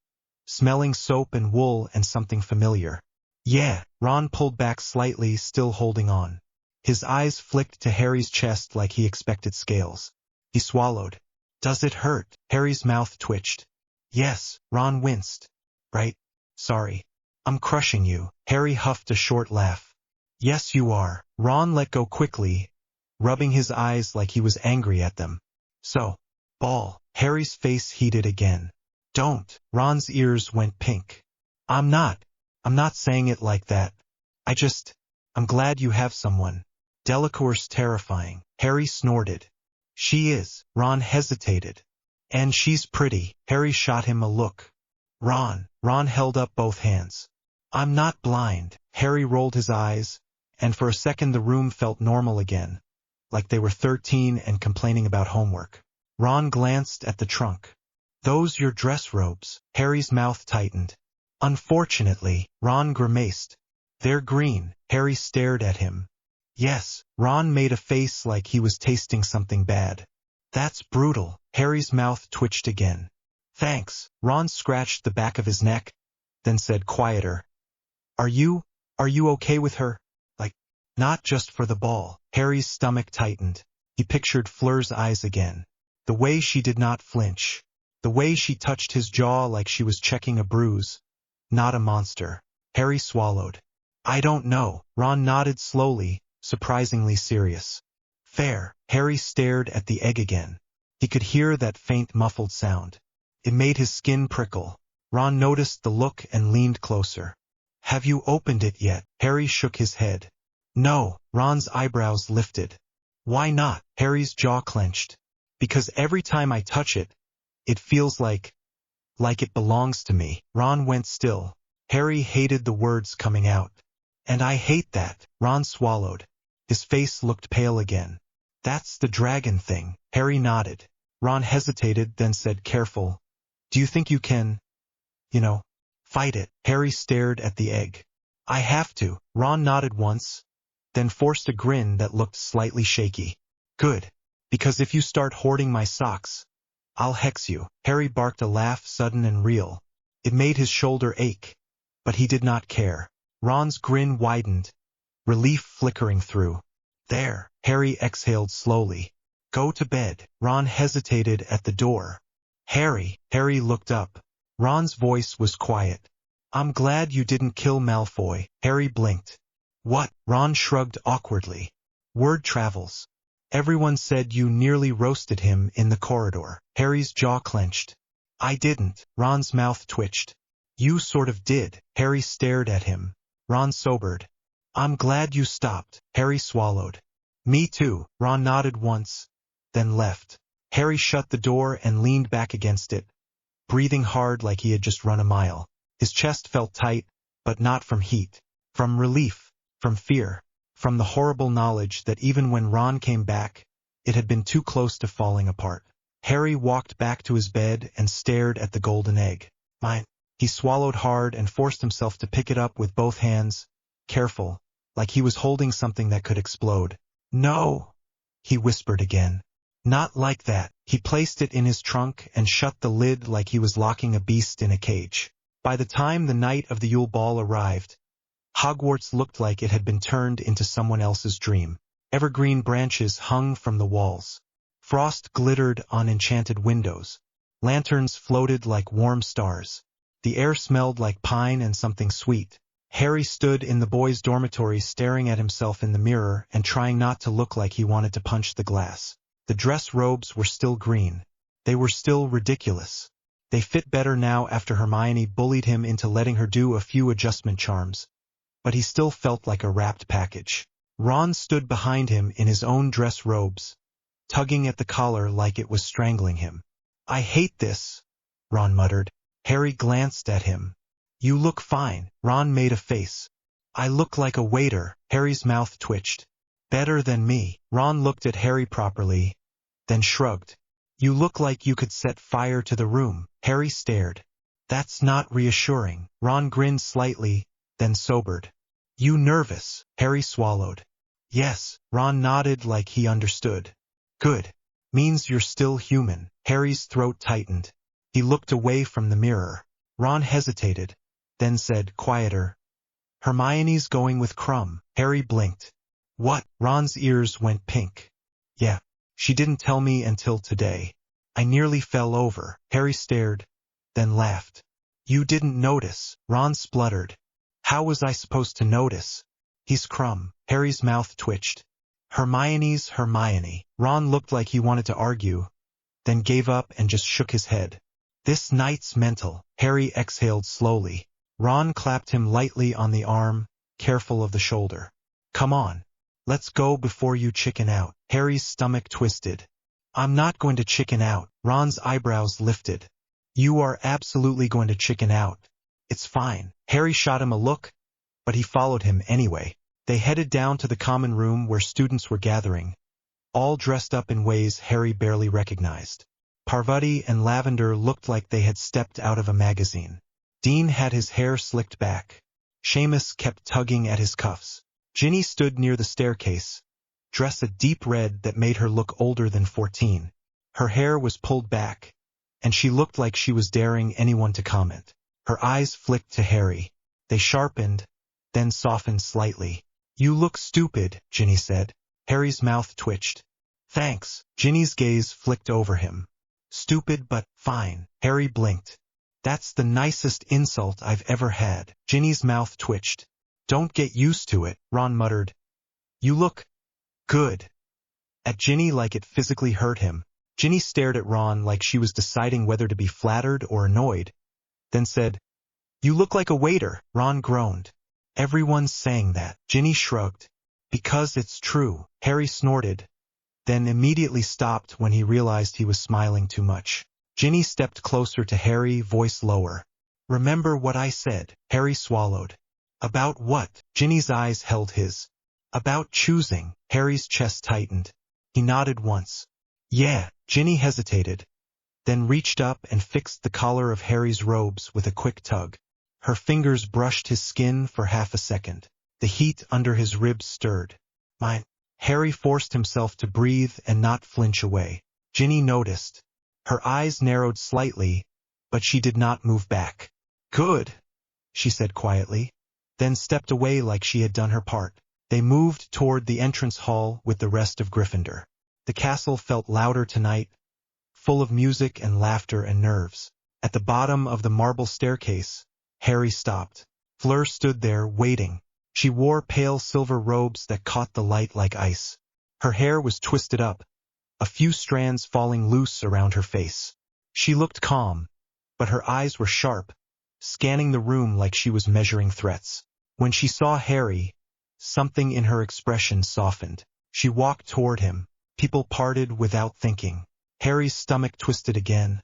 smelling soap and wool and something familiar. Yeah. Ron pulled back slightly, still holding on. His eyes flicked to Harry's chest like he expected scales. He swallowed. Does it hurt? Harry's mouth twitched. Yes. Ron winced. Right? Sorry. I'm crushing you. Harry huffed a short laugh. Yes, you are. Ron let go quickly, rubbing his eyes like he was angry at them. So, ball. Harry's face heated again. Don't. Ron's ears went pink. I'm not saying it like that. I'm glad you have someone. Delacour's terrifying. Harry snorted. She is. Ron hesitated. And she's pretty. Harry shot him a look. Ron held up both hands. I'm not blind. Harry rolled his eyes, and for a second the room felt normal again, like they were 13 and complaining about homework. Ron glanced at the trunk. Those your dress robes. Harry's mouth tightened. Unfortunately, Ron grimaced. They're green. Harry stared at him. Yes. Ron made a face like he was tasting something bad. That's brutal. Harry's mouth twitched again. Thanks. Ron scratched the back of his neck, then said quieter. Are you okay with her? Like, not just for the ball. Harry's stomach tightened. He pictured Fleur's eyes again. The way she did not flinch. The way she touched his jaw like she was checking a bruise. Not a monster. Harry swallowed. I don't know. Ron nodded slowly, surprisingly serious. Fair. Harry stared at the egg again. He could hear that faint muffled sound. It made his skin prickle. Ron noticed the look and leaned closer. Have you opened it yet? Harry shook his head. No. Ron's eyebrows lifted. Why not? Harry's jaw clenched. Because every time I touch it, it feels like it belongs to me. Ron went still. Harry hated the words coming out. And I hate that. Ron swallowed. His face looked pale again. That's the dragon thing. Harry nodded. Ron hesitated, then said careful. Do you think you can, fight it? Harry stared at the egg. I have to. Ron nodded once, then forced a grin that looked slightly shaky. Good. Because if you start hoarding my socks, I'll hex you. Harry barked a laugh sudden and real. It made his shoulder ache, but he did not care. Ron's grin widened, relief flickering through. There. Harry exhaled slowly. Go to bed. Ron hesitated at the door. Harry. Harry looked up. Ron's voice was quiet. I'm glad you didn't kill Malfoy. Harry blinked. What? Ron shrugged awkwardly. Word travels. Everyone said you nearly roasted him in the corridor. Harry's jaw clenched. I didn't. Ron's mouth twitched. You sort of did. Harry stared at him. Ron sobered. I'm glad you stopped. Harry swallowed. Me too. Ron nodded once, then left. Harry shut the door and leaned back against it, breathing hard like he had just run a mile. His chest felt tight, but not from heat. From relief. From fear. From the horrible knowledge that even when Ron came back, it had been too close to falling apart. Harry walked back to his bed and stared at the golden egg. Mine. He swallowed hard and forced himself to pick it up with both hands, careful, like he was holding something that could explode. No, he whispered again. Not like that. He placed it in his trunk and shut the lid like he was locking a beast in a cage. By the time the night of the Yule Ball arrived, Hogwarts looked like it had been turned into someone else's dream. Evergreen branches hung from the walls. Frost glittered on enchanted windows. Lanterns floated like warm stars. The air smelled like pine and something sweet. Harry stood in the boys' dormitory staring at himself in the mirror and trying not to look like he wanted to punch the glass. The dress robes were still green. They were still ridiculous. They fit better now after Hermione bullied him into letting her do a few adjustment charms. But he still felt like a wrapped package. Ron stood behind him in his own dress robes, tugging at the collar like it was strangling him. I hate this, Ron muttered. Harry glanced at him. You look fine. Ron made a face. I look like a waiter. Harry's mouth twitched. Better than me. Ron looked at Harry properly, then shrugged. You look like you could set fire to the room. Harry stared. That's not reassuring. Ron grinned slightly, then sobered. You nervous? Harry swallowed. Yes. Ron nodded like he understood. Good. Means you're still human. Harry's throat tightened. He looked away from the mirror. Ron hesitated, then said, quieter. Hermione's going with Crumb. Harry blinked. What? Ron's ears went pink. Yeah. She didn't tell me until today. I nearly fell over. Harry stared, then laughed. You didn't notice. Ron spluttered. How was I supposed to notice? He's Crumb. Harry's mouth twitched. Hermione's Hermione. Ron looked like he wanted to argue, then gave up and just shook his head. This night's mental. Harry exhaled slowly. Ron clapped him lightly on the arm, careful of the shoulder. Come on. Let's go before you chicken out. Harry's stomach twisted. I'm not going to chicken out. Ron's eyebrows lifted. You are absolutely going to chicken out. It's fine. Harry shot him a look, but he followed him anyway. They headed down to the common room where students were gathering, all dressed up in ways Harry barely recognized. Parvati and Lavender looked like they had stepped out of a magazine. Dean had his hair slicked back. Seamus kept tugging at his cuffs. Ginny stood near the staircase, dressed a deep red that made her look older than 14. Her hair was pulled back, and she looked like she was daring anyone to comment. Her eyes flicked to Harry. They sharpened, then softened slightly. You look stupid, Ginny said. Harry's mouth twitched. Thanks. Ginny's gaze flicked over him. Stupid but fine. Harry blinked. That's the nicest insult I've ever had. Ginny's mouth twitched. Don't get used to it, Ron muttered. You look good. At Ginny like it physically hurt him. Ginny stared at Ron like she was deciding whether to be flattered or annoyed, then said, You look like a waiter. Ron groaned. Everyone's saying that. Ginny shrugged. Because it's true. Harry snorted, then immediately stopped when he realized he was smiling too much. Ginny stepped closer to Harry, voice lower. Remember what I said. Harry swallowed. About what? Ginny's eyes held his. About choosing. Harry's chest tightened. He nodded once. Yeah. Ginny hesitated, then reached up and fixed the collar of Harry's robes with a quick tug. Her fingers brushed his skin for half a second. The heat under his ribs stirred. Mine. Harry forced himself to breathe and not flinch away. Ginny noticed. Her eyes narrowed slightly, but she did not move back. Good, she said quietly, then stepped away like she had done her part. They moved toward the entrance hall with the rest of Gryffindor. The castle felt louder tonight, full of music and laughter and nerves. At the bottom of the marble staircase, Harry stopped. Fleur stood there, waiting. She wore pale silver robes that caught the light like ice. Her hair was twisted up, a few strands falling loose around her face. She looked calm, but her eyes were sharp, scanning the room like she was measuring threats. When she saw Harry, something in her expression softened. She walked toward him. People parted without thinking. Harry's stomach twisted again,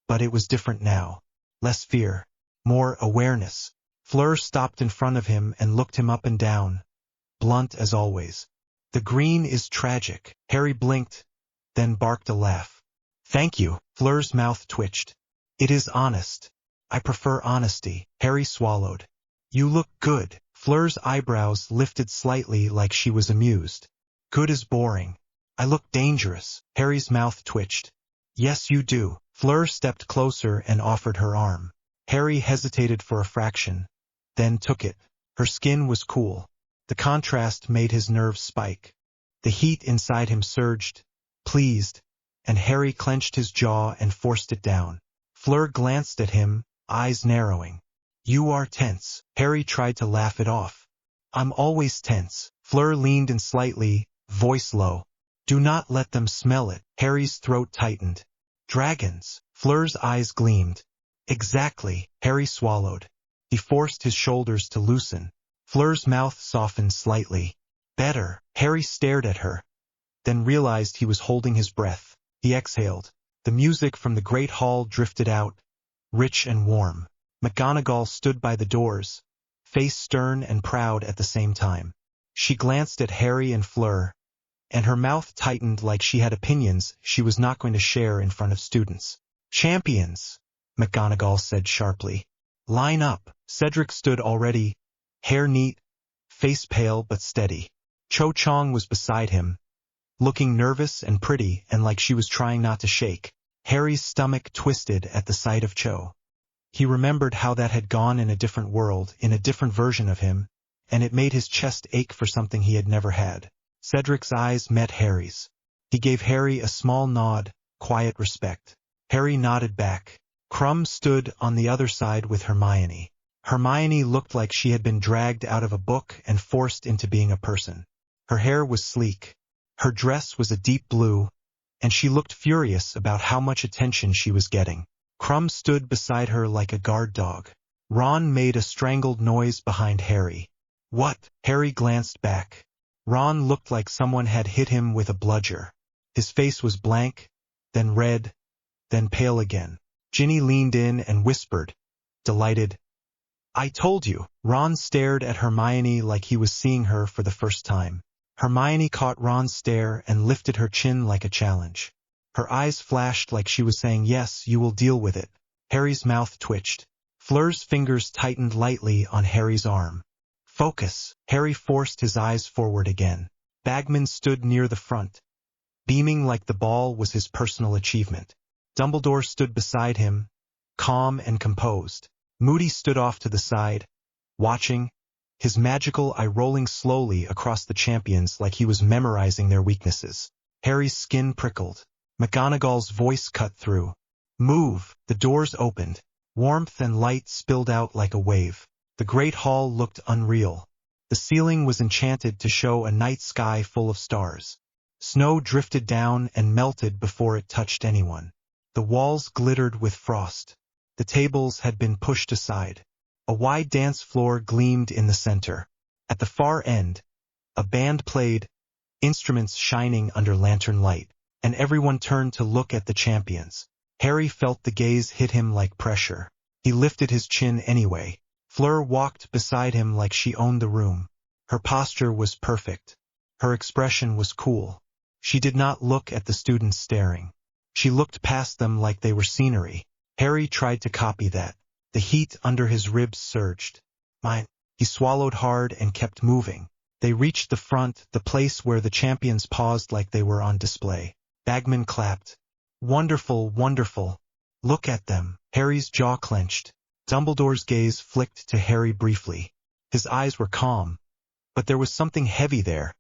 but it was different now. Less fear, more awareness. Fleur stopped in front of him and looked him up and down, blunt as always. The green is tragic. Harry blinked, then barked a laugh. Thank you. Fleur's mouth twitched. It is honest. I prefer honesty. Harry swallowed. You look good. Fleur's eyebrows lifted slightly like she was amused. Good is boring. I look dangerous. Harry's mouth twitched. Yes, you do. Fleur stepped closer and offered her arm. Harry hesitated for a fraction, then took it. Her skin was cool. The contrast made his nerves spike. The heat inside him surged, pleased, and Harry clenched his jaw and forced it down. Fleur glanced at him, eyes narrowing. You are tense. Harry tried to laugh it off. I'm always tense. Fleur leaned in slightly, voice low. Do not let them smell it. Harry's throat tightened. Dragons. Fleur's eyes gleamed. Exactly. Harry swallowed. He forced his shoulders to loosen. Fleur's mouth softened slightly. Better. Harry stared at her, then realized he was holding his breath. He exhaled. The music from the great hall drifted out, rich and warm. McGonagall stood by the doors, face stern and proud at the same time. She glanced at Harry and Fleur, and her mouth tightened like she had opinions she was not going to share in front of students. Champions, McGonagall said sharply. Line up. Cedric stood already, hair neat, face pale but steady. Cho Chang was beside him, looking nervous and pretty and like she was trying not to shake. Harry's stomach twisted at the sight of Cho. He remembered how that had gone in a different world, in a different version of him, and it made his chest ache for something he had never had. Cedric's eyes met Harry's. He gave Harry a small nod, quiet respect. Harry nodded back. Krum stood on the other side with Hermione. Hermione looked like she had been dragged out of a book and forced into being a person. Her hair was sleek. Her dress was a deep blue, and she looked furious about how much attention she was getting. Krum stood beside her like a guard dog. Ron made a strangled noise behind Harry. What? Harry glanced back. Ron looked like someone had hit him with a bludger. His face was blank, then red, then pale again. Ginny leaned in and whispered, delighted. I told you. Ron stared at Hermione like he was seeing her for the first time. Hermione caught Ron's stare and lifted her chin like a challenge. Her eyes flashed like she was saying, yes, you will deal with it. Harry's mouth twitched. Fleur's fingers tightened lightly on Harry's arm. Focus. Harry forced his eyes forward again. Bagman stood near the front, beaming like the ball was his personal achievement. Dumbledore stood beside him, calm and composed. Moody stood off to the side, watching, his magical eye rolling slowly across the champions like he was memorizing their weaknesses. Harry's skin prickled. McGonagall's voice cut through. Move! The doors opened. Warmth and light spilled out like a wave. The great hall looked unreal. The ceiling was enchanted to show a night sky full of stars. Snow drifted down and melted before it touched anyone. The walls glittered with frost. The tables had been pushed aside. A wide dance floor gleamed in the center. At the far end, a band played, instruments shining under lantern light, and everyone turned to look at the champions. Harry felt the gaze hit him like pressure. He lifted his chin anyway. Fleur walked beside him like she owned the room. Her posture was perfect. Her expression was cool. She did not look at the students staring. She looked past them like they were scenery. Harry tried to copy that. The heat under his ribs surged. Mine. He swallowed hard and kept moving. They reached the front, the place where the champions paused like they were on display. Bagman clapped. Wonderful, wonderful. Look at them. Harry's jaw clenched. Dumbledore's gaze flicked to Harry briefly. His eyes were calm, but there was something heavy there,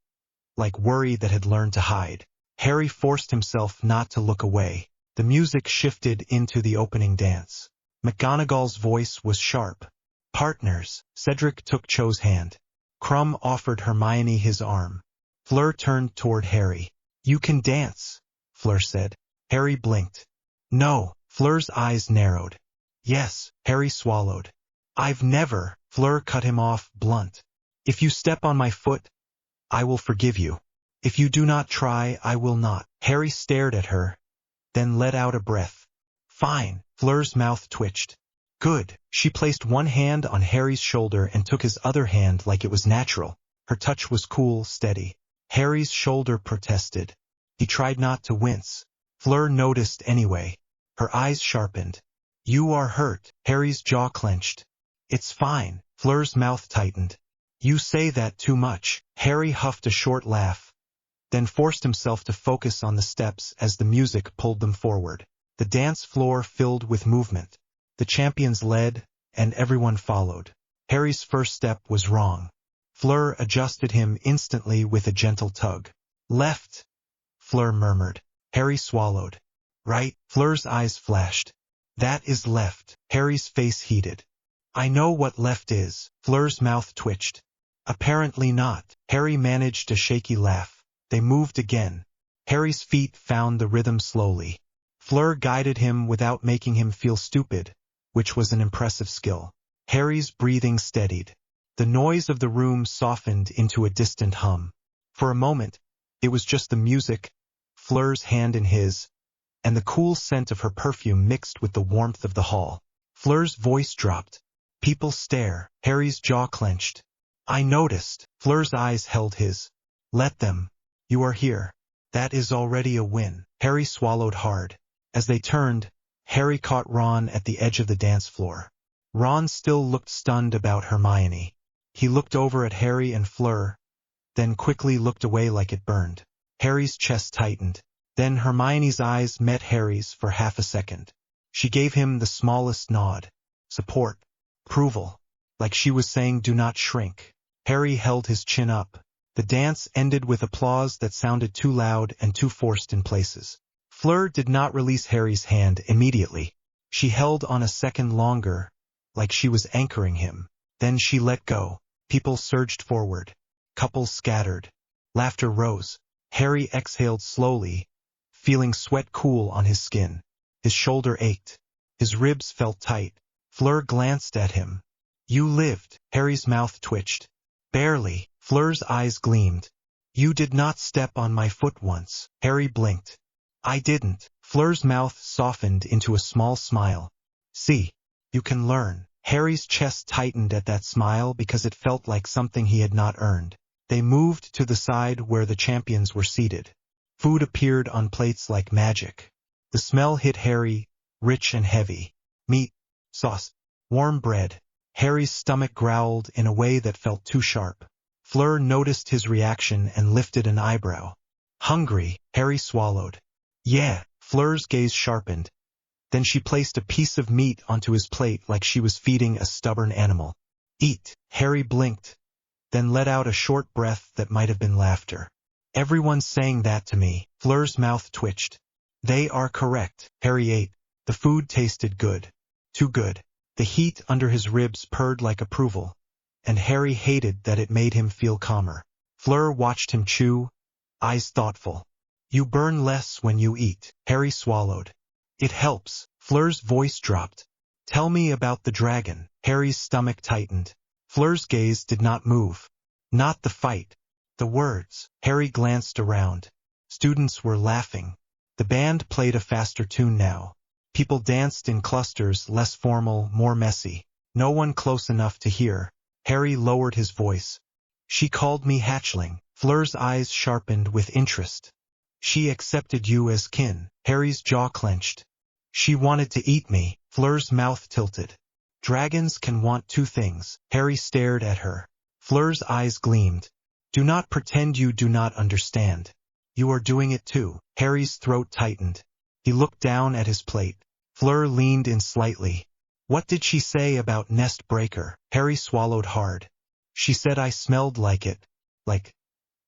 like worry that had learned to hide. Harry forced himself not to look away. The music shifted into the opening dance. McGonagall's voice was sharp. Partners. Cedric took Cho's hand. Krum offered Hermione his arm. Fleur turned toward Harry. You can dance, Fleur said. Harry blinked. No, Fleur's eyes narrowed. Yes, Harry swallowed. I've never, Fleur cut him off blunt. If you step on my foot, I will forgive you. If you do not try, I will not. Harry stared at her, then let out a breath. Fine, Fleur's mouth twitched. Good. She placed one hand on Harry's shoulder and took his other hand like it was natural. Her touch was cool, steady. Harry's shoulder protested. He tried not to wince. Fleur noticed anyway. Her eyes sharpened. You are hurt. Harry's jaw clenched. It's fine. Fleur's mouth tightened. You say that too much. Harry huffed a short laugh, then forced himself to focus on the steps as the music pulled them forward. The dance floor filled with movement. The champions led, and everyone followed. Harry's first step was wrong. Fleur adjusted him instantly with a gentle tug. Left, Fleur murmured. Harry swallowed. Right, Fleur's eyes flashed. That is left. Harry's face heated. I know what left is. Fleur's mouth twitched. Apparently not. Harry managed a shaky laugh. They moved again. Harry's feet found the rhythm slowly. Fleur guided him without making him feel stupid, which was an impressive skill. Harry's breathing steadied. The noise of the room softened into a distant hum. For a moment, it was just the music, Fleur's hand in his, and the cool scent of her perfume mixed with the warmth of the hall. Fleur's voice dropped. People stare. Harry's jaw clenched. I noticed. Fleur's eyes held his. Let them. You are here. That is already a win. Harry swallowed hard. As they turned, Harry caught Ron at the edge of the dance floor. Ron still looked stunned about Hermione. He looked over at Harry and Fleur, then quickly looked away like it burned. Harry's chest tightened. Then Hermione's eyes met Harry's for half a second. She gave him the smallest nod. Support. Approval. Like she was saying, do not shrink. Harry held his chin up. The dance ended with applause that sounded too loud and too forced in places. Fleur did not release Harry's hand immediately. She held on a second longer, like she was anchoring him. Then she let go. People surged forward. Couples scattered. Laughter rose. Harry exhaled slowly, feeling sweat cool on his skin. His shoulder ached. His ribs felt tight. Fleur glanced at him. You lived. Harry's mouth twitched. Barely. Fleur's eyes gleamed. You did not step on my foot once. Harry blinked. I didn't. Fleur's mouth softened into a small smile. See, you can learn. Harry's chest tightened at that smile because it felt like something he had not earned. They moved to the side where the champions were seated. Food appeared on plates like magic. The smell hit Harry, rich and heavy. Meat, sauce, warm bread. Harry's stomach growled in a way that felt too sharp. Fleur noticed his reaction and lifted an eyebrow. Hungry, Harry swallowed. Yeah, Fleur's gaze sharpened. Then she placed a piece of meat onto his plate like she was feeding a stubborn animal. Eat. Harry blinked, then let out a short breath that might have been laughter. Everyone's saying that to me. Fleur's mouth twitched. They are correct. Harry ate. The food tasted good. Too good. The heat under his ribs purred like approval, and Harry hated that it made him feel calmer. Fleur watched him chew, eyes thoughtful. You burn less when you eat. Harry swallowed. It helps. Fleur's voice dropped. Tell me about the dragon. Harry's stomach tightened. Fleur's gaze did not move. Not the fight. The words. Harry glanced around. Students were laughing. The band played a faster tune now. People danced in clusters, less formal, more messy. No one close enough to hear. Harry lowered his voice. She called me hatchling. Fleur's eyes sharpened with interest. She accepted you as kin. Harry's jaw clenched. She wanted to eat me. Fleur's mouth tilted. Dragons can want two things. Harry stared at her. Fleur's eyes gleamed. Do not pretend you do not understand. You are doing it too. Harry's throat tightened. He looked down at his plate. Fleur leaned in slightly. What did she say about nest breaker? Harry swallowed hard. She said I smelled like it.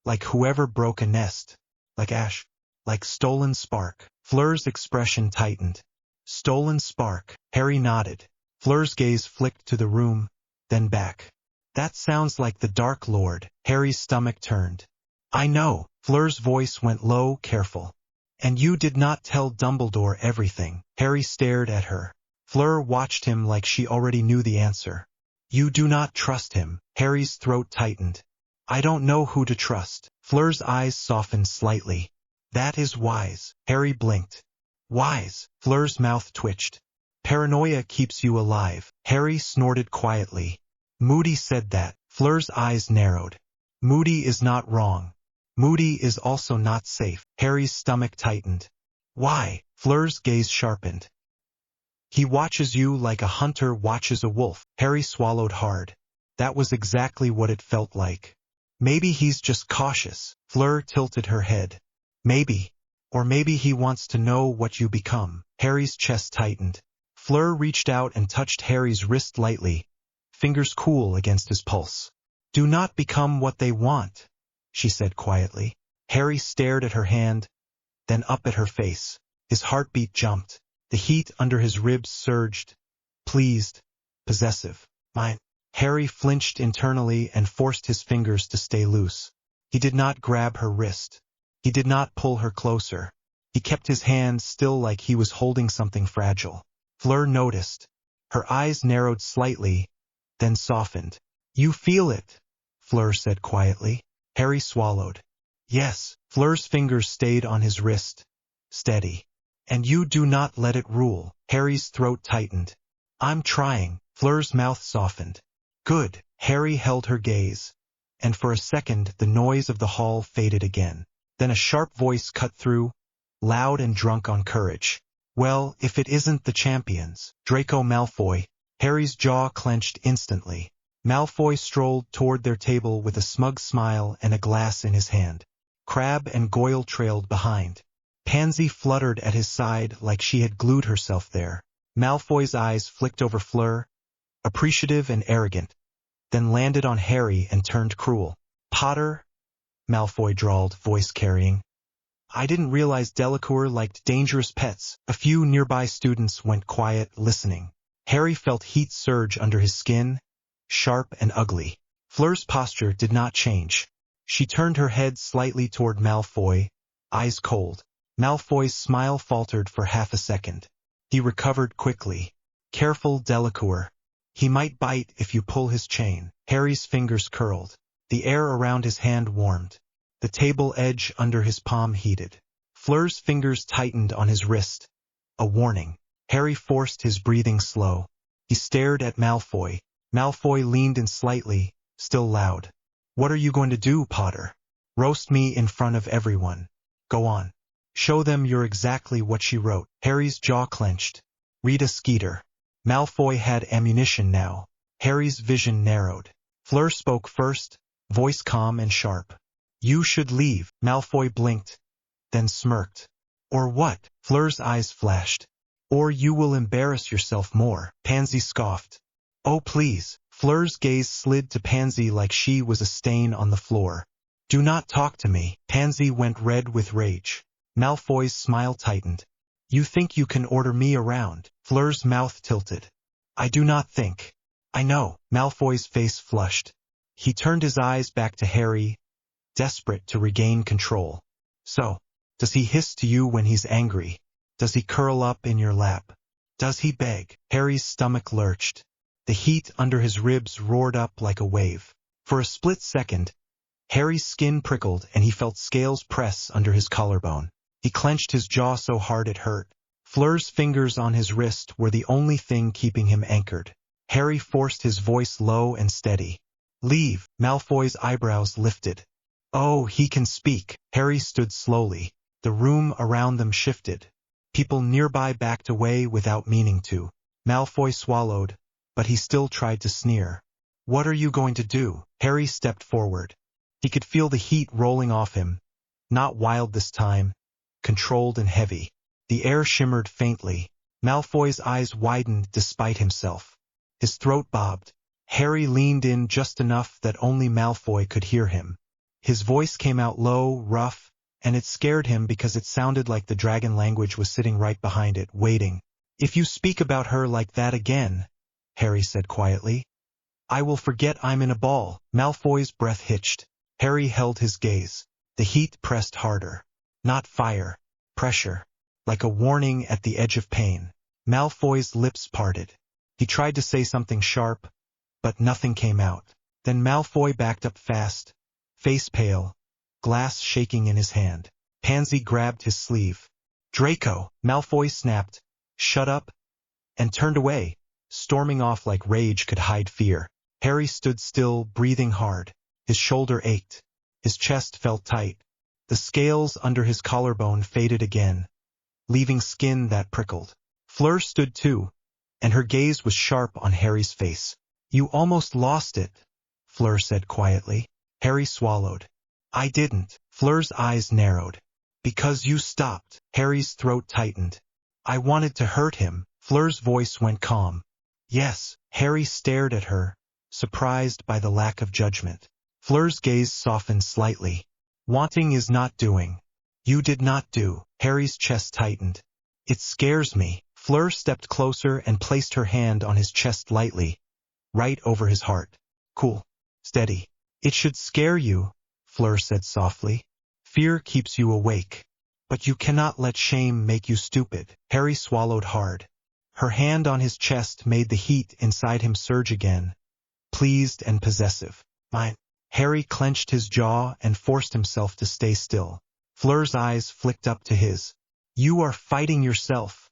Like whoever broke a nest. Like ash. Like stolen spark. Fleur's expression tightened. Stolen spark. Harry nodded. Fleur's gaze flicked to the room, then back. That sounds like the Dark Lord. Harry's stomach turned. I know. Fleur's voice went low, careful. And you did not tell Dumbledore everything. Harry stared at her. Fleur watched him like she already knew the answer. You do not trust him. Harry's throat tightened. I don't know who to trust. Fleur's eyes softened slightly. That is wise. Harry blinked. Wise. Fleur's mouth twitched. Paranoia keeps you alive. Harry snorted quietly. Moody said that. Fleur's eyes narrowed. Moody is not wrong. Moody is also not safe. Harry's stomach tightened. Why? Fleur's gaze sharpened. He watches you like a hunter watches a wolf. Harry swallowed hard. That was exactly what it felt like. Maybe he's just cautious. Fleur tilted her head. Maybe. Or maybe he wants to know what you become. Harry's chest tightened. Fleur reached out and touched Harry's wrist lightly, fingers cool against his pulse. Do not become what they want, she said quietly. Harry stared at her hand, then up at her face. His heartbeat jumped. The heat under his ribs surged. Pleased. Possessive. Mine. Harry flinched internally and forced his fingers to stay loose. He did not grab her wrist. He did not pull her closer. He kept his hand still like he was holding something fragile. Fleur noticed. Her eyes narrowed slightly, then softened. You feel it, Fleur said quietly. Harry swallowed. Yes. Fleur's fingers stayed on his wrist. Steady. And you do not let it rule. Harry's throat tightened. I'm trying. Fleur's mouth softened. Good. Harry held her gaze. And for a second the noise of the hall faded again. Then a sharp voice cut through, loud and drunk on courage. Well, if it isn't the champions. Draco Malfoy. Harry's jaw clenched instantly. Malfoy strolled toward their table with a smug smile and a glass in his hand. Crabbe and Goyle trailed behind. Pansy fluttered at his side like she had glued herself there. Malfoy's eyes flicked over Fleur, appreciative and arrogant, then landed on Harry and turned cruel. Potter? Malfoy drawled, voice carrying. I didn't realize Delacour liked dangerous pets. A few nearby students went quiet, listening. Harry felt heat surge under his skin, sharp and ugly. Fleur's posture did not change. She turned her head slightly toward Malfoy, eyes cold. Malfoy's smile faltered for half a second. He recovered quickly. Careful, Delacour. He might bite if you pull his chain. Harry's fingers curled. The air around his hand warmed. The table edge under his palm heated. Fleur's fingers tightened on his wrist. A warning. Harry forced his breathing slow. He stared at Malfoy. Malfoy leaned in slightly, still loud. What are you going to do, Potter? Roast me in front of everyone. Go on. Show them you're exactly what she wrote. Harry's jaw clenched. Rita Skeeter. Malfoy had ammunition now. Harry's vision narrowed. Fleur spoke first, voice calm and sharp. You should leave. Malfoy blinked, then smirked. Or what? Fleur's eyes flashed. Or you will embarrass yourself more. Pansy scoffed. Oh please. Fleur's gaze slid to Pansy like she was a stain on the floor. Do not talk to me. Pansy went red with rage. Malfoy's smile tightened. You think you can order me around? Fleur's mouth tilted. I do not think. I know. Malfoy's face flushed. He turned his eyes back to Harry, desperate to regain control. So, does he hiss to you when he's angry? Does he curl up in your lap? Does he beg? Harry's stomach lurched. The heat under his ribs roared up like a wave. For a split second, Harry's skin prickled and he felt scales press under his collarbone. He clenched his jaw so hard it hurt. Fleur's fingers on his wrist were the only thing keeping him anchored. Harry forced his voice low and steady. Leave. Malfoy's eyebrows lifted. Oh, he can speak. Harry stood slowly. The room around them shifted. People nearby backed away without meaning to. Malfoy swallowed, but he still tried to sneer. What are you going to do? Harry stepped forward. He could feel the heat rolling off him. Not wild this time. Controlled and heavy. The air shimmered faintly. Malfoy's eyes widened despite himself. His throat bobbed. Harry leaned in just enough that only Malfoy could hear him. His voice came out low, rough, and it scared him because it sounded like the dragon language was sitting right behind it, waiting. If you speak about her like that again, Harry said quietly, I will forget I'm in a ball. Malfoy's breath hitched. Harry held his gaze. The heat pressed harder. Not fire, pressure. Like a warning at the edge of pain. Malfoy's lips parted. He tried to say something sharp, but nothing came out. Then Malfoy backed up fast, face pale, glass shaking in his hand. Pansy grabbed his sleeve. Draco, Malfoy snapped, shut up, and turned away, storming off like rage could hide fear. Harry stood still, breathing hard. His shoulder ached. His chest felt tight. The scales under his collarbone faded again, leaving skin that prickled. Fleur stood too, and her gaze was sharp on Harry's face. You almost lost it, Fleur said quietly. Harry swallowed. I didn't. Fleur's eyes narrowed. Because you stopped. Harry's throat tightened. I wanted to hurt him. Fleur's voice went calm. Yes. Harry stared at her, surprised by the lack of judgment. Fleur's gaze softened slightly. Wanting is not doing. You did not do. Harry's chest tightened. It scares me. Fleur stepped closer and placed her hand on his chest lightly, right over his heart. Cool. Steady. It should scare you, Fleur said softly. Fear keeps you awake. But you cannot let shame make you stupid. Harry swallowed hard. Her hand on his chest made the heat inside him surge again, pleased and possessive. Mine. Harry clenched his jaw and forced himself to stay still. Fleur's eyes flicked up to his. You are fighting yourself,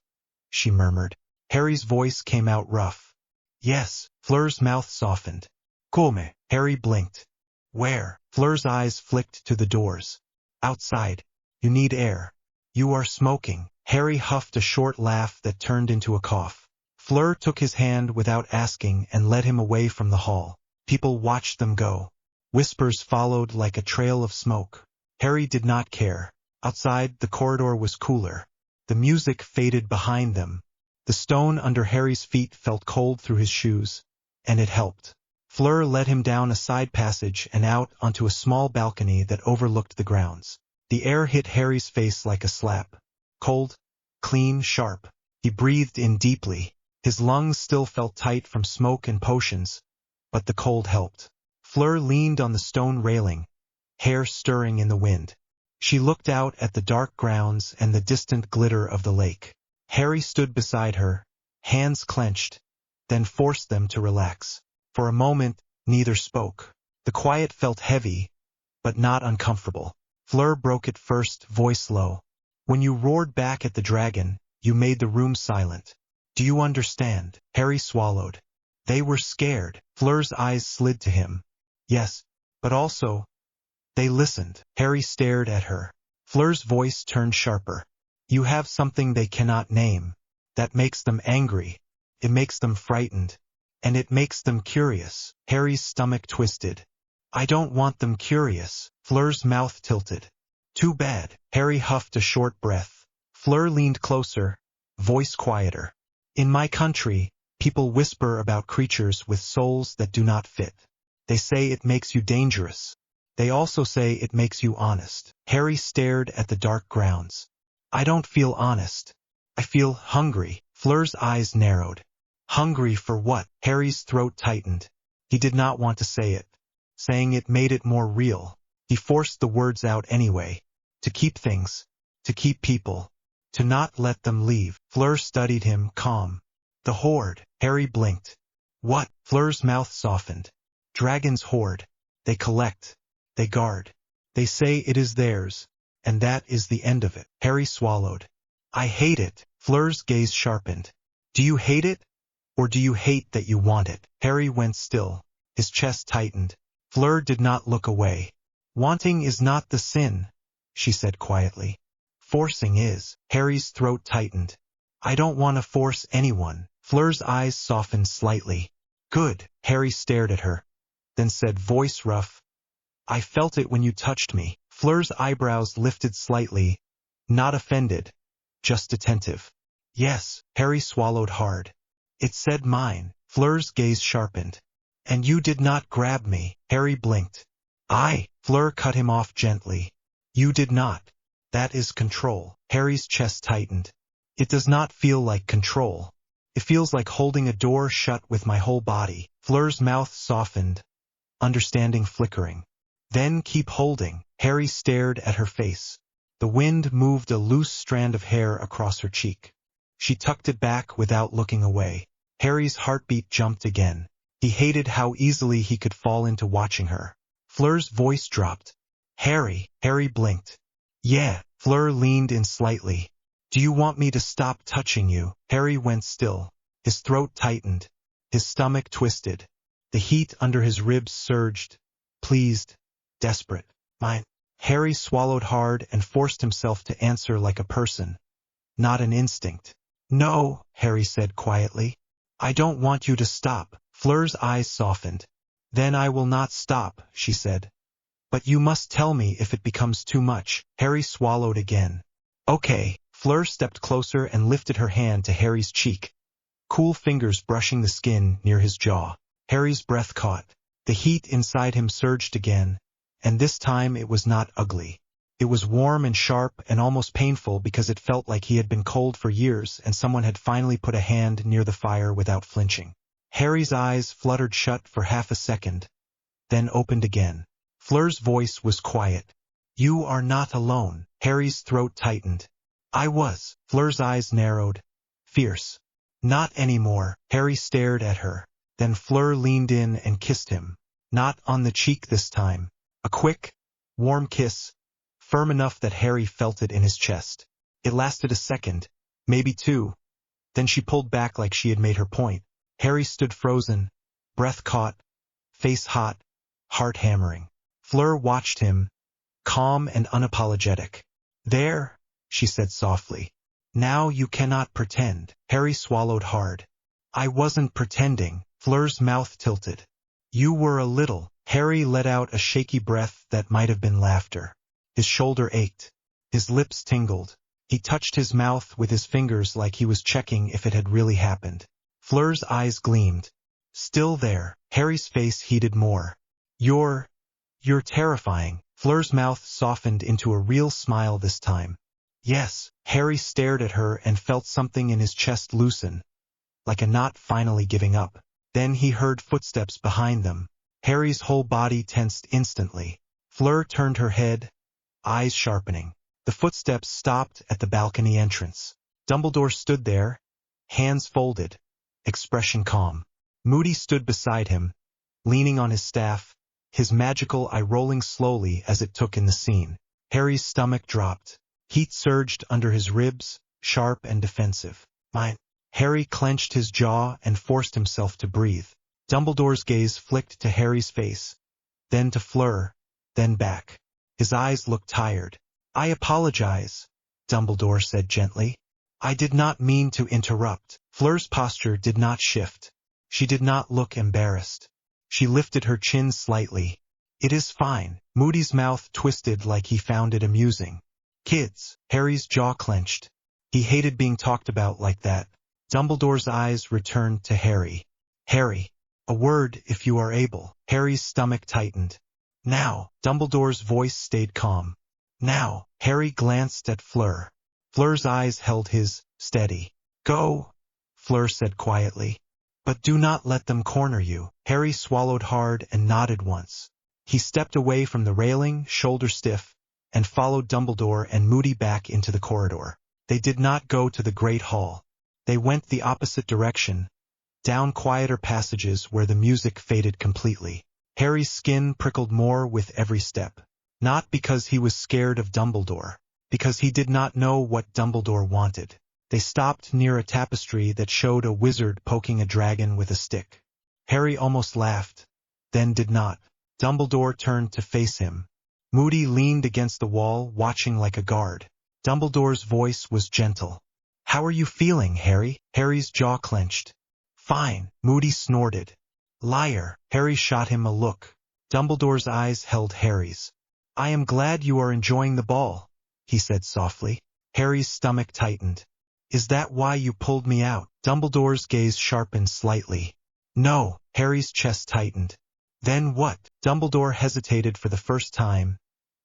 she murmured. Harry's voice came out rough. Yes. Fleur's mouth softened. Come. Harry blinked. Where? Fleur's eyes flicked to the doors. Outside. You need air. You are smoking. Harry huffed a short laugh that turned into a cough. Fleur took his hand without asking and led him away from the hall. People watched them go. Whispers followed like a trail of smoke. Harry did not care. Outside, the corridor was cooler. The music faded behind them. The stone under Harry's feet felt cold through his shoes, and it helped. Fleur led him down a side passage and out onto a small balcony that overlooked the grounds. The air hit Harry's face like a slap. Cold, clean, sharp. He breathed in deeply. His lungs still felt tight from smoke and potions, but the cold helped. Fleur leaned on the stone railing, hair stirring in the wind. She looked out at the dark grounds and the distant glitter of the lake. Harry stood beside her, hands clenched, then forced them to relax. For a moment, neither spoke. The quiet felt heavy, but not uncomfortable. Fleur broke it first, voice low. When you roared back at the dragon, you made the room silent. Do you understand? Harry swallowed. They were scared. Fleur's eyes slid to him. Yes, but also, they listened. Harry stared at her. Fleur's voice turned sharper. You have something they cannot name. That makes them angry. It makes them frightened. And it makes them curious. Harry's stomach twisted. I don't want them curious. Fleur's mouth tilted. Too bad. Harry huffed a short breath. Fleur leaned closer, voice quieter. In my country, people whisper about creatures with souls that do not fit. They say it makes you dangerous. They also say it makes you honest. Harry stared at the dark grounds. I don't feel honest. I feel hungry. Fleur's eyes narrowed. Hungry for what? Harry's throat tightened. He did not want to say it. Saying it made it more real. He forced the words out anyway. To keep things. To keep people. To not let them leave. Fleur studied him, calm. The horde. Harry blinked. What? Fleur's mouth softened. Dragons hoard. They collect. They guard. They say it is theirs. And that is the end of it. Harry swallowed. I hate it. Fleur's gaze sharpened. Do you hate it? Or do you hate that you want it? Harry went still. His chest tightened. Fleur did not look away. Wanting is not the sin, she said quietly. Forcing is. Harry's throat tightened. I don't want to force anyone. Fleur's eyes softened slightly. Good. Harry stared at her, then said, voice rough. I felt it when you touched me. Fleur's eyebrows lifted slightly, not offended, just attentive. Yes. Harry swallowed hard. It said mine. Fleur's gaze sharpened. And you did not grab me. Harry blinked. Fleur cut him off gently. You did not. That is control. Harry's chest tightened. It does not feel like control. It feels like holding a door shut with my whole body. Fleur's mouth softened, understanding flickering. Then keep holding. Harry stared at her face. The wind moved a loose strand of hair across her cheek. She tucked it back without looking away. Harry's heartbeat jumped again. He hated how easily he could fall into watching her. Fleur's voice dropped. Harry. Harry blinked. Yeah. Fleur leaned in slightly. Do you want me to stop touching you? Harry went still. His throat tightened. His stomach twisted. The heat under his ribs surged. Pleased. Desperate. Mine. Harry swallowed hard and forced himself to answer like a person, not an instinct. No, Harry said quietly. I don't want you to stop. Fleur's eyes softened. Then I will not stop, she said. But you must tell me if it becomes too much. Harry swallowed again. Okay. Fleur stepped closer and lifted her hand to Harry's cheek, cool fingers brushing the skin near his jaw. Harry's breath caught. The heat inside him surged again, and this time it was not ugly. It was warm and sharp and almost painful because it felt like he had been cold for years and someone had finally put a hand near the fire without flinching. Harry's eyes fluttered shut for half a second, then opened again. Fleur's voice was quiet. You are not alone. Harry's throat tightened. I was. Fleur's eyes narrowed. Fierce. Not anymore. Harry stared at her. Then Fleur leaned in and kissed him. Not on the cheek this time. A quick, warm kiss, firm enough that Harry felt it in his chest. It lasted a second, maybe two. Then she pulled back like she had made her point. Harry stood frozen, breath caught, face hot, heart hammering. Fleur watched him, calm and unapologetic. There, she said softly. Now you cannot pretend. Harry swallowed hard. I wasn't pretending. Fleur's mouth tilted. You were a little. Harry let out a shaky breath that might have been laughter. His shoulder ached. His lips tingled. He touched his mouth with his fingers like he was checking if it had really happened. Fleur's eyes gleamed. Still there. Harry's face heated more. You're terrifying. Fleur's mouth softened into a real smile this time. Yes. Harry stared at her and felt something in his chest loosen, like a knot finally giving up. Then he heard footsteps behind them. Harry's whole body tensed instantly. Fleur turned her head, eyes sharpening. The footsteps stopped at the balcony entrance. Dumbledore stood there, hands folded, expression calm. Moody stood beside him, leaning on his staff, his magical eye rolling slowly as it took in the scene. Harry's stomach dropped. Heat surged under his ribs, sharp and defensive. Mine. Harry clenched his jaw and forced himself to breathe. Dumbledore's gaze flicked to Harry's face, then to Fleur, then back. His eyes looked tired. I apologize, Dumbledore said gently. I did not mean to interrupt. Fleur's posture did not shift. She did not look embarrassed. She lifted her chin slightly. It is fine. Moody's mouth twisted like he found it amusing. Kids. Harry's jaw clenched. He hated being talked about like that. Dumbledore's eyes returned to Harry. Harry. A word if you are able. Harry's stomach tightened. Now. Dumbledore's voice stayed calm. Now. Harry glanced at Fleur. Fleur's eyes held his, steady. Go, Fleur said quietly. But do not let them corner you. Harry swallowed hard and nodded once. He stepped away from the railing, shoulder stiff, and followed Dumbledore and Moody back into the corridor. They did not go to the Great Hall. They went the opposite direction, down quieter passages where the music faded completely. Harry's skin prickled more with every step. Not because he was scared of Dumbledore, because he did not know what Dumbledore wanted. They stopped near a tapestry that showed a wizard poking a dragon with a stick. Harry almost laughed, then did not. Dumbledore turned to face him. Moody leaned against the wall, watching like a guard. Dumbledore's voice was gentle. How are you feeling, Harry? Harry's jaw clenched. Fine, Moody snorted. Liar. Harry shot him a look. Dumbledore's eyes held Harry's. I am glad you are enjoying the ball, he said softly. Harry's stomach tightened. Is that why you pulled me out? Dumbledore's gaze sharpened slightly. No. Harry's chest tightened. Then what? Dumbledore hesitated for the first time,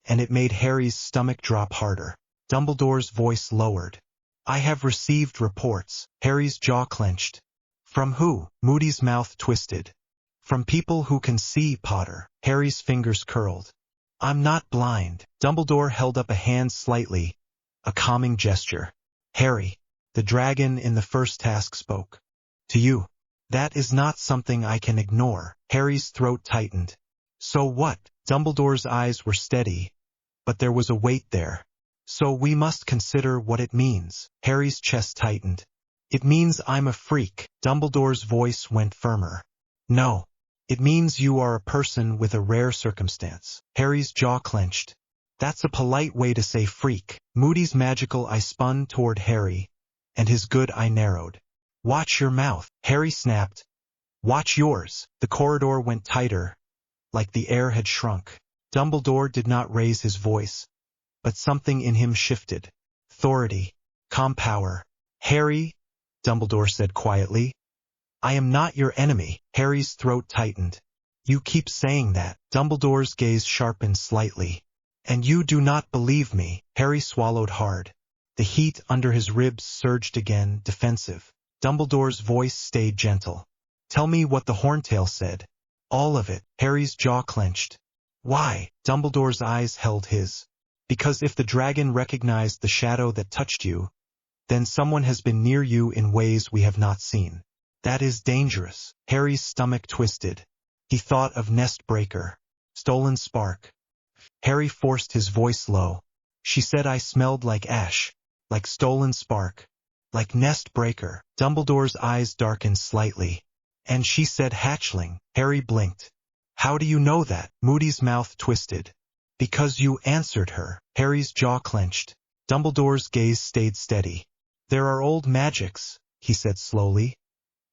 and it made Harry's stomach drop harder. Dumbledore's voice lowered. I have received reports. Harry's jaw clenched. From who? Moody's mouth twisted. From people who can see, Potter. Harry's fingers curled. I'm not blind. Dumbledore held up a hand slightly, a calming gesture. Harry, the dragon in the first task spoke. To you. That is not something I can ignore. Harry's throat tightened. So what? Dumbledore's eyes were steady, but there was a weight there. So we must consider what it means. Harry's chest tightened. It means I'm a freak. Dumbledore's voice went firmer. No. It means you are a person with a rare circumstance. Harry's jaw clenched. That's a polite way to say freak. Moody's magical eye spun toward Harry, and his good eye narrowed. Watch your mouth. Harry snapped. Watch yours. The corridor went tighter, like the air had shrunk. Dumbledore did not raise his voice, but something in him shifted. Authority. Calm power. Harry, Dumbledore said quietly, I am not your enemy. Harry's throat tightened. You keep saying that. Dumbledore's gaze sharpened slightly. And you do not believe me. Harry swallowed hard. The heat under his ribs surged again, defensive. Dumbledore's voice stayed gentle. Tell me what the Horntail said. All of it. Harry's jaw clenched. Why? Dumbledore's eyes held his. Because if the dragon recognized the shadow that touched you, then someone has been near you in ways we have not seen. That is dangerous. Harry's stomach twisted. He thought of Nest Breaker. Stolen spark. Harry forced his voice low. She said I smelled like ash, like stolen spark, like Nest Breaker. Dumbledore's eyes darkened slightly. And she said hatchling. Harry blinked. How do you know that? Moody's mouth twisted. Because you answered her. Harry's jaw clenched. Dumbledore's gaze stayed steady. There are old magics, he said slowly.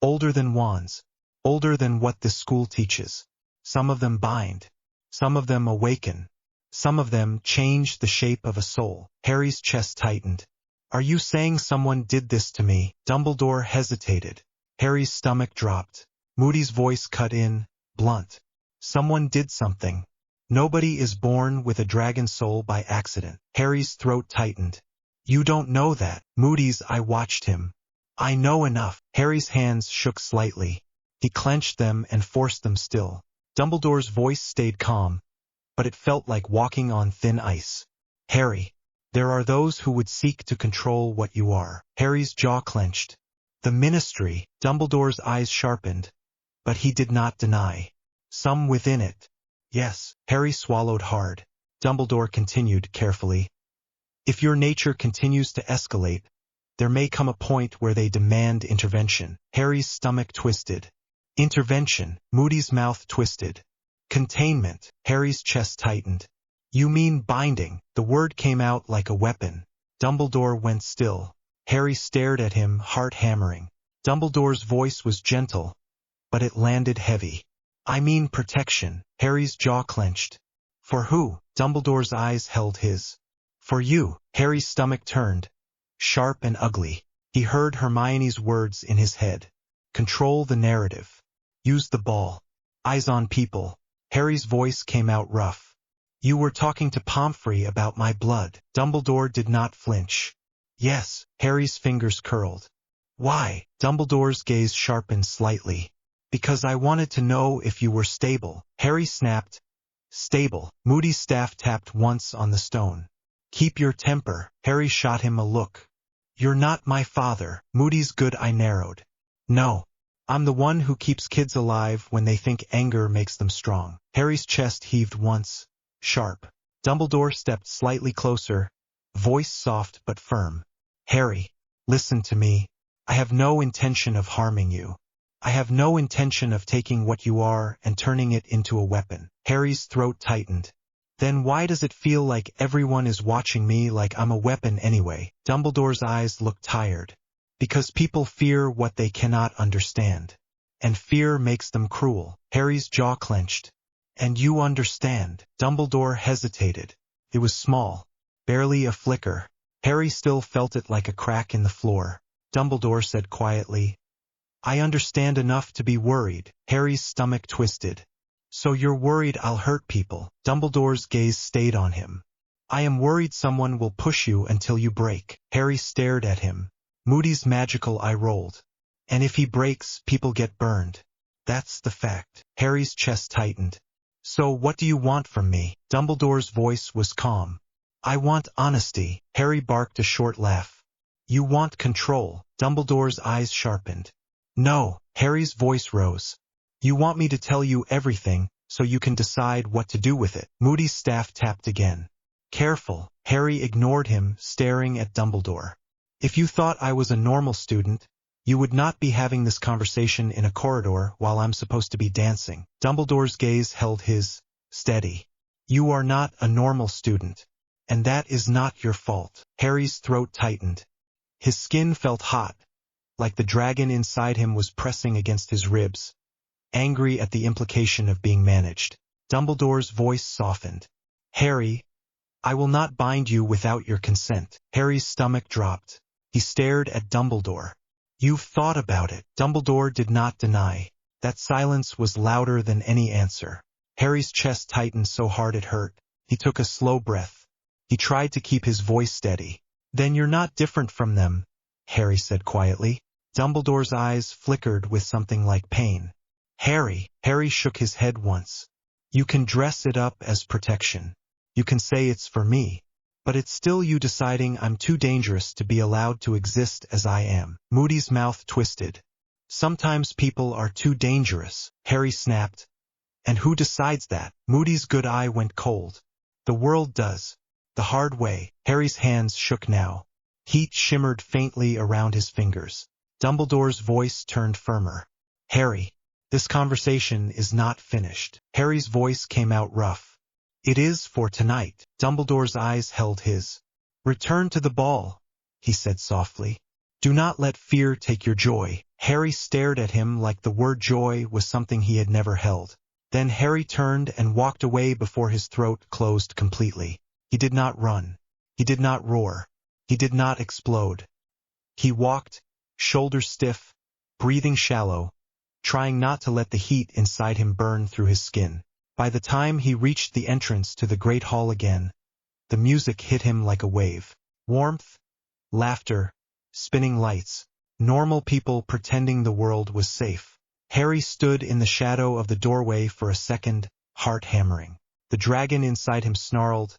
Older than wands. Older than what this school teaches. Some of them bind. Some of them awaken. Some of them change the shape of a soul. Harry's chest tightened. Are you saying someone did this to me? Dumbledore hesitated. Harry's stomach dropped. Moody's voice cut in, blunt. Someone did something. Nobody is born with a dragon soul by accident. Harry's throat tightened. You don't know that. Moody's I watched him. I know enough. Harry's hands shook slightly. He clenched them and forced them still. Dumbledore's voice stayed calm, but it felt like walking on thin ice. Harry, there are those who would seek to control what you are. Harry's jaw clenched. The Ministry. Dumbledore's eyes sharpened, but he did not deny. Some within it. Yes. Harry swallowed hard. Dumbledore continued carefully. If your nature continues to escalate, there may come a point where they demand intervention. Harry's stomach twisted. Intervention. Moody's mouth twisted. Containment. Harry's chest tightened. You mean binding. The word came out like a weapon. Dumbledore went still. Harry stared at him, heart hammering. Dumbledore's voice was gentle, but it landed heavy. I mean protection. Harry's jaw clenched. For who? Dumbledore's eyes held his. For you. Harry's stomach turned. Sharp and ugly. He heard Hermione's words in his head. Control the narrative. Use the ball. Eyes on people. Harry's voice came out rough. You were talking to Pomfrey about my blood. Dumbledore did not flinch. Yes. Harry's fingers curled. Why? Dumbledore's gaze sharpened slightly. Because I wanted to know if you were stable. Harry snapped. Stable. Moody's staff tapped once on the stone. Keep your temper. Harry shot him a look. You're not my father. Moody's good eye narrowed. No. I'm the one who keeps kids alive when they think anger makes them strong. Harry's chest heaved once. Sharp. Dumbledore stepped slightly closer, voice soft but firm. Harry, listen to me. I have no intention of harming you. I have no intention of taking what you are and turning it into a weapon. Harry's throat tightened. Then why does it feel like everyone is watching me like I'm a weapon anyway? Dumbledore's eyes looked tired. Because people fear what they cannot understand. And fear makes them cruel. Harry's jaw clenched. And you understand. Dumbledore hesitated. It was small. Barely a flicker. Harry still felt it like a crack in the floor. Dumbledore said quietly, I understand enough to be worried. Harry's stomach twisted. So you're worried I'll hurt people? Dumbledore's gaze stayed on him. I am worried someone will push you until you break. Harry stared at him. Moody's magical eye rolled. And if he breaks, people get burned. That's the fact. Harry's chest tightened. So what do you want from me? Dumbledore's voice was calm. I want honesty. Harry barked a short laugh. You want control. Dumbledore's eyes sharpened. No, Harry's voice rose. You want me to tell you everything, so you can decide what to do with it. Moody's staff tapped again. Careful. Harry ignored him, staring at Dumbledore. If you thought I was a normal student, you would not be having this conversation in a corridor while I'm supposed to be dancing. Dumbledore's gaze held his, steady. You are not a normal student, and that is not your fault. Harry's throat tightened. His skin felt hot, like the dragon inside him was pressing against his ribs, angry at the implication of being managed. Dumbledore's voice softened. Harry, I will not bind you without your consent. Harry's stomach dropped. He stared at Dumbledore. You've thought about it. Dumbledore did not deny. That silence was louder than any answer. Harry's chest tightened so hard it hurt. He took a slow breath. He tried to keep his voice steady. Then you're not different from them, Harry said quietly. Dumbledore's eyes flickered with something like pain. Harry shook his head once. You can dress it up as protection. You can say it's for me. But it's still you deciding I'm too dangerous to be allowed to exist as I am. Moody's mouth twisted. Sometimes people are too dangerous, Harry snapped. And who decides that? Moody's good eye went cold. The world does. The hard way. Harry's hands shook now. Heat shimmered faintly around his fingers. Dumbledore's voice turned firmer. Harry, this conversation is not finished. Harry's voice came out rough. It is for tonight. Dumbledore's eyes held his. Return to the ball, he said softly. Do not let fear take your joy. Harry stared at him like the word joy was something he had never held. Then Harry turned and walked away before his throat closed completely. He did not run. He did not roar. He did not explode. He walked, shoulders stiff, breathing shallow, trying not to let the heat inside him burn through his skin. By the time he reached the entrance to the Great Hall again, the music hit him like a wave. Warmth, laughter, spinning lights, normal people pretending the world was safe. Harry stood in the shadow of the doorway for a second, heart hammering. The dragon inside him snarled,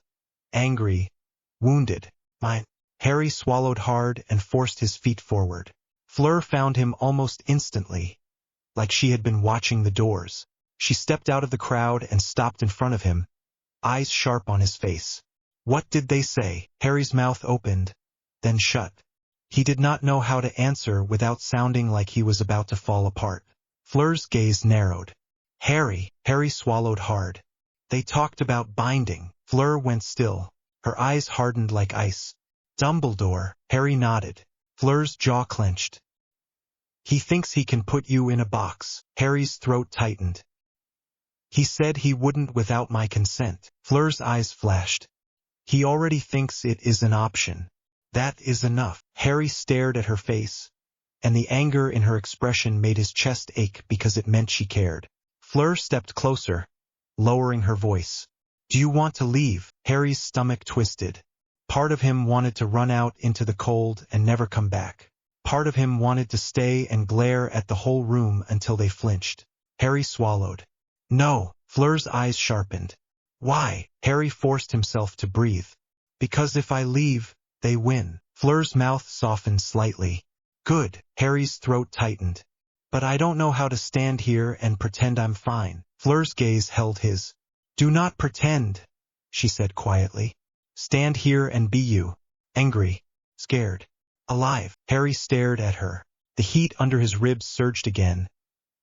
angry, wounded. Mine. Harry swallowed hard and forced his feet forward. Fleur found him almost instantly, like she had been watching the doors. She stepped out of the crowd and stopped in front of him, eyes sharp on his face. What did they say? Harry's mouth opened, then shut. He did not know how to answer without sounding like he was about to fall apart. Fleur's gaze narrowed. Harry swallowed hard. They talked about binding. Fleur went still. Her eyes hardened like ice. Dumbledore. Harry nodded. Fleur's jaw clenched. He thinks he can put you in a box. Harry's throat tightened. He said he wouldn't without my consent. Fleur's eyes flashed. He already thinks it is an option. That is enough. Harry stared at her face, and the anger in her expression made his chest ache because it meant she cared. Fleur stepped closer, lowering her voice. Do you want to leave? Harry's stomach twisted. Part of him wanted to run out into the cold and never come back. Part of him wanted to stay and glare at the whole room until they flinched. Harry swallowed. No. Fleur's eyes sharpened. Why? Harry forced himself to breathe. Because if I leave, they win. Fleur's mouth softened slightly. Good. Harry's throat tightened. But I don't know how to stand here and pretend I'm fine. Fleur's gaze held his. Do not pretend, she said quietly. Stand here and be you. Angry, scared, alive. Harry stared at her. The heat under his ribs surged again,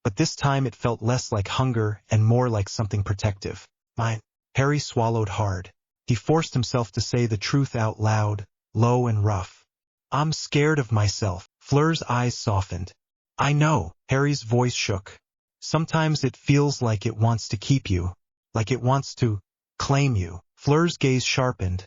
but this time it felt less like hunger and more like something protective. Mine. Harry swallowed hard. He forced himself to say the truth out loud, low and rough. I'm scared of myself. Fleur's eyes softened. I know. Harry's voice shook. Sometimes it feels like it wants to keep you, like it wants to claim you. Fleur's gaze sharpened,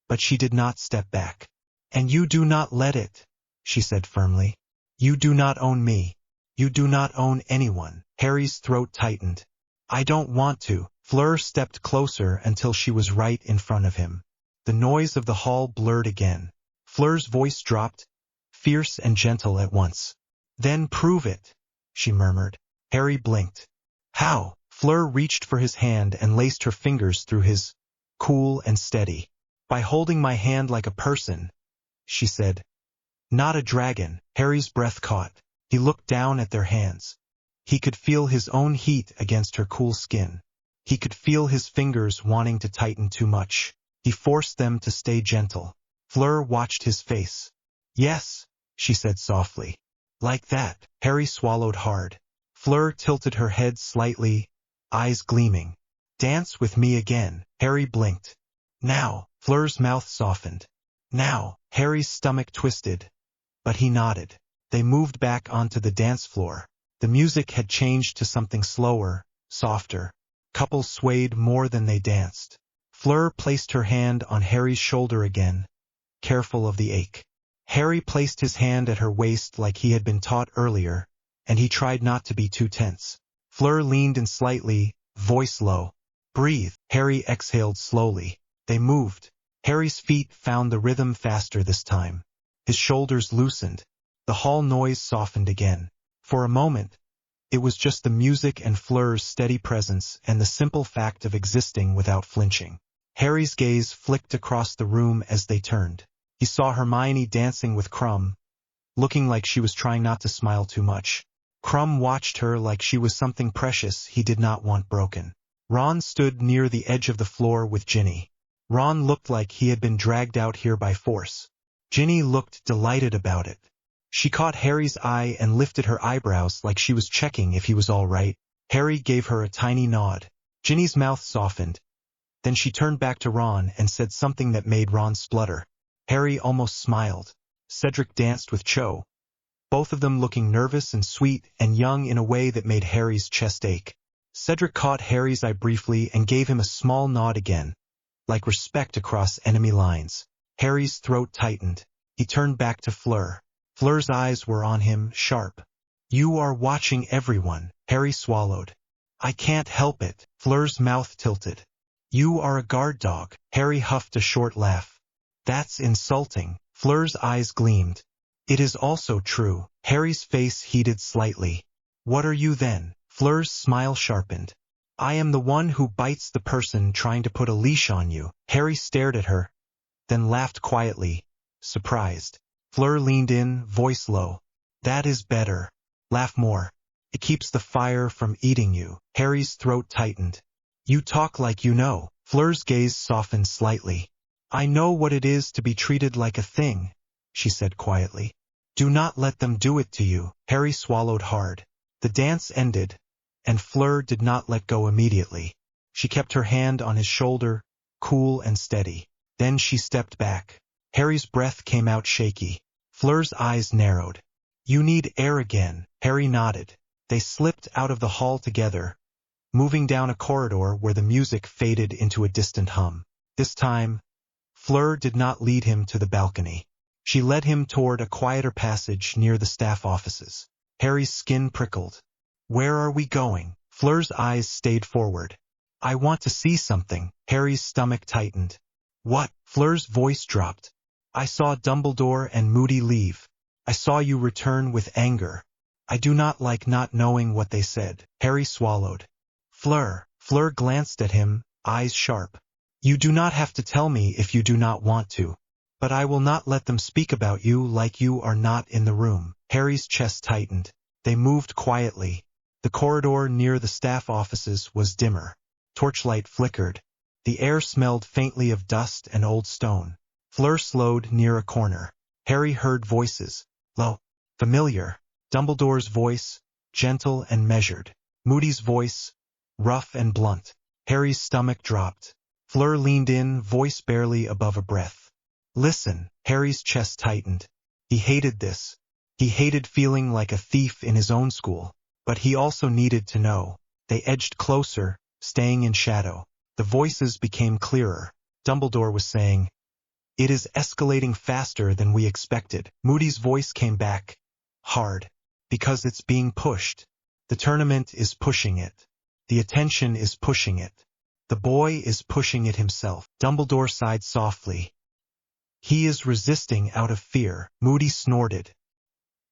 but she did not step back. And you do not let it, she said firmly. You do not own me. You do not own anyone. Harry's throat tightened. I don't want to. Fleur stepped closer until she was right in front of him. The noise of the hall blurred again. Fleur's voice dropped, fierce and gentle at once. Then prove it, she murmured. Harry blinked. How? Fleur reached for his hand and laced her fingers through his, cool and steady. By holding my hand like a person, she said. Not a dragon. Harry's breath caught. He looked down at their hands. He could feel his own heat against her cool skin. He could feel his fingers wanting to tighten too much. He forced them to stay gentle. Fleur watched his face. Yes, she said softly. Like that. Harry swallowed hard. Fleur tilted her head slightly, eyes gleaming. Dance with me again. Harry blinked. Now. Fleur's mouth softened. Now. Harry's stomach twisted. But he nodded. They moved back onto the dance floor. The music had changed to something slower, softer. Couples swayed more than they danced. Fleur placed her hand on Harry's shoulder again, careful of the ache. Harry placed his hand at her waist like he had been taught earlier, and he tried not to be too tense. Fleur leaned in slightly, voice low. Breathe. Harry exhaled slowly. They moved. Harry's feet found the rhythm faster this time. His shoulders loosened. The hall noise softened again. For a moment, it was just the music and Fleur's steady presence and the simple fact of existing without flinching. Harry's gaze flicked across the room as they turned. He saw Hermione dancing with Krum, looking like she was trying not to smile too much. Krum watched her like she was something precious he did not want broken. Ron stood near the edge of the floor with Ginny. Ron looked like he had been dragged out here by force. Ginny looked delighted about it. She caught Harry's eye and lifted her eyebrows like she was checking if he was all right. Harry gave her a tiny nod. Ginny's mouth softened. Then she turned back to Ron and said something that made Ron splutter. Harry almost smiled. Cedric danced with Cho, both of them looking nervous and sweet and young in a way that made Harry's chest ache. Cedric caught Harry's eye briefly and gave him a small nod again, like respect across enemy lines. Harry's throat tightened. He turned back to Fleur. Fleur's eyes were on him, sharp. You are watching everyone. Harry swallowed. I can't help it. Fleur's mouth tilted. You are a guard dog. Harry huffed a short laugh. That's insulting. Fleur's eyes gleamed. It is also true. Harry's face heated slightly. What are you then? Fleur's smile sharpened. I am the one who bites the person trying to put a leash on you. Harry stared at her, then laughed quietly, surprised. Fleur leaned in, voice low. That is better. Laugh more. It keeps the fire from eating you. Harry's throat tightened. You talk like you know. Fleur's gaze softened slightly. I know what it is to be treated like a thing, she said quietly. Do not let them do it to you. Harry swallowed hard. The dance ended, and Fleur did not let go immediately. She kept her hand on his shoulder, cool and steady. Then she stepped back. Harry's breath came out shaky. Fleur's eyes narrowed. You need air again. Harry nodded. They slipped out of the hall together, moving down a corridor where the music faded into a distant hum. This time, Fleur did not lead him to the balcony. She led him toward a quieter passage near the staff offices. Harry's skin prickled. Where are we going? Fleur's eyes stayed forward. I want to see something. Harry's stomach tightened. What? Fleur's voice dropped. I saw Dumbledore and Moody leave. I saw you return with anger. I do not like not knowing what they said. Harry swallowed. Fleur. Fleur glanced at him, eyes sharp. You do not have to tell me if you do not want to. But I will not let them speak about you like you are not in the room. Harry's chest tightened. They moved quietly. The corridor near the staff offices was dimmer. Torchlight flickered. The air smelled faintly of dust and old stone. Fleur slowed near a corner. Harry heard voices. Low. Familiar. Dumbledore's voice, gentle and measured. Moody's voice, rough and blunt. Harry's stomach dropped. Fleur leaned in, voice barely above a breath. Listen. Harry's chest tightened. He hated this. He hated feeling like a thief in his own school. But he also needed to know. They edged closer, staying in shadow. The voices became clearer. Dumbledore was saying, It is escalating faster than we expected. Moody's voice came back, hard. Because it's being pushed. The tournament is pushing it. The attention is pushing it. The boy is pushing it himself. Dumbledore sighed softly. He is resisting out of fear. Moody snorted.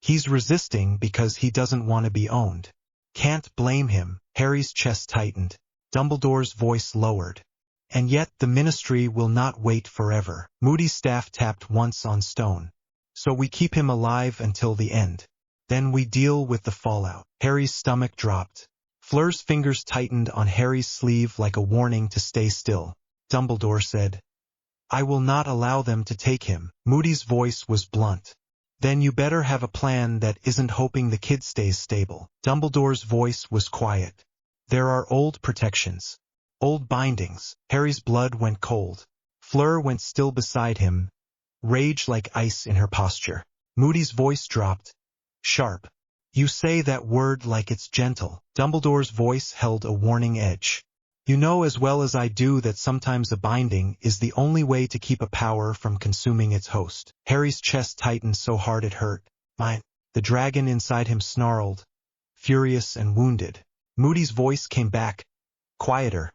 He's resisting because he doesn't want to be owned. Can't blame him. Harry's chest tightened. Dumbledore's voice lowered. And yet the Ministry will not wait forever. Moody's staff tapped once on stone. So we keep him alive until the end. Then we deal with the fallout. Harry's stomach dropped. Fleur's fingers tightened on Harry's sleeve like a warning to stay still. Dumbledore said, I will not allow them to take him. Moody's voice was blunt. Then you better have a plan that isn't hoping the kid stays stable. Dumbledore's voice was quiet. There are old protections. Old bindings. Harry's blood went cold. Fleur went still beside him, rage like ice in her posture. Moody's voice dropped. Sharp. You say that word like it's gentle. Dumbledore's voice held a warning edge. You know as well as I do that sometimes a binding is the only way to keep a power from consuming its host. Harry's chest tightened so hard it hurt. Mine. The dragon inside him snarled, furious and wounded. Moody's voice came back, quieter,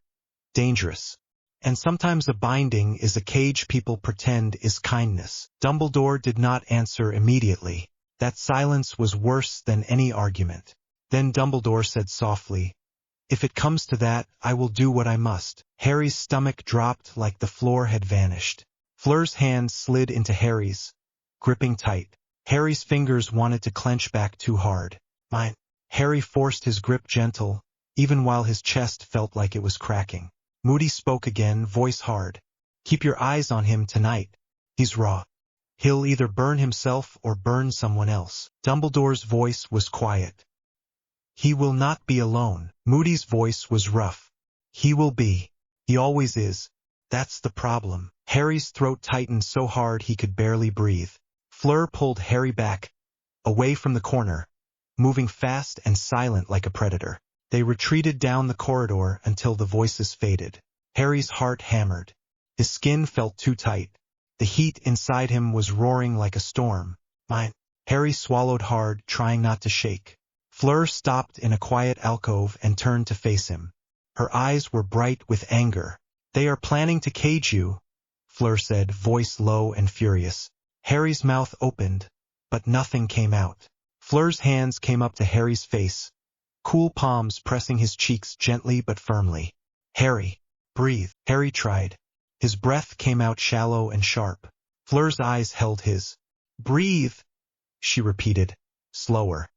dangerous. And sometimes a binding is a cage people pretend is kindness. Dumbledore did not answer immediately. That silence was worse than any argument. Then Dumbledore said softly, If it comes to that, I will do what I must. Harry's stomach dropped like the floor had vanished. Fleur's hand slid into Harry's, gripping tight. Harry's fingers wanted to clench back too hard. Mine. Harry forced his grip gentle, even while his chest felt like it was cracking. Moody spoke again, voice hard. Keep your eyes on him tonight. He's raw. He'll either burn himself or burn someone else. Dumbledore's voice was quiet. He will not be alone. Moody's voice was rough. He will be. He always is. That's the problem. Harry's throat tightened so hard he could barely breathe. Fleur pulled Harry back, away from the corner, moving fast and silent like a predator. They retreated down the corridor until the voices faded. Harry's heart hammered. His skin felt too tight. The heat inside him was roaring like a storm. Mine. Harry swallowed hard, trying not to shake. Fleur stopped in a quiet alcove and turned to face him. Her eyes were bright with anger. They are planning to cage you, Fleur said, voice low and furious. Harry's mouth opened, but nothing came out. Fleur's hands came up to Harry's face, cool palms pressing his cheeks gently but firmly. Harry, breathe. Harry tried. His breath came out shallow and sharp. Fleur's eyes held his. Breathe, she repeated, slower,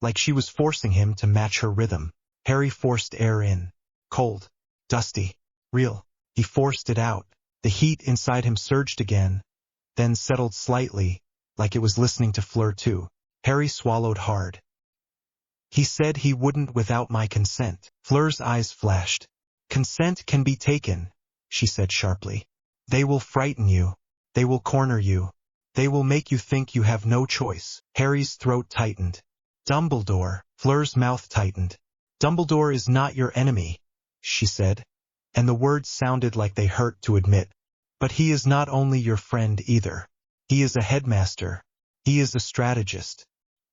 like she was forcing him to match her rhythm. Harry forced air in. Cold, dusty, real. He forced it out. The heat inside him surged again, then settled slightly, like it was listening to Fleur too. Harry swallowed hard. He said he wouldn't without my consent. Fleur's eyes flashed. Consent can be taken, she said sharply. They will frighten you. They will corner you. They will make you think you have no choice. Harry's throat tightened. Dumbledore. Fleur's mouth tightened. Dumbledore is not your enemy, she said, and the words sounded like they hurt to admit. But he is not only your friend either. He is a headmaster. He is a strategist.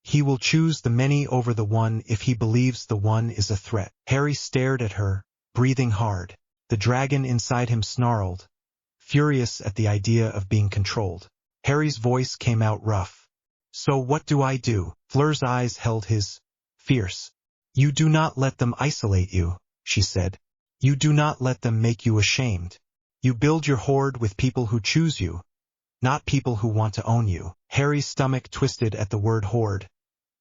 He will choose the many over the one if he believes the one is a threat. Harry stared at her, breathing hard. The dragon inside him snarled, furious at the idea of being controlled. Harry's voice came out rough. So what do I do? Fleur's eyes held his, fierce. You do not let them isolate you, she said. You do not let them make you ashamed. You build your horde with people who choose you, not people who want to own you. Harry's stomach twisted at the word horde,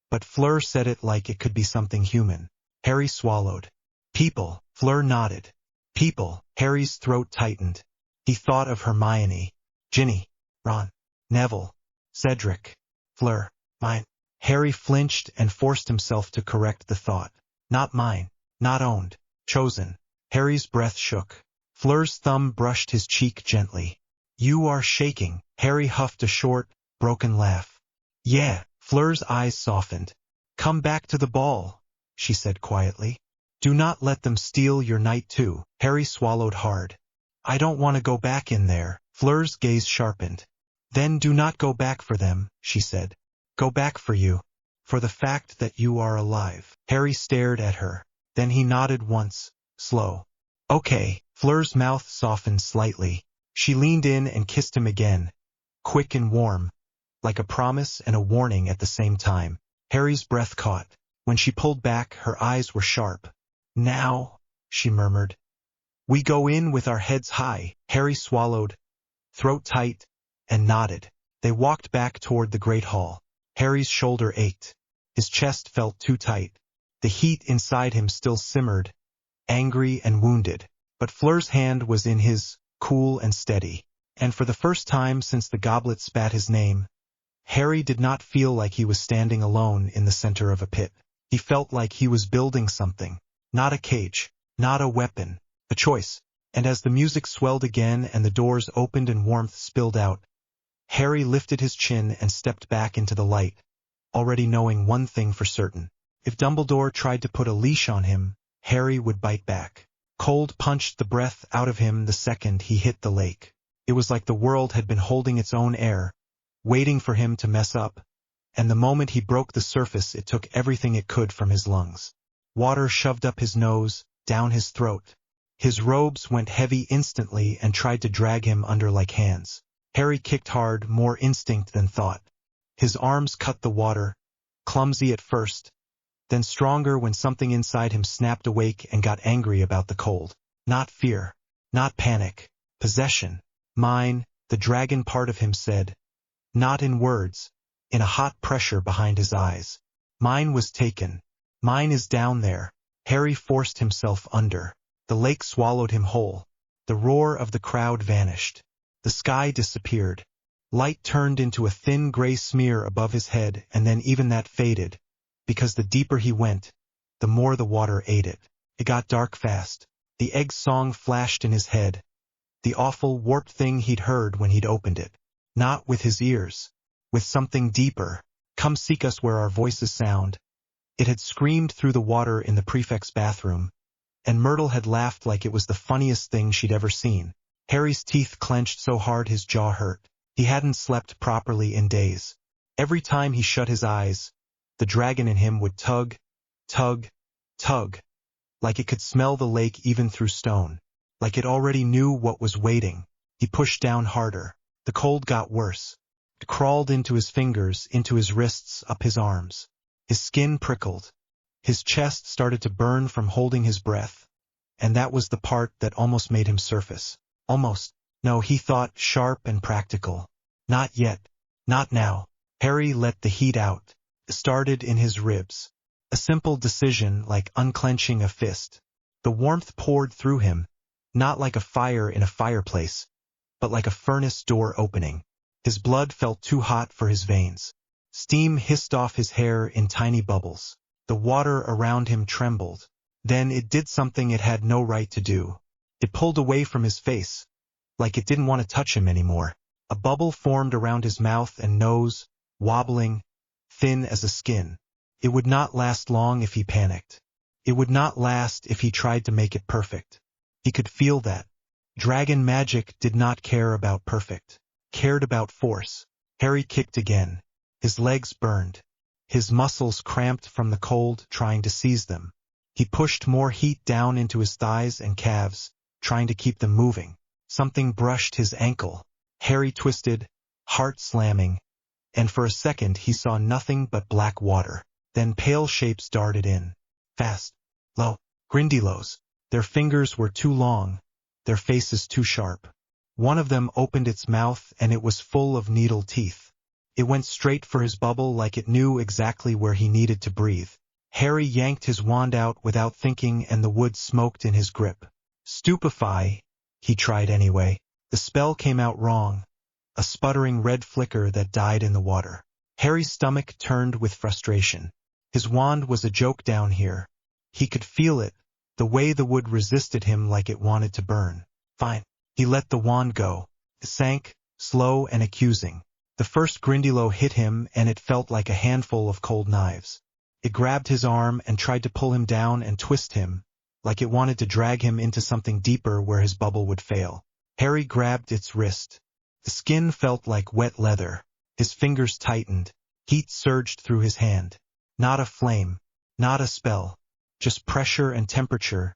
but Fleur said it like it could be something human. Harry swallowed. People. Fleur nodded. People. Harry's throat tightened. He thought of Hermione, Ginny, Ron, Neville, Cedric, Fleur, mine. Harry flinched and forced himself to correct the thought. Not mine. Not owned. Chosen. Harry's breath shook. Fleur's thumb brushed his cheek gently. You are shaking. Harry huffed a short, broken laugh. Yeah. Fleur's eyes softened. Come back to the ball, she said quietly. Do not let them steal your night too. Harry swallowed hard. I don't want to go back in there. Fleur's gaze sharpened. Then do not go back for them, she said. Go back for you. For the fact that you are alive. Harry stared at her. Then he nodded once, slow. Okay. Fleur's mouth softened slightly. She leaned in and kissed him again, quick and warm, like a promise and a warning at the same time. Harry's breath caught. When she pulled back, her eyes were sharp. "Now," she murmured. "We go in with our heads high." Harry swallowed, throat tight, and nodded. They walked back toward the great hall. Harry's shoulder ached. His chest felt too tight. The heat inside him still simmered, angry and wounded. But Fleur's hand was in his, cool and steady. And for the first time since the goblet spat his name, Harry did not feel like he was standing alone in the center of a pit. He felt like he was building something. Not a cage, not a weapon, a choice. And as the music swelled again and the doors opened and warmth spilled out, Harry lifted his chin and stepped back into the light, already knowing one thing for certain. If Dumbledore tried to put a leash on him, Harry would bite back. Cold punched the breath out of him the second he hit the lake. It was like the world had been holding its own air, waiting for him to mess up, and the moment he broke the surface it took everything it could from his lungs. Water shoved up his nose, down his throat. His robes went heavy instantly and tried to drag him under like hands. Harry kicked hard, more instinct than thought. His arms cut the water, clumsy at first, then stronger when something inside him snapped awake and got angry about the cold. Not fear, not panic, possession. Mine, the dragon part of him said. Not in words, in a hot pressure behind his eyes. Mine was taken. Mine is down there. Harry forced himself under. The lake swallowed him whole. The roar of the crowd vanished. The sky disappeared. Light turned into a thin gray smear above his head, and then even that faded, because the deeper he went, the more the water ate it. It got dark fast. The egg song flashed in his head, the awful, warped thing he'd heard when he'd opened it. Not with his ears, with something deeper. "Come seek us where our voices sound." It had screamed through the water in the prefect's bathroom, and Myrtle had laughed like it was the funniest thing she'd ever seen. Harry's teeth clenched so hard his jaw hurt. He hadn't slept properly in days. Every time he shut his eyes, the dragon in him would tug, tug, tug, like it could smell the lake even through stone, like it already knew what was waiting. He pushed down harder. The cold got worse. It crawled into his fingers, into his wrists, up his arms. His skin prickled. His chest started to burn from holding his breath, and that was the part that almost made him surface. Almost. No, he thought, sharp and practical. Not yet. Not now. Harry let the heat out. It started in his ribs. A simple decision like unclenching a fist. The warmth poured through him, not like a fire in a fireplace, but like a furnace door opening. His blood felt too hot for his veins. Steam hissed off his hair in tiny bubbles. The water around him trembled. Then it did something it had no right to do. It pulled away from his face, like it didn't want to touch him anymore. A bubble formed around his mouth and nose, wobbling, thin as a skin. It would not last long if he panicked. It would not last if he tried to make it perfect. He could feel that. Dragon magic did not care about perfect, cared about force. Harry kicked again. His legs burned. His muscles cramped from the cold, trying to seize them. He pushed more heat down into his thighs and calves, trying to keep them moving. Something brushed his ankle. Harry twisted, heart slamming, and for a second he saw nothing but black water. Then pale shapes darted in. Fast. Low. Grindylows. Their fingers were too long, their faces too sharp. One of them opened its mouth and it was full of needle teeth. It went straight for his bubble like it knew exactly where he needed to breathe. Harry yanked his wand out without thinking and the wood smoked in his grip. Stupefy, he tried anyway. The spell came out wrong, a sputtering red flicker that died in the water. Harry's stomach turned with frustration. His wand was a joke down here. He could feel it, the way the wood resisted him like it wanted to burn. Fine. He let the wand go. It sank, slow and accusing. The first Grindylow hit him and it felt like a handful of cold knives. It grabbed his arm and tried to pull him down and twist him, like it wanted to drag him into something deeper where his bubble would fail. Harry grabbed its wrist. The skin felt like wet leather. His fingers tightened. Heat surged through his hand. Not a flame, not a spell, just pressure and temperature,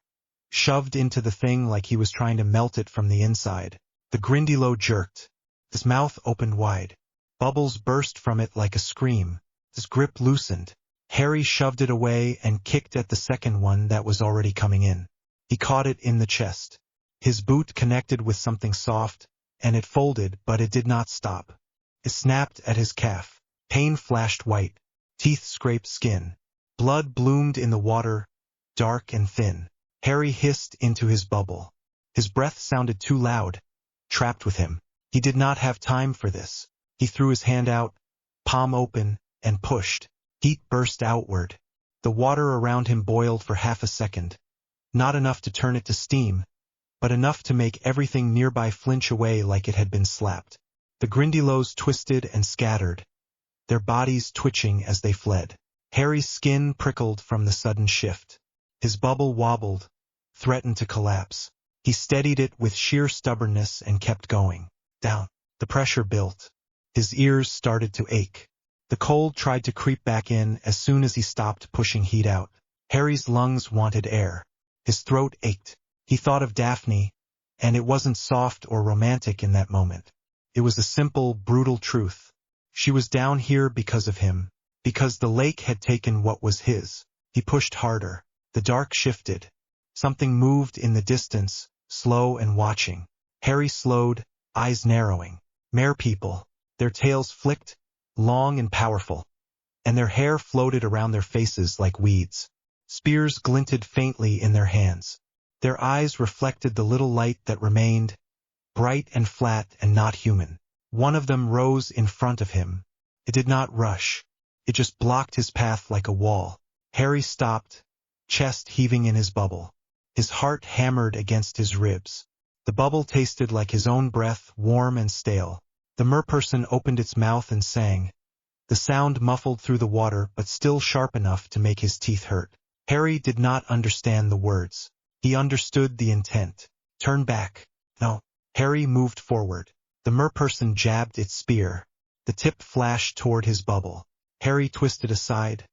shoved into the thing like he was trying to melt it from the inside. The Grindylow jerked. His mouth opened wide. Bubbles burst from it like a scream. His grip loosened. Harry shoved it away and kicked at the second one that was already coming in. He caught it in the chest. His boot connected with something soft, and it folded, but it did not stop. It snapped at his calf. Pain flashed white. Teeth scraped skin. Blood bloomed in the water, dark and thin. Harry hissed into his bubble. His breath sounded too loud, trapped with him. He did not have time for this. He threw his hand out, palm open, and pushed. Heat burst outward. The water around him boiled for half a second. Not enough to turn it to steam, but enough to make everything nearby flinch away like it had been slapped. The Grindylows twisted and scattered, their bodies twitching as they fled. Harry's skin prickled from the sudden shift. His bubble wobbled, threatened to collapse. He steadied it with sheer stubbornness and kept going. Down. The pressure built. His ears started to ache. The cold tried to creep back in as soon as he stopped pushing heat out. Harry's lungs wanted air. His throat ached. He thought of Daphne, and it wasn't soft or romantic in that moment. It was a simple, brutal truth. She was down here because of him, because the lake had taken what was his. He pushed harder. The dark shifted. Something moved in the distance, slow and watching. Harry slowed, eyes narrowing. Merpeople. Their tails flicked, long and powerful, and their hair floated around their faces like weeds. Spears glinted faintly in their hands. Their eyes reflected the little light that remained, bright and flat and not human. One of them rose in front of him. It did not rush. It just blocked his path like a wall. Harry stopped, chest heaving in his bubble. His heart hammered against his ribs. The bubble tasted like his own breath, warm and stale. The merperson opened its mouth and sang. The sound muffled through the water, but still sharp enough to make his teeth hurt. Harry did not understand the words. He understood the intent. Turn back. No. Harry moved forward. The merperson jabbed its spear. The tip flashed toward his bubble. Harry twisted aside,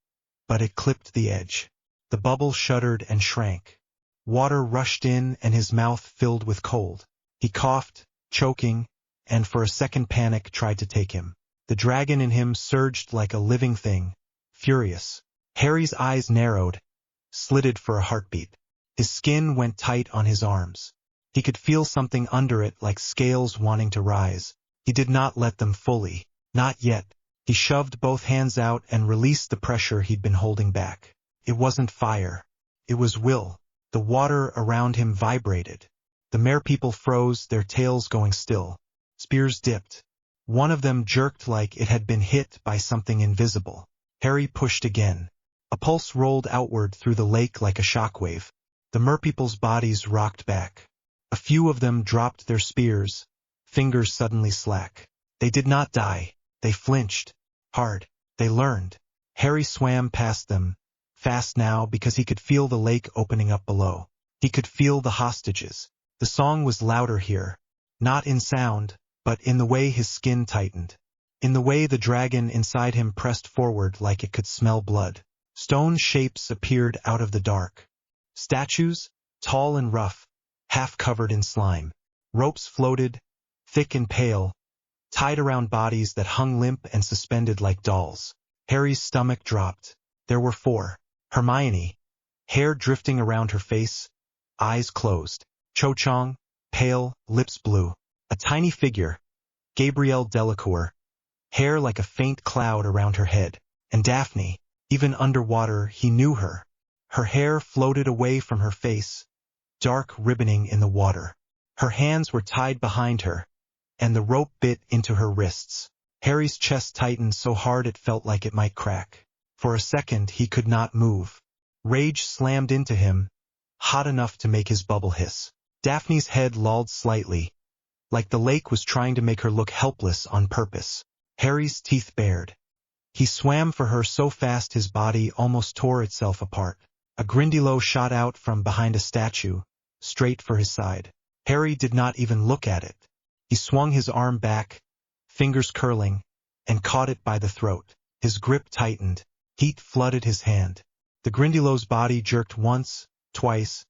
but it clipped the edge. The bubble shuddered and shrank. Water rushed in and his mouth filled with cold. He coughed, choking, and for a second panic tried to take him. The dragon in him surged like a living thing, furious. Harry's eyes narrowed, slitted for a heartbeat. His skin went tight on his arms. He could feel something under it like scales wanting to rise. He did not let them fully. Not yet. He shoved both hands out and released the pressure he'd been holding back. It wasn't fire. It was will. The water around him vibrated. The merpeople froze, their tails going still. Spears dipped. One of them jerked like it had been hit by something invisible. Harry pushed again. A pulse rolled outward through the lake like a shockwave. The merpeople's bodies rocked back. A few of them dropped their spears, fingers suddenly slack. They did not die. They flinched. Hard. They learned. Harry swam past them, fast now because he could feel the lake opening up below. He could feel the hostages. The song was louder here, not in sound, but in the way his skin tightened. In the way the dragon inside him pressed forward like it could smell blood. Stone shapes appeared out of the dark. Statues, tall and rough, half covered in slime. Ropes floated, thick and pale, tied around bodies that hung limp and suspended like dolls. Harry's stomach dropped. There were 4. Hermione, hair drifting around her face, eyes closed. Cho-Chang, pale, lips blue. A tiny figure, Gabrielle Delacour, hair like a faint cloud around her head. And Daphne, even underwater he knew her. Her hair floated away from her face, dark ribboning in the water. Her hands were tied behind her, and the rope bit into her wrists. Harry's chest tightened so hard it felt like it might crack. For a second he could not move. Rage slammed into him, hot enough to make his bubble hiss. Daphne's head lolled slightly, like the lake was trying to make her look helpless on purpose. Harry's teeth bared. He swam for her so fast his body almost tore itself apart. A Grindylow shot out from behind a statue, straight for his side. Harry did not even look at it. He swung his arm back, fingers curling, and caught it by the throat. His grip tightened. Heat flooded his hand. The Grindylow's body jerked once, twice,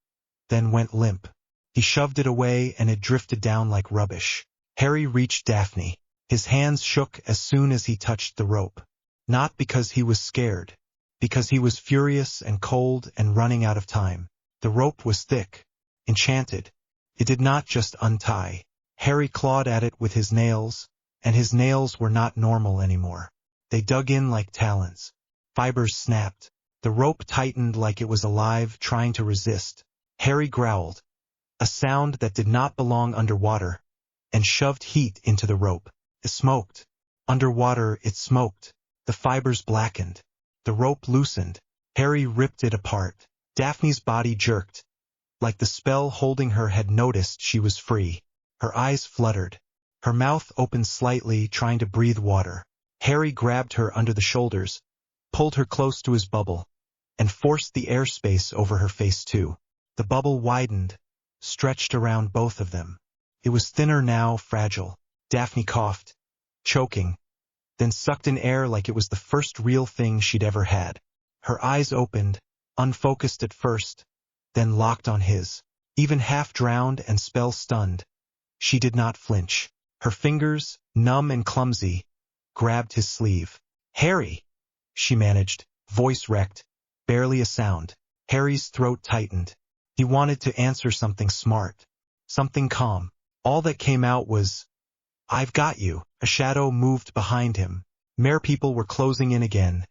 then went limp. He shoved it away and it drifted down like rubbish. Harry reached Daphne. His hands shook as soon as he touched the rope. Not because he was scared, because he was furious and cold and running out of time. The rope was thick, enchanted. It did not just untie. Harry clawed at it with his nails, and his nails were not normal anymore. They dug in like talons. Fibers snapped. The rope tightened like it was alive, trying to resist. Harry growled, a sound that did not belong underwater, and shoved heat into the rope. It smoked. Underwater it smoked. The fibers blackened. The rope loosened. Harry ripped it apart. Daphne's body jerked, like the spell holding her had noticed she was free. Her eyes fluttered. Her mouth opened slightly, trying to breathe water. Harry grabbed her under the shoulders, pulled her close to his bubble, and forced the airspace over her face too. The bubble widened, stretched around both of them. It was thinner now, fragile. Daphne coughed, choking, then sucked in air like it was the first real thing she'd ever had. Her eyes opened, unfocused at first, then locked on his. Even half-drowned and spell-stunned, she did not flinch. Her fingers, numb and clumsy, grabbed his sleeve. "Harry!" she managed, voice wrecked, barely a sound. Harry's throat tightened. He wanted to answer something smart, something calm. All that came out was, "I've got you." A shadow moved behind him. Merpeople were closing in again,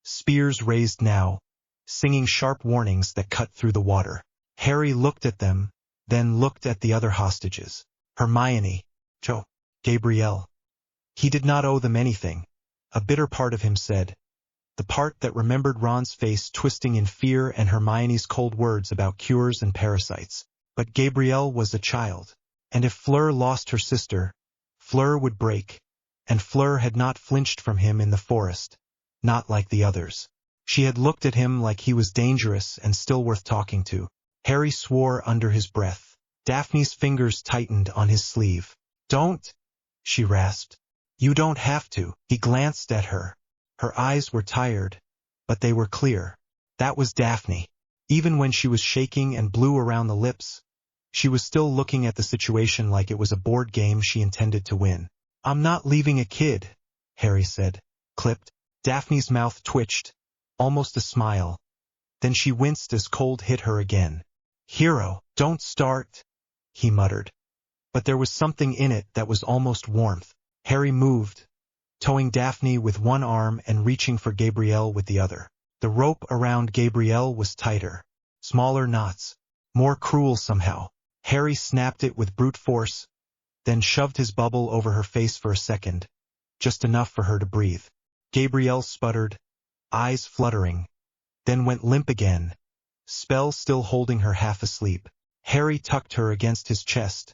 spears raised now, singing sharp warnings that cut through the water. Harry looked at them, then looked at the other hostages. Hermione, Joe, Gabrielle. He did not owe them anything, a bitter part of him said. The part that remembered Ron's face twisting in fear and Hermione's cold words about cures and parasites. But Gabrielle was a child, and if Fleur lost her sister, Fleur would break, and Fleur had not flinched from him in the forest, not like the others. She had looked at him like he was dangerous and still worth talking to. Harry swore under his breath. Daphne's fingers tightened on his sleeve. "Don't," she rasped. "You don't have to." He glanced at her. Her eyes were tired, but they were clear. That was Daphne. Even when she was shaking and blue around the lips, she was still looking at the situation like it was a board game she intended to win. "I'm not leaving a kid," Harry said, clipped. Daphne's mouth twitched, almost a smile. Then she winced as cold hit her again. "Hero, don't start," he muttered. But there was something in it that was almost warmth. Harry moved, towing Daphne with one arm and reaching for Gabrielle with the other. The rope around Gabrielle was tighter, smaller knots, more cruel somehow. Harry snapped it with brute force, then shoved his bubble over her face for a second, just enough for her to breathe. Gabrielle sputtered, eyes fluttering, then went limp again, spell still holding her half asleep. Harry tucked her against his chest,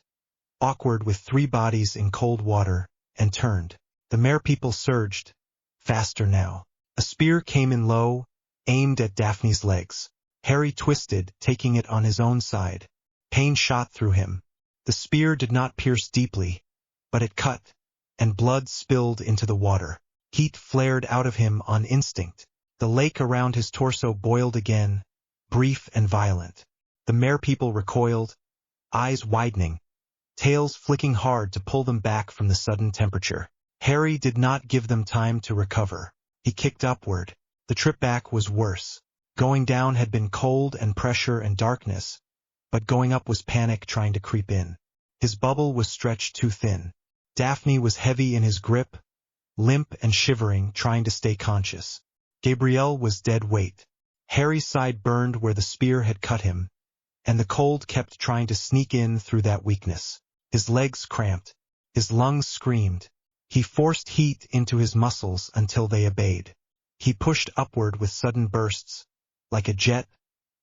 awkward with three bodies in cold water, and turned. The merpeople surged, faster now. A spear came in low, aimed at Daphne's legs. Harry twisted, taking it on his own side. Pain shot through him. The spear did not pierce deeply, but it cut, and blood spilled into the water. Heat flared out of him on instinct. The lake around his torso boiled again, brief and violent. The merpeople recoiled, eyes widening, tails flicking hard to pull them back from the sudden temperature. Harry did not give them time to recover. He kicked upward. The trip back was worse. Going down had been cold and pressure and darkness, but going up was panic trying to creep in. His bubble was stretched too thin. Daphne was heavy in his grip, limp and shivering, trying to stay conscious. Gabrielle was dead weight. Harry's side burned where the spear had cut him, and the cold kept trying to sneak in through that weakness. His legs cramped. His lungs screamed. He forced heat into his muscles until they obeyed. He pushed upward with sudden bursts, like a jet,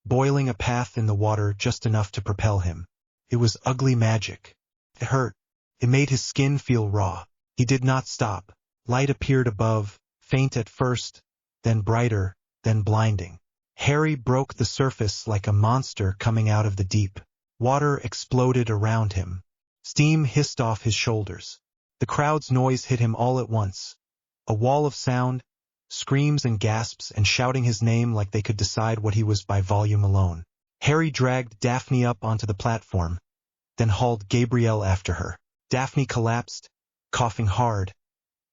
boiling a path in the water just enough to propel him. It was ugly magic. It hurt. It made his skin feel raw. He did not stop. Light appeared above, faint at first, then brighter, then blinding. Harry broke the surface like a monster coming out of the deep. Water exploded around him. Steam hissed off his shoulders. The crowd's noise hit him all at once. A wall of sound, screams and gasps and shouting his name like they could decide what he was by volume alone. Harry dragged Daphne up onto the platform, then hauled Gabrielle after her. Daphne collapsed, coughing hard,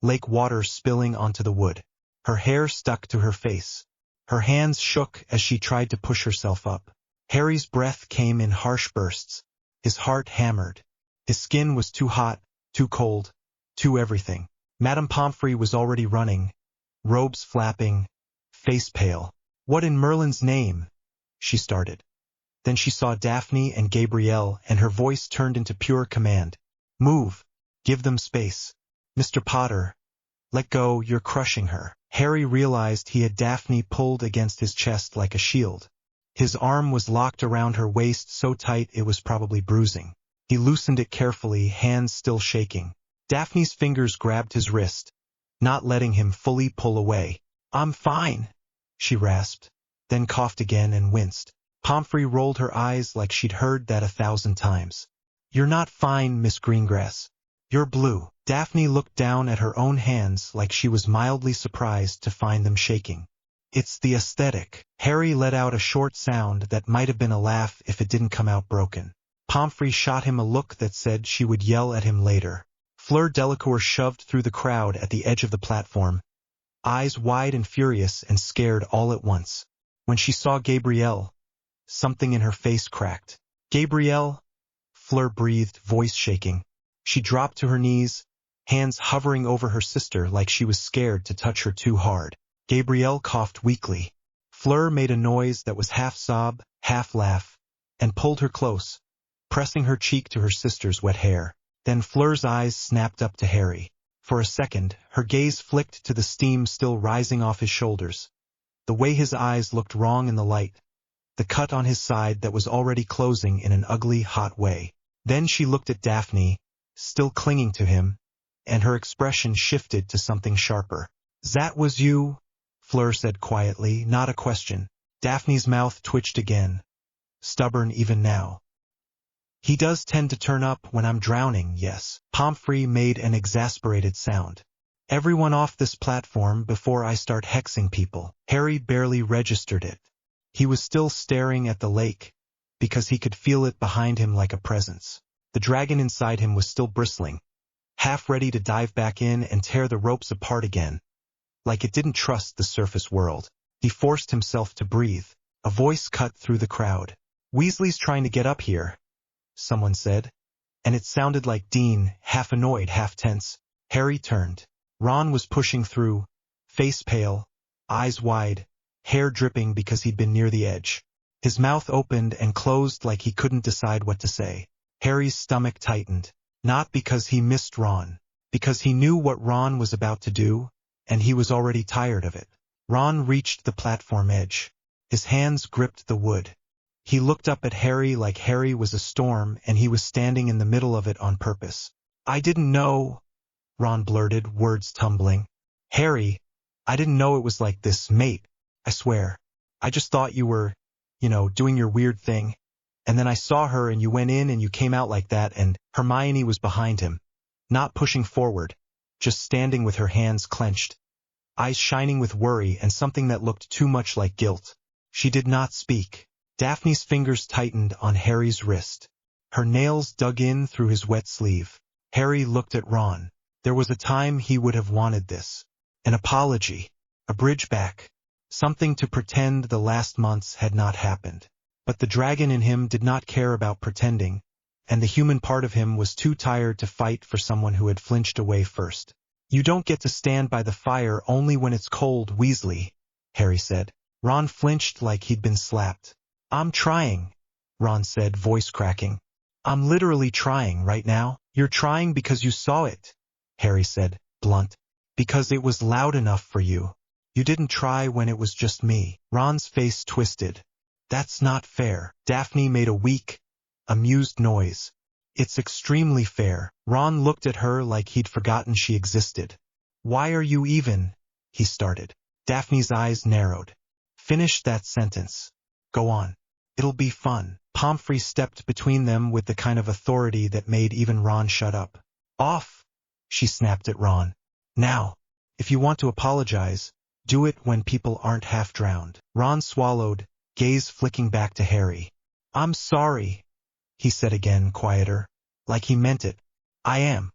lake water spilling onto the wood. Her hair stuck to her face. Her hands shook as she tried to push herself up. Harry's breath came in harsh bursts. His heart hammered. His skin was too hot, too cold, too everything. Madame Pomfrey was already running, robes flapping, face pale. "What in Merlin's name?" she started. Then she saw Daphne and Gabrielle, and her voice turned into pure command. "Move. Give them space. Mr. Potter, let go, you're crushing her." Harry realized he had Daphne pulled against his chest like a shield. His arm was locked around her waist so tight it was probably bruising. He loosened it carefully, hands still shaking. Daphne's fingers grabbed his wrist, not letting him fully pull away. "I'm fine," she rasped, then coughed again and winced. Pomfrey rolled her eyes like she'd heard that 1,000 times. "You're not fine, Miss Greengrass. You're blue." Daphne looked down at her own hands like she was mildly surprised to find them shaking. "It's the aesthetic." Harry let out a short sound that might have been a laugh if it didn't come out broken. Pomfrey shot him a look that said she would yell at him later. Fleur Delacour shoved through the crowd at the edge of the platform, eyes wide and furious and scared all at once. When she saw Gabrielle, something in her face cracked. "Gabrielle?" Fleur breathed, voice shaking. She dropped to her knees, hands hovering over her sister like she was scared to touch her too hard. Gabrielle coughed weakly. Fleur made a noise that was half sob, half laugh, and pulled her close, pressing her cheek to her sister's wet hair. Then Fleur's eyes snapped up to Harry. For a second, her gaze flicked to the steam still rising off his shoulders. The way his eyes looked wrong in the light. The cut on his side that was already closing in an ugly, hot way. Then she looked at Daphne, still clinging to him, and her expression shifted to something sharper. "That was you?" Fleur said quietly, not a question. Daphne's mouth twitched again, stubborn even now. "He does tend to turn up when I'm drowning, yes." Pomfrey made an exasperated sound. "Everyone off this platform before I start hexing people." Harry barely registered it. He was still staring at the lake, because he could feel it behind him like a presence. The dragon inside him was still bristling, half ready to dive back in and tear the ropes apart again, like it didn't trust the surface world. He forced himself to breathe. A voice cut through the crowd. "Weasley's trying to get up here," someone said, and it sounded like Dean, half annoyed, half tense. Harry turned. Ron was pushing through, face pale, eyes wide, hair dripping because he'd been near the edge. His mouth opened and closed like he couldn't decide what to say. Harry's stomach tightened, not because he missed Ron, because he knew what Ron was about to do, and he was already tired of it. Ron reached the platform edge. His hands gripped the wood. He looked up at Harry like Harry was a storm and he was standing in the middle of it on purpose. "I didn't know," Ron blurted, words tumbling. "Harry, I didn't know it was like this, mate. I swear. I just thought you were, doing your weird thing. And then I saw her and you went in and you came out like that," and Hermione was behind him, not pushing forward, just standing with her hands clenched, eyes shining with worry and something that looked too much like guilt. She did not speak. Daphne's fingers tightened on Harry's wrist. Her nails dug in through his wet sleeve. Harry looked at Ron. There was a time he would have wanted this. An apology. A bridge back. Something to pretend the last months had not happened. But the dragon in him did not care about pretending, and the human part of him was too tired to fight for someone who had flinched away first. "You don't get to stand by the fire only when it's cold, Weasley," Harry said. Ron flinched like he'd been slapped. "I'm trying," Ron said, voice cracking. "I'm literally trying right now." "You're trying because you saw it," Harry said, blunt. "Because it was loud enough for you. You didn't try when it was just me." Ron's face twisted. "That's not fair." Daphne made a weak, amused noise. "It's extremely fair." Ron looked at her like he'd forgotten she existed. "Why are you even?" he started. Daphne's eyes narrowed. "Finish that sentence. Go on. It'll be fun." Pomfrey stepped between them with the kind of authority that made even Ron shut up. "Off," she snapped at Ron. "Now, if you want to apologize, do it when people aren't half drowned." Ron swallowed, gaze flicking back to Harry. "I'm sorry," he said again, quieter, like he meant it. "I am.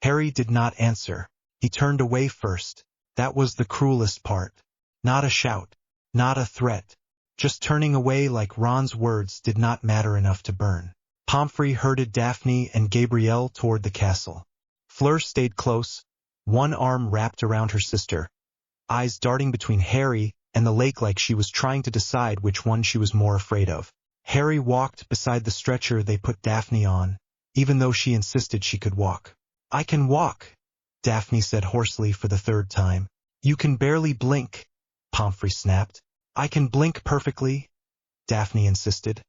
Harry did not answer. He turned away first. That was the cruelest part. Not a shout, not a threat. Just turning away like Ron's words did not matter enough to burn. Pomfrey herded Daphne and Gabrielle toward the castle. Fleur stayed close, one arm wrapped around her sister, eyes darting between Harry and the lake like she was trying to decide which one she was more afraid of. Harry walked beside the stretcher they put Daphne on, even though she insisted she could walk. "I can walk," Daphne said hoarsely for the third time. "You can barely blink," Pomfrey snapped. "I can blink perfectly," Daphne insisted,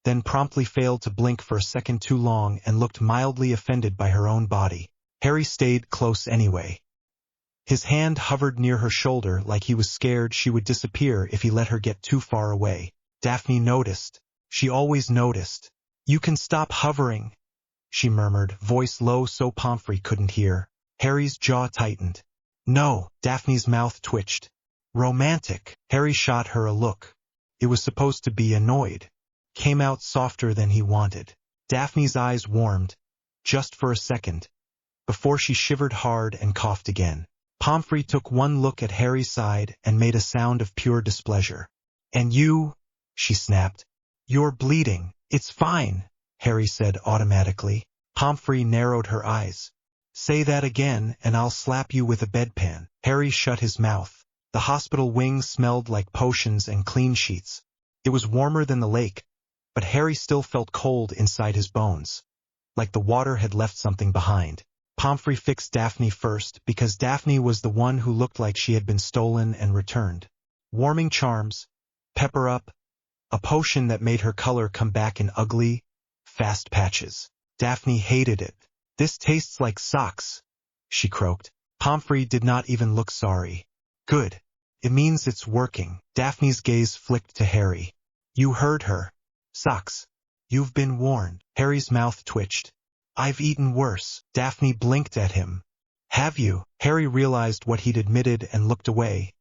then promptly failed to blink for a second too long and looked mildly offended by her own body. Harry stayed close anyway. His hand hovered near her shoulder like he was scared she would disappear if he let her get too far away. Daphne noticed. She always noticed. "You can stop hovering," she murmured, voice low so Pomfrey couldn't hear. Harry's jaw tightened. "No," Daphne's mouth twitched. "Romantic." Harry shot her a look. It was supposed to be annoyed. Came out softer than he wanted. Daphne's eyes warmed, just for a second, before she shivered hard and coughed again. Pomfrey took one look at Harry's side and made a sound of pure displeasure. "And you," she snapped. "You're bleeding." "It's fine," Harry said automatically. Pomfrey narrowed her eyes. "Say that again and I'll slap you with a bedpan." Harry shut his mouth. The hospital wing smelled like potions and clean sheets. It was warmer than the lake, but Harry still felt cold inside his bones, like the water had left something behind. Pomfrey fixed Daphne first because Daphne was the one who looked like she had been stolen and returned. Warming charms, pepper up, a potion that made her color come back in ugly, fast patches. Daphne hated it. "This tastes like socks," she croaked. Pomfrey did not even look sorry. "Good. It means it's working." Daphne's gaze flicked to Harry. "You heard her. Socks. You've been warned." Harry's mouth twitched. "I've eaten worse." Daphne blinked at him. "Have you?" Harry realized what he'd admitted and looked away,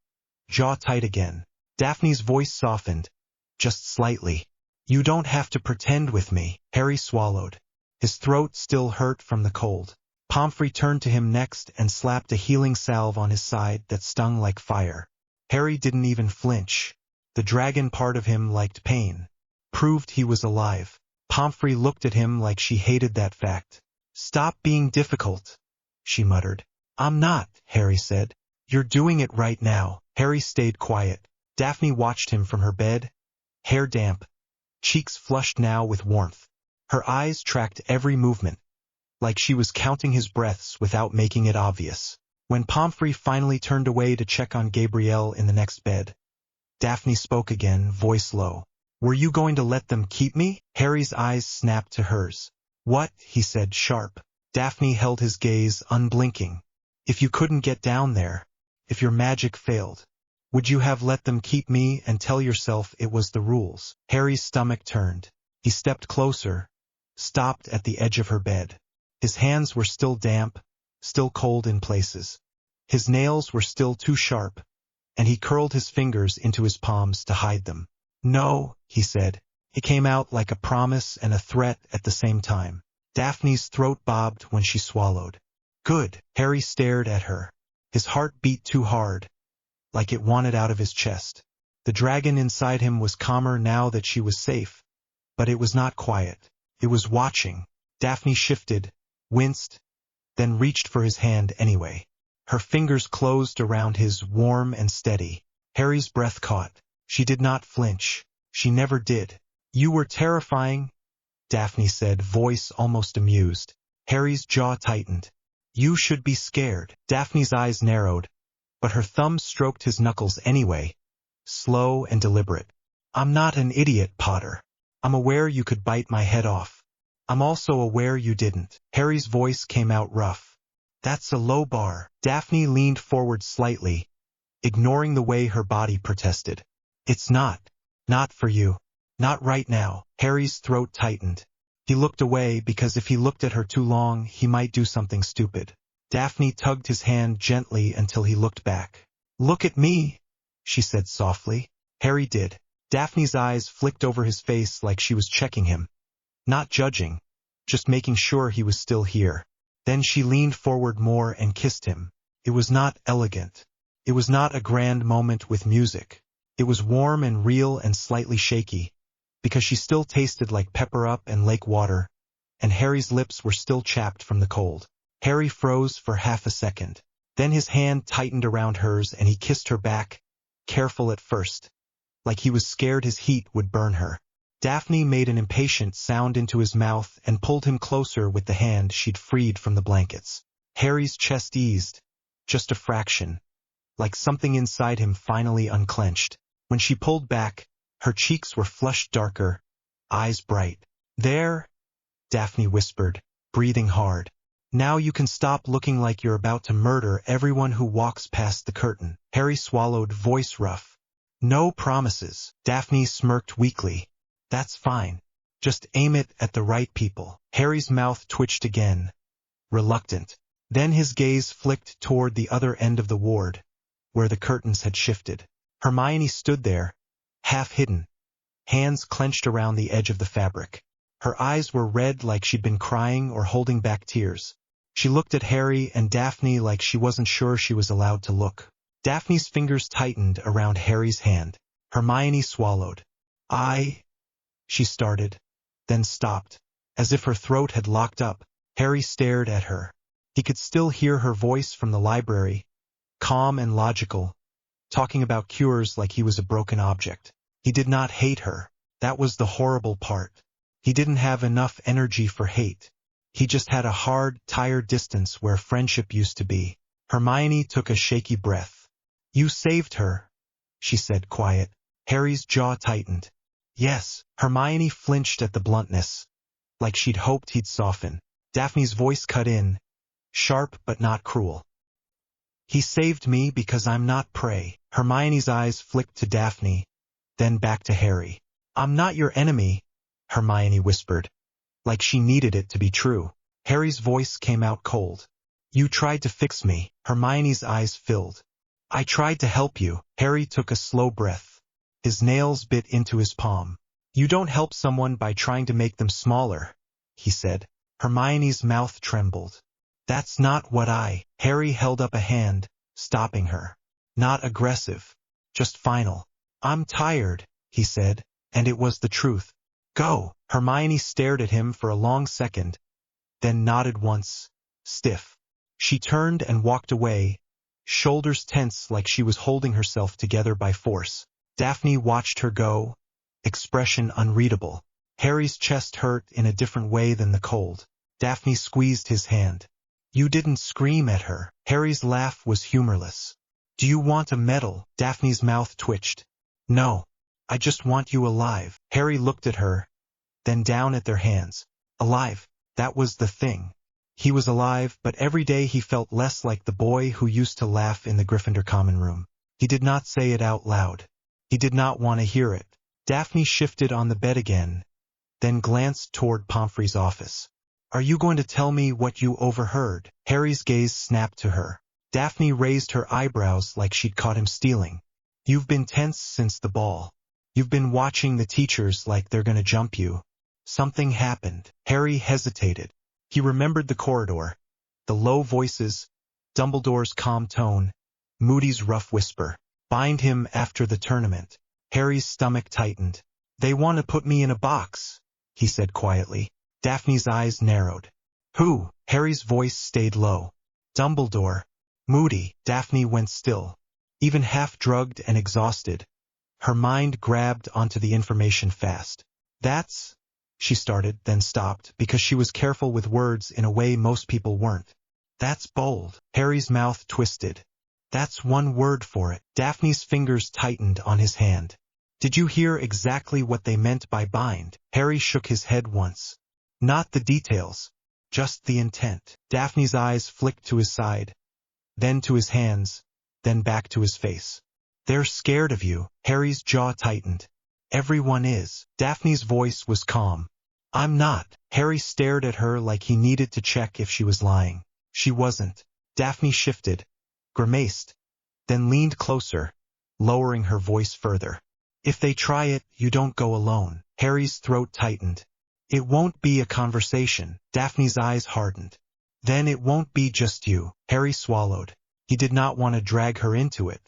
jaw tight again. Daphne's voice softened, just slightly. "You don't have to pretend with me." Harry swallowed. His throat still hurt from the cold. Pomfrey turned to him next and slapped a healing salve on his side that stung like fire. Harry didn't even flinch. The dragon part of him liked pain. Proved he was alive. Pomfrey looked at him like she hated that fact. "Stop being difficult," she muttered. "I'm not," Harry said. "You're doing it right now." Harry stayed quiet. Daphne watched him from her bed, hair damp, cheeks flushed now with warmth. Her eyes tracked every movement, like she was counting his breaths without making it obvious. When Pomfrey finally turned away to check on Gabrielle in the next bed, Daphne spoke again, voice low. "Were you going to let them keep me?" Harry's eyes snapped to hers. "What?" he said, sharp. Daphne held his gaze, unblinking. "If you couldn't get down there, if your magic failed, would you have let them keep me and tell yourself it was the rules?" Harry's stomach turned. He stepped closer, stopped at the edge of her bed. His hands were still damp, still cold in places. His nails were still too sharp, and he curled his fingers into his palms to hide them. "No," he said. It came out like a promise and a threat at the same time. Daphne's throat bobbed when she swallowed. "Good." Harry stared at her. His heart beat too hard, like it wanted out of his chest. The dragon inside him was calmer now that she was safe, but it was not quiet. It was watching. Daphne shifted, winced, then reached for his hand anyway. Her fingers closed around his, warm and steady. Harry's breath caught. She did not flinch. She never did. "You were terrifying," Daphne said, voice almost amused. Harry's jaw tightened. "You should be scared." Daphne's eyes narrowed, but her thumb stroked his knuckles anyway, slow and deliberate. "I'm not an idiot, Potter. I'm aware you could bite my head off. I'm also aware you didn't." Harry's voice came out rough. "That's a low bar." Daphne leaned forward slightly, ignoring the way her body protested. "It's not. Not for you. Not right now." Harry's throat tightened. He looked away because if he looked at her too long, he might do something stupid. Daphne tugged his hand gently until he looked back. "Look at me," she said softly. Harry did. Daphne's eyes flicked over his face like she was checking him. Not judging, just making sure he was still here. Then she leaned forward more and kissed him. It was not elegant. It was not a grand moment with music. It was warm and real and slightly shaky, because she still tasted like pepper up and lake water, and Harry's lips were still chapped from the cold. Harry froze for half a second. Then his hand tightened around hers and he kissed her back, careful at first, like he was scared his heat would burn her. Daphne made an impatient sound into his mouth and pulled him closer with the hand she'd freed from the blankets. Harry's chest eased, just a fraction, like something inside him finally unclenched. When she pulled back, her cheeks were flushed darker, eyes bright. "There," Daphne whispered, breathing hard. "Now you can stop looking like you're about to murder everyone who walks past the curtain." Harry swallowed, voice rough. "No promises." Daphne smirked weakly. "That's fine. Just aim it at the right people." Harry's mouth twitched again, reluctant. Then his gaze flicked toward the other end of the ward, where the curtains had shifted. Hermione stood there, half hidden, hands clenched around the edge of the fabric. Her eyes were red like she'd been crying or holding back tears. She looked at Harry and Daphne like she wasn't sure she was allowed to look. Daphne's fingers tightened around Harry's hand. Hermione swallowed. She started, then stopped, as if her throat had locked up. Harry stared at her. He could still hear her voice from the library, calm and logical, talking about cures like he was a broken object. He did not hate her. That was the horrible part. He didn't have enough energy for hate. He just had a hard, tired distance where friendship used to be. Hermione took a shaky breath. "You saved her," she said, quiet. Harry's jaw tightened. "Yes." Hermione flinched at the bluntness, like she'd hoped he'd soften. Daphne's voice cut in, sharp but not cruel. "He saved me because I'm not prey." Hermione's eyes flicked to Daphne, then back to Harry. "I'm not your enemy," Hermione whispered, like she needed it to be true. Harry's voice came out cold. "You tried to fix me." Hermione's eyes filled. "I tried to help you." Harry took a slow breath. His nails bit into his palm. "You don't help someone by trying to make them smaller," he said. Hermione's mouth trembled. "That's not what Harry held up a hand, stopping her. Not aggressive, just final. "I'm tired," he said, and it was the truth. "Go." Hermione stared at him for a long second, then nodded once, stiff. She turned and walked away, shoulders tense like she was holding herself together by force. Daphne watched her go, expression unreadable. Harry's chest hurt in a different way than the cold. Daphne squeezed his hand. "You didn't scream at her." Harry's laugh was humorless. "Do you want a medal?" Daphne's mouth twitched. "No. I just want you alive." Harry looked at her, then down at their hands. Alive. That was the thing. He was alive, but every day he felt less like the boy who used to laugh in the Gryffindor common room. He did not say it out loud. He did not want to hear it. Daphne shifted on the bed again, then glanced toward Pomfrey's office. "Are you going to tell me what you overheard?" Harry's gaze snapped to her. Daphne raised her eyebrows like she'd caught him stealing. "You've been tense since the ball. You've been watching the teachers like they're going to jump you. Something happened." Harry hesitated. He remembered the corridor, the low voices, Dumbledore's calm tone, Moody's rough whisper. "Bind him after the tournament." Harry's stomach tightened. "They want to put me in a box," he said quietly. Daphne's eyes narrowed. "Who?" Harry's voice stayed low. "Dumbledore." "Moody." Daphne went still, even half-drugged and exhausted. Her mind grabbed onto the information fast. "That's," she started, then stopped, because she was careful with words in a way most people weren't. "That's bold." Harry's mouth twisted. "That's one word for it." Daphne's fingers tightened on his hand. "Did you hear exactly what they meant by bind?" Harry shook his head once. "Not the details, just the intent." Daphne's eyes flicked to his side, then to his hands, then back to his face. "They're scared of you." Harry's jaw tightened. "Everyone is." Daphne's voice was calm. "I'm not." Harry stared at her like he needed to check if she was lying. She wasn't. Daphne shifted, grimaced, then leaned closer, lowering her voice further. "If they try it, you don't go alone." Harry's throat tightened. "It won't be a conversation." Daphne's eyes hardened. "Then it won't be just you." Harry swallowed. He did not want to drag her into it,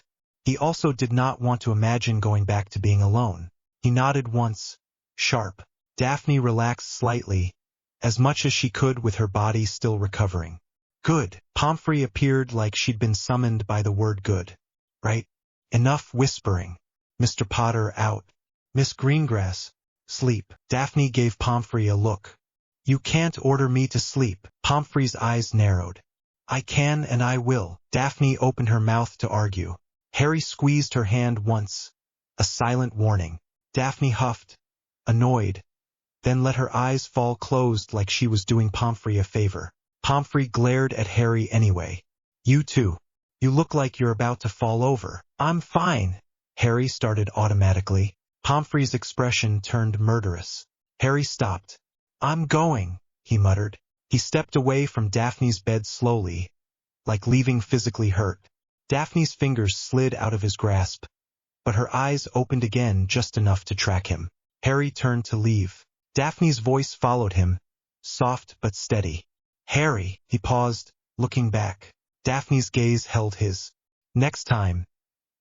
He also did not want to imagine going back to being alone. He nodded once, sharp. Daphne relaxed slightly, as much as she could with her body still recovering. Good. Pomfrey appeared like she'd been summoned by the word good. Right? Enough whispering. Mr. Potter out. Miss Greengrass, sleep. Daphne gave Pomfrey a look. You can't order me to sleep. Pomfrey's eyes narrowed. I can and I will. Daphne opened her mouth to argue. Harry squeezed her hand once. A silent warning. Daphne huffed, annoyed, then let her eyes fall closed like she was doing Pomfrey a favor. Pomfrey glared at Harry anyway. You too. You look like you're about to fall over. I'm fine. Harry started automatically. Pomfrey's expression turned murderous. Harry stopped. I'm going, he muttered. He stepped away from Daphne's bed slowly, like leaving physically hurt. Daphne's fingers slid out of his grasp, but her eyes opened again just enough to track him. Harry turned to leave. Daphne's voice followed him, soft but steady. Harry, he paused, looking back. Daphne's gaze held his. Next time,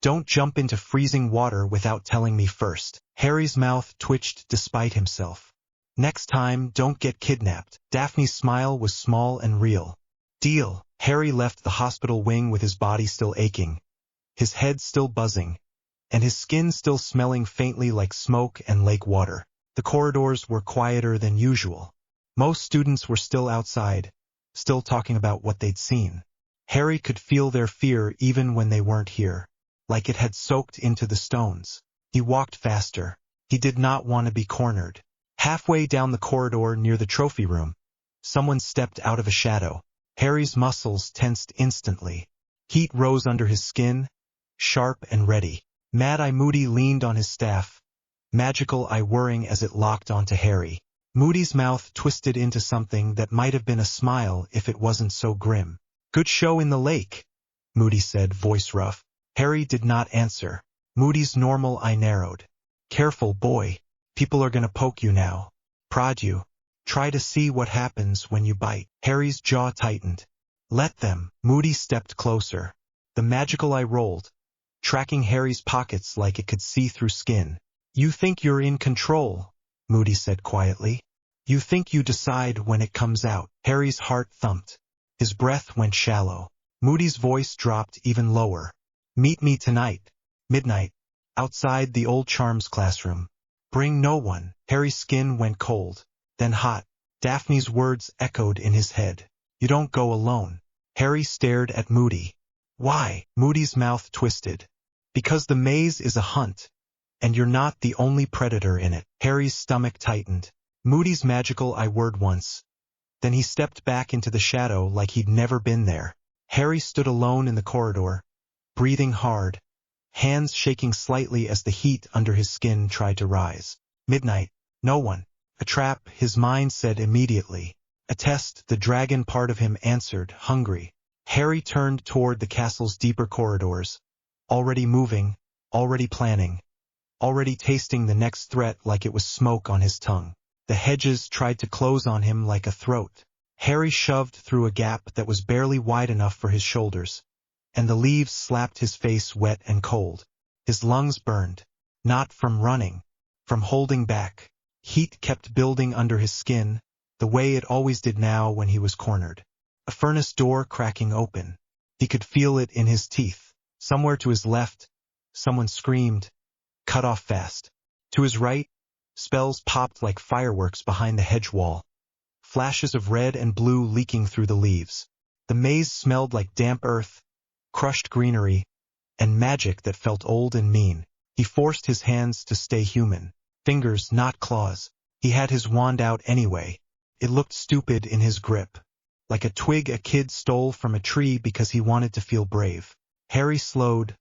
don't jump into freezing water without telling me first. Harry's mouth twitched despite himself. Next time, don't get kidnapped. Daphne's smile was small and real. Deal. Harry left the hospital wing with his body still aching, his head still buzzing, and his skin still smelling faintly like smoke and lake water. The corridors were quieter than usual. Most students were still outside, still talking about what they'd seen. Harry could feel their fear even when they weren't here, like it had soaked into the stones. He walked faster. He did not want to be cornered. Halfway down the corridor near the trophy room, someone stepped out of a shadow. Harry's muscles tensed instantly. Heat rose under his skin, sharp and ready. Mad-Eye Moody leaned on his staff, magical eye whirring as it locked onto Harry. Moody's mouth twisted into something that might have been a smile if it wasn't so grim. Good show in the lake, Moody said, voice rough. Harry did not answer. Moody's normal eye narrowed. Careful, boy. People are gonna poke you now. Prod you. Try to see what happens when you bite. Harry's jaw tightened. Let them. Moody stepped closer. The magical eye rolled, tracking Harry's pockets like it could see through skin. You think you're in control, Moody said quietly. You think you decide when it comes out. Harry's heart thumped. His breath went shallow. Moody's voice dropped even lower. Meet me tonight, midnight, outside the old Charms classroom. Bring no one. Harry's skin went cold, then hot. Daphne's words echoed in his head. You don't go alone. Harry stared at Moody. Why? Moody's mouth twisted. Because the maze is a hunt, and you're not the only predator in it. Harry's stomach tightened. Moody's magical eye whirred once. Then he stepped back into the shadow like he'd never been there. Harry stood alone in the corridor, breathing hard, hands shaking slightly as the heat under his skin tried to rise. Midnight. No one. A trap, his mind said immediately. A test, the dragon part of him answered, hungry. Harry turned toward the castle's deeper corridors, already moving, already planning, already tasting the next threat like it was smoke on his tongue. The hedges tried to close on him like a throat. Harry shoved through a gap that was barely wide enough for his shoulders, and the leaves slapped his face wet and cold. His lungs burned, not from running, from holding back. Heat kept building under his skin, the way it always did now when he was cornered. A furnace door cracking open. He could feel it in his teeth. Somewhere to his left, someone screamed, cut off fast. To his right, spells popped like fireworks behind the hedge wall, flashes of red and blue leaking through the leaves. The maze smelled like damp earth, crushed greenery, and magic that felt old and mean. He forced his hands to stay human. Fingers, not claws. He had his wand out anyway. It looked stupid in his grip, like a twig a kid stole from a tree because he wanted to feel brave. Harry slowed,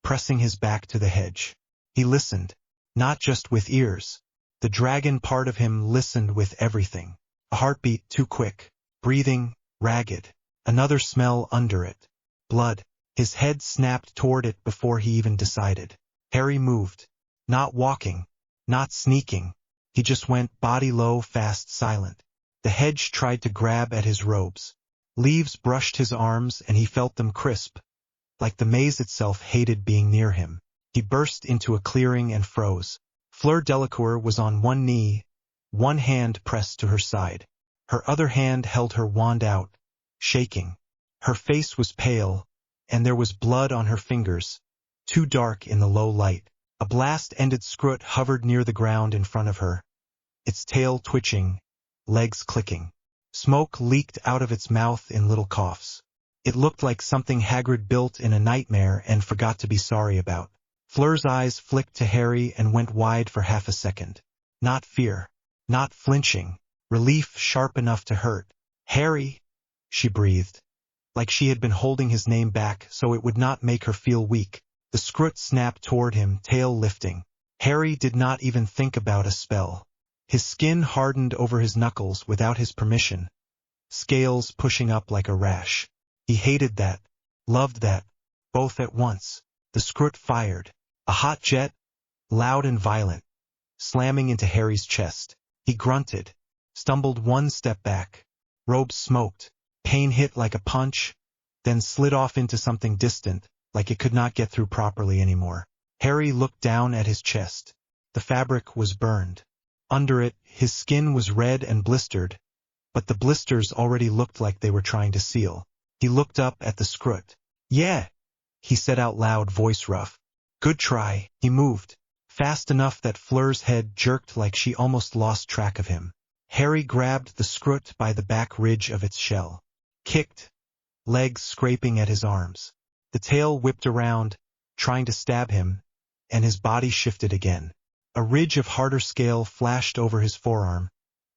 pressing his back to the hedge. He listened, not just with ears. The dragon part of him listened with everything. A heartbeat too quick, breathing, ragged. Another smell under it. Blood. His head snapped toward it before he even decided. Harry moved. Not walking. Not sneaking. He just went body low, fast, silent. The hedge tried to grab at his robes. Leaves brushed his arms and he felt them crisp, like the maze itself hated being near him. He burst into a clearing and froze. Fleur Delacour was on one knee, one hand pressed to her side. Her other hand held her wand out, shaking. Her face was pale, and there was blood on her fingers, too dark in the low light. A blast-ended scrut hovered near the ground in front of her, its tail twitching, legs clicking. Smoke leaked out of its mouth in little coughs. It looked like something Hagrid built in a nightmare and forgot to be sorry about. Fleur's eyes flicked to Harry and went wide for half a second. Not fear. Not flinching. Relief sharp enough to hurt. "Harry," she breathed, like she had been holding his name back so it would not make her feel weak. The scrut snapped toward him, tail lifting. Harry did not even think about a spell. His skin hardened over his knuckles without his permission, scales pushing up like a rash. He hated that, loved that, both at once. The scrut fired. A hot jet, loud and violent, slamming into Harry's chest. He grunted, stumbled one step back. Robes smoked. Pain hit like a punch, then slid off into something distant, like it could not get through properly anymore. Harry looked down at his chest. The fabric was burned. Under it, his skin was red and blistered, but the blisters already looked like they were trying to seal. He looked up at the scrut. "Yeah," he said out loud, voice rough. "Good try." He moved, fast enough that Fleur's head jerked like she almost lost track of him. Harry grabbed the scrut by the back ridge of its shell. Kicked, legs scraping at his arms. The tail whipped around, trying to stab him, and his body shifted again. A ridge of harder scale flashed over his forearm,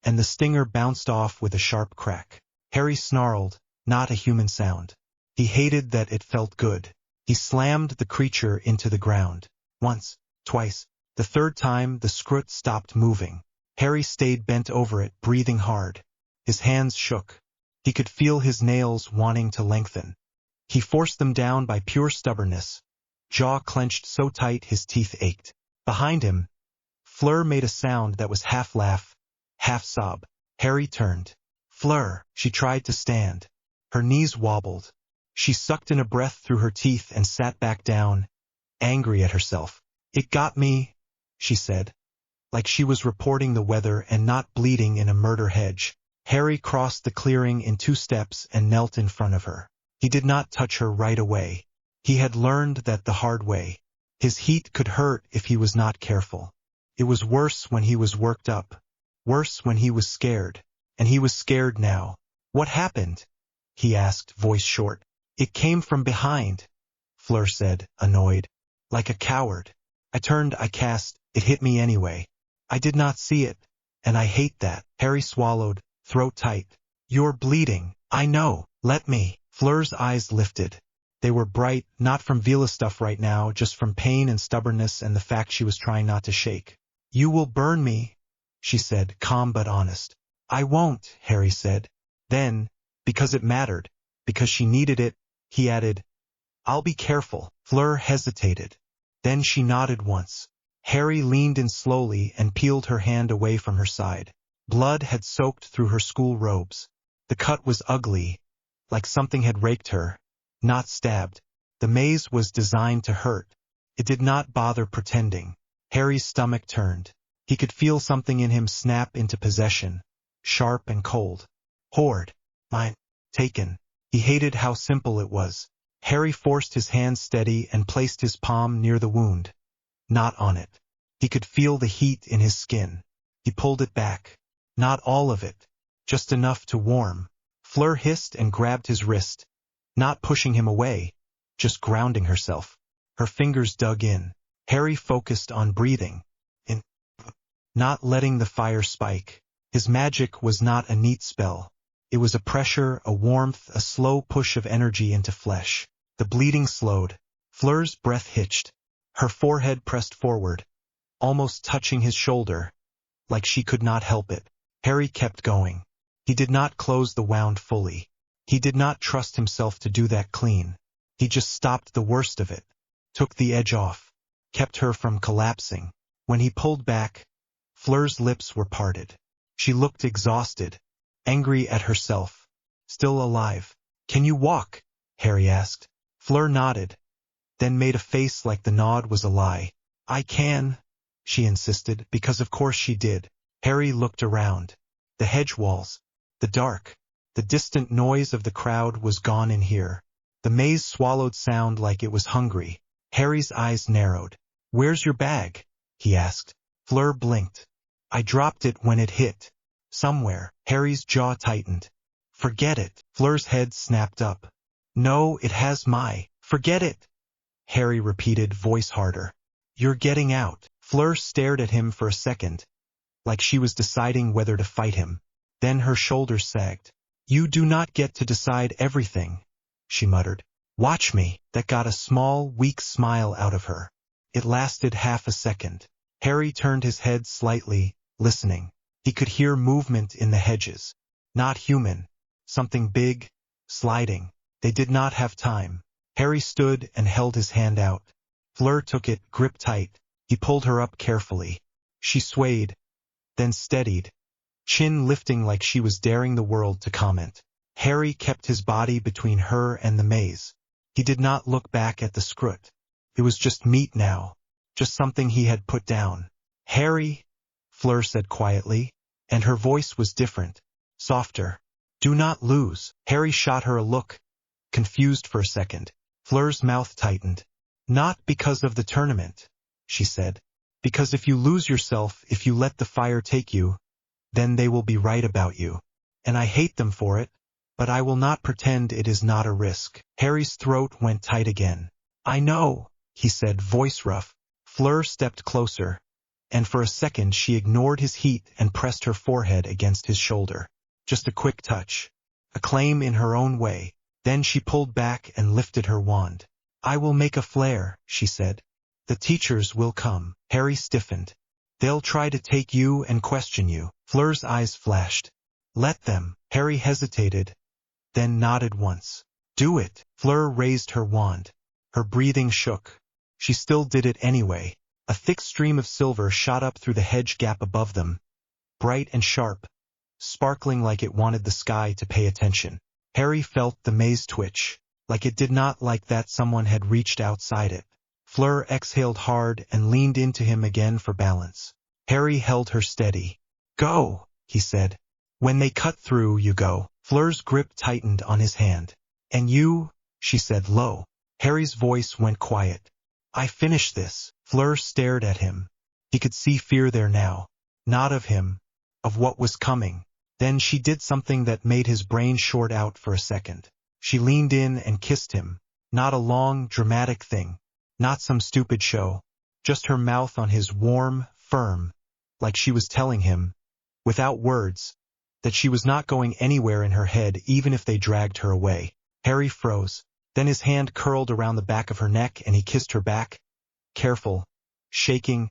and the stinger bounced off with a sharp crack. Harry snarled, not a human sound. He hated that it felt good. He slammed the creature into the ground. Once, twice. The third time the scrut stopped moving. Harry stayed bent over it, breathing hard. His hands shook. He could feel his nails wanting to lengthen. He forced them down by pure stubbornness, jaw clenched so tight his teeth ached. Behind him, Fleur made a sound that was half laugh, half sob. Harry turned. "Fleur!" She tried to stand. Her knees wobbled. She sucked in a breath through her teeth and sat back down, angry at herself. "It got me," she said, like she was reporting the weather and not bleeding in a murder hedge. Harry crossed the clearing in 2 steps and knelt in front of her. He did not touch her right away. He had learned that the hard way. His heat could hurt if he was not careful. It was worse when he was worked up, worse when he was scared, and he was scared now. "What happened?" he asked, voice short. "It came from behind," Fleur said, annoyed. "Like a coward. I turned, I cast, it hit me anyway. I did not see it, and I hate that." Harry swallowed, throat tight. "You're bleeding. I know. Let me." Fleur's eyes lifted. They were bright, not from Vila stuff right now, just from pain and stubbornness and the fact she was trying not to shake. "You will burn me," she said, calm but honest. "I won't," Harry said. Then, because it mattered, because she needed it, he added, "I'll be careful." Fleur hesitated. Then she nodded once. Harry leaned in slowly and peeled her hand away from her side. Blood had soaked through her school robes. The cut was ugly, like something had raked her, not stabbed. The maze was designed to hurt. It did not bother pretending. Harry's stomach turned. He could feel something in him snap into possession, sharp and cold. Hoard. Mine. Taken. He hated how simple it was. Harry forced his hand steady and placed his palm near the wound. Not on it. He could feel the heat in his skin. He pulled it back. Not all of it. Just enough to warm. Fleur hissed and grabbed his wrist, not pushing him away, just grounding herself. Her fingers dug in. Harry focused on breathing, in, not letting the fire spike. His magic was not a neat spell. It was a pressure, a warmth, a slow push of energy into flesh. The bleeding slowed. Fleur's breath hitched. Her forehead pressed forward, almost touching his shoulder, like she could not help it. Harry kept going. He did not close the wound fully. He did not trust himself to do that clean. He just stopped the worst of it, took the edge off, kept her from collapsing. When he pulled back, Fleur's lips were parted. She looked exhausted, angry at herself, still alive. "Can you walk?" Harry asked. Fleur nodded, then made a face like the nod was a lie. I can, she insisted, because of course she did. Harry looked around. The hedge walls, the dark, the distant noise of the crowd was gone in here. The maze swallowed sound like it was hungry. Harry's eyes narrowed. Where's your bag? He asked. Fleur blinked. I dropped it when it hit. Somewhere. Harry's jaw tightened. Forget it. Fleur's head snapped up. No, it has my. Forget it. Harry repeated, voice harder. You're getting out. Fleur stared at him for a second, like she was deciding whether to fight him. Then her shoulders sagged. You do not get to decide everything, she muttered. Watch me. That got a small, weak smile out of her. It lasted half a second. Harry turned his head slightly, listening. He could hear movement in the hedges. Not human. Something big, sliding. They did not have time. Harry stood and held his hand out. Fleur took it, grip tight. He pulled her up carefully. She swayed, then steadied, chin lifting like she was daring the world to comment. Harry kept his body between her and the maze. He did not look back at the scrut. It was just meat now, just something he had put down. Harry, Fleur said quietly, and her voice was different, softer. Do not lose. Harry shot her a look, confused for a second. Fleur's mouth tightened. Not because of the tournament, she said. Because if you lose yourself, if you let the fire take you, then they will be right about you. And I hate them for it, but I will not pretend it is not a risk. Harry's throat went tight again. I know, he said, voice rough. Fleur stepped closer, and for a second she ignored his heat and pressed her forehead against his shoulder. Just a quick touch. A claim in her own way. Then she pulled back and lifted her wand. I will make a flare, she said. The teachers will come. Harry stiffened. They'll try to take you and question you. Fleur's eyes flashed. Let them. Harry hesitated, then nodded once. Do it. Fleur raised her wand. Her breathing shook. She still did it anyway. A thick stream of silver shot up through the hedge gap above them, bright and sharp, sparkling like it wanted the sky to pay attention. Harry felt the maze twitch, like it did not like that someone had reached outside it. Fleur exhaled hard and leaned into him again for balance. Harry held her steady. Go, he said. When they cut through, you go. Fleur's grip tightened on his hand. And you, she said low. Harry's voice went quiet. I finish this. Fleur stared at him. He could see fear there now. Not of him, of what was coming. Then she did something that made his brain short out for a second. She leaned in and kissed him. Not a long, dramatic thing. Not some stupid show. Just her mouth on his, warm, firm, like she was telling him, without words, that she was not going anywhere in her head even if they dragged her away. Harry froze. Then his hand curled around the back of her neck and he kissed her back. Careful, shaking,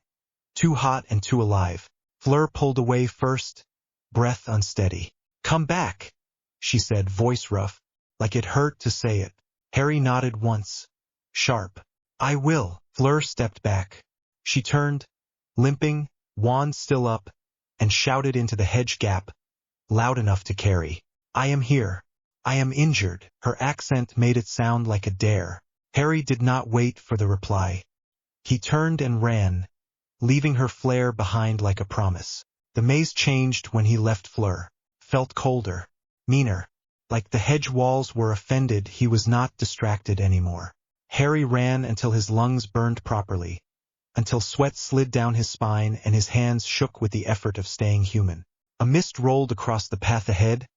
too hot and too alive. Fleur pulled away first, breath unsteady. Come back, she said, voice rough, like it hurt to say it. Harry nodded once. Sharp. I will. Fleur stepped back. She turned, limping, wand still up, and shouted into the hedge gap, loud enough to carry. I am here. I am injured. Her accent made it sound like a dare. Harry did not wait for the reply. He turned and ran, leaving her flare behind like a promise. The maze changed when he left Fleur. Felt colder, meaner. Like the hedge walls were offended he was not distracted anymore. Harry ran until his lungs burned properly, until sweat slid down his spine and his hands shook with the effort of staying human. A mist rolled across the path ahead,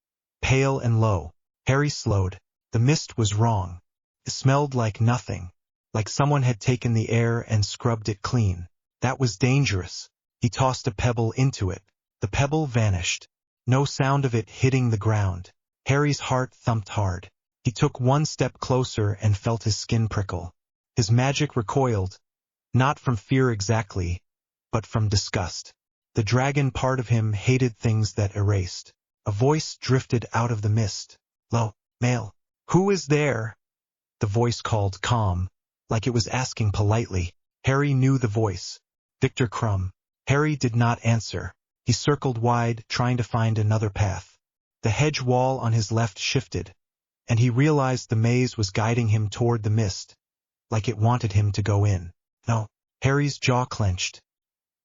pale and low. Harry slowed. The mist was wrong. It smelled like nothing, like someone had taken the air and scrubbed it clean. That was dangerous. He tossed a pebble into it. The pebble vanished. No sound of it hitting the ground. Harry's heart thumped hard. He took one step closer and felt his skin prickle. His magic recoiled, not from fear exactly, but from disgust. The dragon part of him hated things that erased. A voice drifted out of the mist. Lo, male. Who is there? The voice called, calm, like it was asking politely. Harry knew the voice. Victor Crumb. Harry did not answer. He circled wide, trying to find another path. The hedge wall on his left shifted, and he realized the maze was guiding him toward the mist, like it wanted him to go in. No. Harry's jaw clenched.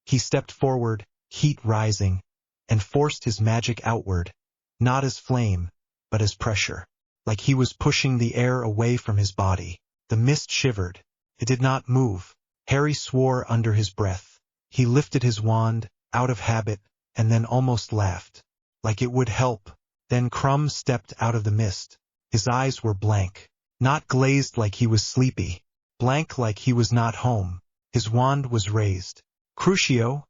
He stepped forward, heat rising, and forced his magic outward, not as flame, but as pressure, like he was pushing the air away from his body. The mist shivered. It did not move. Harry swore under his breath. He lifted his wand, out of habit, and then almost laughed, like it would help. Then Crumb stepped out of the mist. His eyes were blank, not glazed like he was sleepy, blank like he was not home. His wand was raised. Crucio,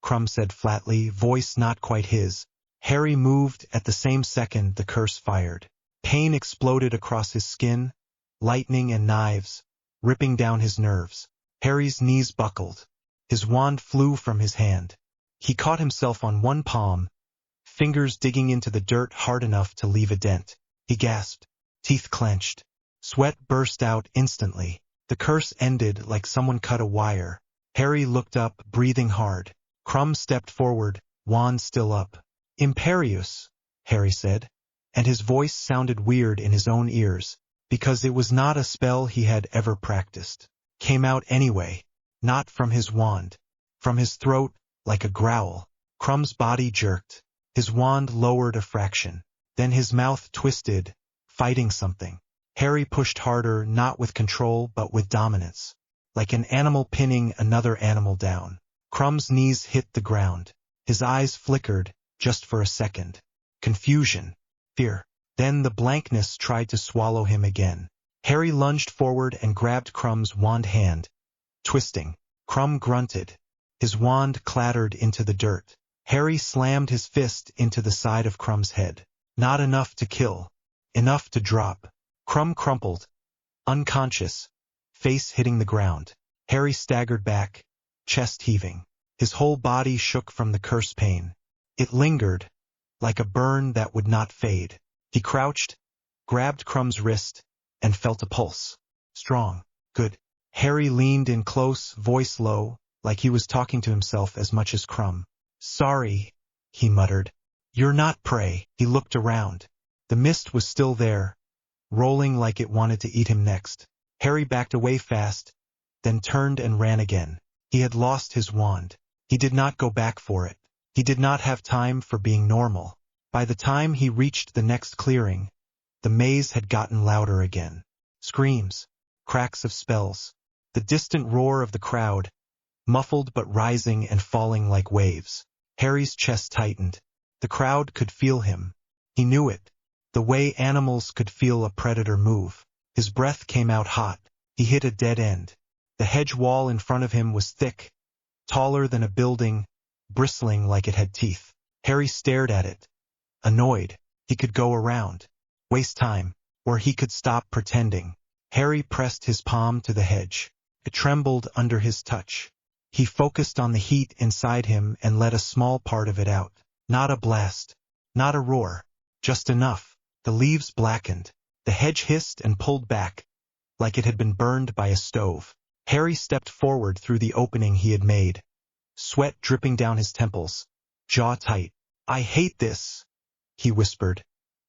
Crumb said flatly, voice not quite his. Harry moved. At the same second the curse fired. Pain exploded across his skin, lightning and knives, ripping down his nerves. Harry's knees buckled. His wand flew from his hand. He caught himself on one palm, fingers digging into the dirt hard enough to leave a dent. He gasped, teeth clenched. Sweat burst out instantly. The curse ended like someone cut a wire. Harry looked up, breathing hard. Crumb stepped forward, wand still up. Imperious, Harry said, and his voice sounded weird in his own ears, because it was not a spell he had ever practiced. Came out anyway, not from his wand. From his throat, like a growl. Crumb's body jerked. His wand lowered a fraction. Then his mouth twisted, fighting something. Harry pushed harder, not with control but with dominance, like an animal pinning another animal down. Crumb's knees hit the ground. His eyes flickered, just for a second. Confusion. Fear. Then the blankness tried to swallow him again. Harry lunged forward and grabbed Crumb's wand hand, twisting. Crumb grunted. His wand clattered into the dirt. Harry slammed his fist into the side of Crumb's head. Not enough to kill. Enough to drop. Crumb crumpled, unconscious, face hitting the ground. Harry staggered back, chest heaving. His whole body shook from the curse pain. It lingered, like a burn that would not fade. He crouched, grabbed Crumb's wrist, and felt a pulse. Strong. Good. Harry leaned in close, voice low, like he was talking to himself as much as Crumb. Sorry, he muttered. You're not prey. He looked around. The mist was still there, rolling like it wanted to eat him next. Harry backed away fast, then turned and ran again. He had lost his wand. He did not go back for it. He did not have time for being normal. By the time he reached the next clearing, the maze had gotten louder again. Screams, cracks of spells, the distant roar of the crowd, muffled but rising and falling like waves. Harry's chest tightened. The crowd could feel him. He knew it. The way animals could feel a predator move. His breath came out hot. He hit a dead end. The hedge wall in front of him was thick, taller than a building, bristling like it had teeth. Harry stared at it, annoyed. He could go around, waste time, or he could stop pretending. Harry pressed his palm to the hedge. It trembled under his touch. He focused on the heat inside him and let a small part of it out. Not a blast, not a roar, just enough. The leaves blackened. The hedge hissed and pulled back, like it had been burned by a stove. Harry stepped forward through the opening he had made, sweat dripping down his temples, jaw tight. I hate this, he whispered,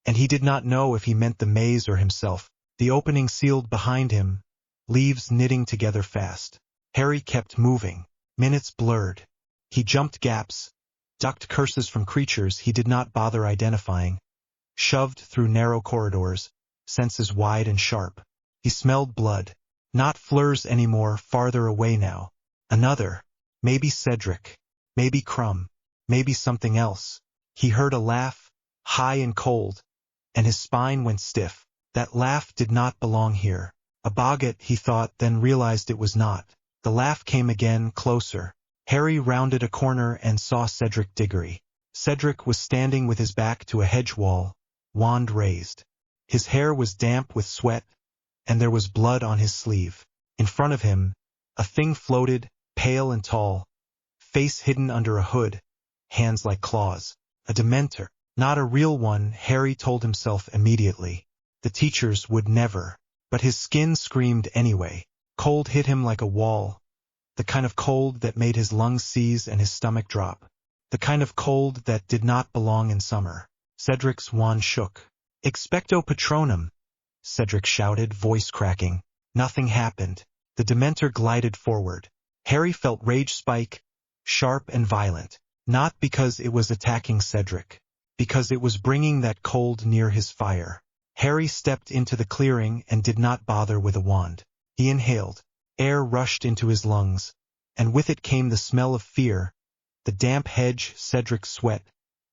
and he did not know if he meant the maze or himself. The opening sealed behind him, leaves knitting together fast. Harry kept moving. Minutes blurred. He jumped gaps, ducked curses from creatures he did not bother identifying, shoved through narrow corridors, senses wide and sharp. He smelled blood. Not Fleur's anymore, farther away now. Another. Maybe Cedric. Maybe Crumb. Maybe something else. He heard a laugh, high and cold, and his spine went stiff. That laugh did not belong here. A boggart, he thought, then realized it was not. The laugh came again, closer. Harry rounded a corner and saw Cedric Diggory. Cedric was standing with his back to a hedge wall, wand raised. His hair was damp with sweat, and there was blood on his sleeve. In front of him, a thing floated, pale and tall, face hidden under a hood, hands like claws. A Dementor. Not a real one, Harry told himself immediately. The teachers would never. But his skin screamed anyway. Cold hit him like a wall. The kind of cold that made his lungs seize and his stomach drop. The kind of cold that did not belong in summer. Cedric's wand shook. Expecto Patronum, Cedric shouted, voice cracking. Nothing happened. The Dementor glided forward. Harry felt rage spike, sharp and violent. Not because it was attacking Cedric. Because it was bringing that cold near his fire. Harry stepped into the clearing and did not bother with a wand. He inhaled. Air rushed into his lungs, and with it came the smell of fear, the damp hedge, Cedric's sweat,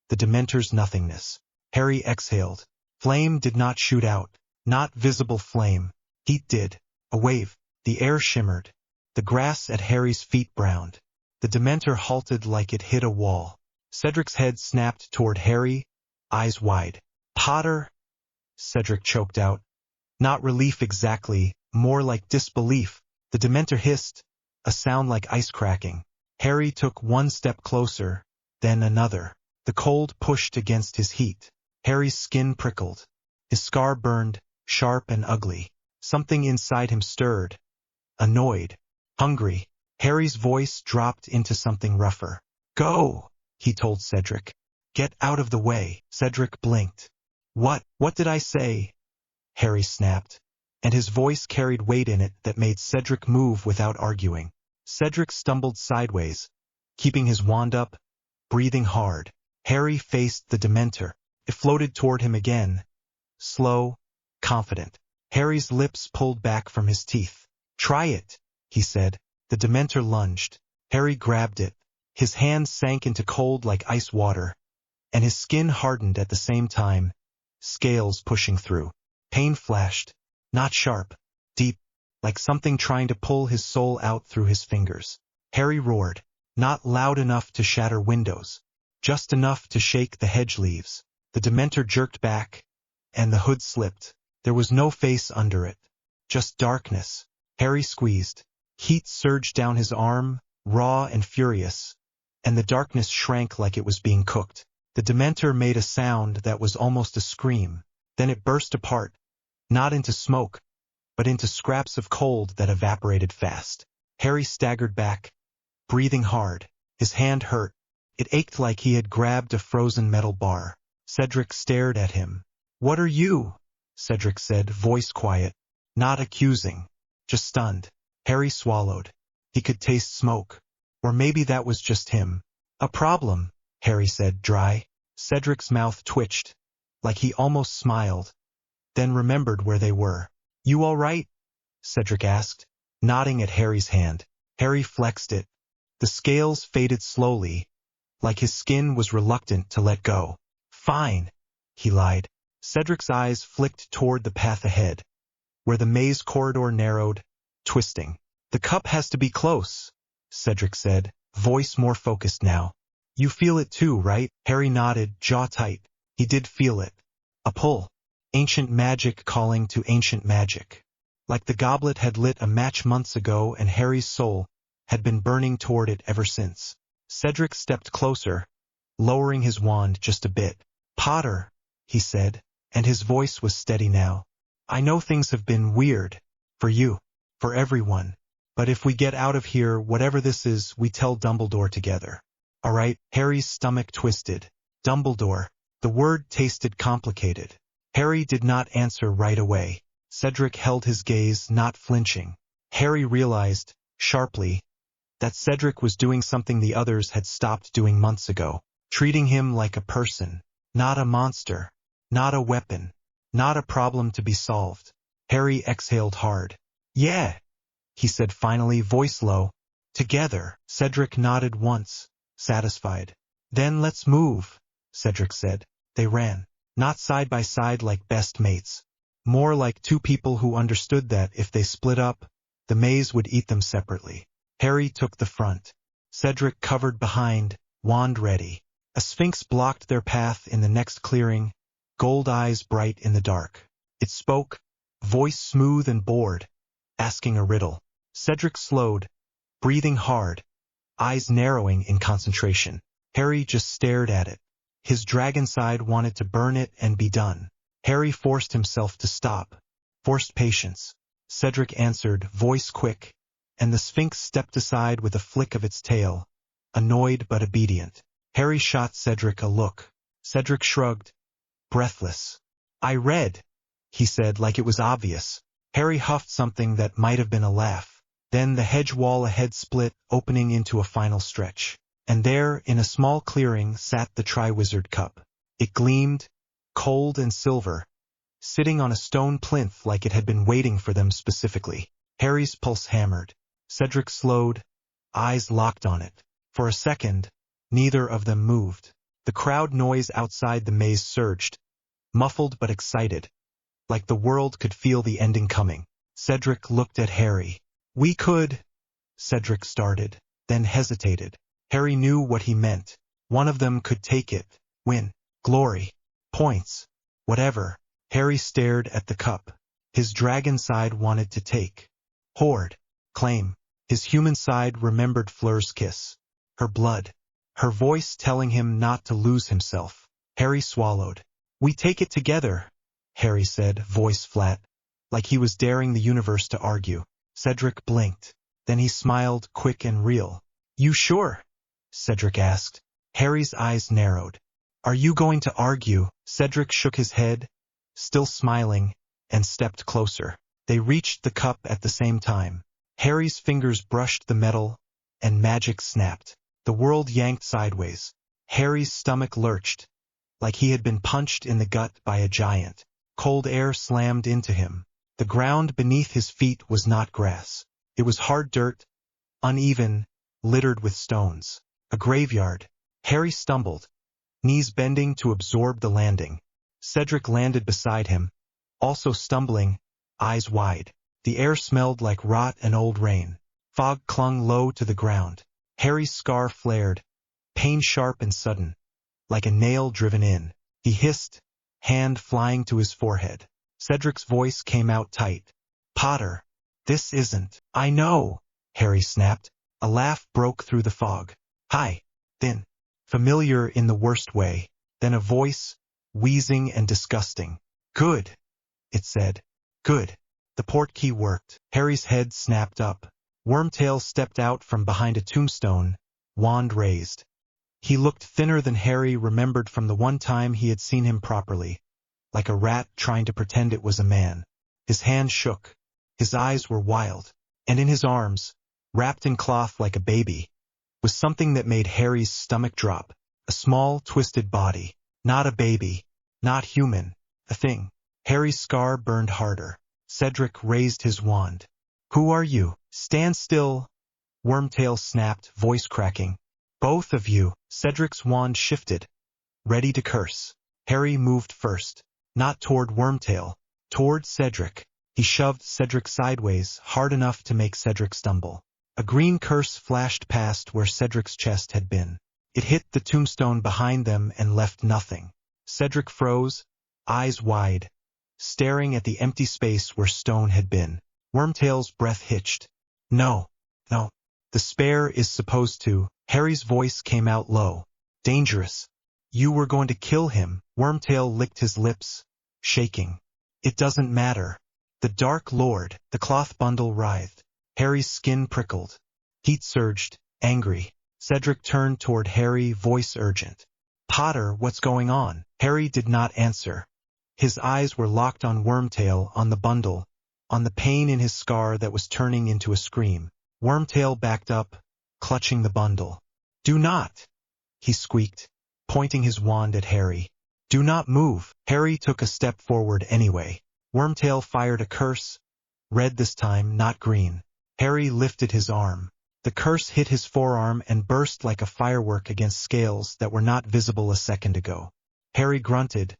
the Dementor's nothingness. Harry exhaled. Flame did not shoot out. Not visible flame. Heat did. A wave. The air shimmered. The grass at Harry's feet browned. The Dementor halted like it hit a wall. Cedric's head snapped toward Harry, eyes wide. Potter? Cedric choked out. Not relief exactly, more like disbelief. The Dementor hissed, a sound like ice cracking. Harry took one step closer, then another. The cold pushed against his heat. Harry's skin prickled. His scar burned, sharp and ugly. Something inside him stirred. Annoyed. Hungry. Harry's voice dropped into something rougher. Go, he told Cedric. Get out of the way. Cedric blinked. What did I say? Harry snapped, and his voice carried weight in it that made Cedric move without arguing. Cedric stumbled sideways, keeping his wand up, breathing hard. Harry faced the Dementor. It floated toward him again, slow, confident. Harry's lips pulled back from his teeth. Try it, he said. The Dementor lunged. Harry grabbed it. His hand sank into cold like ice water, and his skin hardened at the same time, scales pushing through. Pain flashed, not sharp, deep, like something trying to pull his soul out through his fingers. Harry roared, not loud enough to shatter windows, just enough to shake the hedge leaves. The Dementor jerked back, and the hood slipped. There was no face under it, just darkness. Harry squeezed. Heat surged down his arm, raw and furious, and the darkness shrank like it was being cooked. The Dementor made a sound that was almost a scream. Then it burst apart, not into smoke, but into scraps of cold that evaporated fast. Harry staggered back, breathing hard. His hand hurt. It ached like he had grabbed a frozen metal bar. Cedric stared at him. What are you? Cedric said, voice quiet, not accusing, just stunned. Harry swallowed. He could taste smoke. Or maybe that was just him. A problem, Harry said, dry. Cedric's mouth twitched, like he almost smiled, then remembered where they were. You all right? Cedric asked, nodding at Harry's hand. Harry flexed it. The scales faded slowly, like his skin was reluctant to let go. Fine, he lied. Cedric's eyes flicked toward the path ahead, where the maze corridor narrowed, twisting. The cup has to be close, Cedric said, voice more focused now. You feel it too, right? Harry nodded, jaw tight. He did feel it. A pull. Ancient magic calling to ancient magic. Like the goblet had lit a match months ago and Harry's soul had been burning toward it ever since. Cedric stepped closer, lowering his wand just a bit. Potter, he said, and his voice was steady now. I know things have been weird. For you. For everyone. But if we get out of here, whatever this is, we tell Dumbledore together. All right? Harry's stomach twisted. Dumbledore. The word tasted complicated. Harry did not answer right away. Cedric held his gaze, not flinching. Harry realized, sharply, that Cedric was doing something the others had stopped doing months ago. Treating him like a person. Not a monster. Not a weapon. Not a problem to be solved. Harry exhaled hard. Yeah, he said finally, voice low. Together. Cedric nodded once, satisfied. Then let's move, Cedric said. They ran. Not side by side like best mates. More like two people who understood that if they split up, the maze would eat them separately. Harry took the front. Cedric covered behind, wand ready. A sphinx blocked their path in the next clearing, gold eyes bright in the dark. It spoke, voice smooth and bored, asking a riddle. Cedric slowed, breathing hard, eyes narrowing in concentration. Harry just stared at it. His dragon side wanted to burn it and be done. Harry forced himself to stop, forced patience. Cedric answered, voice quick, and the sphinx stepped aside with a flick of its tail, annoyed but obedient. Harry shot Cedric a look. Cedric shrugged, breathless. I read, he said like it was obvious. Harry huffed something that might have been a laugh. Then the hedge wall ahead split, opening into a final stretch. And there, in a small clearing, sat the Triwizard Cup. It gleamed, cold and silver, sitting on a stone plinth like it had been waiting for them specifically. Harry's pulse hammered. Cedric slowed, eyes locked on it. For a second, neither of them moved. The crowd noise outside the maze surged, muffled but excited, like the world could feel the ending coming. Cedric looked at Harry. "We could," Cedric started, then hesitated. Harry knew what he meant. One of them could take it, win, glory, points, whatever. Harry stared at the cup. His dragon side wanted to take, hoard, claim. His human side remembered Fleur's kiss, her blood, her voice telling him not to lose himself. Harry swallowed. "We take it together," Harry said, voice flat, like he was daring the universe to argue. Cedric blinked. Then he smiled, quick and real. "You sure?" Cedric asked. Harry's eyes narrowed. "Are you going to argue?" Cedric shook his head, still smiling, and stepped closer. They reached the cup at the same time. Harry's fingers brushed the metal, and magic snapped. The world yanked sideways. Harry's stomach lurched, like he had been punched in the gut by a giant. Cold air slammed into him. The ground beneath his feet was not grass. It was hard dirt, uneven, littered with stones. A graveyard. Harry stumbled, knees bending to absorb the landing. Cedric landed beside him, also stumbling, eyes wide. The air smelled like rot and old rain. Fog clung low to the ground. Harry's scar flared, pain sharp and sudden, like a nail driven in. He hissed, hand flying to his forehead. Cedric's voice came out tight. "Potter, this isn't—" "I know," Harry snapped. A laugh broke through the fog. High, thin, familiar in the worst way. Then a voice, wheezing and disgusting. "Good," it said. "Good." The portkey worked. Harry's head snapped up. Wormtail stepped out from behind a tombstone, wand raised. He looked thinner than Harry remembered from the one time he had seen him properly, like a rat trying to pretend it was a man. His hand shook. His eyes were wild. And in his arms, wrapped in cloth like a baby, was something that made Harry's stomach drop. A small, twisted body. Not a baby. Not human. A thing. Harry's scar burned harder. Cedric raised his wand. "Who are you?" "Stand still," Wormtail snapped, voice cracking. "Both of you." Cedric's wand shifted, ready to curse. Harry moved first, not toward Wormtail, toward Cedric. He shoved Cedric sideways, hard enough to make Cedric stumble. A green curse flashed past where Cedric's chest had been. It hit the tombstone behind them and left nothing. Cedric froze, eyes wide, staring at the empty space where stone had been. Wormtail's breath hitched. "No, no. The spare is supposed to." Harry's voice came out low. "Dangerous. You were going to kill him." Wormtail licked his lips, shaking. "It doesn't matter." "The Dark Lord." The cloth bundle writhed. Harry's skin prickled. Heat surged, angry. Cedric turned toward Harry, voice urgent. "Potter, what's going on?" Harry did not answer. His eyes were locked on Wormtail, on the bundle, on the pain in his scar that was turning into a scream. Wormtail backed up, clutching the bundle. "Do not," he squeaked, pointing his wand at Harry. "Do not move." Harry took a step forward anyway. Wormtail fired a curse, red this time, not green. Harry lifted his arm. The curse hit his forearm and burst like a firework against scales that were not visible a second ago. Harry grunted,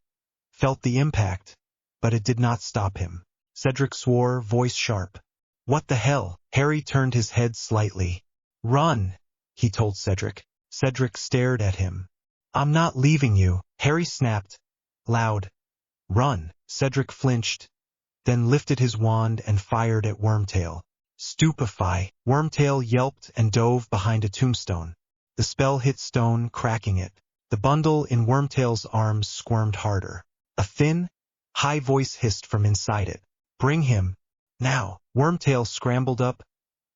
felt the impact, but it did not stop him. Cedric swore, voice sharp. "What the hell?" Harry turned his head slightly. "Run," he told Cedric. Cedric stared at him. "I'm not leaving you." Harry snapped, loud. "Run." Cedric flinched, then lifted his wand and fired at Wormtail. "Stupefy." Wormtail yelped and dove behind a tombstone. The spell hit stone, cracking it. The bundle in Wormtail's arms squirmed harder. A thin, high voice hissed from inside it. "Bring him. Now." Wormtail scrambled up,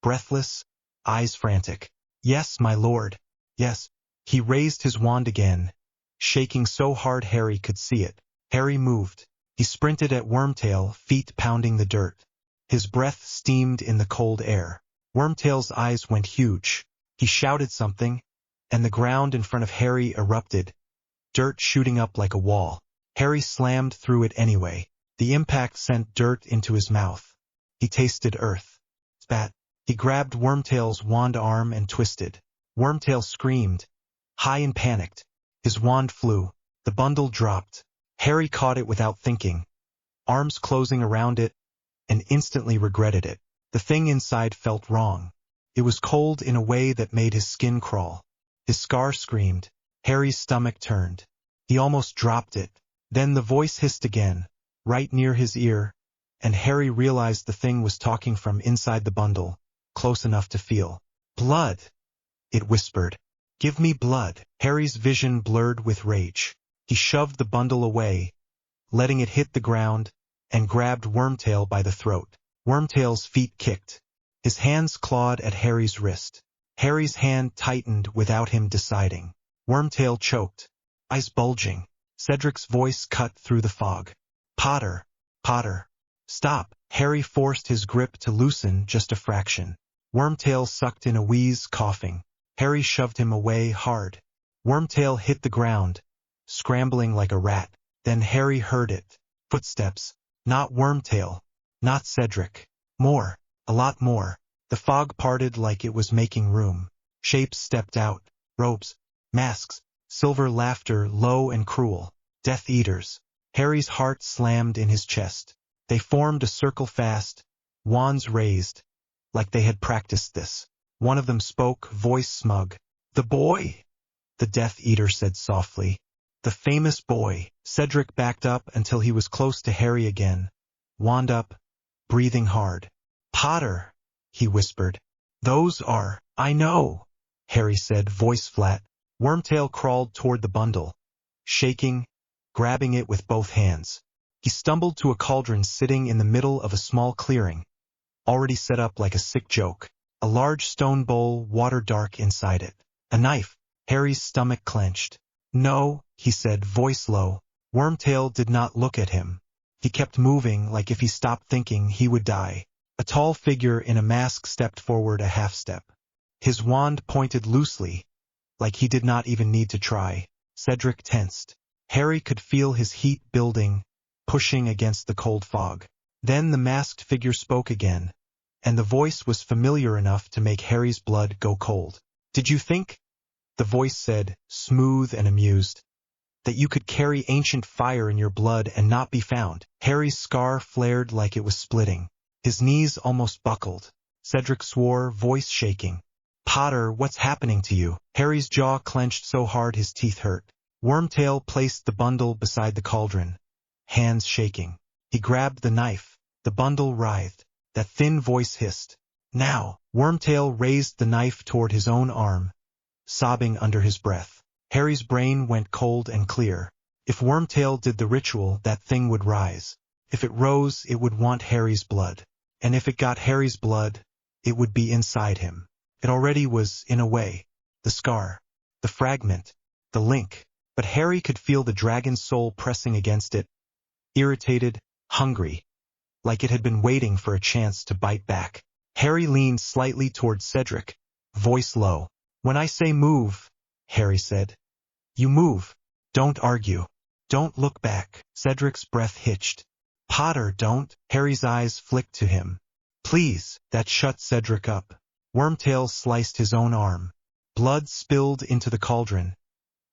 breathless, eyes frantic. "Yes, my lord. Yes." He raised his wand again, shaking so hard Harry could see it. Harry moved, He sprinted at Wormtail, feet pounding the dirt. His breath steamed in the cold air. Wormtail's eyes went huge. He shouted something, and the ground in front of Harry erupted, dirt shooting up like a wall. Harry slammed through it anyway. The impact sent dirt into his mouth. He tasted earth. Spat. He grabbed Wormtail's wand arm and twisted. Wormtail screamed, high and panicked. His wand flew. The bundle dropped. Harry caught it without thinking, arms closing around it, and instantly regretted it. The thing inside felt wrong. It was cold in a way that made his skin crawl. His scar screamed. Harry's stomach turned. He almost dropped it. Then the voice hissed again, right near his ear, and Harry realized the thing was talking from inside the bundle, close enough to feel. Blood! It whispered. Give me blood. Harry's vision blurred with rage. He shoved the bundle away, letting it hit the ground, and grabbed Wormtail by the throat. Wormtail's feet kicked. His hands clawed at Harry's wrist. Harry's hand tightened without him deciding. Wormtail choked, eyes bulging. Cedric's voice cut through the fog. Potter, Potter, stop. Harry forced his grip to loosen just a fraction. Wormtail sucked in a wheeze, coughing. Harry shoved him away hard. Wormtail hit the ground, scrambling like a rat. Then Harry heard it. Footsteps. Not Wormtail. Not Cedric. More. A lot more. The fog parted like it was making room. Shapes stepped out. Robes. Masks. Silver laughter, low and cruel. Death Eaters. Harry's heart slammed in his chest. They formed a circle fast, wands raised, like they had practiced this. One of them spoke, voice smug. The boy! The Death Eater said softly. The famous boy. Cedric backed up until he was close to Harry again. Wand up, breathing hard. Potter, he whispered. Those are, I know, Harry said, voice flat. Wormtail crawled toward the bundle, shaking, grabbing it with both hands. He stumbled to a cauldron sitting in the middle of a small clearing, already set up like a sick joke. A large stone bowl, water dark inside it. A knife. Harry's stomach clenched. No, he said, voice low. Wormtail did not look at him. He kept moving like if he stopped thinking he would die. A tall figure in a mask stepped forward a half step. His wand pointed loosely, like he did not even need to try. Cedric tensed. Harry could feel his heat building, pushing against the cold fog. Then the masked figure spoke again, and the voice was familiar enough to make Harry's blood go cold. Did you think, the voice said, smooth and amused, that you could carry ancient fire in your blood and not be found? Harry's scar flared like it was splitting. His knees almost buckled. Cedric swore, voice shaking. Potter, what's happening to you? Harry's jaw clenched so hard his teeth hurt. Wormtail placed the bundle beside the cauldron, hands shaking. He grabbed the knife. The bundle writhed. That thin voice hissed. Now. Wormtail raised the knife toward his own arm, sobbing under his breath. Harry's brain went cold and clear. If Wormtail did the ritual, that thing would rise. If it rose, it would want Harry's blood. And if it got Harry's blood, it would be inside him. It already was, in a way. The scar. The fragment. The link. But Harry could feel the dragon's soul pressing against it. Irritated, hungry. Like it had been waiting for a chance to bite back. Harry leaned slightly toward Cedric, voice low. When I say move, Harry said, you move. Don't argue. Don't look back. Cedric's breath hitched. Potter, don't. Harry's eyes flicked to him. Please. That shut Cedric up. Wormtail sliced his own arm. Blood spilled into the cauldron,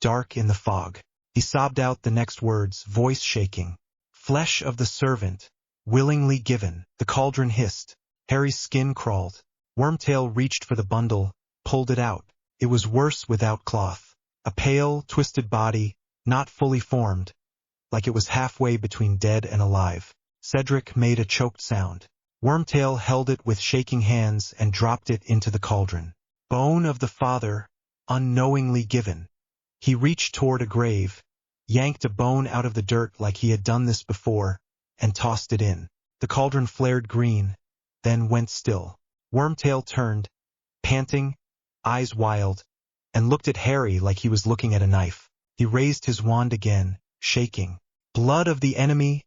dark in the fog. He sobbed out the next words, voice shaking. Flesh of the servant, willingly given. The cauldron hissed. Harry's skin crawled. Wormtail reached for the bundle, pulled it out. It was worse without cloth. A pale, twisted body, not fully formed, like it was halfway between dead and alive. Cedric made a choked sound. Wormtail held it with shaking hands and dropped it into the cauldron. Bone of the father, unknowingly given. He reached toward a grave, yanked a bone out of the dirt like he had done this before, and tossed it in. The cauldron flared green, then went still. Wormtail turned, panting, eyes wild, and looked at Harry like he was looking at a knife. He raised his wand again, shaking. Blood of the enemy,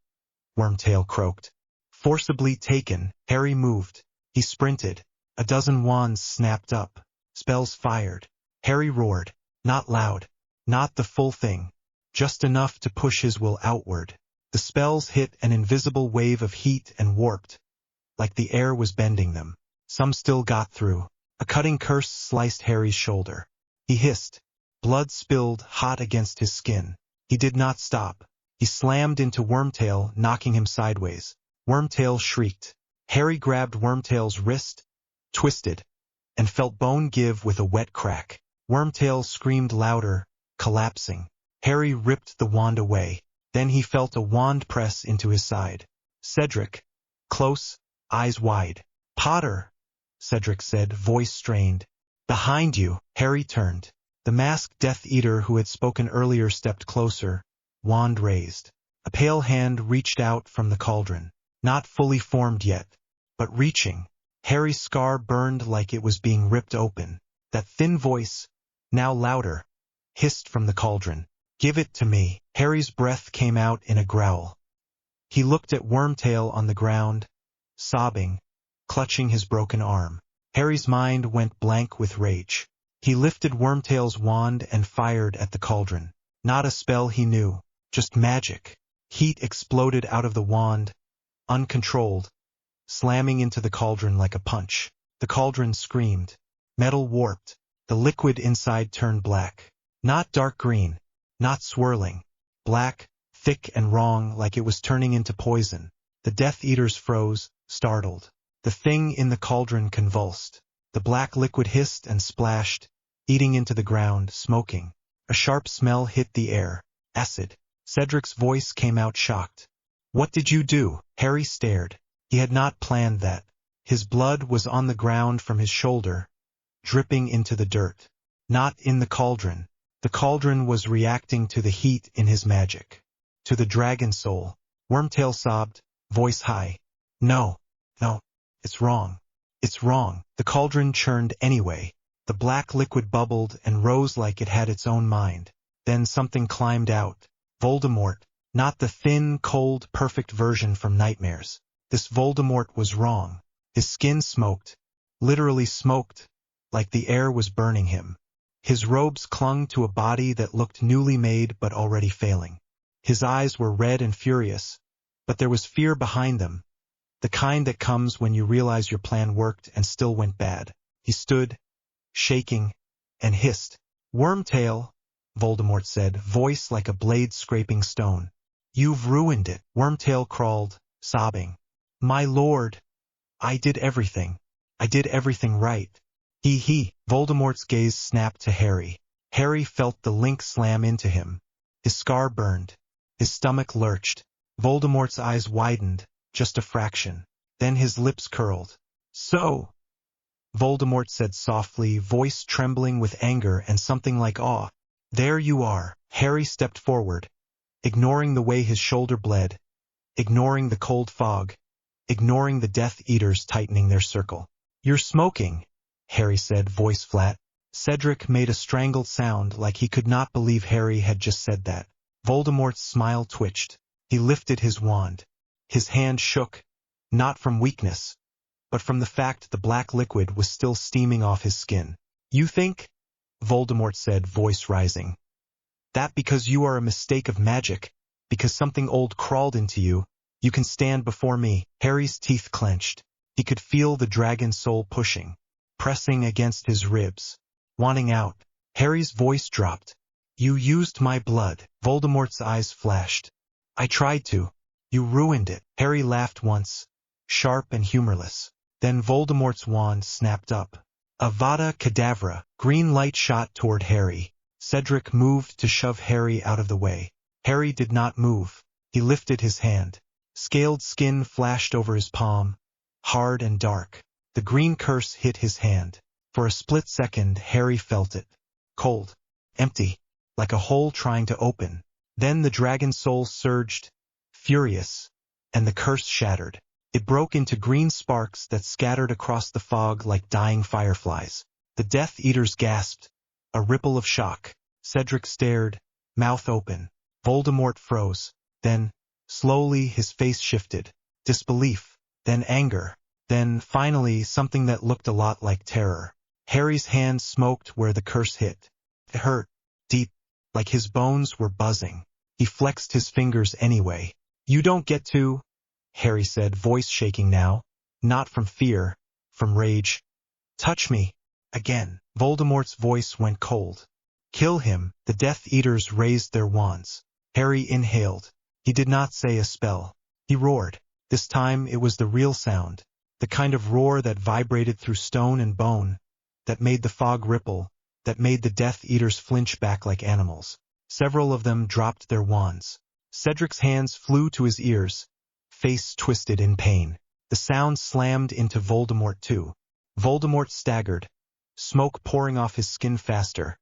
Wormtail croaked. Forcibly taken, Harry moved. He sprinted. A dozen wands snapped up. Spells fired. Harry roared. Not loud. Not the full thing. Just enough to push his will outward. The spells hit an invisible wave of heat and warped, like the air was bending them. Some still got through. A cutting curse sliced Harry's shoulder. He hissed. Blood spilled hot against his skin. He did not stop. He slammed into Wormtail, knocking him sideways. Wormtail shrieked. Harry grabbed Wormtail's wrist, twisted, and felt bone give with a wet crack. Wormtail screamed louder, collapsing. Harry ripped the wand away. Then he felt a wand press into his side. Cedric. Close, eyes wide. Potter, Cedric said, voice strained. Behind you. Harry turned. The masked Death Eater who had spoken earlier stepped closer, wand raised. A pale hand reached out from the cauldron. Not fully formed yet, but reaching. Harry's scar burned like it was being ripped open. That thin voice, now louder, hissed from the cauldron. Give it to me. Harry's breath came out in a growl. He looked at Wormtail on the ground, sobbing, clutching his broken arm. Harry's mind went blank with rage. He lifted Wormtail's wand and fired at the cauldron. Not a spell he knew, just magic. Heat exploded out of the wand, uncontrolled, slamming into the cauldron like a punch. The cauldron screamed. Metal warped. The liquid inside turned black. Not dark green, not swirling. Black, thick and wrong, like it was turning into poison. The Death Eaters froze, startled. The thing in the cauldron convulsed. The black liquid hissed and splashed, eating into the ground, smoking. A sharp smell hit the air. Acid. Cedric's voice came out shocked. What did you do? Harry stared. He had not planned that. His blood was on the ground from his shoulder, dripping into the dirt. Not in the cauldron. The cauldron was reacting to the heat in his magic. To the dragon soul. Wormtail sobbed, voice high. No, it's wrong. It's wrong. The cauldron churned anyway. The black liquid bubbled and rose like it had its own mind. Then something climbed out. Voldemort. Not the thin, cold, perfect version from nightmares. This Voldemort was wrong. His skin smoked. Literally smoked, like the air was burning him. His robes clung to a body that looked newly made but already failing. His eyes were red and furious, but there was fear behind them, the kind that comes when you realize your plan worked and still went bad. He stood, shaking, and hissed. Wormtail, Voldemort said, voice like a blade scraping stone. You've ruined it. Wormtail crawled, sobbing. My lord, I did everything. I did everything right. Voldemort's gaze snapped to Harry. Harry felt the link slam into him. His scar burned. His stomach lurched. Voldemort's eyes widened, just a fraction. Then his lips curled. So, Voldemort said softly, voice trembling with anger and something like awe. There you are. Harry stepped forward, ignoring the way his shoulder bled, ignoring the cold fog, ignoring the Death Eaters tightening their circle. You're smoking, Harry said, voice flat. Cedric made a strangled sound like he could not believe Harry had just said that. Voldemort's smile twitched. He lifted his wand. His hand shook, not from weakness, but from the fact the black liquid was still steaming off his skin. You think? Voldemort said, voice rising. That because you are a mistake of magic, because something old crawled into you, you can stand before me. Harry's teeth clenched. He could feel the dragon soul pushing, pressing against his ribs, wanting out. Harry's voice dropped. You used my blood. Voldemort's eyes flashed. I tried to. You ruined it. Harry laughed once, sharp and humorless. Then Voldemort's wand snapped up. Avada Kedavra. Green light shot toward Harry. Cedric moved to shove Harry out of the way. Harry did not move. He lifted his hand. Scaled skin flashed over his palm, hard and dark. The green curse hit his hand. For a split second, Harry felt it. Cold. Empty. Like a hole trying to open. Then the dragon soul surged, furious, and the curse shattered. It broke into green sparks that scattered across the fog like dying fireflies. The Death Eaters gasped, a ripple of shock. Cedric stared, mouth open. Voldemort froze. Then, Slowly, his face shifted. Disbelief, then anger, then, finally, something that looked a lot like terror. Harry's hand smoked where the curse hit. It hurt, deep, like his bones were buzzing. He flexed his fingers anyway. "You don't get to," Harry said, voice shaking now. Not from fear, from rage. "Touch me." Again, Voldemort's voice went cold. "Kill him." The Death Eaters raised their wands. Harry inhaled. He did not say a spell. He roared. This time it was the real sound. The kind of roar that vibrated through stone and bone, that made the fog ripple, that made the Death Eaters flinch back like animals. Several of them dropped their wands. Cedric's hands flew to his ears, face twisted in pain. The sound slammed into Voldemort too. Voldemort staggered, smoke pouring off his skin faster,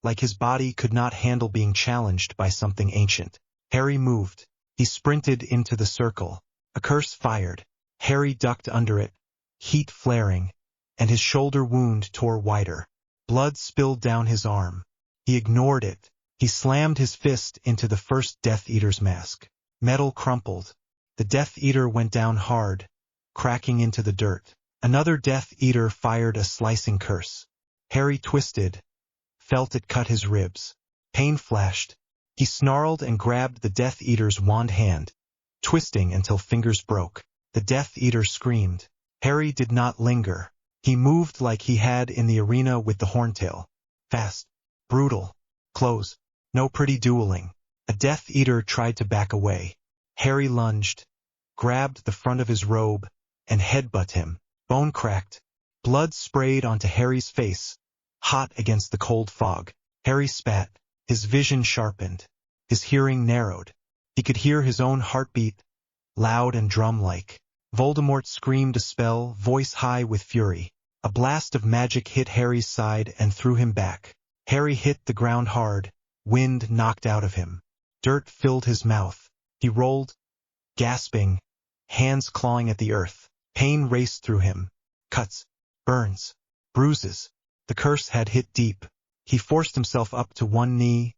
like his body could not handle being challenged by something ancient. Harry moved. He sprinted into the circle. A curse fired. Harry ducked under it, heat flaring, and his shoulder wound tore wider. Blood spilled down his arm. He ignored it. He slammed his fist into the first Death Eater's mask. Metal crumpled. The Death Eater went down hard, cracking into the dirt. Another Death Eater fired a slicing curse. Harry twisted, felt it cut his ribs. Pain flashed. He snarled and grabbed the Death Eater's wand hand, twisting until fingers broke. The Death Eater screamed. Harry did not linger. He moved like he had in the arena with the Horntail. Fast, brutal, close, no pretty dueling. A Death Eater tried to back away. Harry lunged, grabbed the front of his robe, and headbutted him. Bone cracked. Blood sprayed onto Harry's face, hot against the cold fog. Harry spat. His vision sharpened. His hearing narrowed. He could hear his own heartbeat, loud and drum-like. Voldemort screamed a spell, voice high with fury. A blast of magic hit Harry's side and threw him back. Harry hit the ground hard, wind knocked out of him. Dirt filled his mouth. He rolled, gasping, hands clawing at the earth. Pain raced through him. Cuts, burns, bruises. The curse had hit deep. He forced himself up to one knee,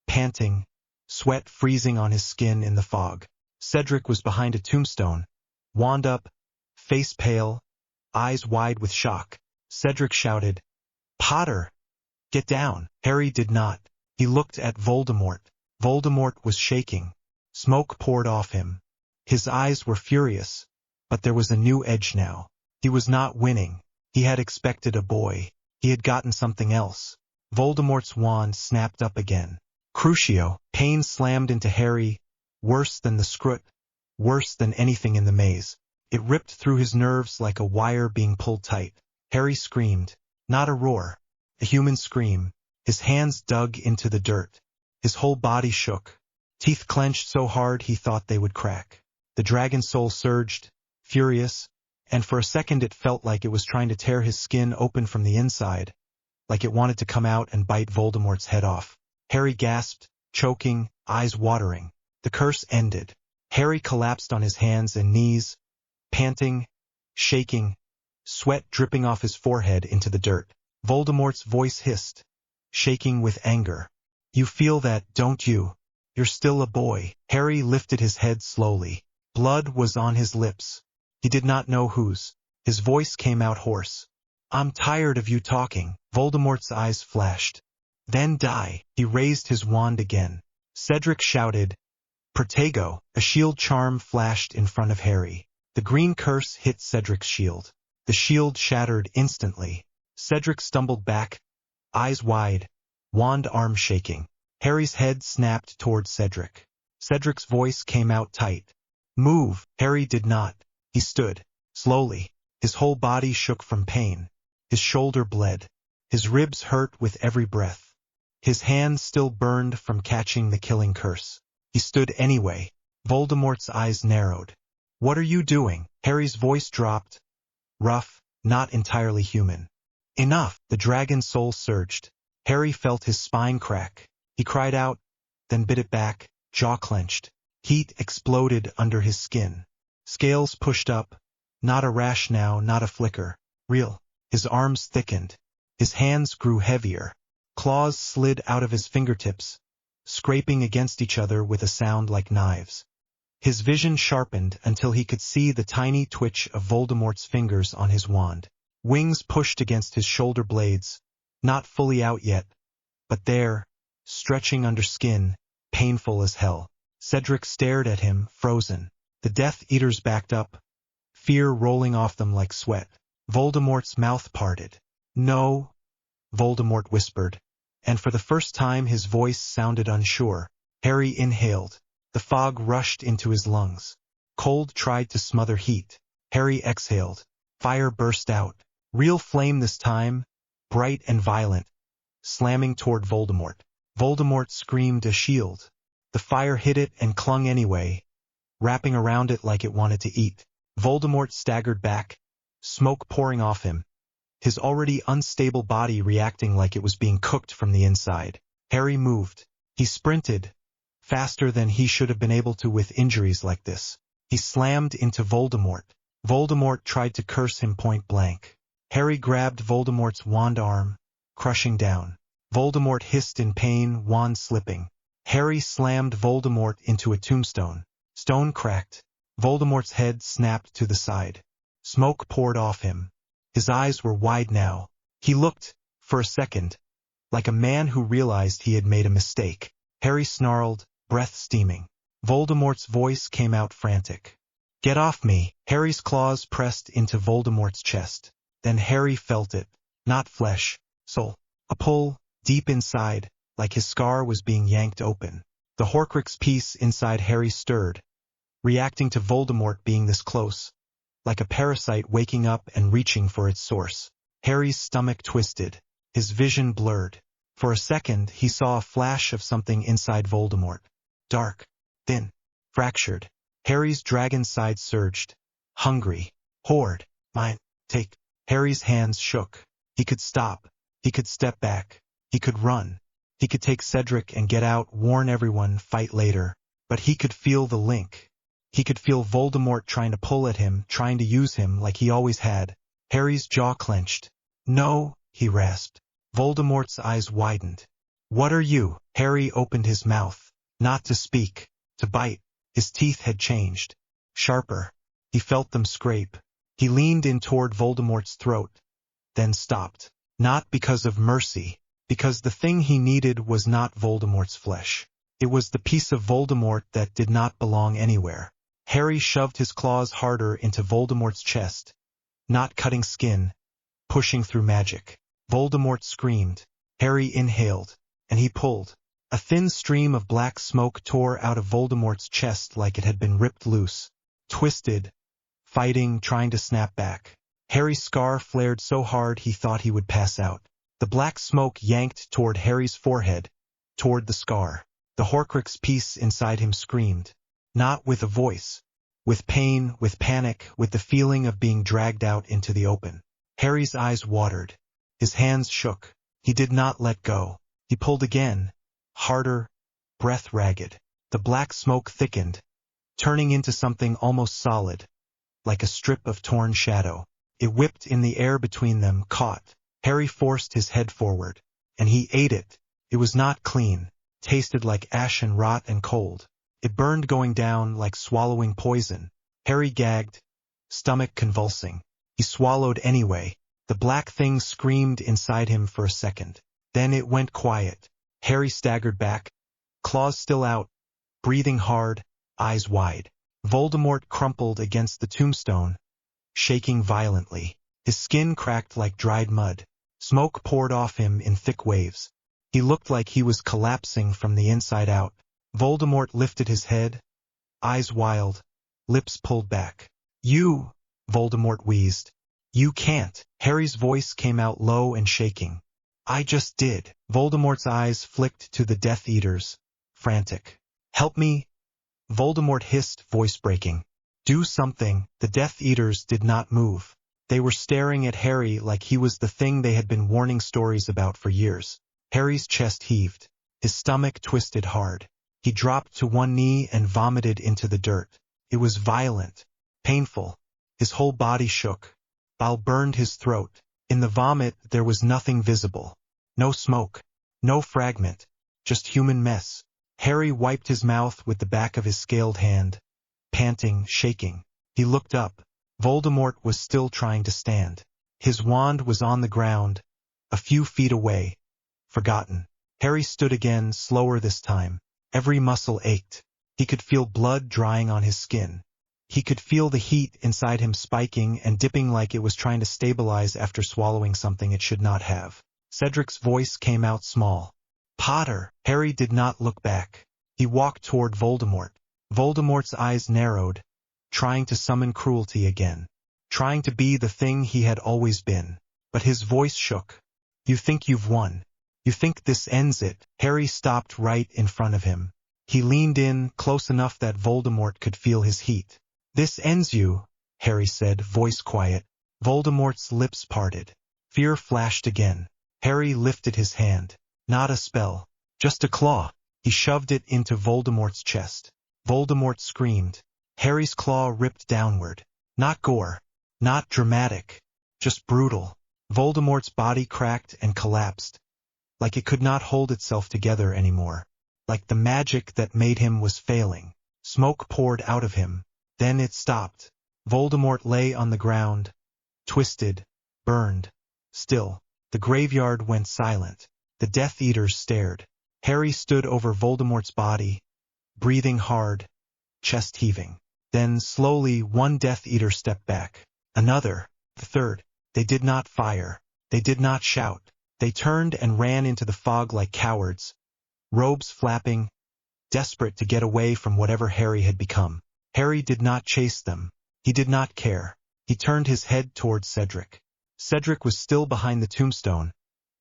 panting, sweat freezing on his skin in the fog. Cedric was behind a tombstone, wand up, face pale, eyes wide with shock. Cedric shouted, "Potter! Get down!" Harry did not. He looked at Voldemort. Voldemort was shaking. Smoke poured off him. His eyes were furious, but there was a new edge now. He was not winning. He had expected a boy. He had gotten something else. Voldemort's wand snapped up again. Crucio. Pain slammed into Harry, worse than the scrut, worse than anything in the maze. It ripped through his nerves like a wire being pulled tight. Harry screamed. Not a roar. A human scream. His hands dug into the dirt. His whole body shook. Teeth clenched so hard he thought they would crack. The dragon soul surged, furious, and for a second it felt like it was trying to tear his skin open from the inside, like it wanted to come out and bite Voldemort's head off. Harry gasped, choking, eyes watering. The curse ended. Harry collapsed on his hands and knees, panting, shaking, sweat dripping off his forehead into the dirt. Voldemort's voice hissed, shaking with anger. "You feel that, don't you? You're still a boy." Harry lifted his head slowly. Blood was on his lips. He did not know whose. His voice came out hoarse. "I'm tired of you talking." Voldemort's eyes flashed. "Then die." He raised his wand again. Cedric shouted, "Protego." A shield charm flashed in front of Harry. The green curse hit Cedric's shield. The shield shattered instantly. Cedric stumbled back, eyes wide, wand arm shaking. Harry's head snapped toward Cedric. Cedric's voice came out tight. "Move." Harry did not. He stood, slowly. His whole body shook from pain. His shoulder bled. His ribs hurt with every breath. His hand still burned from catching the killing curse. He stood anyway. Voldemort's eyes narrowed. "What are you doing?" Harry's voice dropped, rough, not entirely human. "Enough!" The dragon soul surged. Harry felt his spine crack. He cried out, then bit it back, jaw clenched. Heat exploded under his skin. Scales pushed up. Not a rash now, not a flicker. Real. His arms thickened. His hands grew heavier. Claws slid out of his fingertips, scraping against each other with a sound like knives. His vision sharpened until he could see the tiny twitch of Voldemort's fingers on his wand. Wings pushed against his shoulder blades, not fully out yet, but there, stretching under skin, painful as hell. Cedric stared at him, frozen. The Death Eaters backed up, fear rolling off them like sweat. Voldemort's mouth parted. "No," Voldemort whispered, and for the first time his voice sounded unsure. Harry inhaled. The fog rushed into his lungs. Cold tried to smother heat. Harry exhaled. Fire burst out. Real flame this time, bright and violent, slamming toward Voldemort. Voldemort screamed a shield. The fire hit it and clung anyway, wrapping around it like it wanted to eat. Voldemort staggered back, smoke pouring off him, his already unstable body reacting like it was being cooked from the inside. Harry moved. He sprinted, faster than he should have been able to with injuries like this. He slammed into Voldemort. Voldemort tried to curse him point blank. Harry grabbed Voldemort's wand arm, crushing down. Voldemort hissed in pain, wand slipping. Harry slammed Voldemort into a tombstone. Stone cracked. Voldemort's head snapped to the side. Smoke poured off him. His eyes were wide now. He looked, for a second, like a man who realized he had made a mistake. Harry snarled, breath steaming. Voldemort's voice came out frantic. "Get off me!" Harry's claws pressed into Voldemort's chest. Then Harry felt it. Not flesh, soul. A pull, deep inside, like his scar was being yanked open. The Horcrux piece inside Harry stirred, reacting to Voldemort being this close, like a parasite waking up and reaching for its source. Harry's stomach twisted, his vision blurred. For a second he saw a flash of something inside Voldemort. Dark, thin, fractured. Harry's dragon side surged. Hungry. Horde. Mine. Take. Harry's hands shook. He could stop. He could step back. He could run. He could take Cedric and get out, warn everyone, fight later. But he could feel the link. He could feel Voldemort trying to pull at him, trying to use him like he always had. Harry's jaw clenched. "No," he rasped. Voldemort's eyes widened. "What are you?" Harry opened his mouth. Not to speak, to bite. His teeth had changed. Sharper. He felt them scrape. He leaned in toward Voldemort's throat, then stopped. Not because of mercy, because the thing he needed was not Voldemort's flesh. It was the piece of Voldemort that did not belong anywhere. Harry shoved his claws harder into Voldemort's chest, not cutting skin, pushing through magic. Voldemort screamed. Harry inhaled, and he pulled. A thin stream of black smoke tore out of Voldemort's chest like it had been ripped loose. Twisted, fighting, trying to snap back. Harry's scar flared so hard he thought he would pass out. The black smoke yanked toward Harry's forehead, toward the scar. The Horcrux piece inside him screamed. Not with a voice. With pain, with panic, with the feeling of being dragged out into the open. Harry's eyes watered. His hands shook. He did not let go. He pulled again. Harder, breath ragged. The black smoke thickened, turning into something almost solid, like a strip of torn shadow. It whipped in the air between them, caught. Harry forced his head forward, and he ate it. It was not clean, tasted like ash and rot and cold. It burned going down like swallowing poison. Harry gagged, stomach convulsing. He swallowed anyway. The black thing screamed inside him for a second. Then it went quiet. Harry staggered back, claws still out, breathing hard, eyes wide. Voldemort crumpled against the tombstone, shaking violently. His skin cracked like dried mud. Smoke poured off him in thick waves. He looked like he was collapsing from the inside out. Voldemort lifted his head, eyes wild, lips pulled back. "You," Voldemort wheezed. "You can't." Harry's voice came out low and shaking. "I just did." Voldemort's eyes flicked to the Death Eaters, frantic. "Help me!" Voldemort hissed, voice breaking. "Do something." The Death Eaters did not move. They were staring at Harry like he was the thing they had been warning stories about for years. Harry's chest heaved. His stomach twisted hard. He dropped to one knee and vomited into the dirt. It was violent, painful. His whole body shook. Bile burned his throat. In the vomit there was nothing visible. No smoke. No fragment. Just human mess. Harry wiped his mouth with the back of his scaled hand, panting, shaking. He looked up. Voldemort was still trying to stand. His wand was on the ground, a few feet away. Forgotten. Harry stood again, slower this time. Every muscle ached. He could feel blood drying on his skin. He could feel the heat inside him spiking and dipping like it was trying to stabilize after swallowing something it should not have. Cedric's voice came out small. "Potter!" Harry did not look back. He walked toward Voldemort. Voldemort's eyes narrowed, trying to summon cruelty again. Trying to be the thing he had always been. But his voice shook. "You think you've won? You think this ends it?" Harry stopped right in front of him. He leaned in, close enough that Voldemort could feel his heat. "This ends you," Harry said, voice quiet. Voldemort's lips parted. Fear flashed again. Harry lifted his hand. Not a spell. Just a claw. He shoved it into Voldemort's chest. Voldemort screamed. Harry's claw ripped downward. Not gore. Not dramatic. Just brutal. Voldemort's body cracked and collapsed. Like it could not hold itself together anymore. Like the magic that made him was failing. Smoke poured out of him. Then it stopped. Voldemort lay on the ground, twisted, burned. Still, the graveyard went silent. The Death Eaters stared. Harry stood over Voldemort's body, breathing hard, chest heaving. Then, slowly, one Death Eater stepped back. Another, the third. They did not fire. They did not shout. They turned and ran into the fog like cowards, robes flapping, desperate to get away from whatever Harry had become. Harry did not chase them. He did not care. He turned his head toward Cedric. Cedric was still behind the tombstone,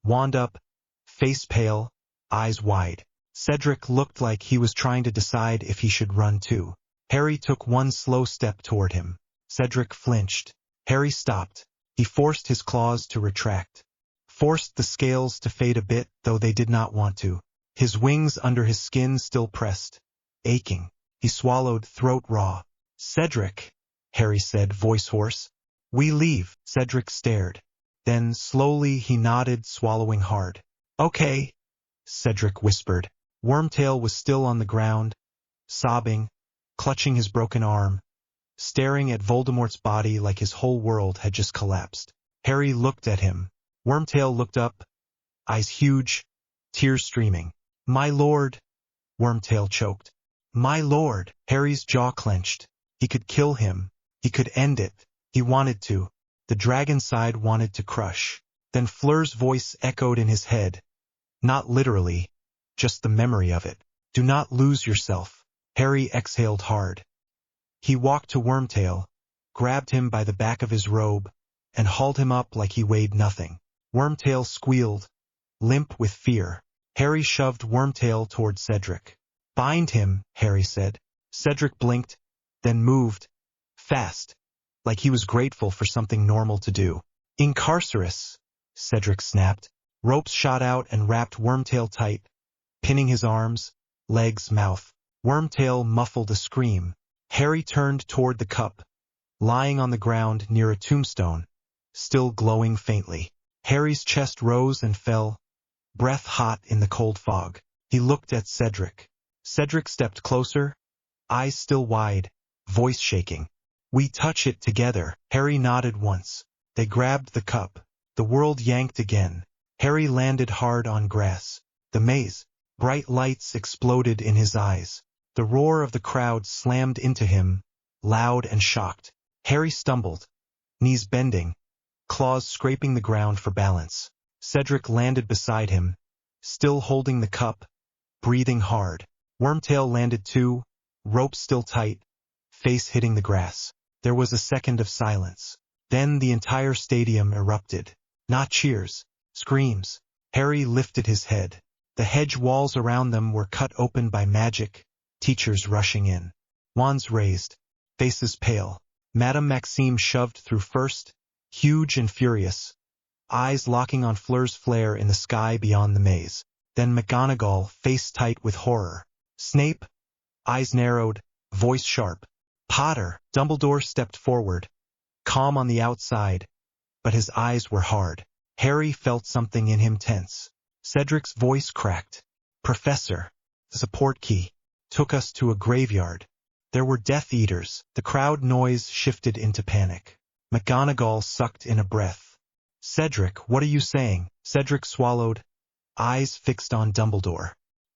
wand up, face pale, eyes wide. Cedric looked like he was trying to decide if he should run too. Harry took one slow step toward him. Cedric flinched. Harry stopped. He forced his claws to retract. Forced the scales to fade a bit, though they did not want to. His wings under his skin still pressed, aching. He swallowed, throat raw. "Cedric," Harry said, voice hoarse. "We leave." Cedric stared. Then, slowly, he nodded, swallowing hard. "Okay," Cedric whispered. Wormtail was still on the ground, sobbing, clutching his broken arm, staring at Voldemort's body like his whole world had just collapsed. Harry looked at him. Wormtail looked up, eyes huge, tears streaming. "My lord," Wormtail choked. "My lord." Harry's jaw clenched. He could kill him. He could end it. He wanted to. The dragon side wanted to crush. Then Fleur's voice echoed in his head. Not literally, just the memory of it. "Do not lose yourself." Harry exhaled hard. He walked to Wormtail, grabbed him by the back of his robe, and hauled him up like he weighed nothing. Wormtail squealed, limp with fear. Harry shoved Wormtail toward Cedric. "Bind him," Harry said. Cedric blinked, then moved, fast, like he was grateful for something normal to do. "Incarcerus," Cedric snapped. Ropes shot out and wrapped Wormtail tight, pinning his arms, legs, mouth. Wormtail muffled a scream. Harry turned toward the cup, lying on the ground near a tombstone, still glowing faintly. Harry's chest rose and fell, breath hot in the cold fog. He looked at Cedric. Cedric stepped closer, eyes still wide, voice shaking. "We touch it together." Harry nodded once. They grabbed the cup. The world yanked again. Harry landed hard on grass. The maze. Bright lights exploded in his eyes. The roar of the crowd slammed into him, loud and shocked. Harry stumbled, knees bending, claws scraping the ground for balance. Cedric landed beside him, still holding the cup, breathing hard. Wormtail landed too, rope still tight, face hitting the grass. There was a second of silence. Then the entire stadium erupted. Not cheers, screams. Harry lifted his head. The hedge walls around them were cut open by magic, teachers rushing in. Wands raised, faces pale. Madame Maxime shoved through first, huge and furious, eyes locking on Fleur's flare in the sky beyond the maze. Then McGonagall, face tight with horror. Snape, eyes narrowed, voice sharp. Potter. Dumbledore stepped forward, calm on the outside, but his eyes were hard. Harry felt something in him tense. Cedric's voice cracked. Professor, the support key, took us to a graveyard. There were Death Eaters. The crowd noise shifted into panic. McGonagall sucked in a breath. Cedric, what are you saying? Cedric swallowed, eyes fixed on Dumbledore.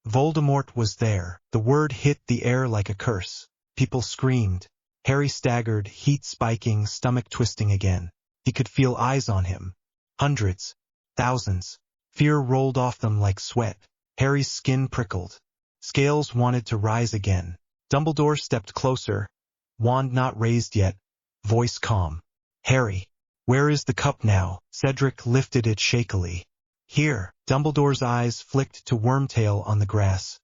Voldemort was there. The word hit the air like a curse. People screamed. Harry staggered, heat spiking, stomach twisting again. He could feel eyes on him. Hundreds. Thousands. Fear rolled off them like sweat. Harry's skin prickled. Scales wanted to rise again. Dumbledore stepped closer, wand not raised yet, voice calm. Harry, where is the cup now? Cedric lifted it shakily. Here. Dumbledore's eyes flicked to Wormtail on the grass.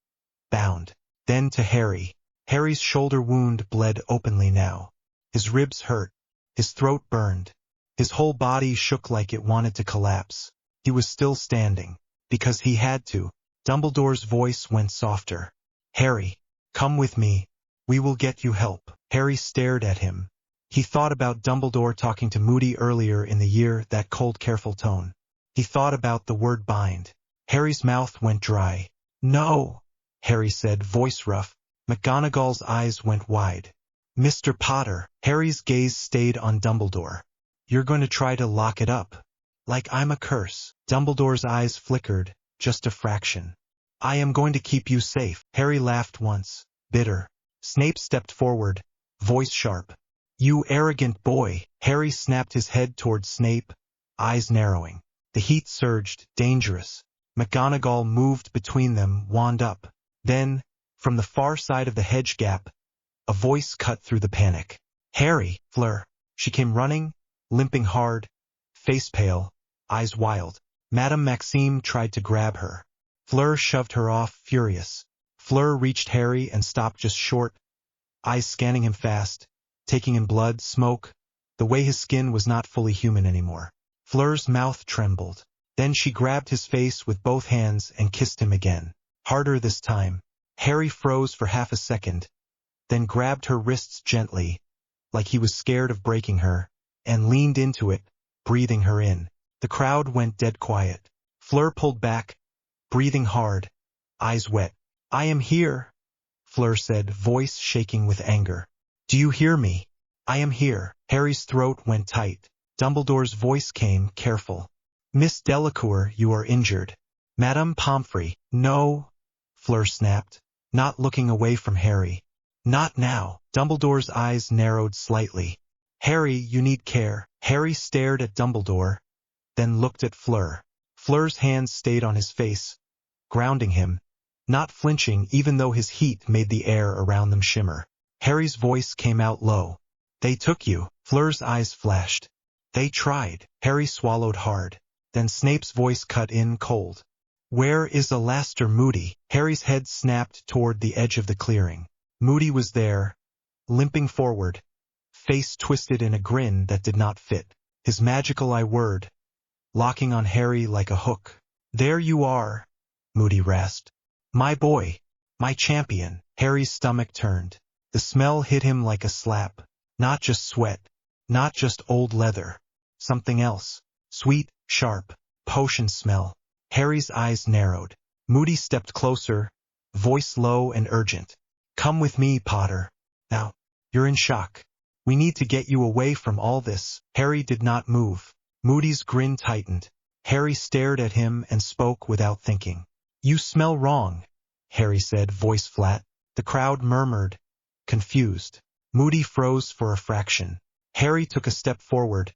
Bound. Then to Harry. Harry's shoulder wound bled openly now. His ribs hurt. His throat burned. His whole body shook like it wanted to collapse. He was still standing. Because he had to. Dumbledore's voice went softer. Harry, come with me. We will get you help. Harry stared at him. He thought about Dumbledore talking to Moody earlier in the year, that cold, careful tone. He thought about the word bind. Harry's mouth went dry. No, Harry said, voice rough. McGonagall's eyes went wide. Mr. Potter. Harry's gaze stayed on Dumbledore. You're going to try to lock it up. Like I'm a curse. Dumbledore's eyes flickered, just a fraction. I am going to keep you safe. Harry laughed once, bitter. Snape stepped forward, voice sharp. You arrogant boy. Harry snapped his head toward Snape, eyes narrowing. The heat surged, dangerous. McGonagall moved between them, wand up. Then, from the far side of the hedge gap, a voice cut through the panic. Harry, Fleur. She came running, limping hard, face pale, eyes wild. Madame Maxime tried to grab her. Fleur shoved her off, furious. Fleur reached Harry and stopped just short, eyes scanning him fast, taking in blood, smoke, the way his skin was not fully human anymore. Fleur's mouth trembled. Then she grabbed his face with both hands and kissed him again. Harder this time. Harry froze for half a second, then grabbed her wrists gently, like he was scared of breaking her, and leaned into it, breathing her in. The crowd went dead quiet. Fleur pulled back, breathing hard, eyes wet. I am here, Fleur said, voice shaking with anger. Do you hear me? I am here. Harry's throat went tight. Dumbledore's voice came, careful. Miss Delacour, you are injured. Madame Pomfrey. No, Fleur snapped, not looking away from Harry. Not now. Dumbledore's eyes narrowed slightly. Harry, you need care. Harry stared at Dumbledore, then looked at Fleur. Fleur's hands stayed on his face, grounding him, not flinching even though his heat made the air around them shimmer. Harry's voice came out low. They took you. Fleur's eyes flashed. They tried. Harry swallowed hard. Then Snape's voice cut in cold. Where is Alastair Moody? Harry's head snapped toward the edge of the clearing. Moody was there, limping forward, face twisted in a grin that did not fit. His magical I word, locking on Harry like a hook. There you are, Moody rasped. My boy, my champion. Harry's stomach turned. The smell hit him like a slap. Not just sweat, not just old leather. Something else. Sweet, sharp, potion smell. Harry's eyes narrowed. Moody stepped closer, voice low and urgent. Come with me, Potter. Now, you're in shock. We need to get you away from all this. Harry did not move. Moody's grin tightened. Harry stared at him and spoke without thinking. You smell wrong, Harry said, voice flat. The crowd murmured, confused. Moody froze for a fraction. Harry took a step forward,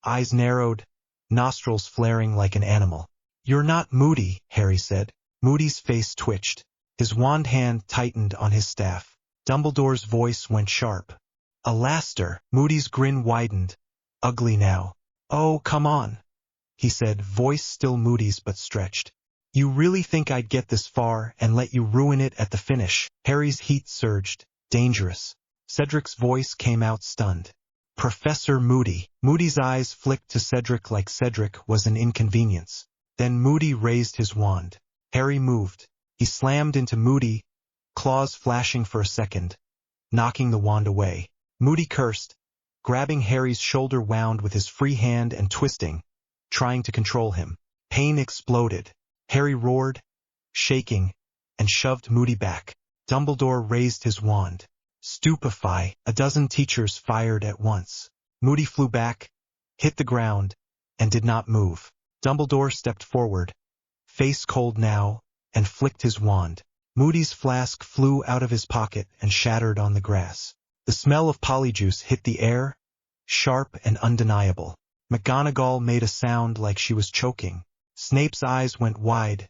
eyes narrowed, nostrils flaring like an animal. You're not Moody, Harry said. Moody's face twitched. His wand hand tightened on his staff. Dumbledore's voice went sharp. Alastair. Moody's grin widened. Ugly now. Oh, come on, he said, voice still Moody's but stretched. You really think I'd get this far and let you ruin it at the finish? Harry's heat surged. Dangerous. Cedric's voice came out stunned. Professor Moody. Moody's eyes flicked to Cedric like Cedric was an inconvenience. Then Moody raised his wand. Harry moved. He slammed into Moody, claws flashing for a second, knocking the wand away. Moody cursed, grabbing Harry's shoulder wound with his free hand and twisting, trying to control him. Pain exploded. Harry roared, shaking, and shoved Moody back. Dumbledore raised his wand. Stupefy, a dozen teachers fired at once. Moody flew back, hit the ground, and did not move. Dumbledore stepped forward, face cold now, and flicked his wand. Moody's flask flew out of his pocket and shattered on the grass. The smell of polyjuice hit the air, sharp and undeniable. McGonagall made a sound like she was choking. Snape's eyes went wide,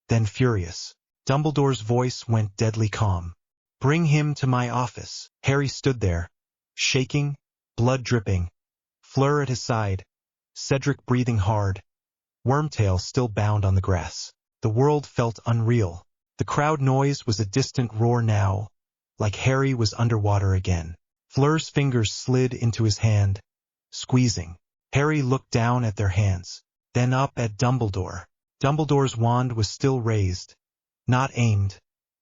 then furious. Dumbledore's voice went deadly calm. Bring him to my office. Harry stood there, shaking, blood dripping, Fleur at his side, Cedric breathing hard, Wormtail still bound on the grass. The world felt unreal. The crowd noise was a distant roar now, like Harry was underwater again. Fleur's fingers slid into his hand, squeezing. Harry looked down at their hands, then up at Dumbledore. Dumbledore's wand was still raised, not aimed,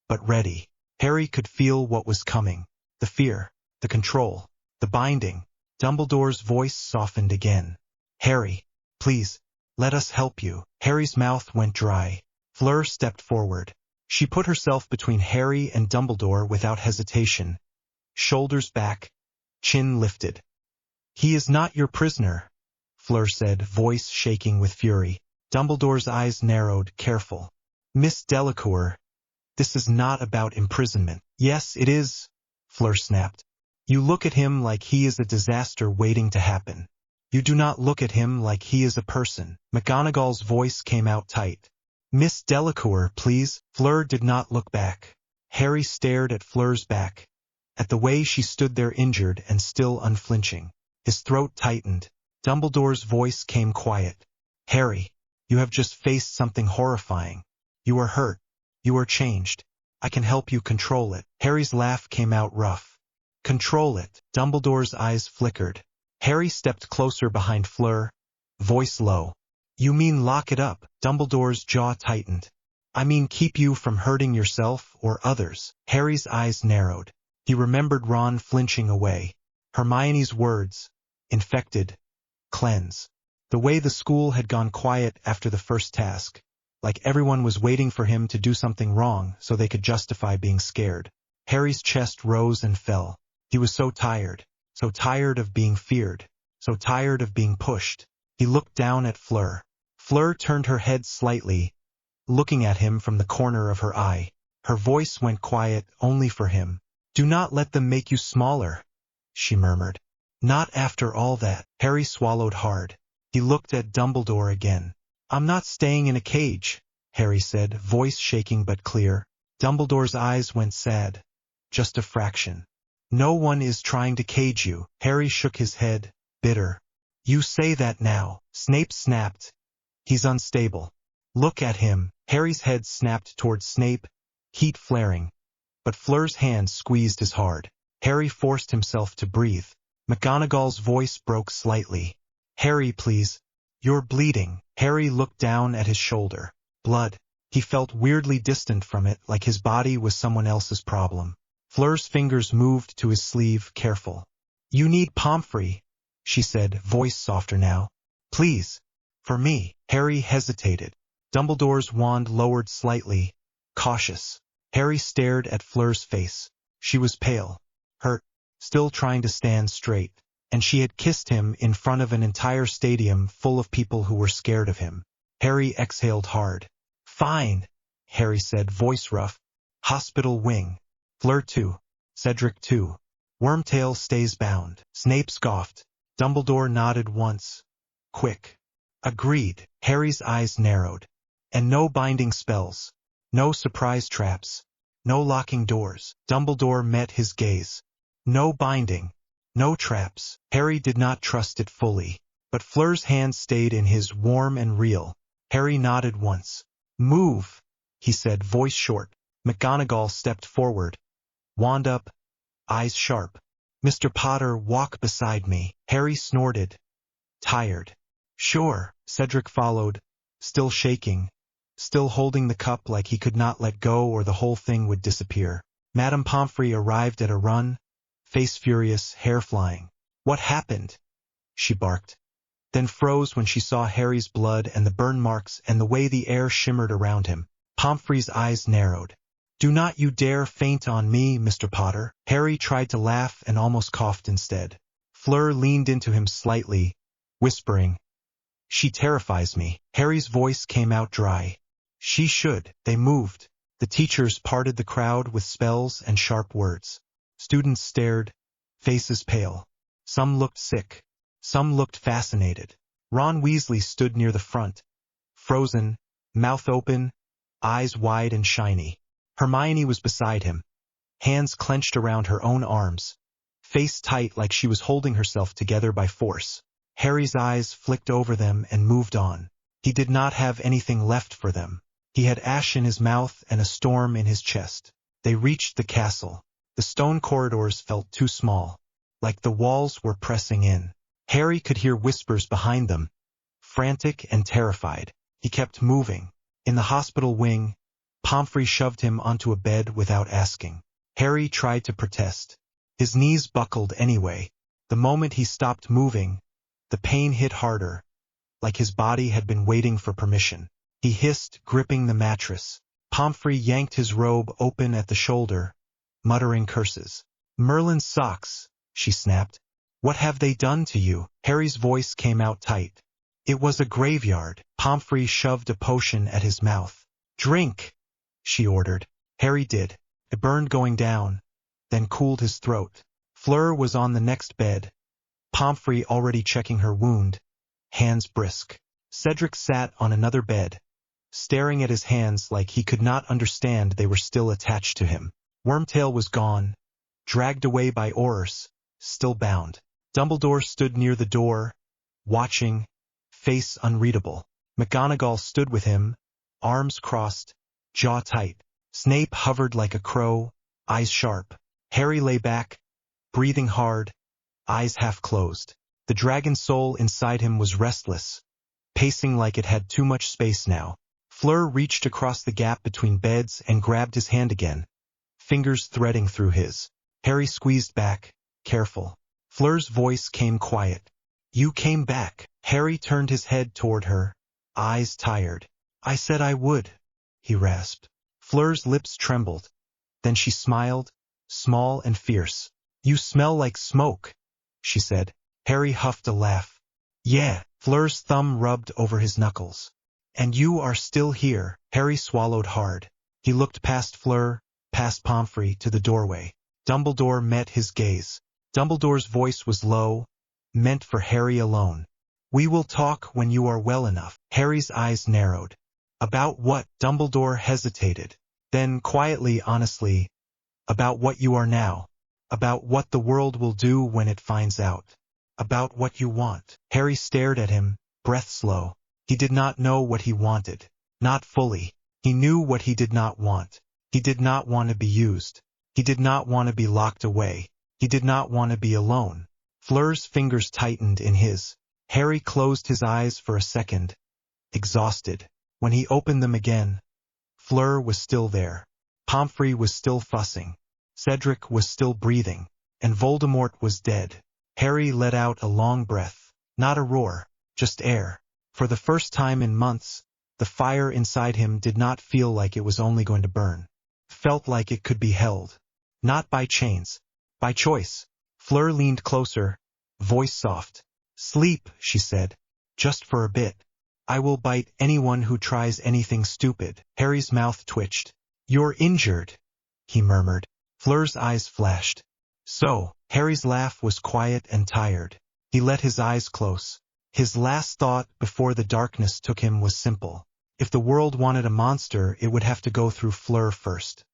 but ready. Harry could feel what was coming. The fear, the control, the binding. Dumbledore's voice softened again. Harry, please, let us help you. Harry's mouth went dry. Fleur stepped forward. She put herself between Harry and Dumbledore without hesitation, shoulders back, chin lifted. He is not your prisoner, Fleur said, voice shaking with fury. Dumbledore's eyes narrowed, careful. Miss Delacour, this is not about imprisonment. Yes, it is, Fleur snapped. You look at him like he is a disaster waiting to happen. You do not look at him like he is a person. McGonagall's voice came out tight. Miss Delacour, please. Fleur did not look back. Harry stared at Fleur's back, at the way she stood there injured and still unflinching. His throat tightened. Dumbledore's voice came quiet. Harry, you have just faced something horrifying. You are hurt. You are changed. I can help you control it. Harry's laugh came out rough. Control it. Dumbledore's eyes flickered. Harry stepped closer behind Fleur, voice low. You mean lock it up? Dumbledore's jaw tightened. I mean keep you from hurting yourself or others. Harry's eyes narrowed. He remembered Ron flinching away. Hermione's words. Infected. Cleanse. The way the school had gone quiet after the first task. Like everyone was waiting for him to do something wrong so they could justify being scared. Harry's chest rose and fell. He was so tired of being feared, so tired of being pushed. He looked down at Fleur. Fleur turned her head slightly, looking at him from the corner of her eye. Her voice went quiet only for him. Do not let them make you smaller, she murmured. Not after all that. Harry swallowed hard. He looked at Dumbledore again. I'm not staying in a cage, Harry said, voice shaking but clear. Dumbledore's eyes went sad. Just a fraction. No one is trying to cage you. Harry shook his head, bitter. You say that now. Snape snapped. He's unstable. Look at him. Harry's head snapped towards Snape, heat flaring. But Fleur's hand squeezed as hard. Harry forced himself to breathe. McGonagall's voice broke slightly. Harry, please. You're bleeding. Harry looked down at his shoulder. Blood. He felt weirdly distant from it, like his body was someone else's problem. Fleur's fingers moved to his sleeve, careful. You need Pomfrey, she said, voice softer now. Please. For me. Harry hesitated. Dumbledore's wand lowered slightly, cautious. Harry stared at Fleur's face. She was pale, hurt, still trying to stand straight. And she had kissed him in front of an entire stadium full of people who were scared of him. Harry exhaled hard. Fine, Harry said, voice rough. Hospital wing. Fleur too. Cedric too. Wormtail stays bound. Snape scoffed. Dumbledore nodded once. Quick. Agreed. Harry's eyes narrowed. And no binding spells. No surprise traps. No locking doors. Dumbledore met his gaze. No binding. No traps. Harry did not trust it fully. But Fleur's hand stayed in his, warm and real. Harry nodded once. Move, he said, voice short. McGonagall stepped forward. Wand up, eyes sharp. Mr. Potter, walk beside me. Harry snorted. Tired. Sure. Cedric followed, still shaking, still holding the cup like he could not let go or the whole thing would disappear. Madame Pomfrey arrived at a run, face furious, hair flying. What happened? She barked. Then froze when she saw Harry's blood and the burn marks and the way the air shimmered around him. Pomfrey's eyes narrowed. Do not you dare faint on me, Mr. Potter. Harry tried to laugh and almost coughed instead. Fleur leaned into him slightly, whispering, "She terrifies me." Harry's voice came out dry. "She should." They moved. The teachers parted the crowd with spells and sharp words. Students stared, faces pale. Some looked sick. Some looked fascinated. Ron Weasley stood near the front, frozen, mouth open, eyes wide and shiny. Hermione was beside him, hands clenched around her own arms, face tight like she was holding herself together by force. Harry's eyes flicked over them and moved on. He did not have anything left for them. He had ash in his mouth and a storm in his chest. They reached the castle. The stone corridors felt too small, like the walls were pressing in. Harry could hear whispers behind them, frantic and terrified. He kept moving. In the hospital wing, Pomfrey shoved him onto a bed without asking. Harry tried to protest. His knees buckled anyway. The moment he stopped moving, the pain hit harder, like his body had been waiting for permission. He hissed, gripping the mattress. Pomfrey yanked his robe open at the shoulder, muttering curses. "Merlin's socks," she snapped. "What have they done to you?" Harry's voice came out tight. "It was a graveyard." Pomfrey shoved a potion at his mouth. "Drink," she ordered. Harry did. It burned going down, then cooled his throat. Fleur was on the next bed, Pomfrey already checking her wound, hands brisk. Cedric sat on another bed, staring at his hands like he could not understand they were still attached to him. Wormtail was gone, dragged away by Aurors, still bound. Dumbledore stood near the door, watching, face unreadable. McGonagall stood with him, arms crossed, jaw tight. Snape hovered like a crow, eyes sharp. Harry lay back, breathing hard, eyes half closed. The dragon soul inside him was restless, pacing like it had too much space now. Fleur reached across the gap between beds and grabbed his hand again, fingers threading through his. Harry squeezed back, careful. Fleur's voice came quiet. "You came back." Harry turned his head toward her, eyes tired. "I said I would," he rasped. Fleur's lips trembled. Then she smiled, small and fierce. "You smell like smoke," she said. Harry huffed a laugh. "Yeah." Fleur's thumb rubbed over his knuckles. "And you are still here." Harry swallowed hard. He looked past Fleur, past Pomfrey, to the doorway. Dumbledore met his gaze. Dumbledore's voice was low, meant for Harry alone. "We will talk when you are well enough." Harry's eyes narrowed. "About what?" Dumbledore hesitated. Then quietly, honestly, "About what you are now. About what the world will do when it finds out. About what you want." Harry stared at him, breath slow. He did not know what he wanted. Not fully. He knew what he did not want. He did not want to be used. He did not want to be locked away. He did not want to be alone. Fleur's fingers tightened in his. Harry closed his eyes for a second, exhausted. When he opened them again, Fleur was still there. Pomfrey was still fussing. Cedric was still breathing. And Voldemort was dead. Harry let out a long breath. Not a roar, just air. For the first time in months, the fire inside him did not feel like it was only going to burn. Felt like it could be held. Not by chains. By choice. Fleur leaned closer, voice soft. "Sleep," she said. "Just for a bit. I will bite anyone who tries anything stupid." Harry's mouth twitched. "You're injured," he murmured. Fleur's eyes flashed. "So." Harry's laugh was quiet and tired. He let his eyes close. His last thought before the darkness took him was simple. If the world wanted a monster, it would have to go through Fleur first.